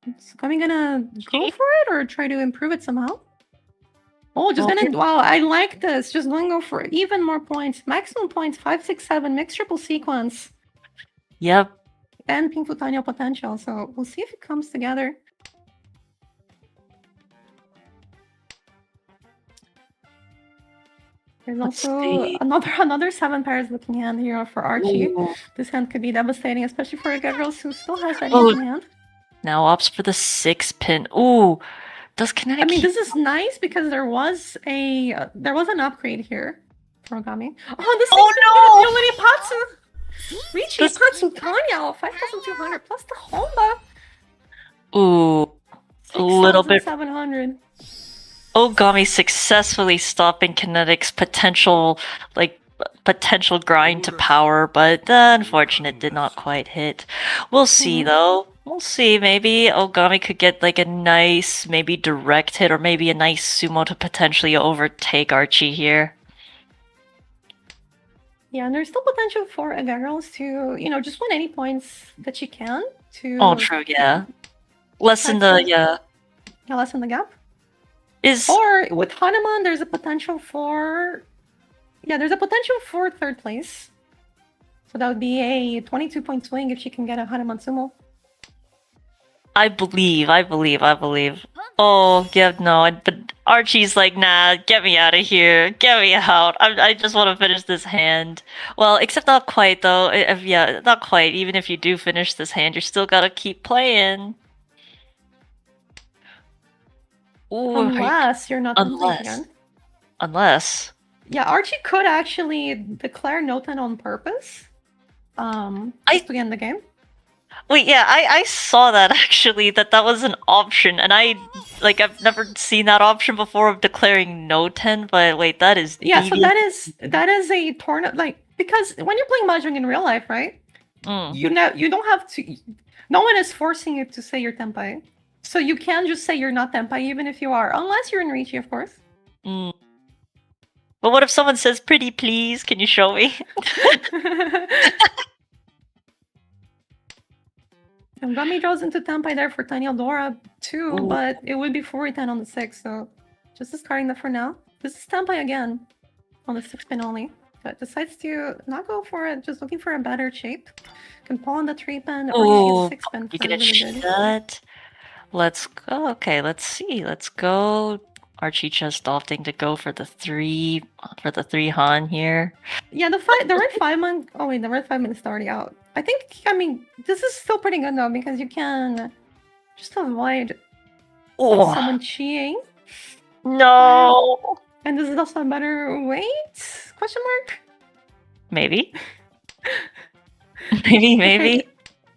C: Is Ogami gonna go for it or try to improve it somehow? Oh, just
E: Okay.
C: gonna wow! I like this. Just gonna go for even more points. Maximum points 5, 6, 7. Mixed triple sequence
E: yep.
C: and Pink Futanyo potential. So we'll see if it comes together. There's
E: Let's
C: also
E: see.
C: another 7 pairs looking hand here for Archie.
E: Ooh.
C: This hand could be devastating, especially for a Girls who still has that
E: Oh.
C: ace in hand.
E: Now opts for the 6 pin. Ooh, does Kinetic?
C: I mean, this is nice because there was an upgrade here for Ogami. Oh, this
E: Oh,
C: is
E: no!
C: Patsu! Riichi
E: This-
C: Patsu Tanya, 5,200 plus the Honda.
E: Ooh, a little bit.
C: 6,700.
E: Ogami successfully stopping Kinetic's potential grind to power, but the unfortunate did not quite hit. We'll see though. We'll see. Maybe Ogami could get like a nice, maybe direct hit, or maybe a nice sumo to potentially overtake Archie here.
C: Yeah, and there's still potential for a Girls to, you know, just win any points that she can to.
E: Oh, true. Yeah. Lessen the
C: Yeah, lessen the gap.
E: Is
C: Or with Hanuman, there's a potential for... Yeah, there's a potential for 3rd place. So that would be a 22-point swing if she can get a Hanuman sumo.
E: I believe. Oh, yeah, no, but Archie's like, nah, get me out of here. Get me out. I just want to finish this hand. Well, except not quite, though. Yeah, not quite. Even if you do finish this hand, you're still gotta keep playing. Ooh,
C: Unless you're not
E: Unless.
C: again.
E: Unless.
C: Yeah, Archie could actually declare no 10 on purpose. Just to end the game.
E: Wait, yeah, I saw that actually, that was an option, and I've never seen that option before of declaring no 10, but wait, that is
C: Yeah, so
E: devious.
C: that is a tournament, like, because when you're playing Mahjong in real life, right? You don't have to, no one is forcing you to say you're Tenpai. So you can just say you're not Tenpai even if you are, unless you're in Riichi, of course.
E: But what if someone says, pretty please, can you show me?
C: And Gummy draws into Tenpai there for Tiny Eldora too,
E: Ooh.
C: but it would be 4-10 on the 6, so just discarding that for now. This is Tenpai again on the 6 pin only, but decides to not go for it, just looking for a better shape. Can pull on the 3 pin or 6 pin.
E: You gonna shut? Let's go. Okay, let's see. Let's go. Archie just opting to go for the 3 Han here.
C: Yeah, the red 5 man. Oh wait, the red 5 man is already out. I mean, this is still pretty good though because you can just avoid someone cheating.
E: No.
C: And this is also a better weight? Question mark.
E: Maybe. maybe.
C: Okay.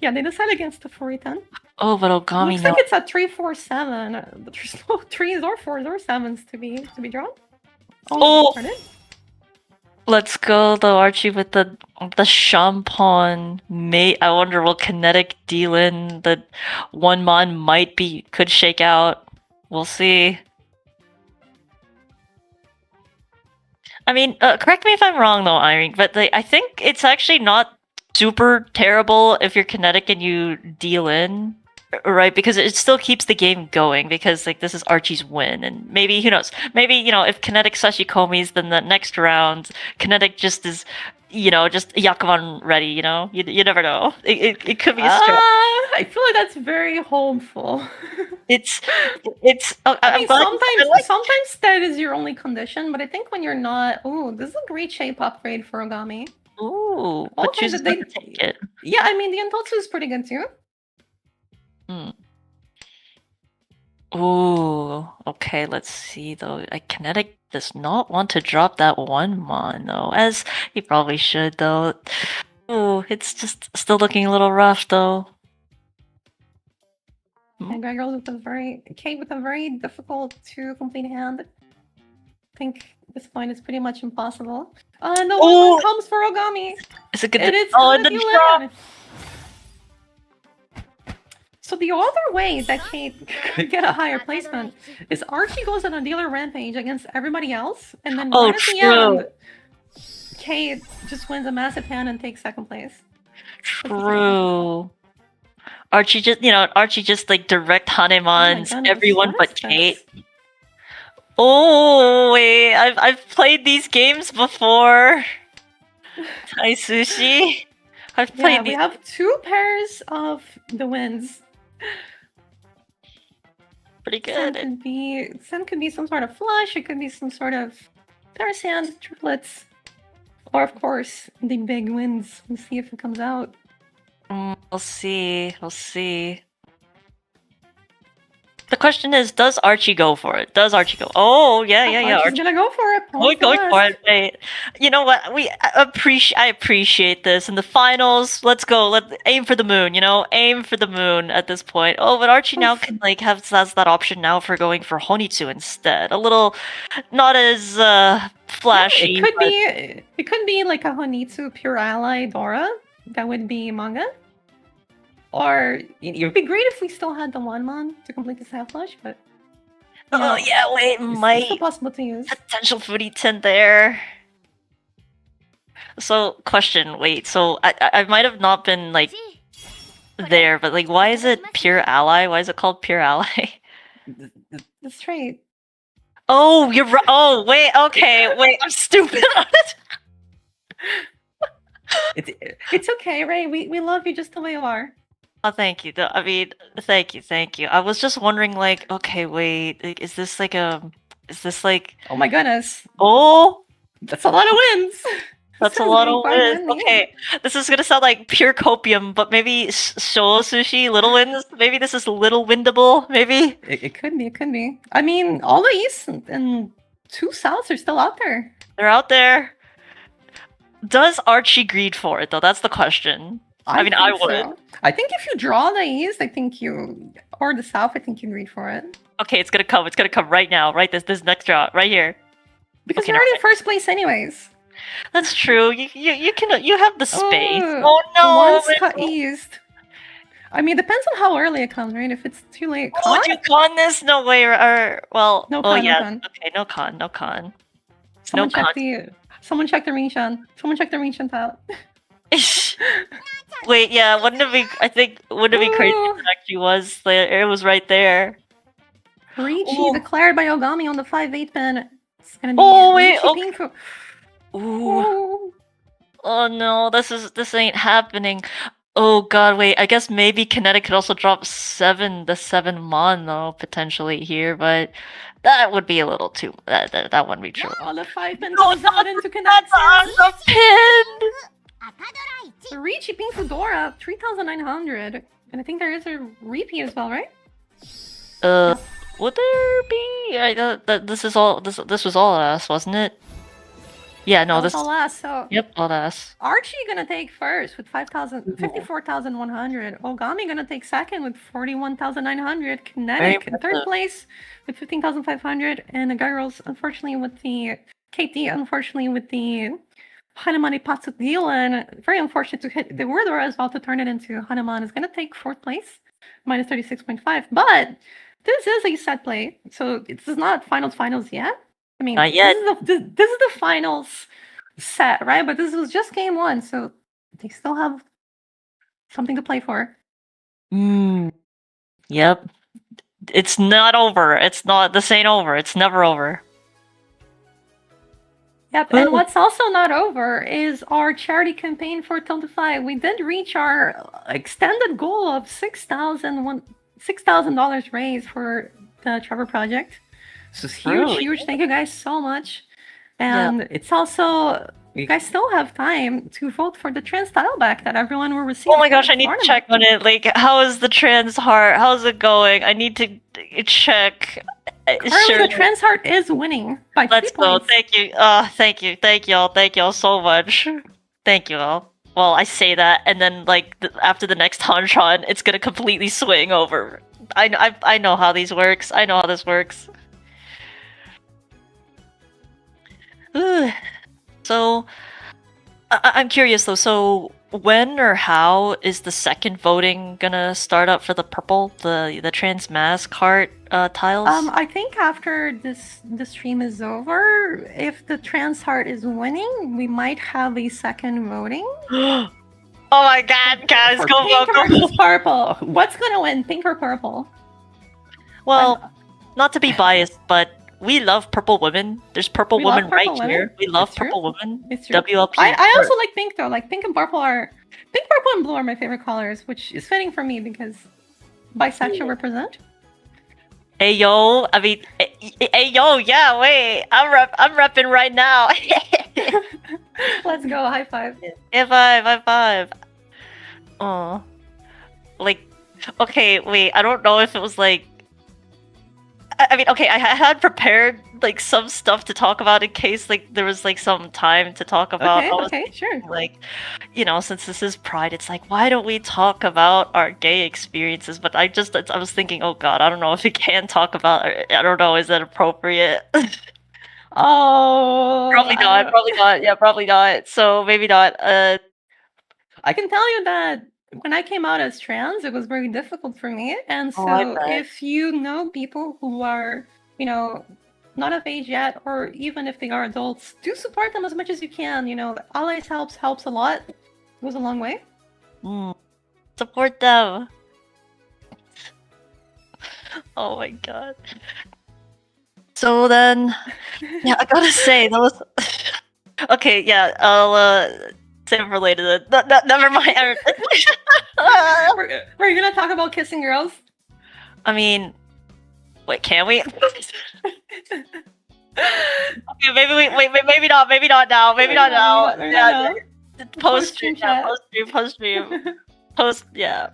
C: Yeah, they decide against the 4-10.
E: Oh, but Ogami
C: Looks like it's a 3-4-7, but there's no 3s or 4s or 7s to be drawn.
E: Oh! Let's go though, Archie, with the Shampon. I wonder will Kinetic deal in the 1 mon could shake out. We'll see. I mean, correct me if I'm wrong though, Irene, but I think it's actually not super terrible if you're Kinetic and you deal in. Right, because it still keeps the game going, because like this is Archie's win, and maybe, who knows, maybe, if Kinetic Sashikomi's, then the next round Kinetic just is, just Yakuman ready, you never know. It could be a stretch.
C: I feel like that's very hopeful.
E: It's
C: I mean, sometimes that is your only condition, but I think when you're not, this is a great shape upgrade for Ogami.
E: Ooh, but choose to take it.
C: Yeah, I mean the Intotsu is pretty good too.
E: Ooh, okay, let's see though. Kinetic does not want to drop that 1 mon though, as he probably should though. Ooh, it's just still looking a little rough though.
C: And Gregor with a very difficult to complete hand. I think at this point it's pretty much impossible. No one comes for Ogami.
E: Is it good?
C: It's
E: the drop.
C: So the other way that Kate could get a higher placement is Archie goes on a dealer rampage against everybody else, and then right at the end, Kate just wins a massive hand and takes 2nd place.
E: True. Archie just like direct Hanemans everyone but Kate. Oh wait, I've played these games before. Hi Sushi. I've played
C: we have 2 pairs of the wins.
E: Pretty good.
C: Sen could be some sort of flush, it could be some sort of pair hand, triplets. Or of course, the big wins. We'll see if it comes out.
E: We'll see. The question is, does Archie go for it? Oh, yeah.
C: Archie's gonna go for it.
E: We're going for it. Wait. You know what? I appreciate this. In the finals, let's go. Let's aim for the moon, Aim for the moon at this point. Oh, but Archie now can has that option now for going for Honitsu instead. A little not as flashy.
C: It could be like a Honitsu pure ally Dora. That would be manga. Or it would be great if we still had the 1 mon to complete the half flush, but
E: might
C: still possible to use.
E: Potential foodie tint there. So question, so I might have not been like there, but like why is it pure ally? Why is it called pure ally?
C: the straight.
E: Oh, you're right. Oh, wait. Okay, wait. I'm stupid.
C: It's okay, Ray. We love you just the way you are.
E: Oh, thank you. I mean, thank you. I was just wondering, like, okay, wait, like, is this like?
C: Oh my goodness,
E: Oh,
C: that's a lot of wins.
E: that's a
C: Sounds
E: lot
C: very
E: of
C: quite
E: wins.
C: windy.
E: Okay, this is gonna sound like pure copium, but maybe show sushi, little wins. Maybe this is little windable. Maybe.
C: It could be. It could be. I mean, all the east and 2 souths are still out there.
E: They're out there. Does Archie greed for it though? That's the question. I mean, I
C: think
E: would.
C: so. I think if you draw the east, I think you or the south, I think you read for it.
E: Okay, it's gonna come. It's gonna come right now. Right, this next draw, right here.
C: Because
E: Okay,
C: you're already
E: never
C: in first place anyways.
E: That's true. You have the space.
C: Oh,
E: Oh no!
C: Once
E: wait,
C: cut east. I mean, depends on how early it comes, right? If it's too late,
E: Oh,
C: con?
E: do you con this? No way. Or well.
C: No
E: oh
C: con, no
E: yeah.
C: con.
E: Okay, no con.
C: Someone
E: no con.
C: Someone check the Riichi. Someone check the Riichi out.
E: Wait, yeah. Wouldn't it be? I think wouldn't it be crazy
C: Ooh.
E: if it actually was there? It was right there.
C: Riichi
E: Ooh.
C: declared by Ogami on the 5/8 pin. It's gonna be
E: Oh, wait,
C: Riichi
E: okay.
C: PMCO.
E: Ooh.
C: Ooh.
E: Oh no, this ain't happening. Oh god, wait. I guess maybe Kinetic could also drop the 7 mon though potentially here, but that would be a little too. That wouldn't be true.
C: Oh, the 5 pin
E: No,
C: goes out into
E: That's
C: Kinetic.
E: on the pin.
C: The Riichi PMCO Dora 3,900, and I think there is a repeat as well, right?
E: Would there be? I thought that this is all. This was all us, wasn't it? Yeah, no,
C: That
E: this.
C: was all last. So
E: Yep, all us.
C: Archie gonna take first with 54,100. Ogami gonna take second with 41,900. Kinetic in third
E: impressive.
C: place with 15,500. And the girls, unfortunately, with the Hanamani Patsu deal, and very unfortunate to hit the word as well to turn it into Hanuman is gonna take fourth place, minus 36.5. But this is a set play, so it's not finals yet. I mean,
E: Not yet.
C: This is the finals set, right? But this was just game 1, so they still have something to play for.
E: Yep. It's not over. It's not. This ain't over. It's never over.
C: Yep, and what's also not over is our charity campaign for Tiltify. We did reach our extended goal of $6,000 raised for the Trevor Project. So it's huge,
E: Really?
C: huge. Thank you guys so much. And it's also, you guys still have time to vote for the trans title back that everyone will receive.
E: Oh my gosh, I need to
C: tournament.
E: check on it. Like, how is the trans heart? How's it going? I need to check.
C: Currently, the trans heart is winning by 3
E: Let's go.
C: points.
E: Thank you. Thank y'all so much. Thank you all. Well, I say that, and then like after the next Hantron, it's gonna completely swing over. I know how these works. I know how this works. Ugh. So, I'm curious though. So, when or how is the second voting gonna start up for the purple, the trans mask heart tiles?
C: I think after the stream is over, if the trans heart is winning, we might have a second voting.
E: Oh my god, guys,
C: For
E: go
C: pink
E: vote, go
C: versus purple. What's gonna win, pink or purple?
E: Well, not to be biased, but we love purple women. There's purple
C: We love
E: women right
C: purple women.
E: here. We love
C: It's true.
E: purple women.
C: It's true.
E: WLP.
C: I also like pink though. Like pink, purple, and blue are my favorite colors, which is fitting for me because bisexual represent.
E: Hey yo, I mean, hey yo, yeah. Wait, I'm repping right now.
C: Let's go, high five.
E: High five. Oh, like, okay, wait. I don't know if it was like. I mean, okay, I had prepared like some stuff to talk about in case like there was like some time to talk about. I was
C: Okay, sure.
E: like, you know, since this is Pride, it's like, why don't we talk about our gay experiences? But I was thinking, oh god, I don't know if we can talk about. I don't know, is that appropriate?
C: Oh,
E: Probably not. Yeah, probably not. So maybe not.
C: I can tell you that when I came out as trans, it was very difficult for me. And
E: Oh, I
C: so,
E: bet.
C: if you know people who are, you know, not of age yet, or even if they are adults, do support them as much as you can. You know, allies helps a lot. Goes a long way.
E: Support them. Oh my god. So then, yeah, I gotta say that was okay. Yeah, I'll save it for later. Never mind.
C: We're gonna talk about kissing girls.
E: I mean, wait, can we? Okay, maybe maybe not now. Maybe not now. Yeah, post stream, post stream. Yeah.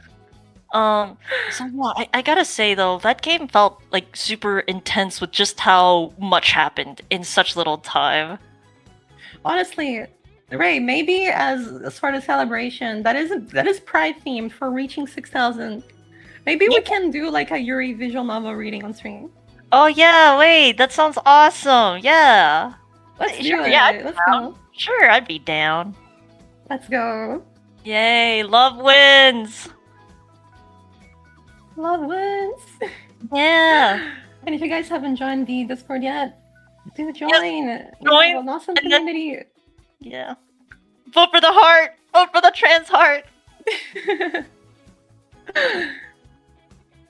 E: So yeah, I gotta say though, that game felt like super intense with just how much happened in such little time.
C: Honestly, Ray, maybe as part of celebration, that is Pride themed for reaching 6,000. Maybe we can do like a Yuri visual novel reading on stream.
E: Oh yeah, wait, that sounds awesome. Yeah.
C: Let's do
E: Sure,
C: it.
E: yeah,
C: Let's go.
E: Sure, I'd be down.
C: Let's go.
E: Yay, love wins.
C: Love wins.
E: Yeah.
C: And if you guys haven't joined the Discord yet, do join.
E: Join,
C: An awesome
E: and then-
C: community.
E: Yeah. Vote for the heart. Vote for the trans heart.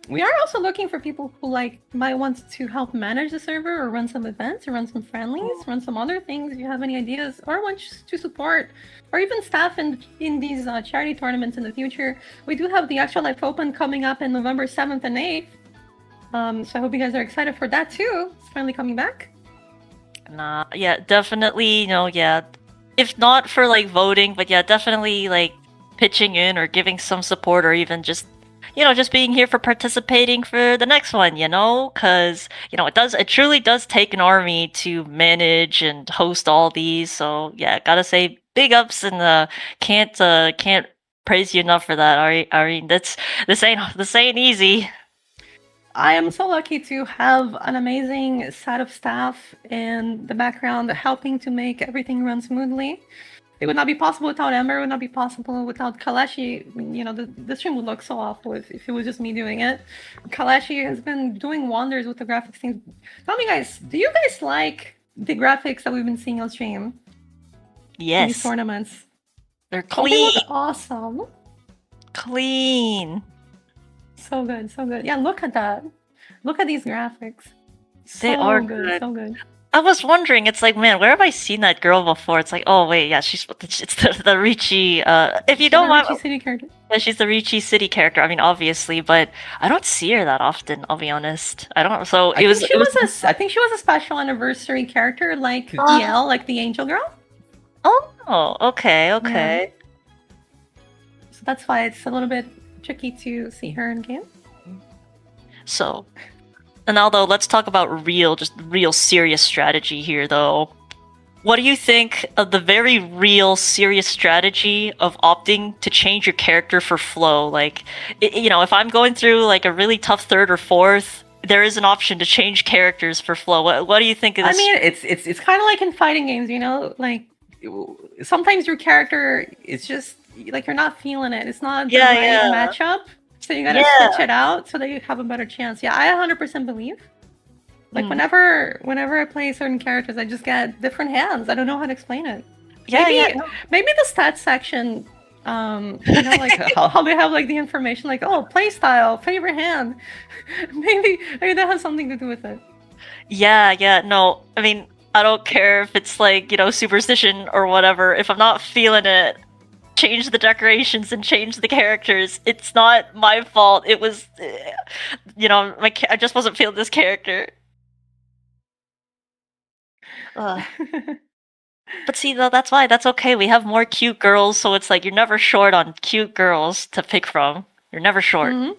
C: We are also looking for people who might want to help manage the server or run some events or run some friendlies, run some other things. If you have any ideas or want to support or even staff in these charity tournaments in the future, we do have the Actual Life Open coming up in November 7th and 8th. So I hope you guys are excited for that too. It's finally coming back.
E: Nah, yeah, definitely, yeah. If not for voting, but yeah, definitely pitching in or giving some support or even just just being here for participating for the next one, because it truly does take an army to manage and host all these. So yeah, gotta say big ups and can't praise you enough for that, Irene. This ain't easy.
C: I am so lucky to have an amazing set of staff in the background helping to make everything run smoothly. It would not be possible without Ember, it would not be possible without Kaleshi. The stream would look so awful if it was just me doing it. Kaleshi has been doing wonders with the graphics team. Tell me guys, do you guys like the graphics that we've been seeing on stream?
E: Yes.
C: In these tournaments.
E: They're
C: Don't
E: clean.
C: they look awesome?
E: Clean.
C: So good, so good. Yeah, look at that. Look at these graphics.
E: They are good.
C: So good.
E: I was wondering, it's man, where have I seen that girl before? It's oh wait, yeah, it's the Riichi. If you don't mind,
C: Riichi City character.
E: Yeah, she's the Riichi City character. I mean, obviously, but I don't see her that often. I'll be honest. I don't. So
C: I think she was a special anniversary character, like DL, like the Angel Girl.
E: Oh, okay.
C: Yeah. So that's why it's a little bit tricky to see her in game.
E: So, and now though, let's talk about real serious strategy here, though. What do you think of the very real serious strategy of opting to change your character for flow? If I'm going through a really tough third or fourth, there is an option to change characters for flow. What do you think of this?
C: I mean, it's kind of like in fighting games, sometimes your character is just you're not feeling it. It's not the right matchup. So you gotta switch it out so that you have a better chance. Yeah, I 100% believe. Whenever I play certain characters, I just get different hands. I don't know how to explain it. Maybe the stats section, how they have the information, play style, favorite hand. maybe that has something to do with it.
E: Yeah. No, I mean, I don't care if it's superstition or whatever. If I'm not feeling it, change the decorations and change the characters. It's not my fault. It was, I just wasn't feeling this character. But see, though, that's why. That's okay. We have more cute girls, so it's you're never short on cute girls to pick from. You're never short.
C: Mm-hmm.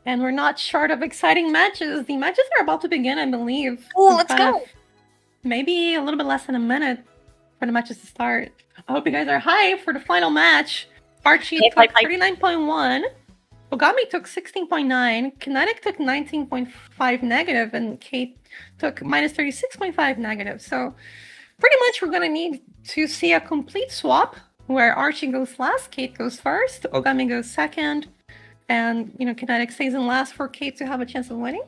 C: And we're not short of exciting matches. The matches are about to begin, I believe.
E: Oh, let's go.
C: Maybe a little bit less than a minute for the matches to start. I hope you guys are hyped for the final match. Archie took 39.1. Ogami took 16.9. Kinetic took 19.5 negative. And Kate took minus 36.5 negative. So pretty much we're going to need to see a complete swap where Archie goes last, Kate goes first, Ogami goes second. And, Kinetic stays in last for Kate to have a chance of winning.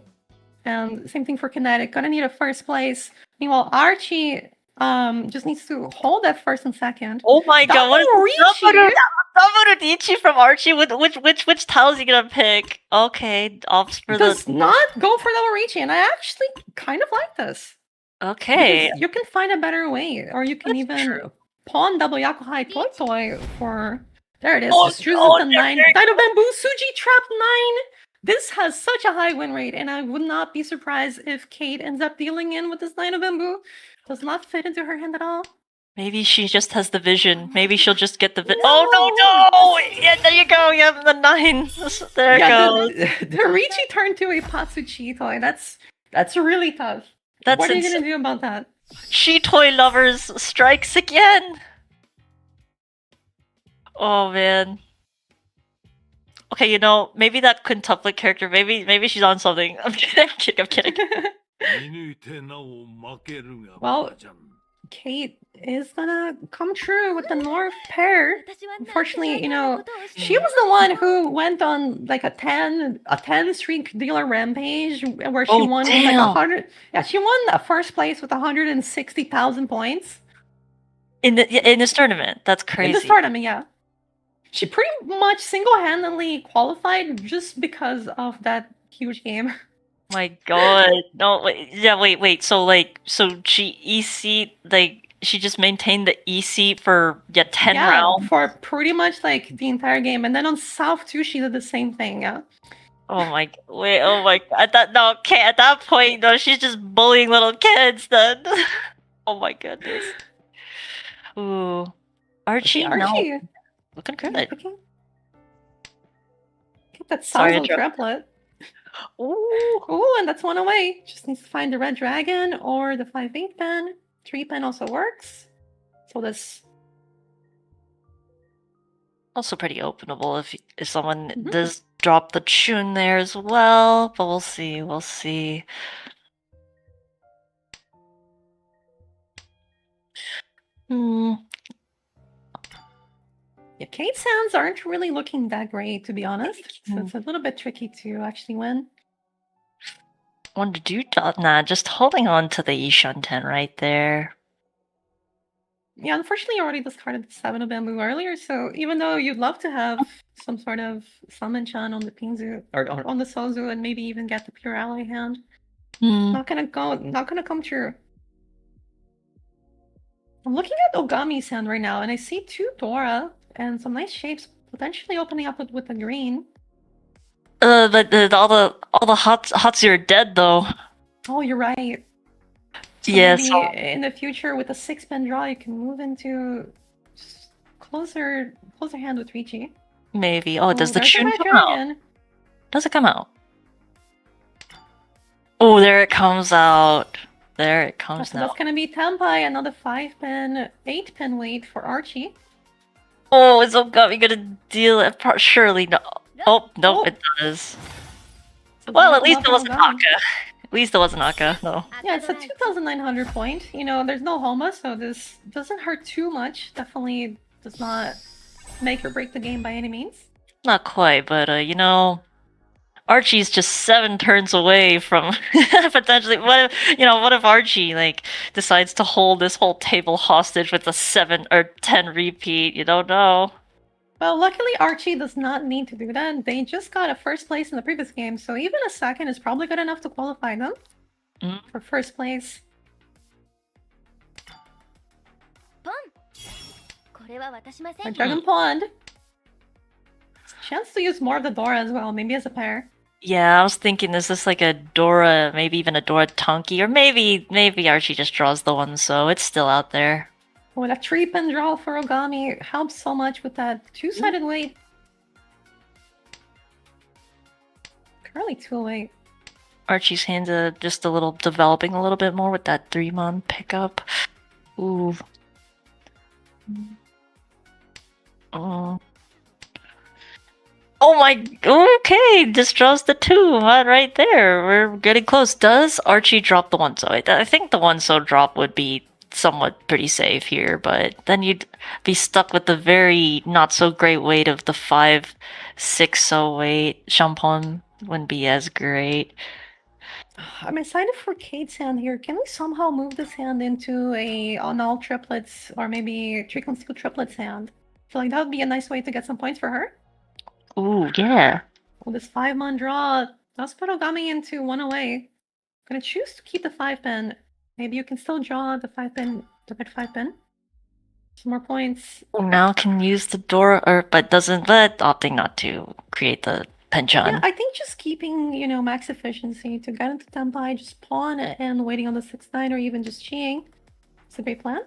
C: And same thing for Kinetic. Gonna need a first place. Meanwhile, Archie just needs to hold that first and second.
E: Oh my god, what is
C: Riichi?
E: Double Riichi from Archie. Which tiles are you gonna pick? Okay, opts for
C: Does
E: the.
C: not go for double Riichi, and I actually kind of like this.
E: Okay,
C: Because you can find a better way, or you can
E: That's
C: even
E: true.
C: pawn double Yakuhai Toy Toy for. There it is.
E: Oh,
C: This chooses
E: oh,
C: the
E: there
C: 9.
E: it
C: Knight of Bamboo, Suji Trap 9! This has such a high win rate, and I would not be surprised if Kate ends up dealing in with this Knight of Bamboo. Does not fit into her hand at all.
E: Maybe she just has the vision. Maybe she'll just get the.
C: No!
E: Oh no! Yeah, there you go. You have the 9. There it goes.
C: The Riichi turned to a Patsuchi toy. That's really tough.
E: That's
C: What are you
E: insane.
C: gonna do about that?
E: She toy lovers strikes again. Oh man. Okay, you know, maybe that quintuplet character, maybe she's on something. I'm kidding, I'm kidding.
C: Well, Kate is gonna come true with the North pair. Unfortunately, you know, she was the one who went on like a 10 streak dealer rampage where she
E: Oh,
C: won with like
E: damn.
C: 100. Yeah, she won a first place with 160,000 points
E: In this tournament. That's crazy.
C: in this tournament. Yeah, she pretty much single-handedly qualified just because of that huge game.
E: My god. No, wait. So she EC, like, she just maintained the EC for 10
C: Yeah,
E: rounds.
C: for pretty much like the entire game, and then on South too, she did the same thing. Yeah.
E: Oh my god. At that point, no, she's just bullying little kids then. Oh my goodness. Ooh. Archie, no.
C: Archie.
E: Looking good.
C: Okay. Get that
E: Sorry,
C: Salvo
E: I dropped-
C: triplet. Ooh, and that's one away. Just needs to find the red dragon or the 5/8 pen. 3 pen also works. So this.
E: Also pretty openable if someone
C: Mhm.
E: does drop the tune there as well, but we'll see.
C: Yeah, Kate sounds aren't really looking that great, to be honest. So
E: Hmm.
C: it's a little bit tricky to actually win.
E: Want to do that? Nah, just holding on to the Ishan 10 right there.
C: Yeah, unfortunately, you already discarded the 7 of bamboo earlier. So even though you'd love to have some sort of summon chan on the Pinzu or on the Sozu and maybe even get the pure ally hand, not gonna come true. I'm looking at Ogami's hand right now, and I see 2 Dora and some nice shapes potentially opening up with the green.
E: But all the hots are dead though.
C: Oh, you're right. So
E: Yeah,
C: maybe
E: so
C: in the future with a 6-pen draw, you can move into closer hand with Riichi.
E: maybe. Oh, does the
C: there's a
E: tune
C: red
E: come out?
C: dragon.
E: Does it come out? Oh, there it comes out. There it comes
C: So
E: now.
C: that's gonna be Tenpai, another 5-pen, 8-pen weight for Archie.
E: Oh, is Ogami gonna deal it? Surely no. Oh, nope,
C: Oh.
E: it does.
C: So
E: Well,
C: that's
E: at least
C: not
E: it wasn't
C: Ogami.
E: Aka. At least it wasn't Aka, no.
C: Yeah, it's a 2,900 point. You know, there's no Homa, so this doesn't hurt too much. Definitely does not make or break the game by any means.
E: Not quite, but you know, Archie's just 7 turns away from potentially. What if Archie like decides to hold this whole table hostage with a 7 or 10 repeat? You don't know.
C: Well, luckily Archie does not need to do that. They just got a first place in the previous game, so even a second is probably good enough to qualify them for first place. And Dragon Pond. Chance to use more of the Dora as well, maybe as a pair.
E: Yeah, I was thinking, is this like a Dora, maybe even a Dora Tonki, or maybe Archie just draws the one, so it's still out there.
C: Oh, that 3-pen draw for Ogami helps so much with that 2-sided weight. Currently 2-weight.
E: Archie's hands are just developing a little bit more with that 3-mon pickup. Ooh. Oh my, okay, just draws the 2 right there. We're getting close. Does Archie drop the 1-so? I think the 1-so drop would be somewhat pretty safe here, but then you'd be stuck with the very not so great weight of the 5-6-so weight. Shampon wouldn't be as great.
C: I'm excited for Kate's hand here. Can we somehow move this hand into a on all triplets or maybe Trickle Steel triplets hand? feel like that would be a nice way to get some points for her.
E: Ooh, yeah.
C: Well, this 5-man draw does put Ogami into 1 away. I'm gonna choose to keep the 5-pin. Maybe you can still draw the 5-pin, the red 5-pin. Some more points.
E: Now can use the door, but doesn't, but opting not to create the penchant.
C: Yeah, I think just keeping, max efficiency to get into Tempai, just pawn and waiting on the 6-9 or even just cheating. It's a great plan.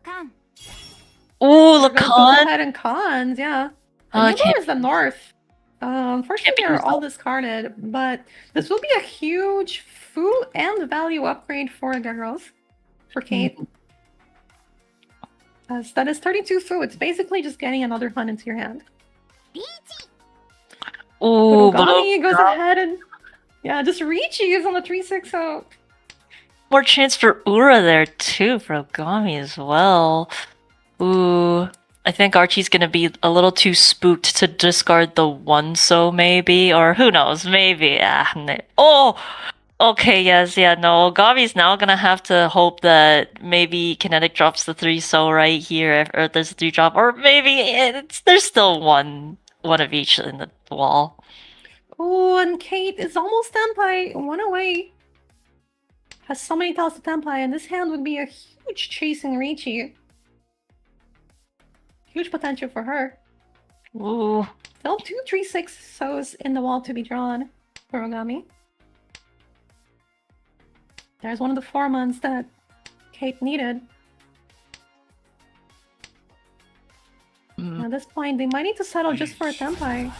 D: Kan.
E: Ooh,
C: There goes the
E: Lacan.
C: ahead and cons, yeah.
E: Oh,
C: The new is the north. Unfortunately,
E: be
C: they're all
E: resolved.
C: discarded, but this will be a huge food and value upgrade for the girls, for Kate. As that is 32 food. It's basically just getting another hunt into your hand.
D: Riichi.
E: Ooh,
C: But Ogami goes
E: Ogami.
C: ahead and just Riichi is on the 360.
E: More chance for Ura there too for Ogami as well. Ooh, I think Archie's gonna be a little too spooked to discard the 1-so maybe, or who knows, maybe. Oh, okay, yes, yeah, no. Ogami's now gonna have to hope that maybe Kinetic drops the 3-so right here, or there's a 3-drop, or maybe there's still one of each in the wall.
C: Oh, and Kate is almost Tempai, 1 away. Has so many tiles to Tempai, and this hand would be a huge chasing Riichi. Huge potential for her.
E: Ooh.
C: Still 2 3/6-sos in the wall to be drawn for Ogami. There's one of the 4-mans that Kate needed. At this point, they might need to settle just for a Tempai.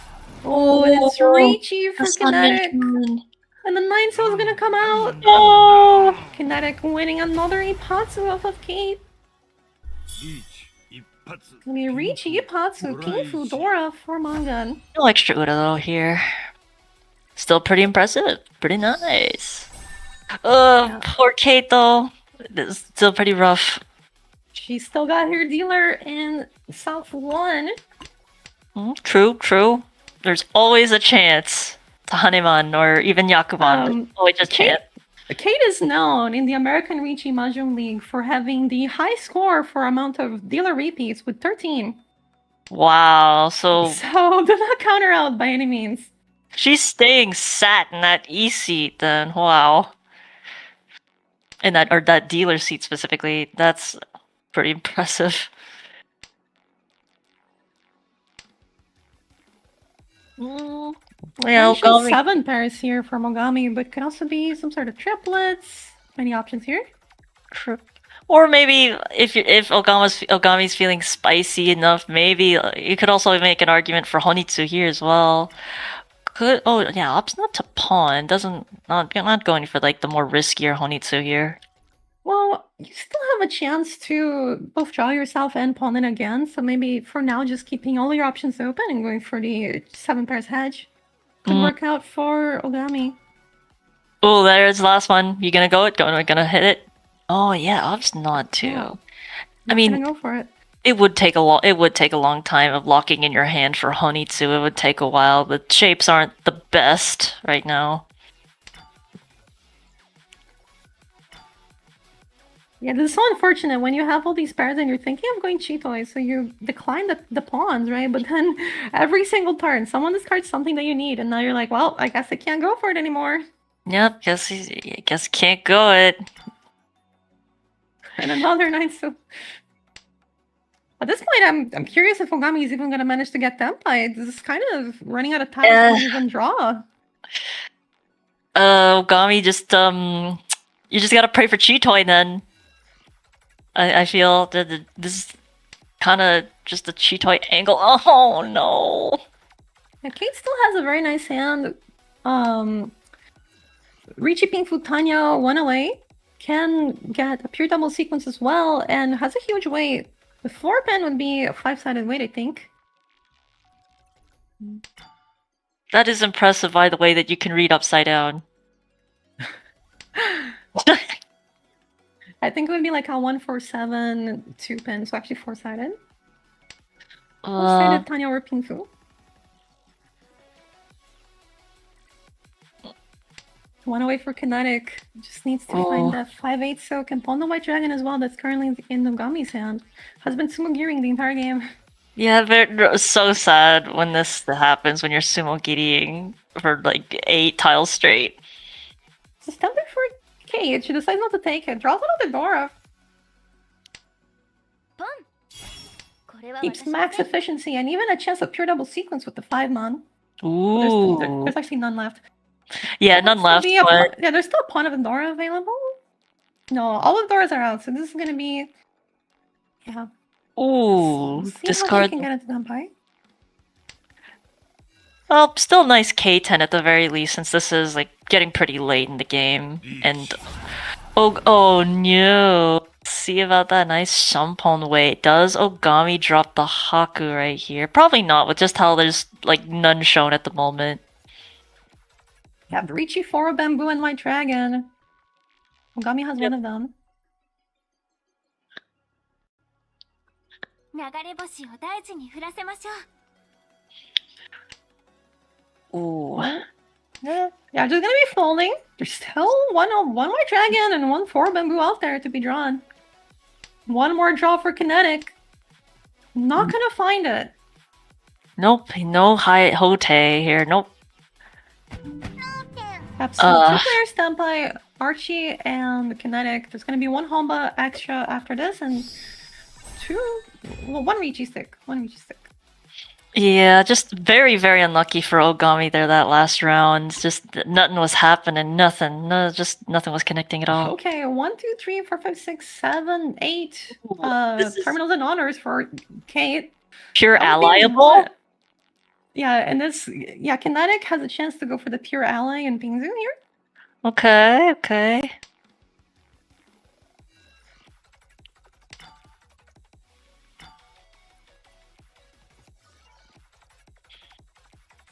C: Oh, and it's Riichi for Kinetic. And the 9-so is gonna come out.
E: Oh!
C: Kinetic winning another Ipatsu off of Kate. I mean, Riichi, Ipatsu, Pinfu, Dora for Mangan.
E: No extra Ura though here. Still pretty impressive. Pretty nice. Poor Kate though. It's still pretty rough.
C: She's still got her dealer in South 1.
E: True. There's always a chance to Haneman or even Yakuman. Always a chance.
C: Kate is known in the American Riichi Mahjong League for having the high score for amount of dealer repeats with 13.
E: Wow, so
C: So do not count her out by any means.
E: she's staying sat in that E seat then. Wow. In that dealer seat specifically. That's pretty impressive. Yeah,
C: I'm showing
E: Ogami.
C: 7 pairs here for Mogami, but could also be some sort of triplets. Many options here.
E: Or maybe if Ogami's feeling spicy enough, maybe you could also make an argument for Honitsu here as well. Opts not to pawn. You're not going for like the more riskier Honitsu here.
C: Well, you still have a chance to both draw yourself and pawn in again, so maybe for now just keeping all your options open and going for the 7 pairs hedge could work out for Ogami.
E: Oh, there's the last one. You gonna go it? Gonna hit it? Oh yeah, opts not to.
C: Yeah.
E: I mean,
C: Gonna go for it.
E: it would take a long time of locking in your hand for Honitsu. It would take a while. The shapes aren't the best right now.
C: Yeah, this is so unfortunate when you have all these pairs and you're thinking of going Chitoi, so you decline the pawns, right? But then every single turn, someone discards something that you need, and now you're like, well, I guess I can't go for it anymore.
E: Yep, guess can't go it.
C: And another 9, so... At this point, I'm curious if Ogami is even going to manage to get Tempai. This is kind of running out of time to even draw.
E: Ogami just you just gotta pray for Chitoi then. I feel that this is kind of just a Chitoi angle. Oh no!
C: Yeah, Kate still has a very nice hand. Riichi Pingfu Tanya 1 away. Can get a pure double sequence as well, and has a huge weight. The 4-pin would be a 5-sided weight, I think.
E: That is impressive, by the way, that you can read upside down.
C: I think it would be like a 1-4-7 2-pin, so actually 4-sided. 4-sided Tanya or Pingfu. One away for Kinetic. Just needs to find that 5/8 soak and pull the White Dragon as well. That's currently in Nogami's hand. Has been sumo gearing the entire game.
E: Yeah, so sad when this happens, when you're sumo giddying for like 8 tiles straight.
C: So standard for Kate. She decides not to take it. Draws another Dora. Keeps max efficiency and even a chance of pure double sequence with the 5-mon.
E: Ooh.
C: There's actually none left.
E: Yeah, none left. But...
C: Yeah, there's still a pawn of Endora available. No, all of Doras are out, so this is gonna be. Yeah.
E: Ooh,
C: See
E: discard.
C: how she can get into Dunpai.
E: Well, still nice K10 at the very least, since this is like getting pretty late in the game. And oh no. See about that nice Shampon. Wait, does Ogami drop the Haku right here? Probably not, with just how there's like none shown at the moment.
C: You have Riichi for a Bamboo and White Dragon. Ogami has one of them.
E: Ooh.
C: Yeah, just gonna be folding. There's still one White Dragon and one 4 Bamboo out there to be drawn. One more draw for Kinetic. Not gonna find it.
E: Nope, no Hote here. Nope.
C: Absolutely. 2 players stand by Archie and Kinetic. There's gonna be 1 Homba extra after this and 1 Riichi stick. 1 Riichi stick.
E: Yeah, just very, very unlucky for Ogami there that last round. Just nothing was happening. Nothing. No, just nothing was connecting at all.
C: Okay, 1, 2, 3, 4, 5, 6, 7, 8. Terminals and honors for Kate.
E: Pure allyable?
C: Yeah, and this Kinetic has a chance to go for the pure ally in Pingzu here.
E: Okay.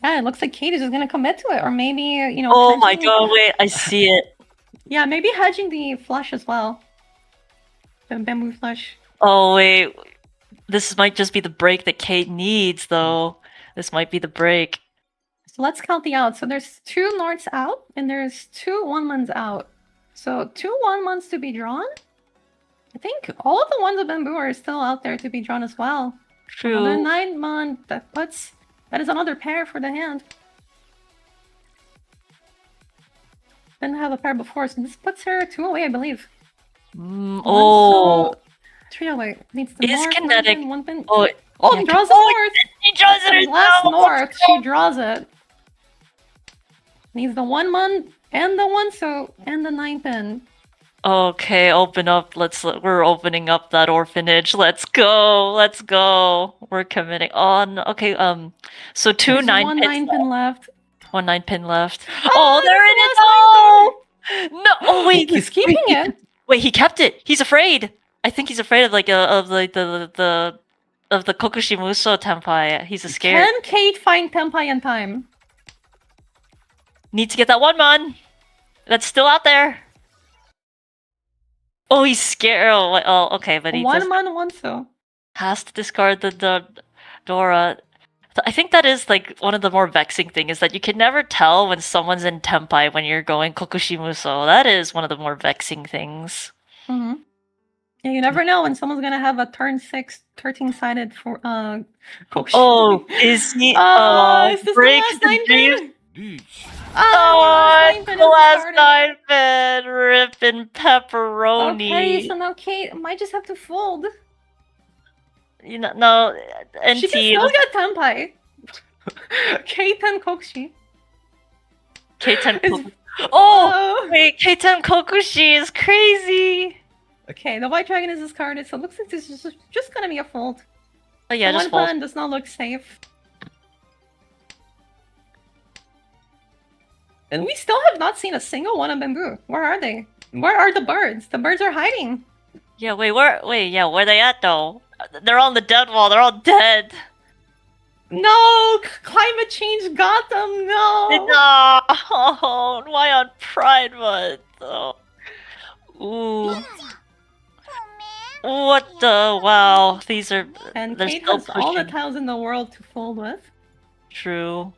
C: Yeah, it looks like Kate is just gonna commit to it, or maybe, you know.
E: Oh my god, wait, I see it.
C: Yeah, maybe hedging the flush as well. The Bamboo flush.
E: Oh wait, this might just be the break that Kate needs, though. This might be the break.
C: So let's count the outs. So there's 2 Norths out, and there's 2 1-mons out. So 2 1-mons to be drawn. I think all of the ones of Bamboo are still out there to be drawn as well.
E: True.
C: Another 9-mon, that is another pair for the hand. Didn't have a pair before, so this puts her 2 away, I believe.
E: Oh.
C: 3 away. Needs the
E: Is
C: North,
E: Kinetic.
C: 1 pin.
E: Oh,
C: He draws the North!
E: He draws it
C: Last
E: herself!
C: North, she draws it. Needs the 1-mon and the 1 so and the 9 pin.
E: Okay, open up. We're opening up that orphanage. Let's go. We're committing on. Okay, so 2
C: There's
E: 9
C: 1
E: pins
C: 9 pin left.
E: 1 9 pin left.
C: Oh,
E: there it is! Oh! No! Oh wait,
C: He's keeping it.
E: Wait, he kept it. He's afraid. I think he's afraid of the Kokushimuso Tenpai. He's scared.
C: Can Kate find Tenpai in time?
E: Need to get that 1-mon. That's still out there. Oh, he's scared. Oh, okay, but he
C: 1-mon, 1 so.
E: has to discard the Dora. I think that is like one of the more vexing things, is that you can never tell when someone's in Tenpai when you're going Kokushimuso. That is one of the more vexing things.
C: Yeah, you never know when someone's gonna have a turn 6 13-sided for Kokushi.
E: Oh, is he?
C: Is this
E: break
C: the last 9 pin?
E: Oh, the last 9 pin, ripping pepperoni.
C: Okay, so now Kate might just have to fold.
E: You know, no, NT.
C: She can still get Tenpai. K10 Kokushi.
E: K10 Oh, wait, K10 Kokushi is crazy.
C: Okay, the White Dragon is discarded, so it looks like this is just gonna be a fold.
E: Oh yeah,
C: the
E: just
C: 1
E: fold.
C: pun does not look safe. And we still have not seen a single one of Bamboo. Where are they? Where are the birds? The birds are hiding.
E: Yeah, where are they at though? They're on the dead wall. They're all dead.
C: No, climate change got them. No.
E: No, why on Pride Month? Oh. Ooh. What the? Wow, these are.
C: And
E: they're
C: Kate
E: still
C: has all the
E: pushing.
C: tiles in the world to fold with.
E: True.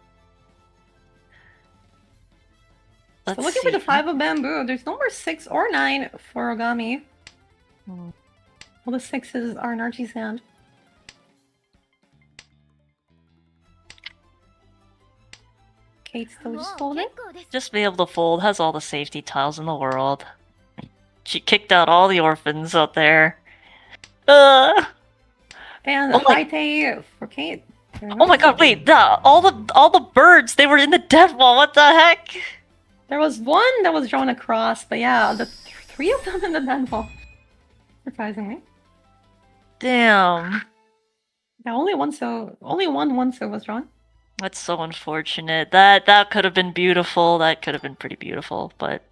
E: Let's
C: looking
E: see.
C: for the 5 of bamboo. There's no more 6 or 9 for Ogami.
E: Hmm.
C: Well, the 6s are in Archie's hand. Kate's still just folding.
E: Just be able to fold. Has all the safety tiles in the world. She kicked out all the orphans out there.
C: And
E: Oh my-
C: Haite for Kate.
E: Oh my god! Wait, all the birds, they were in the death wall. What the heck?
C: There was one that was drawn across, but yeah, the 3 of them in the dead wall. Surprisingly.
E: Damn,
C: Yeah, only one so was drawn.
E: that's so unfortunate. That could have been beautiful. That could have been pretty beautiful, but.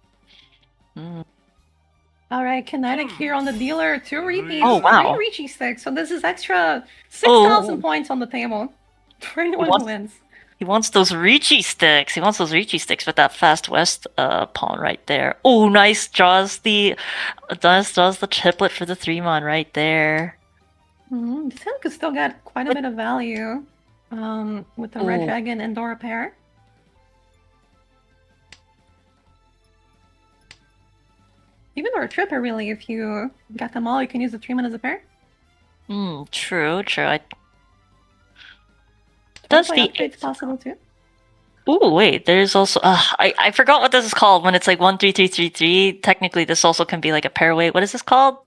C: Alright, Kinetic here on the dealer. 2 repeats.
E: Oh, wow.
C: 3 Riichi sticks. So this is extra 6,000 points on the table for anyone
E: What?
C: who wins.
E: He wants those Riichi sticks. He wants those Riichi sticks with that Fast West pawn right there. Oh, nice. Draws the triplet for the 3-mon right there.
C: This hand could still get quite a bit of value with the Red
E: Ooh.
C: Dragon and Dora pair. Even or a tripper, really. If you got them all, you can use the 3-man as a pair.
E: True. Does the
C: It's possible too.
E: Ooh, wait, there's also I forgot what this is called when it's like 1-3-3-3-3. Technically this also can be like a pair weight. What is this called?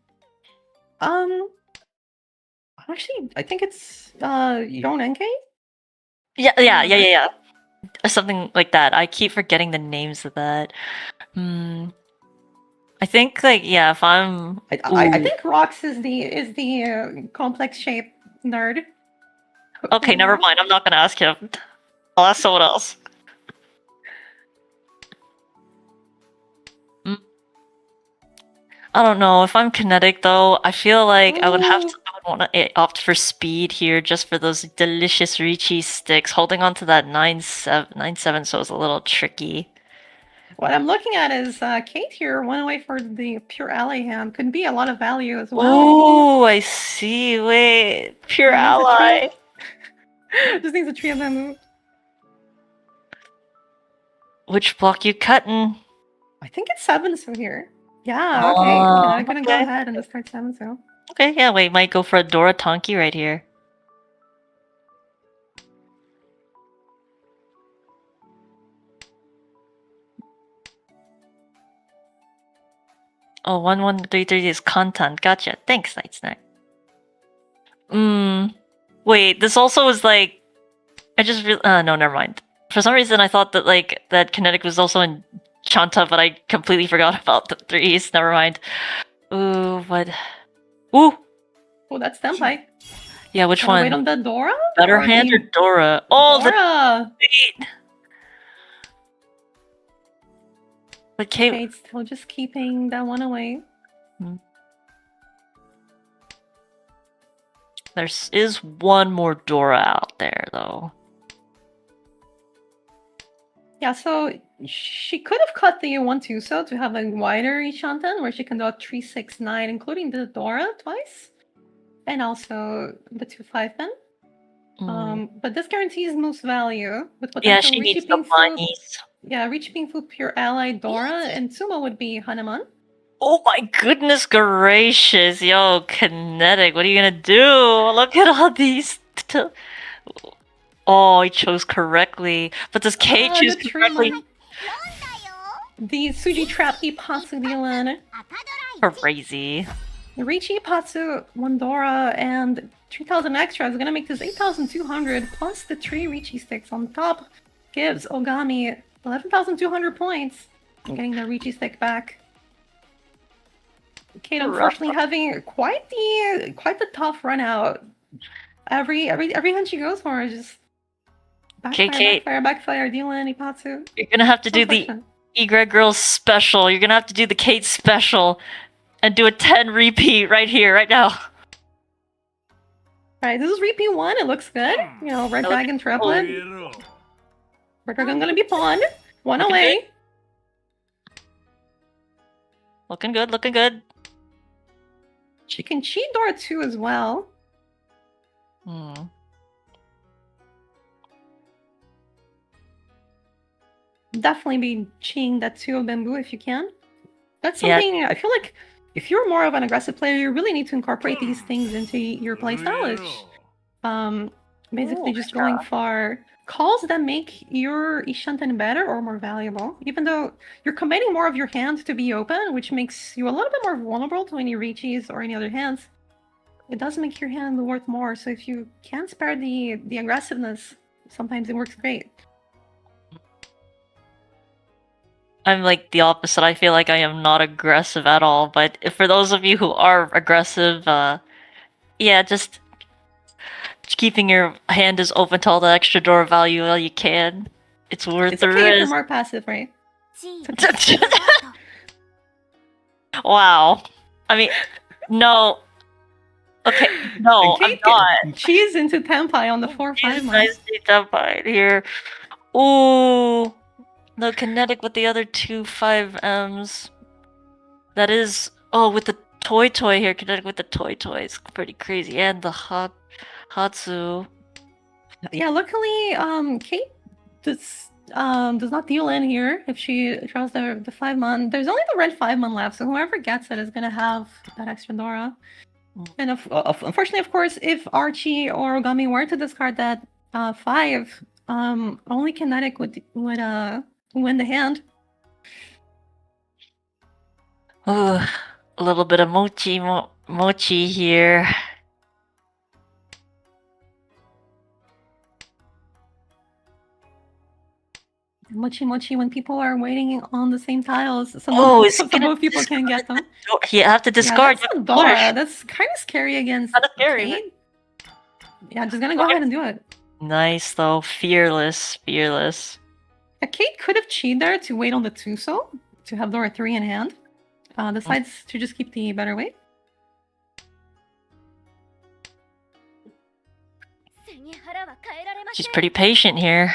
C: Actually, I think it's Yon NK.
E: Yeah. Or something like that. I keep forgetting the names of that. I think like if I'm
C: I think Rox is the complex shape nerd.
E: Okay, never mind. I'm not gonna ask him. I'll ask someone else. I don't know. If I'm kinetic though, I feel like I would want to opt for speed here just for those delicious Riichi sticks. Holding on to that 9-7 so it's a little tricky.
C: What I'm looking at is Kate here, one away for the pure ally hand. Could be a lot of value as well.
E: Oh, I see. Wait, pure ally.
C: Just needs a 3 of them moved.
E: Which block you cutting?
C: I think it's 7 so here. Yeah, okay. I'm gonna go
E: okay.
C: ahead and just start 7 so.
E: Okay, yeah, wait, might go for a Dora Tonki right here. Oh, 1133 is content. Gotcha. Thanks, Night Snack. Wait, this also is like I just no, never mind. For some reason I thought that like that kinetic was also in Chanta, but I completely forgot about the 3s. Never mind. Ooh, what? Ooh!
C: Oh, that's Senpai.
E: Yeah, which
C: Wanna
E: one?
C: wait on the Dora?
E: Better
C: Or
E: hand
C: the
E: or Dora? Oh,
C: Dora!
E: the Kate.
C: Kate's still just keeping that one away.
E: There is one more Dora out there, though.
C: Yeah, so she could have cut the 1-2 so to have a wider Ishantan where she can do a 3-6-9, including the Dora twice, and also the 2-5 pin. But this guarantees most value with potential
E: Yeah, she needs the monies.
C: Yeah, Riichi Ping Fu Pure Ally Dora, and Sumo would be Hanuman.
E: Oh my goodness gracious, yo, kinetic, what are you gonna do? Look at all these. Oh, he chose correctly. But does Kate choose
C: the
E: correctly?
C: The Suji Trap Ipatsu Dylan.
E: Crazy.
C: The Riichi Ipatsu, 1 Dora, and 3,000 extra is gonna make this 8,200 plus the 3 Riichi sticks on top gives Ogami 11,200 points. Getting the Riichi stick back. Kate unfortunately having quite the tough run out. Every hand she goes for is just backfire, Dylan, Ipatsu.
E: You're gonna have to do the Egret Girls special. You're gonna have to do the Kate special and do a 10 repeat right here, right now.
C: Alright, this is repeat 1. It looks good. You know, Red Dragon triplet. Red Dragon gonna be pawned. 1
E: Looking
C: away.
E: good. Looking good, looking good.
C: She can cheat Dora 2 as well. definitely be cheating that 2 of bamboo if you can. That's
E: Yeah.
C: something I feel like if you're more of an aggressive player, you really need to incorporate these things into your playstyle. Basically
E: Ooh,
C: just going for calls that make your Ishanten better or more valuable, even though you're committing more of your hand to be open, which makes you a little bit more vulnerable to any Riichis or any other hands. It does make your hand worth more, so if you can spare the aggressiveness, sometimes it works great.
E: I'm like the opposite. I feel like I am not aggressive at all. But for those of you who are aggressive, yeah, just keeping your hand as open to all the extra door value all you can. It's worth
C: It's
E: the
C: okay if you're
E: risk.
C: more passive, right?
E: Wow. I mean, no. Okay, no, I'm
C: Kate
E: not.
C: She's into Tempai on the 4-5
E: She's
C: month.
E: nice to fight here. Ooh, the kinetic with the other 2-5Ms. That is, oh, with the toy here. Kinetic with the toy is pretty crazy, and the Hatsu.
C: Yeah, luckily, Kate does not deal in here if she draws the 5-mon. There's only the red 5-mon left, so whoever gets it is gonna have that extra Dora. And unfortunately, of course, if Archie or Ogami were to discard that 5, only Kinetic would win the hand.
E: Ooh, a little bit of mochi here.
C: Mochi when people are waiting on the same tiles, so both people can get them.
E: You have to discard.
C: Yeah, that's Dora. That's kind of scary against
E: Kinda scary.
C: Kate. Yeah, just gonna go ahead and do it.
E: Nice though, fearless.
C: Yeah, Kate could have cheated there to wait on the Tuso to have Dora 3 in hand. Decides to just keep the better weight.
E: She's pretty patient here.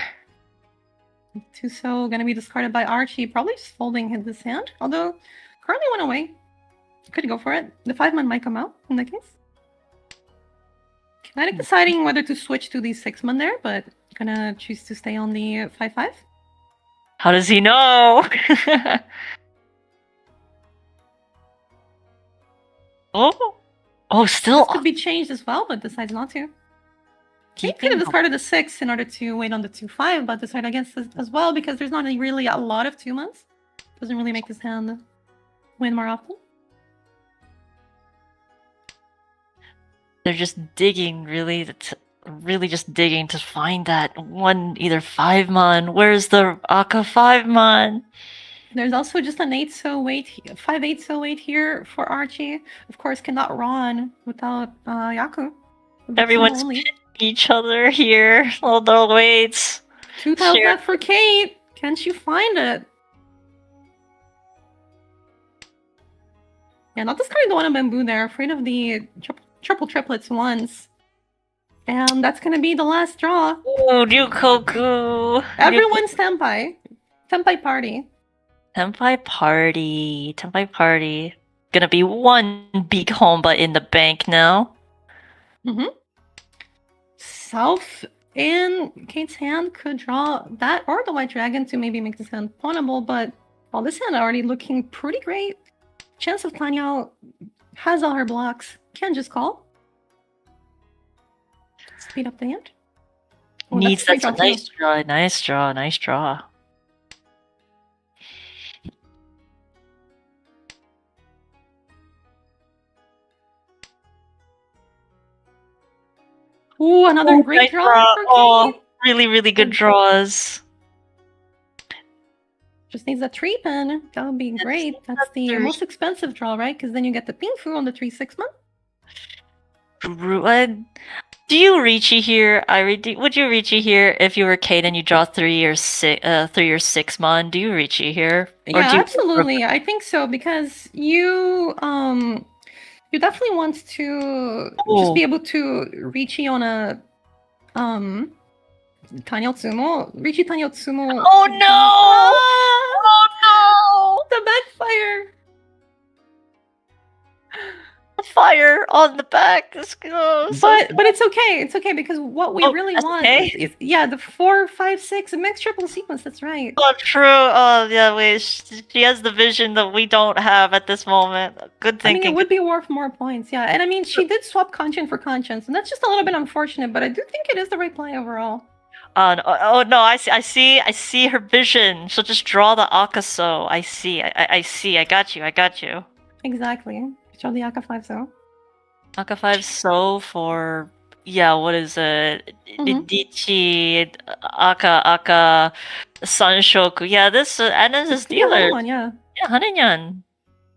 C: Tuso gonna be discarded by Archie, probably just folding his hand. Although, currently went away. Could go for it. The 5-man might come out in that case. Kinetic deciding whether to switch to the 6-man there, but gonna choose to stay on the 5-5.
E: How does he know? Oh, still
C: This could be changed as well, but decides not to. Kate could
E: keeping.
C: have discarded the 6 in order to wait on the 2-5, but decided against this as well because there's not really a lot of 2-mans. Doesn't really make this hand win more often.
E: They're just digging, really just digging to find that one, either 5-mon. Where's the Aka 5-mon?
C: There's also just an 5-8 so weight here for Archie. Of course, cannot run without Yaku.
E: Everyone's pitting each other here. Little weights.
C: 2 tiles left for Kate. Can she find it? Yeah, not discarding the one on bamboo there. Afraid of the triple triplets once. And that's gonna be the last draw.
E: Ooh, Ryukoku.
C: Everyone's Tempai. Tempai party.
E: Tempai party. Gonna be one big Homba in the bank now.
C: South in Kate's hand could draw that or the white dragon to maybe make this hand pawnable, but well, this hand already looking pretty great. Chance of Tanyao has all her blocks. Can just call. Speed up the hand. Oh,
E: Needs that's a
C: too.
E: nice draw.
C: Ooh, another great
E: nice
C: draw for Kate.
E: Oh, really good draws.
C: Just needs a 3-pin. That would be great. That's the most expensive draw, right? Because then you get the Pingfu on the 3-6-man.
E: Do you Riichi here? Would you Riichi here if you were Kate and you draw 3 or 6-mon? Do you Riichi here?
C: Yeah, absolutely. I think so because you definitely want to just be able to Riichi on a Tanyao Tsumo. Riichi Tanyao Tsumo.
E: Oh no! Oh
C: The backfire.
E: no! fire on the back.
C: But it's okay. It's okay because what we really
E: that's
C: want
E: okay?
C: is the 4, 5, 6 mixed triple sequence. That's right.
E: Oh, true. Oh, yeah. Wait, she has the vision that we don't have at this moment. Good
C: I mean,
E: thinking.
C: it would be worth more points, yeah. And I mean, she did swap conscience for conscience, and that's just a little bit unfortunate. But I do think it is the right play overall.
E: No, I see her vision. She'll just draw the Akaso. I see. I see. I got you.
C: Exactly. Show the Aka 5 so.
E: Aka 5 so for what is it?
C: Mhm.
E: Riichi, Aka, Sanshoku. Yeah, this and this is
C: Could be a
E: dealer.
C: one, yeah.
E: Yeah, Hanenyan.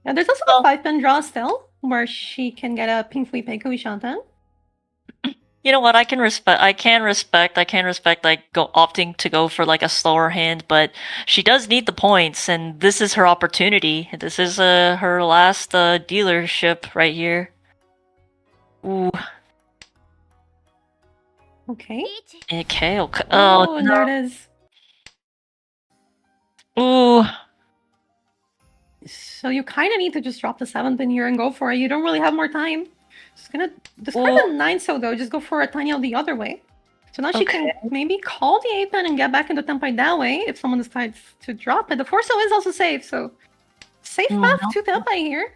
C: Yeah, there's also
E: Well-
C: the 5-pin draw still, where she can get a pink Fui Peiko Ishanten.
E: You know what? I can respect like opting to go for like a slower hand, but she does need the points, and this is her opportunity. This is her last dealership right here. Ooh.
C: Okay.
E: Okay.
C: Oh,
E: Oh
C: and there it is.
E: Ooh.
C: So you kind of need to just drop the 7-pin here and go for it. You don't really have more time. Just gonna discard
E: Well-
C: the 9 so though. Just go for a Tanya the other way. So now she can
E: Okay.
C: maybe call the 8-pin and get back into Tenpai that way if someone decides to drop it. The 4 so is also safe, so safe path
E: No.
C: to Tenpai here.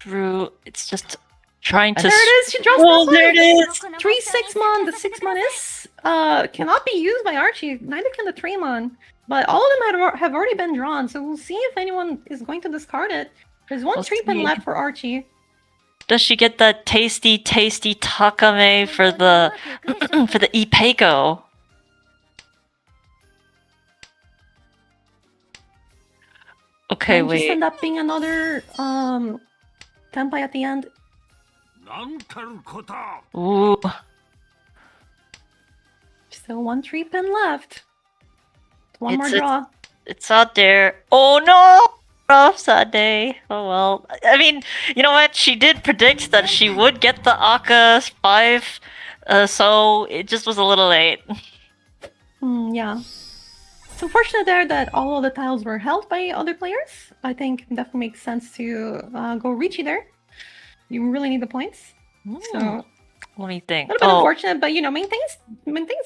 E: Drew, it's just trying to.
C: There it is. She drops
E: Oh,
C: the
E: there it is.
C: 3 6-mon. The 6-mon is cannot be used by Archie. Neither can the 3-mon. But all of them have already been drawn, so we'll see if anyone is going to discard it. There's one
E: We'll
C: 3-pin
E: see.
C: left for Archie.
E: Does she get that tasty Takame for the for the Ipeiko? Okay,
C: Might just
E: wait.
C: end up being another Tenpai at the end.
E: Ooh.
C: Still one 3-pin left. One more
E: It's-
C: draw.
E: It's out there. Oh no! Rough Sunday. Oh well. I mean, you know what? She did predict that she would get the Aka 5, so it just was a little late.
C: Yeah. It's unfortunate there that all of the tiles were held by other players. I think it definitely makes sense to go Riichi there. You really need the points. So
E: Let me think.
C: a little bit unfortunate, but you know, maintains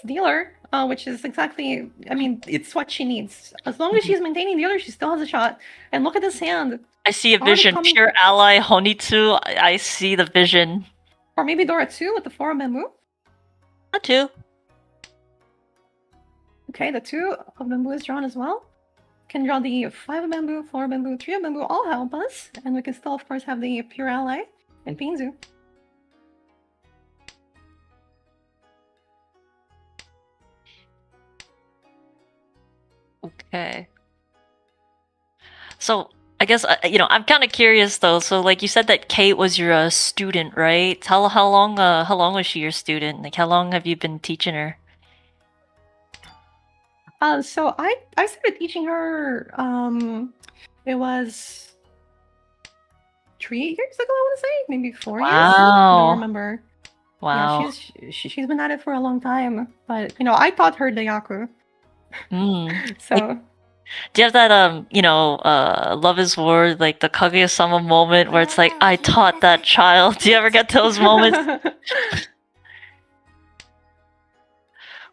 C: dealer, which is exactly. I mean, it's what she needs. As long as she's maintaining dealer, she still has a shot. And look at this hand,
E: I see a
C: already
E: vision.
C: coming-
E: Pure ally Honitsu. I see the vision.
C: or maybe Dora 2 with the 4 of bamboo.
E: Not two.
C: Okay, the 2 of bamboo is drawn as well. Can draw the 5 of bamboo, 4 of bamboo, 3 of bamboo, all help us, and we can still, of course, have the pure ally and Pinzu.
E: Okay. So I guess I'm kind of curious though. So like you said that Kate was your student, right? How long was she your student? Like how long have you been teaching her?
C: So I started teaching her. It was 3 years ago. I want to say maybe 4 years. I
E: Wow.
C: don't remember.
E: Wow.
C: Yeah, she's been at it for a long time. But you know, I taught her the Yaku.
E: Mm.
C: So
E: Do you have that Love is War, like the Kaguya-sama moment where it's like I taught that child? Do you ever get those moments?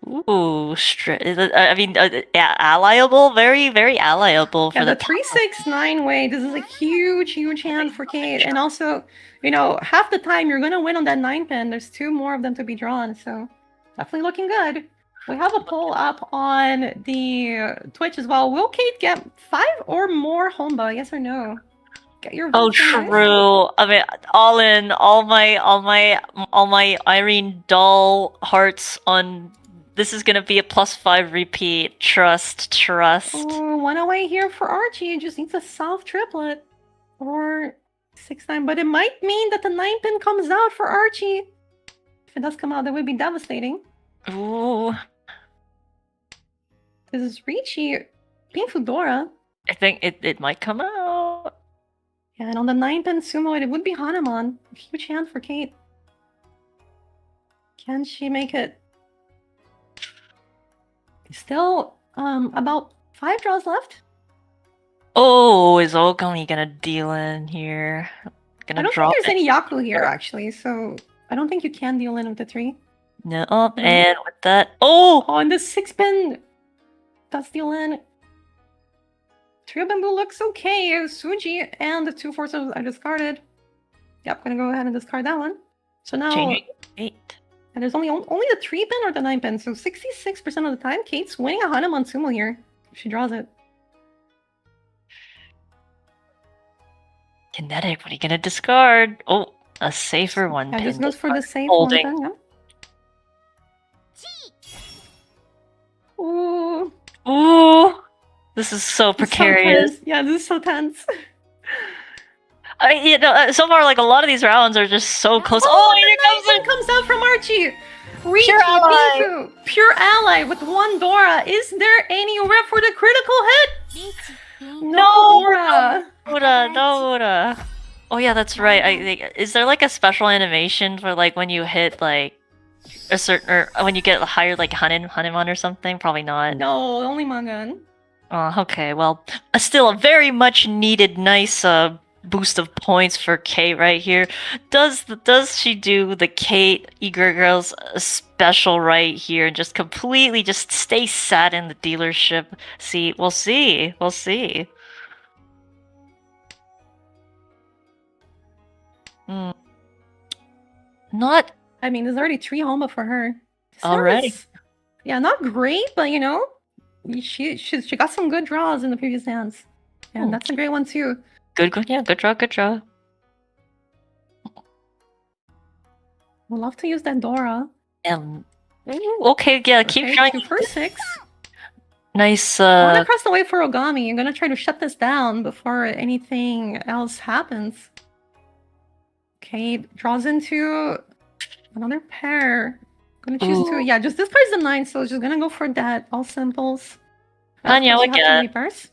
E: Ooh, I mean, allyable, very, very allyable for
C: yeah,
E: the
C: the 3-6-9 way. This is a huge hand for Kate, and also, you know, half the time you're gonna win on that 9-pin. There's 2 more of them to be drawn, so definitely looking good. We have a poll up on the Twitch as well. Will Kate get 5 or more Homba? Yes or no? Get your
E: Oh,
C: votes in, guys.
E: true. I mean, all my Irene doll hearts on. This is gonna be a +5 repeat. Trust.
C: Oh, 1 away here for Archie. Just needs a soft triplet. Or 6-9. But it might mean that the 9-pin comes out for Archie. If it does come out, that would be devastating.
E: Ooh,
C: This is Riichi. Pink Fudora.
E: I think it might come out.
C: Yeah, and on the 9-pin sumo, it would be Hanuman. Huge hand for Kate. Can she make it? Still, about 5 draws left.
E: Oh, is Ogami gonna deal in here?
C: I
E: Gonna
C: don't think
E: drop
C: there's
E: it.
C: any Yaku here, actually, so I don't think you can deal in with the 3.
E: No, and with that, oh,
C: Oh, and the 6-pin does deal in. Trio Bamboo looks okay. Suji and the 2 forces are discarded. Yep, gonna go ahead and discard that one. So now,
E: changing 8.
C: and there's only the 3-pin or the 9-pin. So 66% of the time, Kate's winning a Hana Monsumo here. She draws it.
E: Kinetic, what are you gonna discard? Oh, a safer one.
C: Yeah,
E: pin
C: just goes for the safe
E: holding.
C: one. Then, yeah. Ooh,
E: Ooh, this is so
C: this is so
E: precarious.
C: tense. Yeah, this is so tense.
E: So far, like a lot of these rounds are just so close.
C: Oh,
E: here comes
C: it comes out from Archie. Riichi,
E: Pure ally.
C: Pinku, pure ally with 1 Dora. Is there any rep for the critical hit? No Dora.
E: No. Oh yeah, that's right. I think, is there like a special animation for like when you hit like a certain or when you get higher like Hanemon or something? Probably not.
C: No, only Mangan.
E: Oh, okay. Well, still a very much needed nice boost of points for Kate right here. Does she do the Kate Eager Girls special right here and just completely just stay sat in the dealership? We'll see. Not
C: I mean, there's already 3 Homa for her. This
E: already.
C: is- Yeah, not great, but you know, she got some good draws in the previous hands, and
E: Hmm.
C: that's a great one too.
E: Good draw.
C: Would love to use that Dora.
E: Okay, yeah, keep
C: Okay,
E: trying.
C: 2 for 6.
E: Nice.
C: I want to cross the way for Ogami. I'm gonna try to shut this down before anything else happens. Okay, draws into another pair. Gonna choose
E: Ooh.
C: 2. Yeah, just discards the 9, so just gonna go for that. All simples.
E: Tanya,
C: Of course, you have
E: again.
C: to reverse.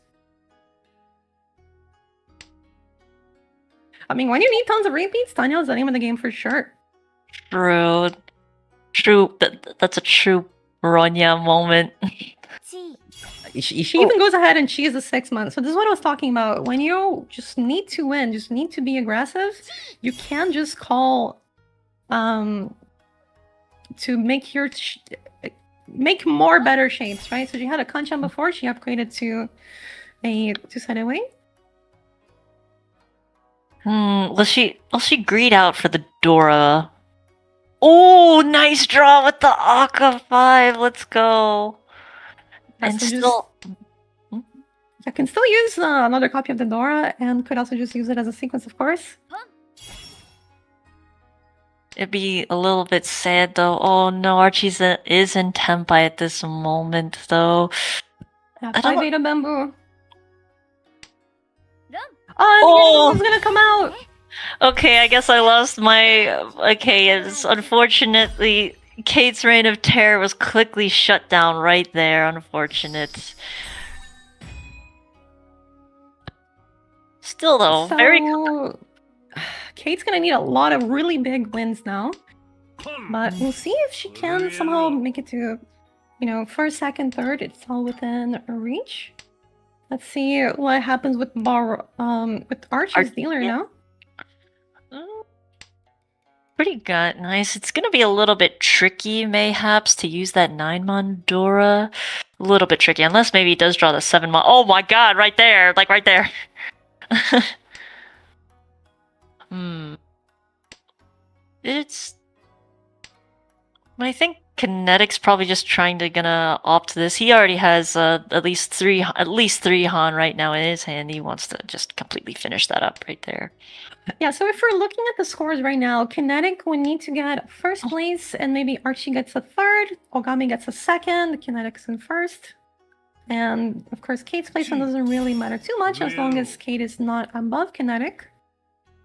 C: I mean, when you need tons of repeats, Tanya is the name of the game for sure.
E: True. That's a true Bronya moment.
C: She even goes ahead and she is a 6 month. So this is what I was talking about. When you just need to win, just need to be aggressive, you can't just call to make your make more better shapes, right? So she had a Kanchan before, she upgraded to a 2-sided wing.
E: Will she greed out for the Dora? Oh, nice draw with the Akka 5. Let's go.
C: Yeah,
E: And
C: so
E: still,
C: I can still use another copy of the Dora, and could also just use it as a sequence, of course.
E: it'd be a little bit sad though. Oh no, Archie's is in Tempai at this moment though.
C: Yeah,
E: I don't
C: 5 Beta Bamboo.
E: Oh!
C: Oh, it's gonna come out!
E: Okay, I guess I lost my. Okay, it's unfortunately Kate's reign of terror was quickly shut down right there. Unfortunate. Still though, very.
C: So, Kate's gonna need a lot of really big wins now. But we'll see if she can somehow make it to, first, second, third. It's all within reach. Let's see what happens with Archie's dealer now.
E: Pretty good, nice. It's gonna be a little bit tricky, mayhaps, to use that 9-mon Dora. A little bit tricky, unless maybe he does draw the 7-mon. Oh my god, right there! Like right there! It's... I think Kinetic's probably just gonna opt this. He already has at least three Han right now in his hand. He wants to just completely finish that up right there.
C: Yeah, so if we're looking at the scores right now, Kinetic would need to get first place, and maybe Archie gets a third, Ogami gets a second, Kinetic's in first. And of course, Kate's placement doesn't really matter too much as long as Kate is not above Kinetic.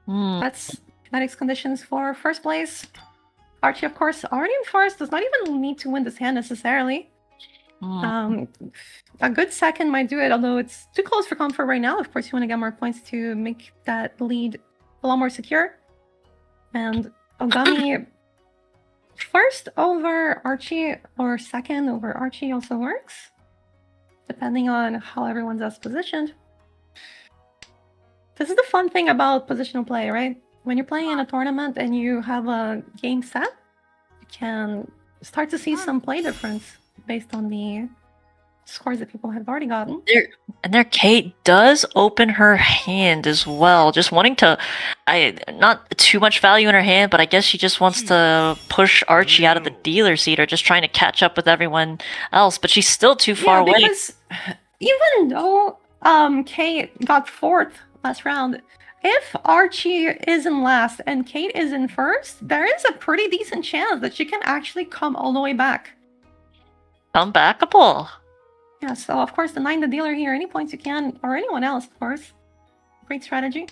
C: That's Kinetic's conditions for first place. Archie, of course, already in first, does not even need to win this hand necessarily. A good second might do it, although it's too close for comfort right now. Of course, you want to get more points to make that lead a lot more secure. And Ogami first over Archie or second over Archie also works, depending on how everyone's else positioned. This is the fun thing about positional play, right? When you're playing in a tournament and you have a game set, you can start to see some play difference based on the scores that people have already gotten.
E: There, Kate does open her hand as well, just wanting to, not too much value in her hand, but I guess she just wants to push Archie out of the dealer seat, or just trying to catch up with everyone else. But she's still too far away.
C: Because even though Kate got 4th last round, if Archie is in last and Kate is in first, there is a pretty decent chance that she can actually come all the way back.
E: Unbackable.
C: Yeah, so of course denying the dealer here any points you can, or anyone else, of course. Great strategy.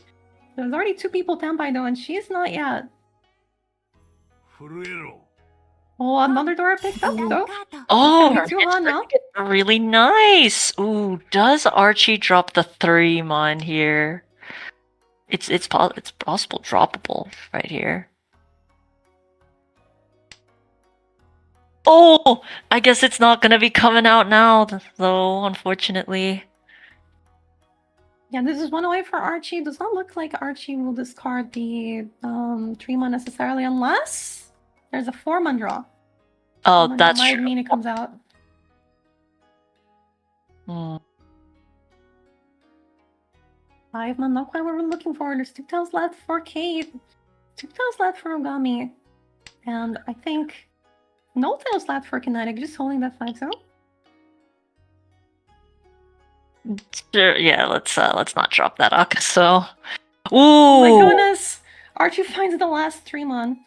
C: There's already 2 people standby though, and she's not yet. Oh, another door picked up though.
E: Oh,
C: It's gonna be 2 on now.
E: really nice. Ooh, does Archie drop the 3-mon here? It's possible droppable right here. Oh, I guess it's not gonna be coming out now, though, unfortunately.
C: Yeah, this is 1 away for Archie. Does not look like Archie will discard the 3-mon necessarily, unless there's a 4-mon draw.
E: Oh,
C: That
E: that's
C: might
E: true.
C: mean it comes out.
E: Hmm.
C: 5-mon, not quite what we're looking for. There's 2 tails left for Kate, 2 tails left for Ogami, and I think no tails left for Kinetic, just holding that 5-0.
E: Sure, yeah, let's not drop that Akaso. Ooh,
C: Oh my goodness! Archie finds the last 3-mon.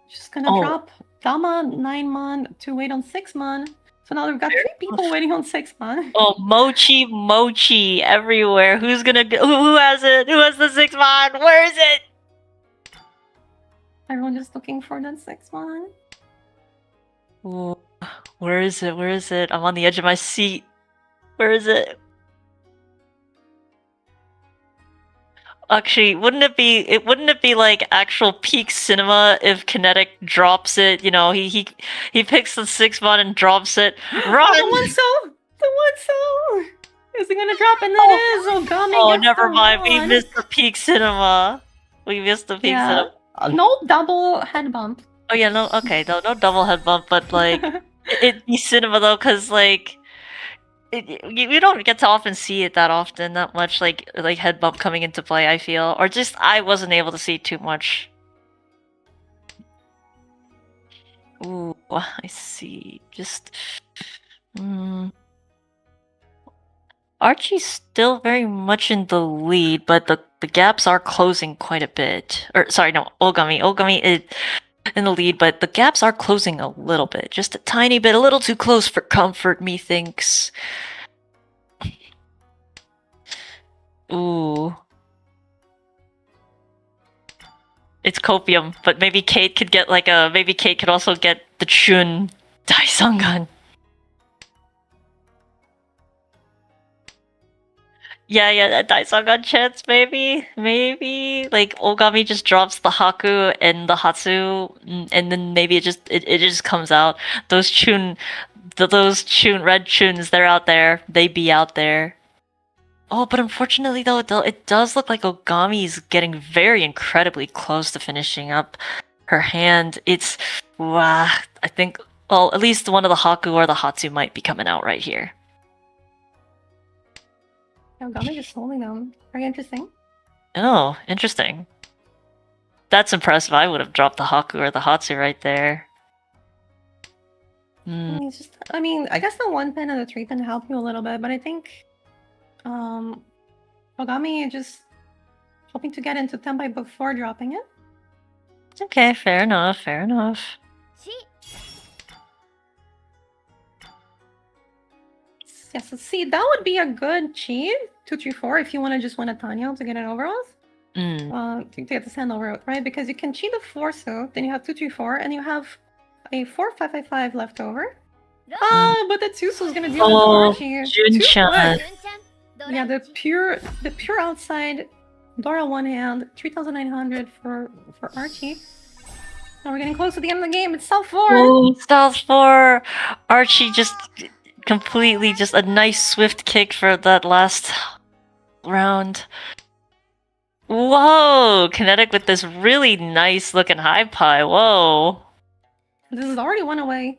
C: Just gonna
E: Oh.
C: drop Dama 9-mon to wait on 6-mon. So now we've got 3 people waiting on 6-mon.
E: Oh, mochi everywhere. Who's gonna go? Who has it? Who has the 6-mon? Where is it?
C: Everyone just looking for that 6-mon.
E: Ooh, where is it? Where is it? I'm on the edge of my seat. Where is it? Actually, wouldn't it be like actual peak cinema if Kinetic drops it? You know, he picks the 6-mon and drops it. Run!
C: The 1-so! The 1-so! Is he gonna drop? And that is Ogami.
E: Oh,
C: gets
E: never
C: the
E: mind. We
C: one.
E: missed the peak cinema. We missed the peak
C: Yeah.
E: cinema.
C: No double head bump.
E: Oh yeah, no, okay, no double head bump, but like it'd be cinema though, cause like you don't get to often see it that much, like head bump coming into play. I feel, or just I wasn't able to see too much. Ooh, I see. Just, Archie's still very much in the lead, but the gaps are closing quite a bit. Or sorry, no, Ogami is in the lead, but the gaps are closing a little bit, just a tiny bit, a little too close for comfort, methinks. Ooh. It's copium, but maybe Kate could get maybe Kate could also get the Chun Daisangan. Yeah, that Daisangan chance, maybe. Like, Ogami just drops the Haku and the Hatsu, and then maybe it just comes out. Those red Chuns, they're out there. They be out there. Oh, but unfortunately, though, it does look like Ogami's getting very incredibly close to finishing up her hand. It's, I think, well, at least one of the Haku or the Hatsu might be coming out right here.
C: Ogami just holding them. Very interesting.
E: Oh, interesting. That's impressive. I would have dropped the Haku or the Hatsu right there.
C: It's just, I mean, I guess the 1-pin and the 3-pin help you a little bit, but I think Ogami just hoping to get into Tenpai before dropping it.
E: Okay, fair enough.
C: Yeah, so see, that would be a good cheat. 2-3-4 if you want to just win a Tanyo to get an over with. To get this hand over with, right? Because you can cheat a 4-so, then you have 2-3-4, and you have a 4-5-5-5 left over. But the 2-so is gonna deal with Archie.
E: Jun-chan.
C: Yeah, the pure outside Dora 1 hand, 3,900 for Archie. Now we're getting close to the end of the game. It's South 4.
E: Oh, South 4. Archie just completely, just a nice swift kick for that last round. Whoa! Kinetic with this really nice looking high pie. Whoa.
C: This is already one away.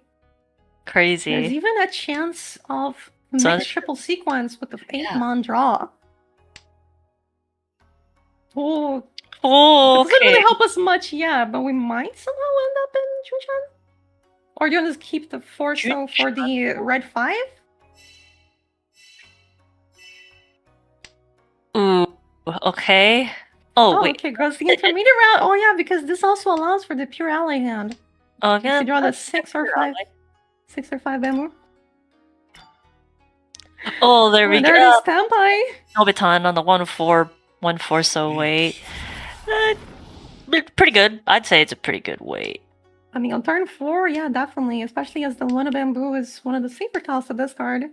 C: There's
E: Crazy.
C: even a chance of
E: So-
C: mixed triple sequence with the 8
E: Yeah.
C: mon draw. Oh,
E: Oh,
C: it doesn't really
E: okay.
C: help us much, yeah, but we might somehow end up in Chuchan. Or do you want to keep the 4 so for the red 5?
E: Ooh, okay. Oh, wait.
C: Okay, goes the intermediate round. Oh yeah, because this also allows for the pure ally hand.
E: Oh,
C: If
E: yeah.
C: you draw the 6 or 5. 6 or 5 Emu.
E: Oh, there we
C: And there
E: go.
C: it is, Senpai.
E: Nobitan on the 1-4 so weight. Pretty good. I'd say it's a pretty good weight.
C: I mean, on turn 4, yeah, definitely. Especially as the one of bamboo is one of the safer tiles to discard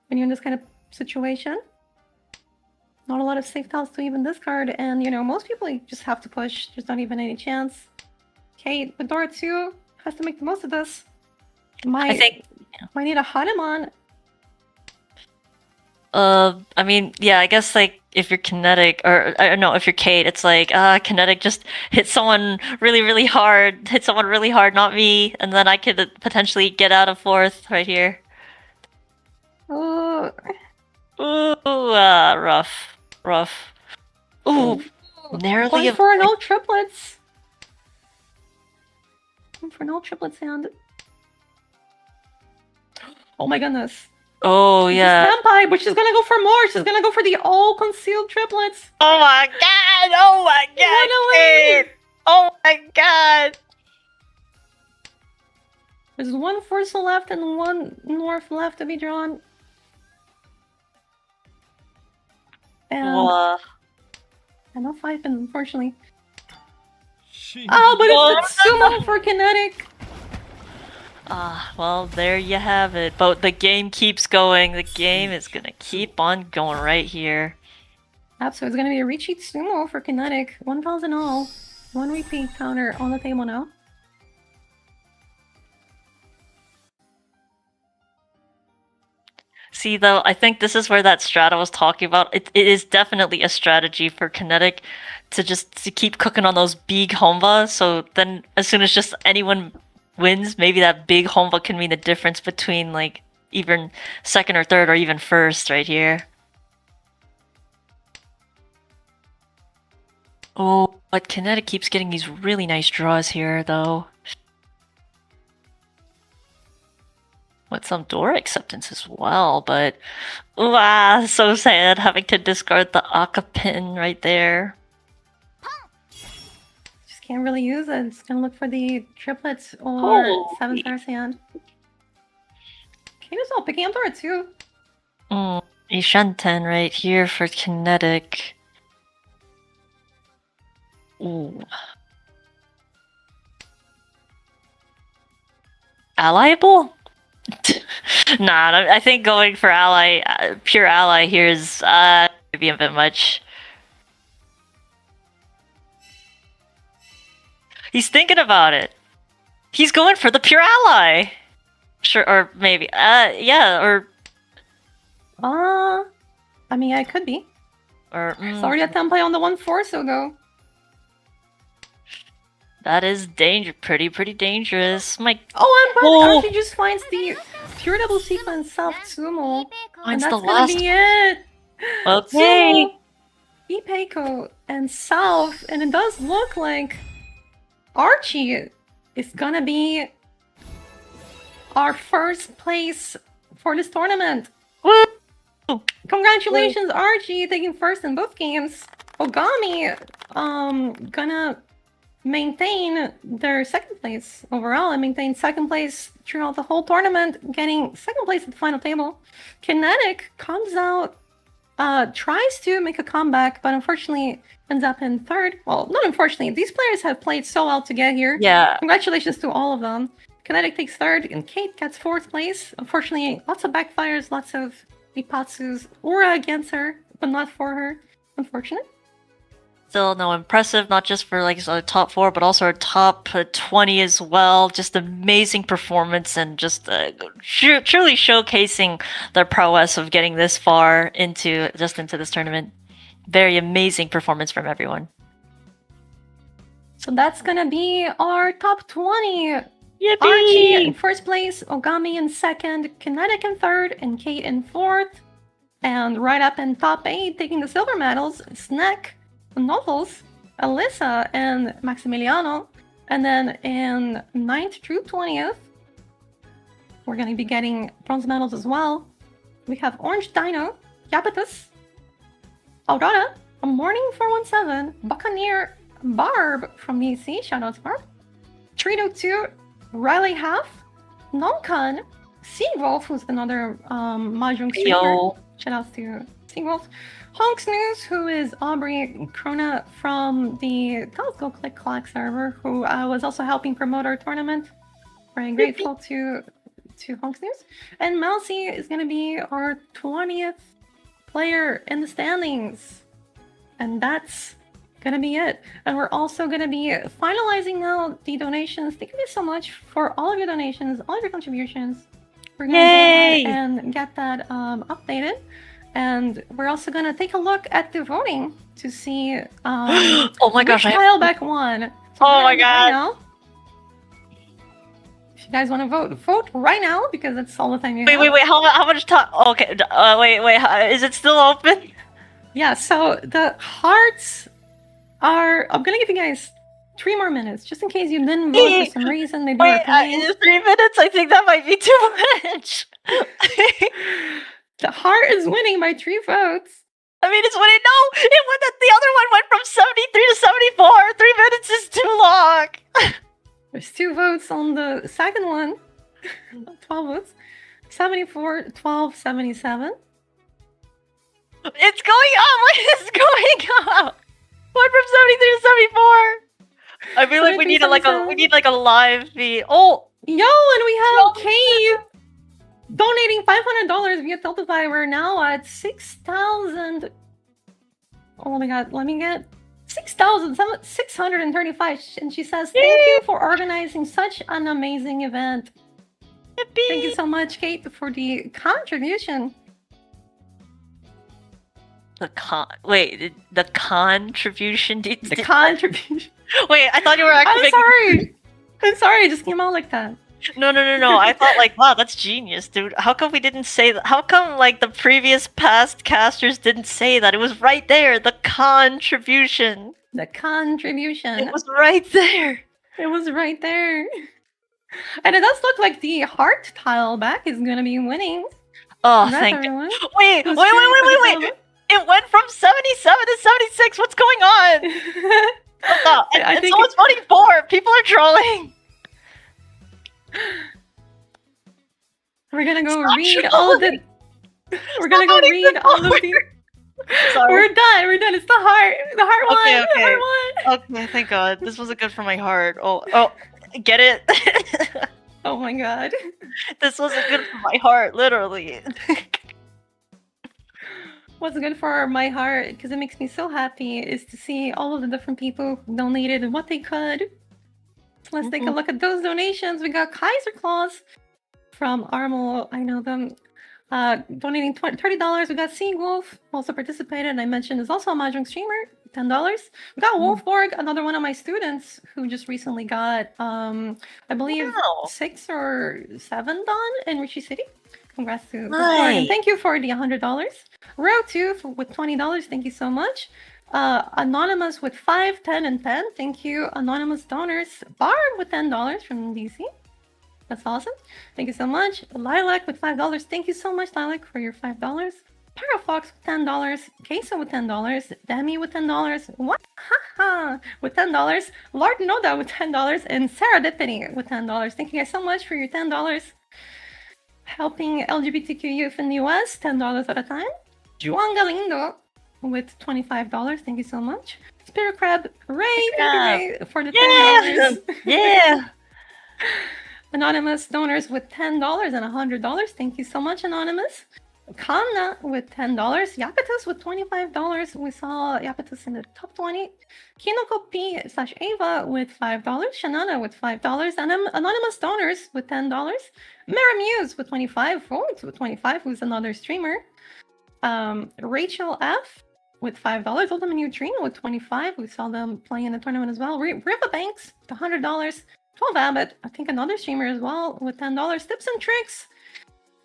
C: when you're in this kind of situation. Not a lot of safe tiles to even discard, and you know, most people just have to push. There's not even any chance. Kate, with Dora 2, has to make the most of this.
E: I think.
C: Might need a Hanuman.
E: I mean, yeah, I guess like if you're kinetic, or no, if you're Kate, it's like kinetic just hit someone really, really hard, not me, and then I could potentially get out of 4th right here.
C: Oh,
E: Ooh, rough. Ooh, narrowly.
C: going for no triplets. Going for no triplets hand. Oh my goodness.
E: Oh
C: This is
E: yeah.
C: Senpai, but she's gonna go for more. She's gonna go for the all concealed triplets.
E: Oh my god! Oh my god!
C: Run away!
E: Kate! Oh my god!
C: There's 1 Forza left and 1 North left to be drawn. And
E: Whoa.
C: and no 5 pin, unfortunately. Oh, but it's the sumo for kinetic.
E: Well, there you have it. But the game keeps going. The game is gonna keep on going right here.
C: So it's gonna be a Riichi sumo for kinetic. 1,000 all. 1 repeat counter on the table now.
E: See, though, I think this is where that strat I was talking about. It is definitely a strategy for kinetic to keep cooking on those big honva. So then, as soon as just anyone wins, maybe that big honva can mean the difference between like even 2nd or 3rd or even 1st right here. Oh, but kinetic keeps getting these really nice draws here, though. With some Dora acceptance as well, but so sad having to discard the Aka pin right there.
C: Just can't really use it. It's gonna look for the triplets or
E: Holy.
C: 7 stars hand. Kano's all picking up Dora too.
E: Ishanten right here for kinetic. Ooh. Allyable? Nah, I think going for ally, pure ally here is maybe a bit much. He's thinking about it. He's going for the pure ally. Sure, or maybe, yeah, or
C: I mean, I could be.
E: or
C: It's already a Senpai on the 1-4, so go.
E: that is pretty dangerous. My
C: Oh, and
E: Oh.
C: but actually just finds the pure double sequence South Sumo. And
E: Finds
C: that's
E: the
C: gonna
E: last.
C: be it.
E: Okay.
C: Ipeiko and South, and it does look like Archie is gonna be our 1st place for this tournament.
E: Woo!
C: Congratulations, Archie, taking 1st in both games. Ogami, gonna maintain their 2nd place overall and maintain 2nd place throughout the whole tournament, getting 2nd place at the final table. Kinetic comes out, tries to make a comeback, but unfortunately ends up in 3rd. Well, not unfortunately, these players have played so well to get here.
E: Yeah.
C: Congratulations to all of them. Kinetic takes 3rd, and Kate gets 4th place. Unfortunately, lots of backfires, lots of Ipatsu's aura against her, but not for her. Unfortunate.
E: Still, no, impressive, not just for like a top 4, but also a top 20 as well. Just amazing performance and just truly showcasing their prowess of getting this far into this tournament. very amazing performance from everyone.
C: So that's gonna be our top 20.
E: Yippee!
C: Archie in first place, Ogami in second, Kinetic in third, and Kate in fourth. And right up in top 8, taking the silver medals, Snack, Novels, Alyssa, and Maximiliano. And then in 9th through 20th, we're going to be getting bronze medals as well. We have Orange Dino, Yapatus, Aurora, A Morning 417, Buccaneer, Barb from DC, shoutouts Barb, Trito 2, Riley Half, Nonkan, Seawolf, who's another Mahjong streamer.
E: Yo.
C: Shoutouts to Seawolf. Honks News, who is Aubrey Krona from the Let's Go Click Clack server, who was also helping promote our tournament. Very grateful to Honks News. And Mousy is going to be our 20th player in the standings. And that's going to be it. And we're also going to be finalizing now the donations. Thank you so much for all of your donations, all of your contributions. We're going to go ahead and get that updated. And we're also going to take a look at the voting to see
E: oh my gosh,
C: which Tileback won. So
E: oh my god.
C: Right now, if you guys want to vote right now because that's all the time you have.
E: Wait, how much time? Okay, wait, is it still open?
C: Yeah, so the hearts are... I'm going to give you guys 3 more minutes, just in case you didn't vote for some reason. Maybe
E: wait,
C: you're
E: 3 minutes? I think that might be too much.
C: The heart is winning by 3 votes.
E: I mean, it's winning. No, it went that the other one went from 73 to 74. 3 minutes is too long.
C: There's 2 votes on the second one. 12 votes. 74, 12, 77.
E: It's going up. What is going up? Went from 73 to 74. I feel like we need a live feed. Oh,
C: yo, and we have Kate donating $500 via Tiltify. We're now at 6,000. Oh my god, let me get 6,635. And she says, thank you for organizing such an amazing event.
E: Yippee.
C: Thank you so much, Kate, for the contribution.
E: The contribution.
C: The contribution.
E: Wait, I thought you were actually.
C: I'm sorry. It just came out like that.
E: No. I thought like, wow, that's genius, dude. How come we didn't say that? How come like the previous past casters didn't say that? It was right there. The contribution.
C: The contribution.
E: It was right there.
C: It was right there. And it does look like the heart tile back is gonna be winning.
E: Oh, thank you. Wait. It went from 77 to 76. What's going on? I think someone's voting for. People are trolling.
C: We're gonna go read all of the. We're gonna go read all of the. Sorry. We're done. It's the heart. The heart won.
E: Okay.
C: The heart won.
E: Okay, thank God. This wasn't good for my heart. Oh, get it?
C: Oh my god.
E: This wasn't good for my heart, literally.
C: What's good for my heart, because it makes me so happy, is to see all of the different people who donated what they could. So let's take a look at those donations. We got Kaiser Claus from Armel, I know them, donating $30. We got Seawolf, also participated, I mentioned is also a Mahjong streamer, $10. We got Wolfborg, another one of my students who just recently got, I believe, 6 or 7 done in Riichi City. Congrats to Wolfborg, and thank you for the $100. Row 2 with $20, thank you so much. Anonymous with 5, 10, and 10. Thank you, anonymous donors. Barb with $10 from DC. That's awesome. Thank you so much. Lilac with $5. Thank you so much, Lilac, for your $5. Pyrofox with $10. Queso with $10. Demi with $10. What? Haha! With $10. Lord Noda with $10. And Sarah Dippany with $10. Thank you guys so much for your $10. Helping LGBTQ youth in the US, $10 at a time. Juan Galindo with $25. Thank you so much. Spirit Crab, Ray, thank you, Ray, for the $10.
E: Yeah.
C: Anonymous donors with $10 and $100. Thank you so much, Anonymous. Kanna with $10. Yapatus with $25. We saw Yapatus in the top 20. Kinoko P/Ava with $5. Shanana with $5. And anonymous donors with $10. Mara Muse with 25. Voids with 25, who's another streamer. Rachel F. with $5. Ultimate Neutrino with 25. We saw them playing in the tournament as well. Riverbanks with $100. 12 Abbott, I think another streamer as well, with $10. Tips and Tricks,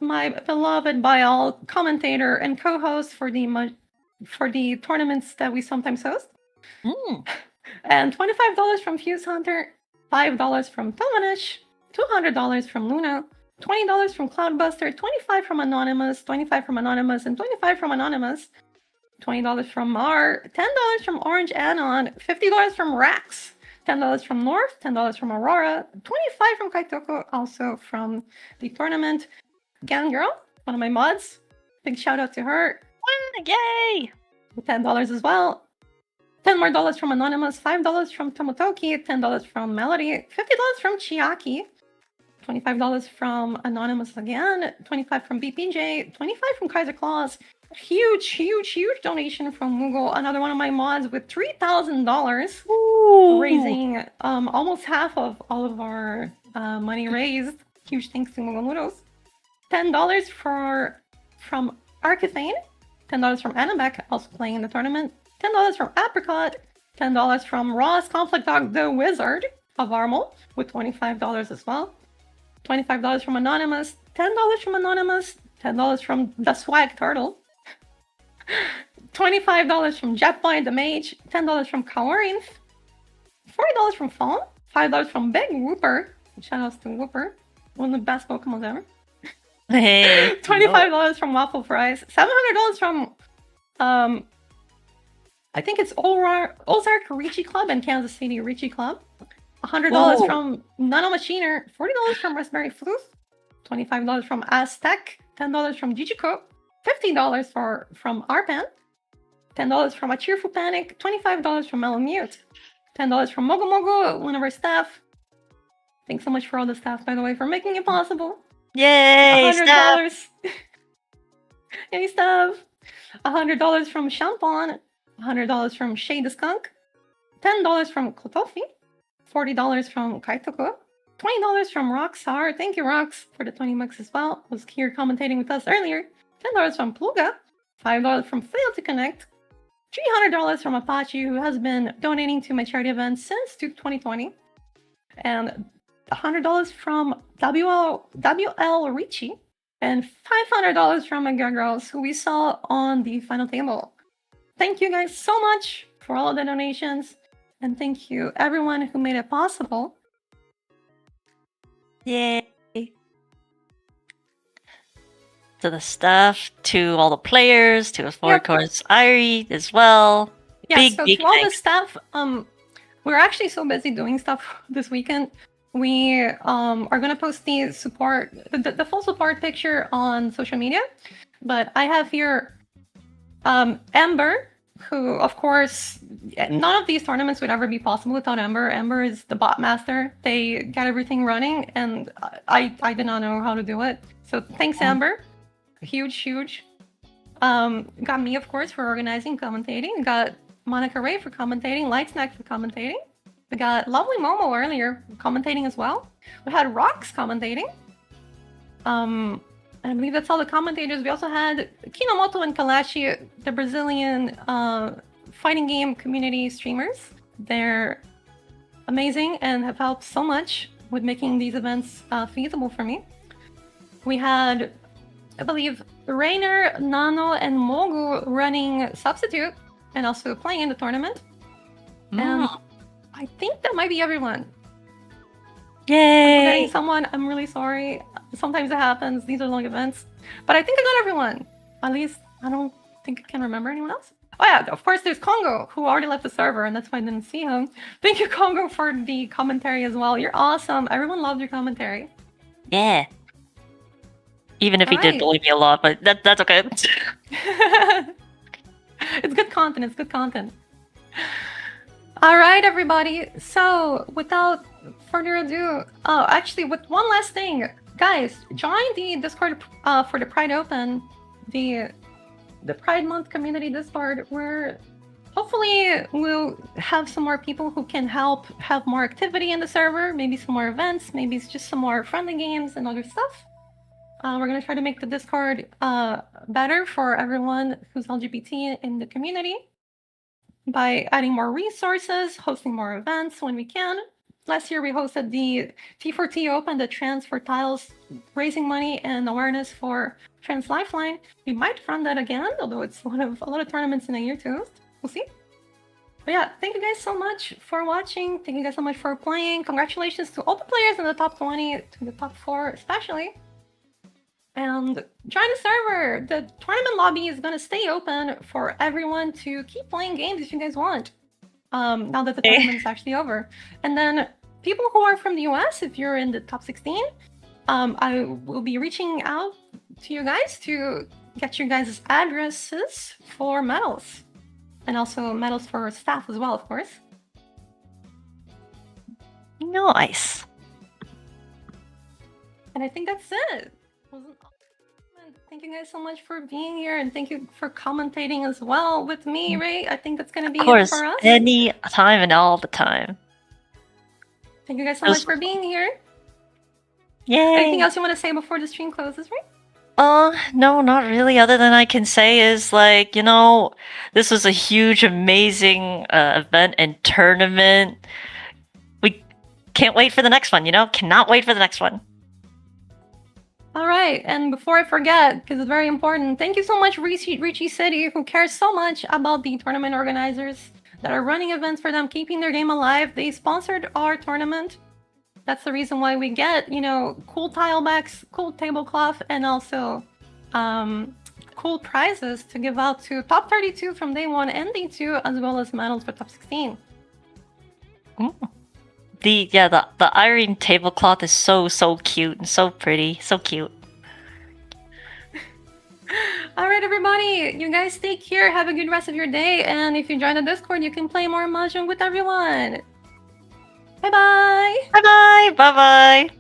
C: my beloved by all commentator and co-host for the tournaments that we sometimes host. And $25 from Fuse Hunter, $5 from Tomanish, $200 from Luna, $20 from Cloudbuster, 25 from Anonymous, 25 from Anonymous, and 25 from Anonymous, $20 from Mar, $10 from Orange Anon, $50 from Rax, $10 from North, $10 from Aurora, 25 from Kaitoko, also from the tournament. Gang Girl, one of my mods, big shout out to her.
E: Yay!
C: With $10 as well. $10 more from Anonymous, $5 from Tomotoki, $10 from Melody, $50 from Chiaki, $25 from Anonymous again, $25 from BPJ, $25 from Kaiser Claus, huge donation from Mughal, another one of my mods with $3,000, raising almost half of all of our money raised. Huge thanks to Mughal Noodles. $10 from Arcathane, $10 from Annabek, also playing in the tournament, $10 from Apricot, $10 from Ross Conflict Dog the Wizard of Armel with $25 as well, $25 from Anonymous, $10 from Anonymous, $10 from The Swag Turtle, $25 from Jetboy the Mage, $10 from Kawarinth, $40 from Fawn, $5 from Big Whooper, shoutouts to Whooper, one of the best Pokemon ever.
E: Hey,
C: $25 from Waffle Fries, $700 from I think it's Ozark Riichi Club and Kansas City Riichi Club. $100 from Nanomachiner, $40 from Raspberry Floof, $25 from Aztec, $10 from Jijiko, $50 from Arpan, $10 from A Cheerful Panic, $25 from Malamute, $10 from Mogo Mogo, one of our staff. Thanks so much for all the staff, by the way, for making it possible.
E: yay!
C: $100.
E: Staff.
C: Yay, staff. $100 from Shampon, $100 from Shade the Skunk, $10 from Kotofi, $40 from Kaitoko, $20 from Roxar. Thank you, Rox, for the 20 bucks as well. Was here commentating with us earlier. $10 from Pluga, $5 from Fail to Connect, $300 from Apache, who has been donating to my charity events since 2020, and $100 from WL Riichi, and $500 from Mega Girls, who we saw on the final table. Thank you guys so much for all of the donations, and thank you everyone who made it possible.
E: Yay! To the staff, to all the players, to of course Airi as well.
C: Yeah,
E: Big
C: so to all the
E: thanks.
C: staff, we're actually so busy doing stuff this weekend. We are going to post the support, the full support picture on social media. But I have here Ember, who, of course, none of these tournaments would ever be possible without Ember. Ember is the bot master. They got everything running, and I did not know how to do it. So thanks, Ember. Huge. Got me, of course, for organizing, commentating. Got Monica Ray for commentating. Light Snack for commentating. We got Lovely Momo earlier commentating as well. We had Rox commentating. And I believe that's all the commentators. We also had Kinomoto and Kalashi, the Brazilian fighting game community streamers. They're amazing and have helped so much with making these events feasible for me. We had, I believe, Rainer, Nano, and Mogu running Substitute and also playing in the tournament. And I think that might be everyone.
E: Yay!
C: Forgetting someone, I'm really sorry. Sometimes it happens. These are long events. But I think I got everyone. At least I don't think I can remember anyone else. Oh yeah, of course there's Congo, who already left the server, and that's why I didn't see him. Thank you, Congo, for the commentary as well. You're awesome. Everyone loved your commentary.
E: Yeah. Even if he did
C: Alright.
E: bully me a lot, but that's okay.
C: It's good content. It's good content. All right, everybody. So, without further ado, actually, with one last thing, guys, join the Discord for the Pride Open, the Pride Month community Discord, where hopefully we'll have some more people who can help have more activity in the server, maybe some more events, maybe it's just some more friendly games and other stuff. We're gonna try to make the Discord better for everyone who's LGBT in the community by adding more resources, hosting more events when we can. Last year we hosted the T4T Open, the Trans for Tiles, raising money and awareness for Trans Lifeline. We might run that again, although it's a lot of tournaments in a year too. We'll see. But yeah, thank you guys so much for watching. Thank you guys so much for playing. Congratulations to all the players in the top 20, to the top 4 especially. And join the server. The tournament lobby is gonna stay open for everyone to keep playing games if you guys want. Now that the tournament is actually over. And then people who are from the US, if you're in the top 16, I will be reaching out to you guys to get your guys' addresses for medals. And also medals for staff as well, of course.
E: Nice.
C: And I think that's it. Thank you guys so much for being here, and thank you for commentating as well with me, Ray. I think that's gonna be it for us.
E: Any time and all the time.
C: Thank you guys so much for being here.
E: Yay!
C: Anything else you want to say before the stream closes, Ray?
E: No, not really. Other than I can say is like, this was a huge, amazing event and tournament. We can't wait for the next one, Cannot wait for the next one.
C: All right, and before I forget, because it's very important, thank you so much, Riichi City, who cares so much about the tournament organizers that are running events for them, keeping their game alive. They sponsored our tournament. That's the reason why we get, cool tile backs, cool tablecloth, and also cool prizes to give out to top 32 from day 1 and day 2, as well as medals for top 16.
E: Ooh. The Irene tablecloth is so cute and so pretty, so cute.
C: All right, everybody, you guys take care. Have a good rest of your day, and if you join the Discord, you can play more Mahjong with everyone. Bye bye.
E: Bye bye. Bye bye.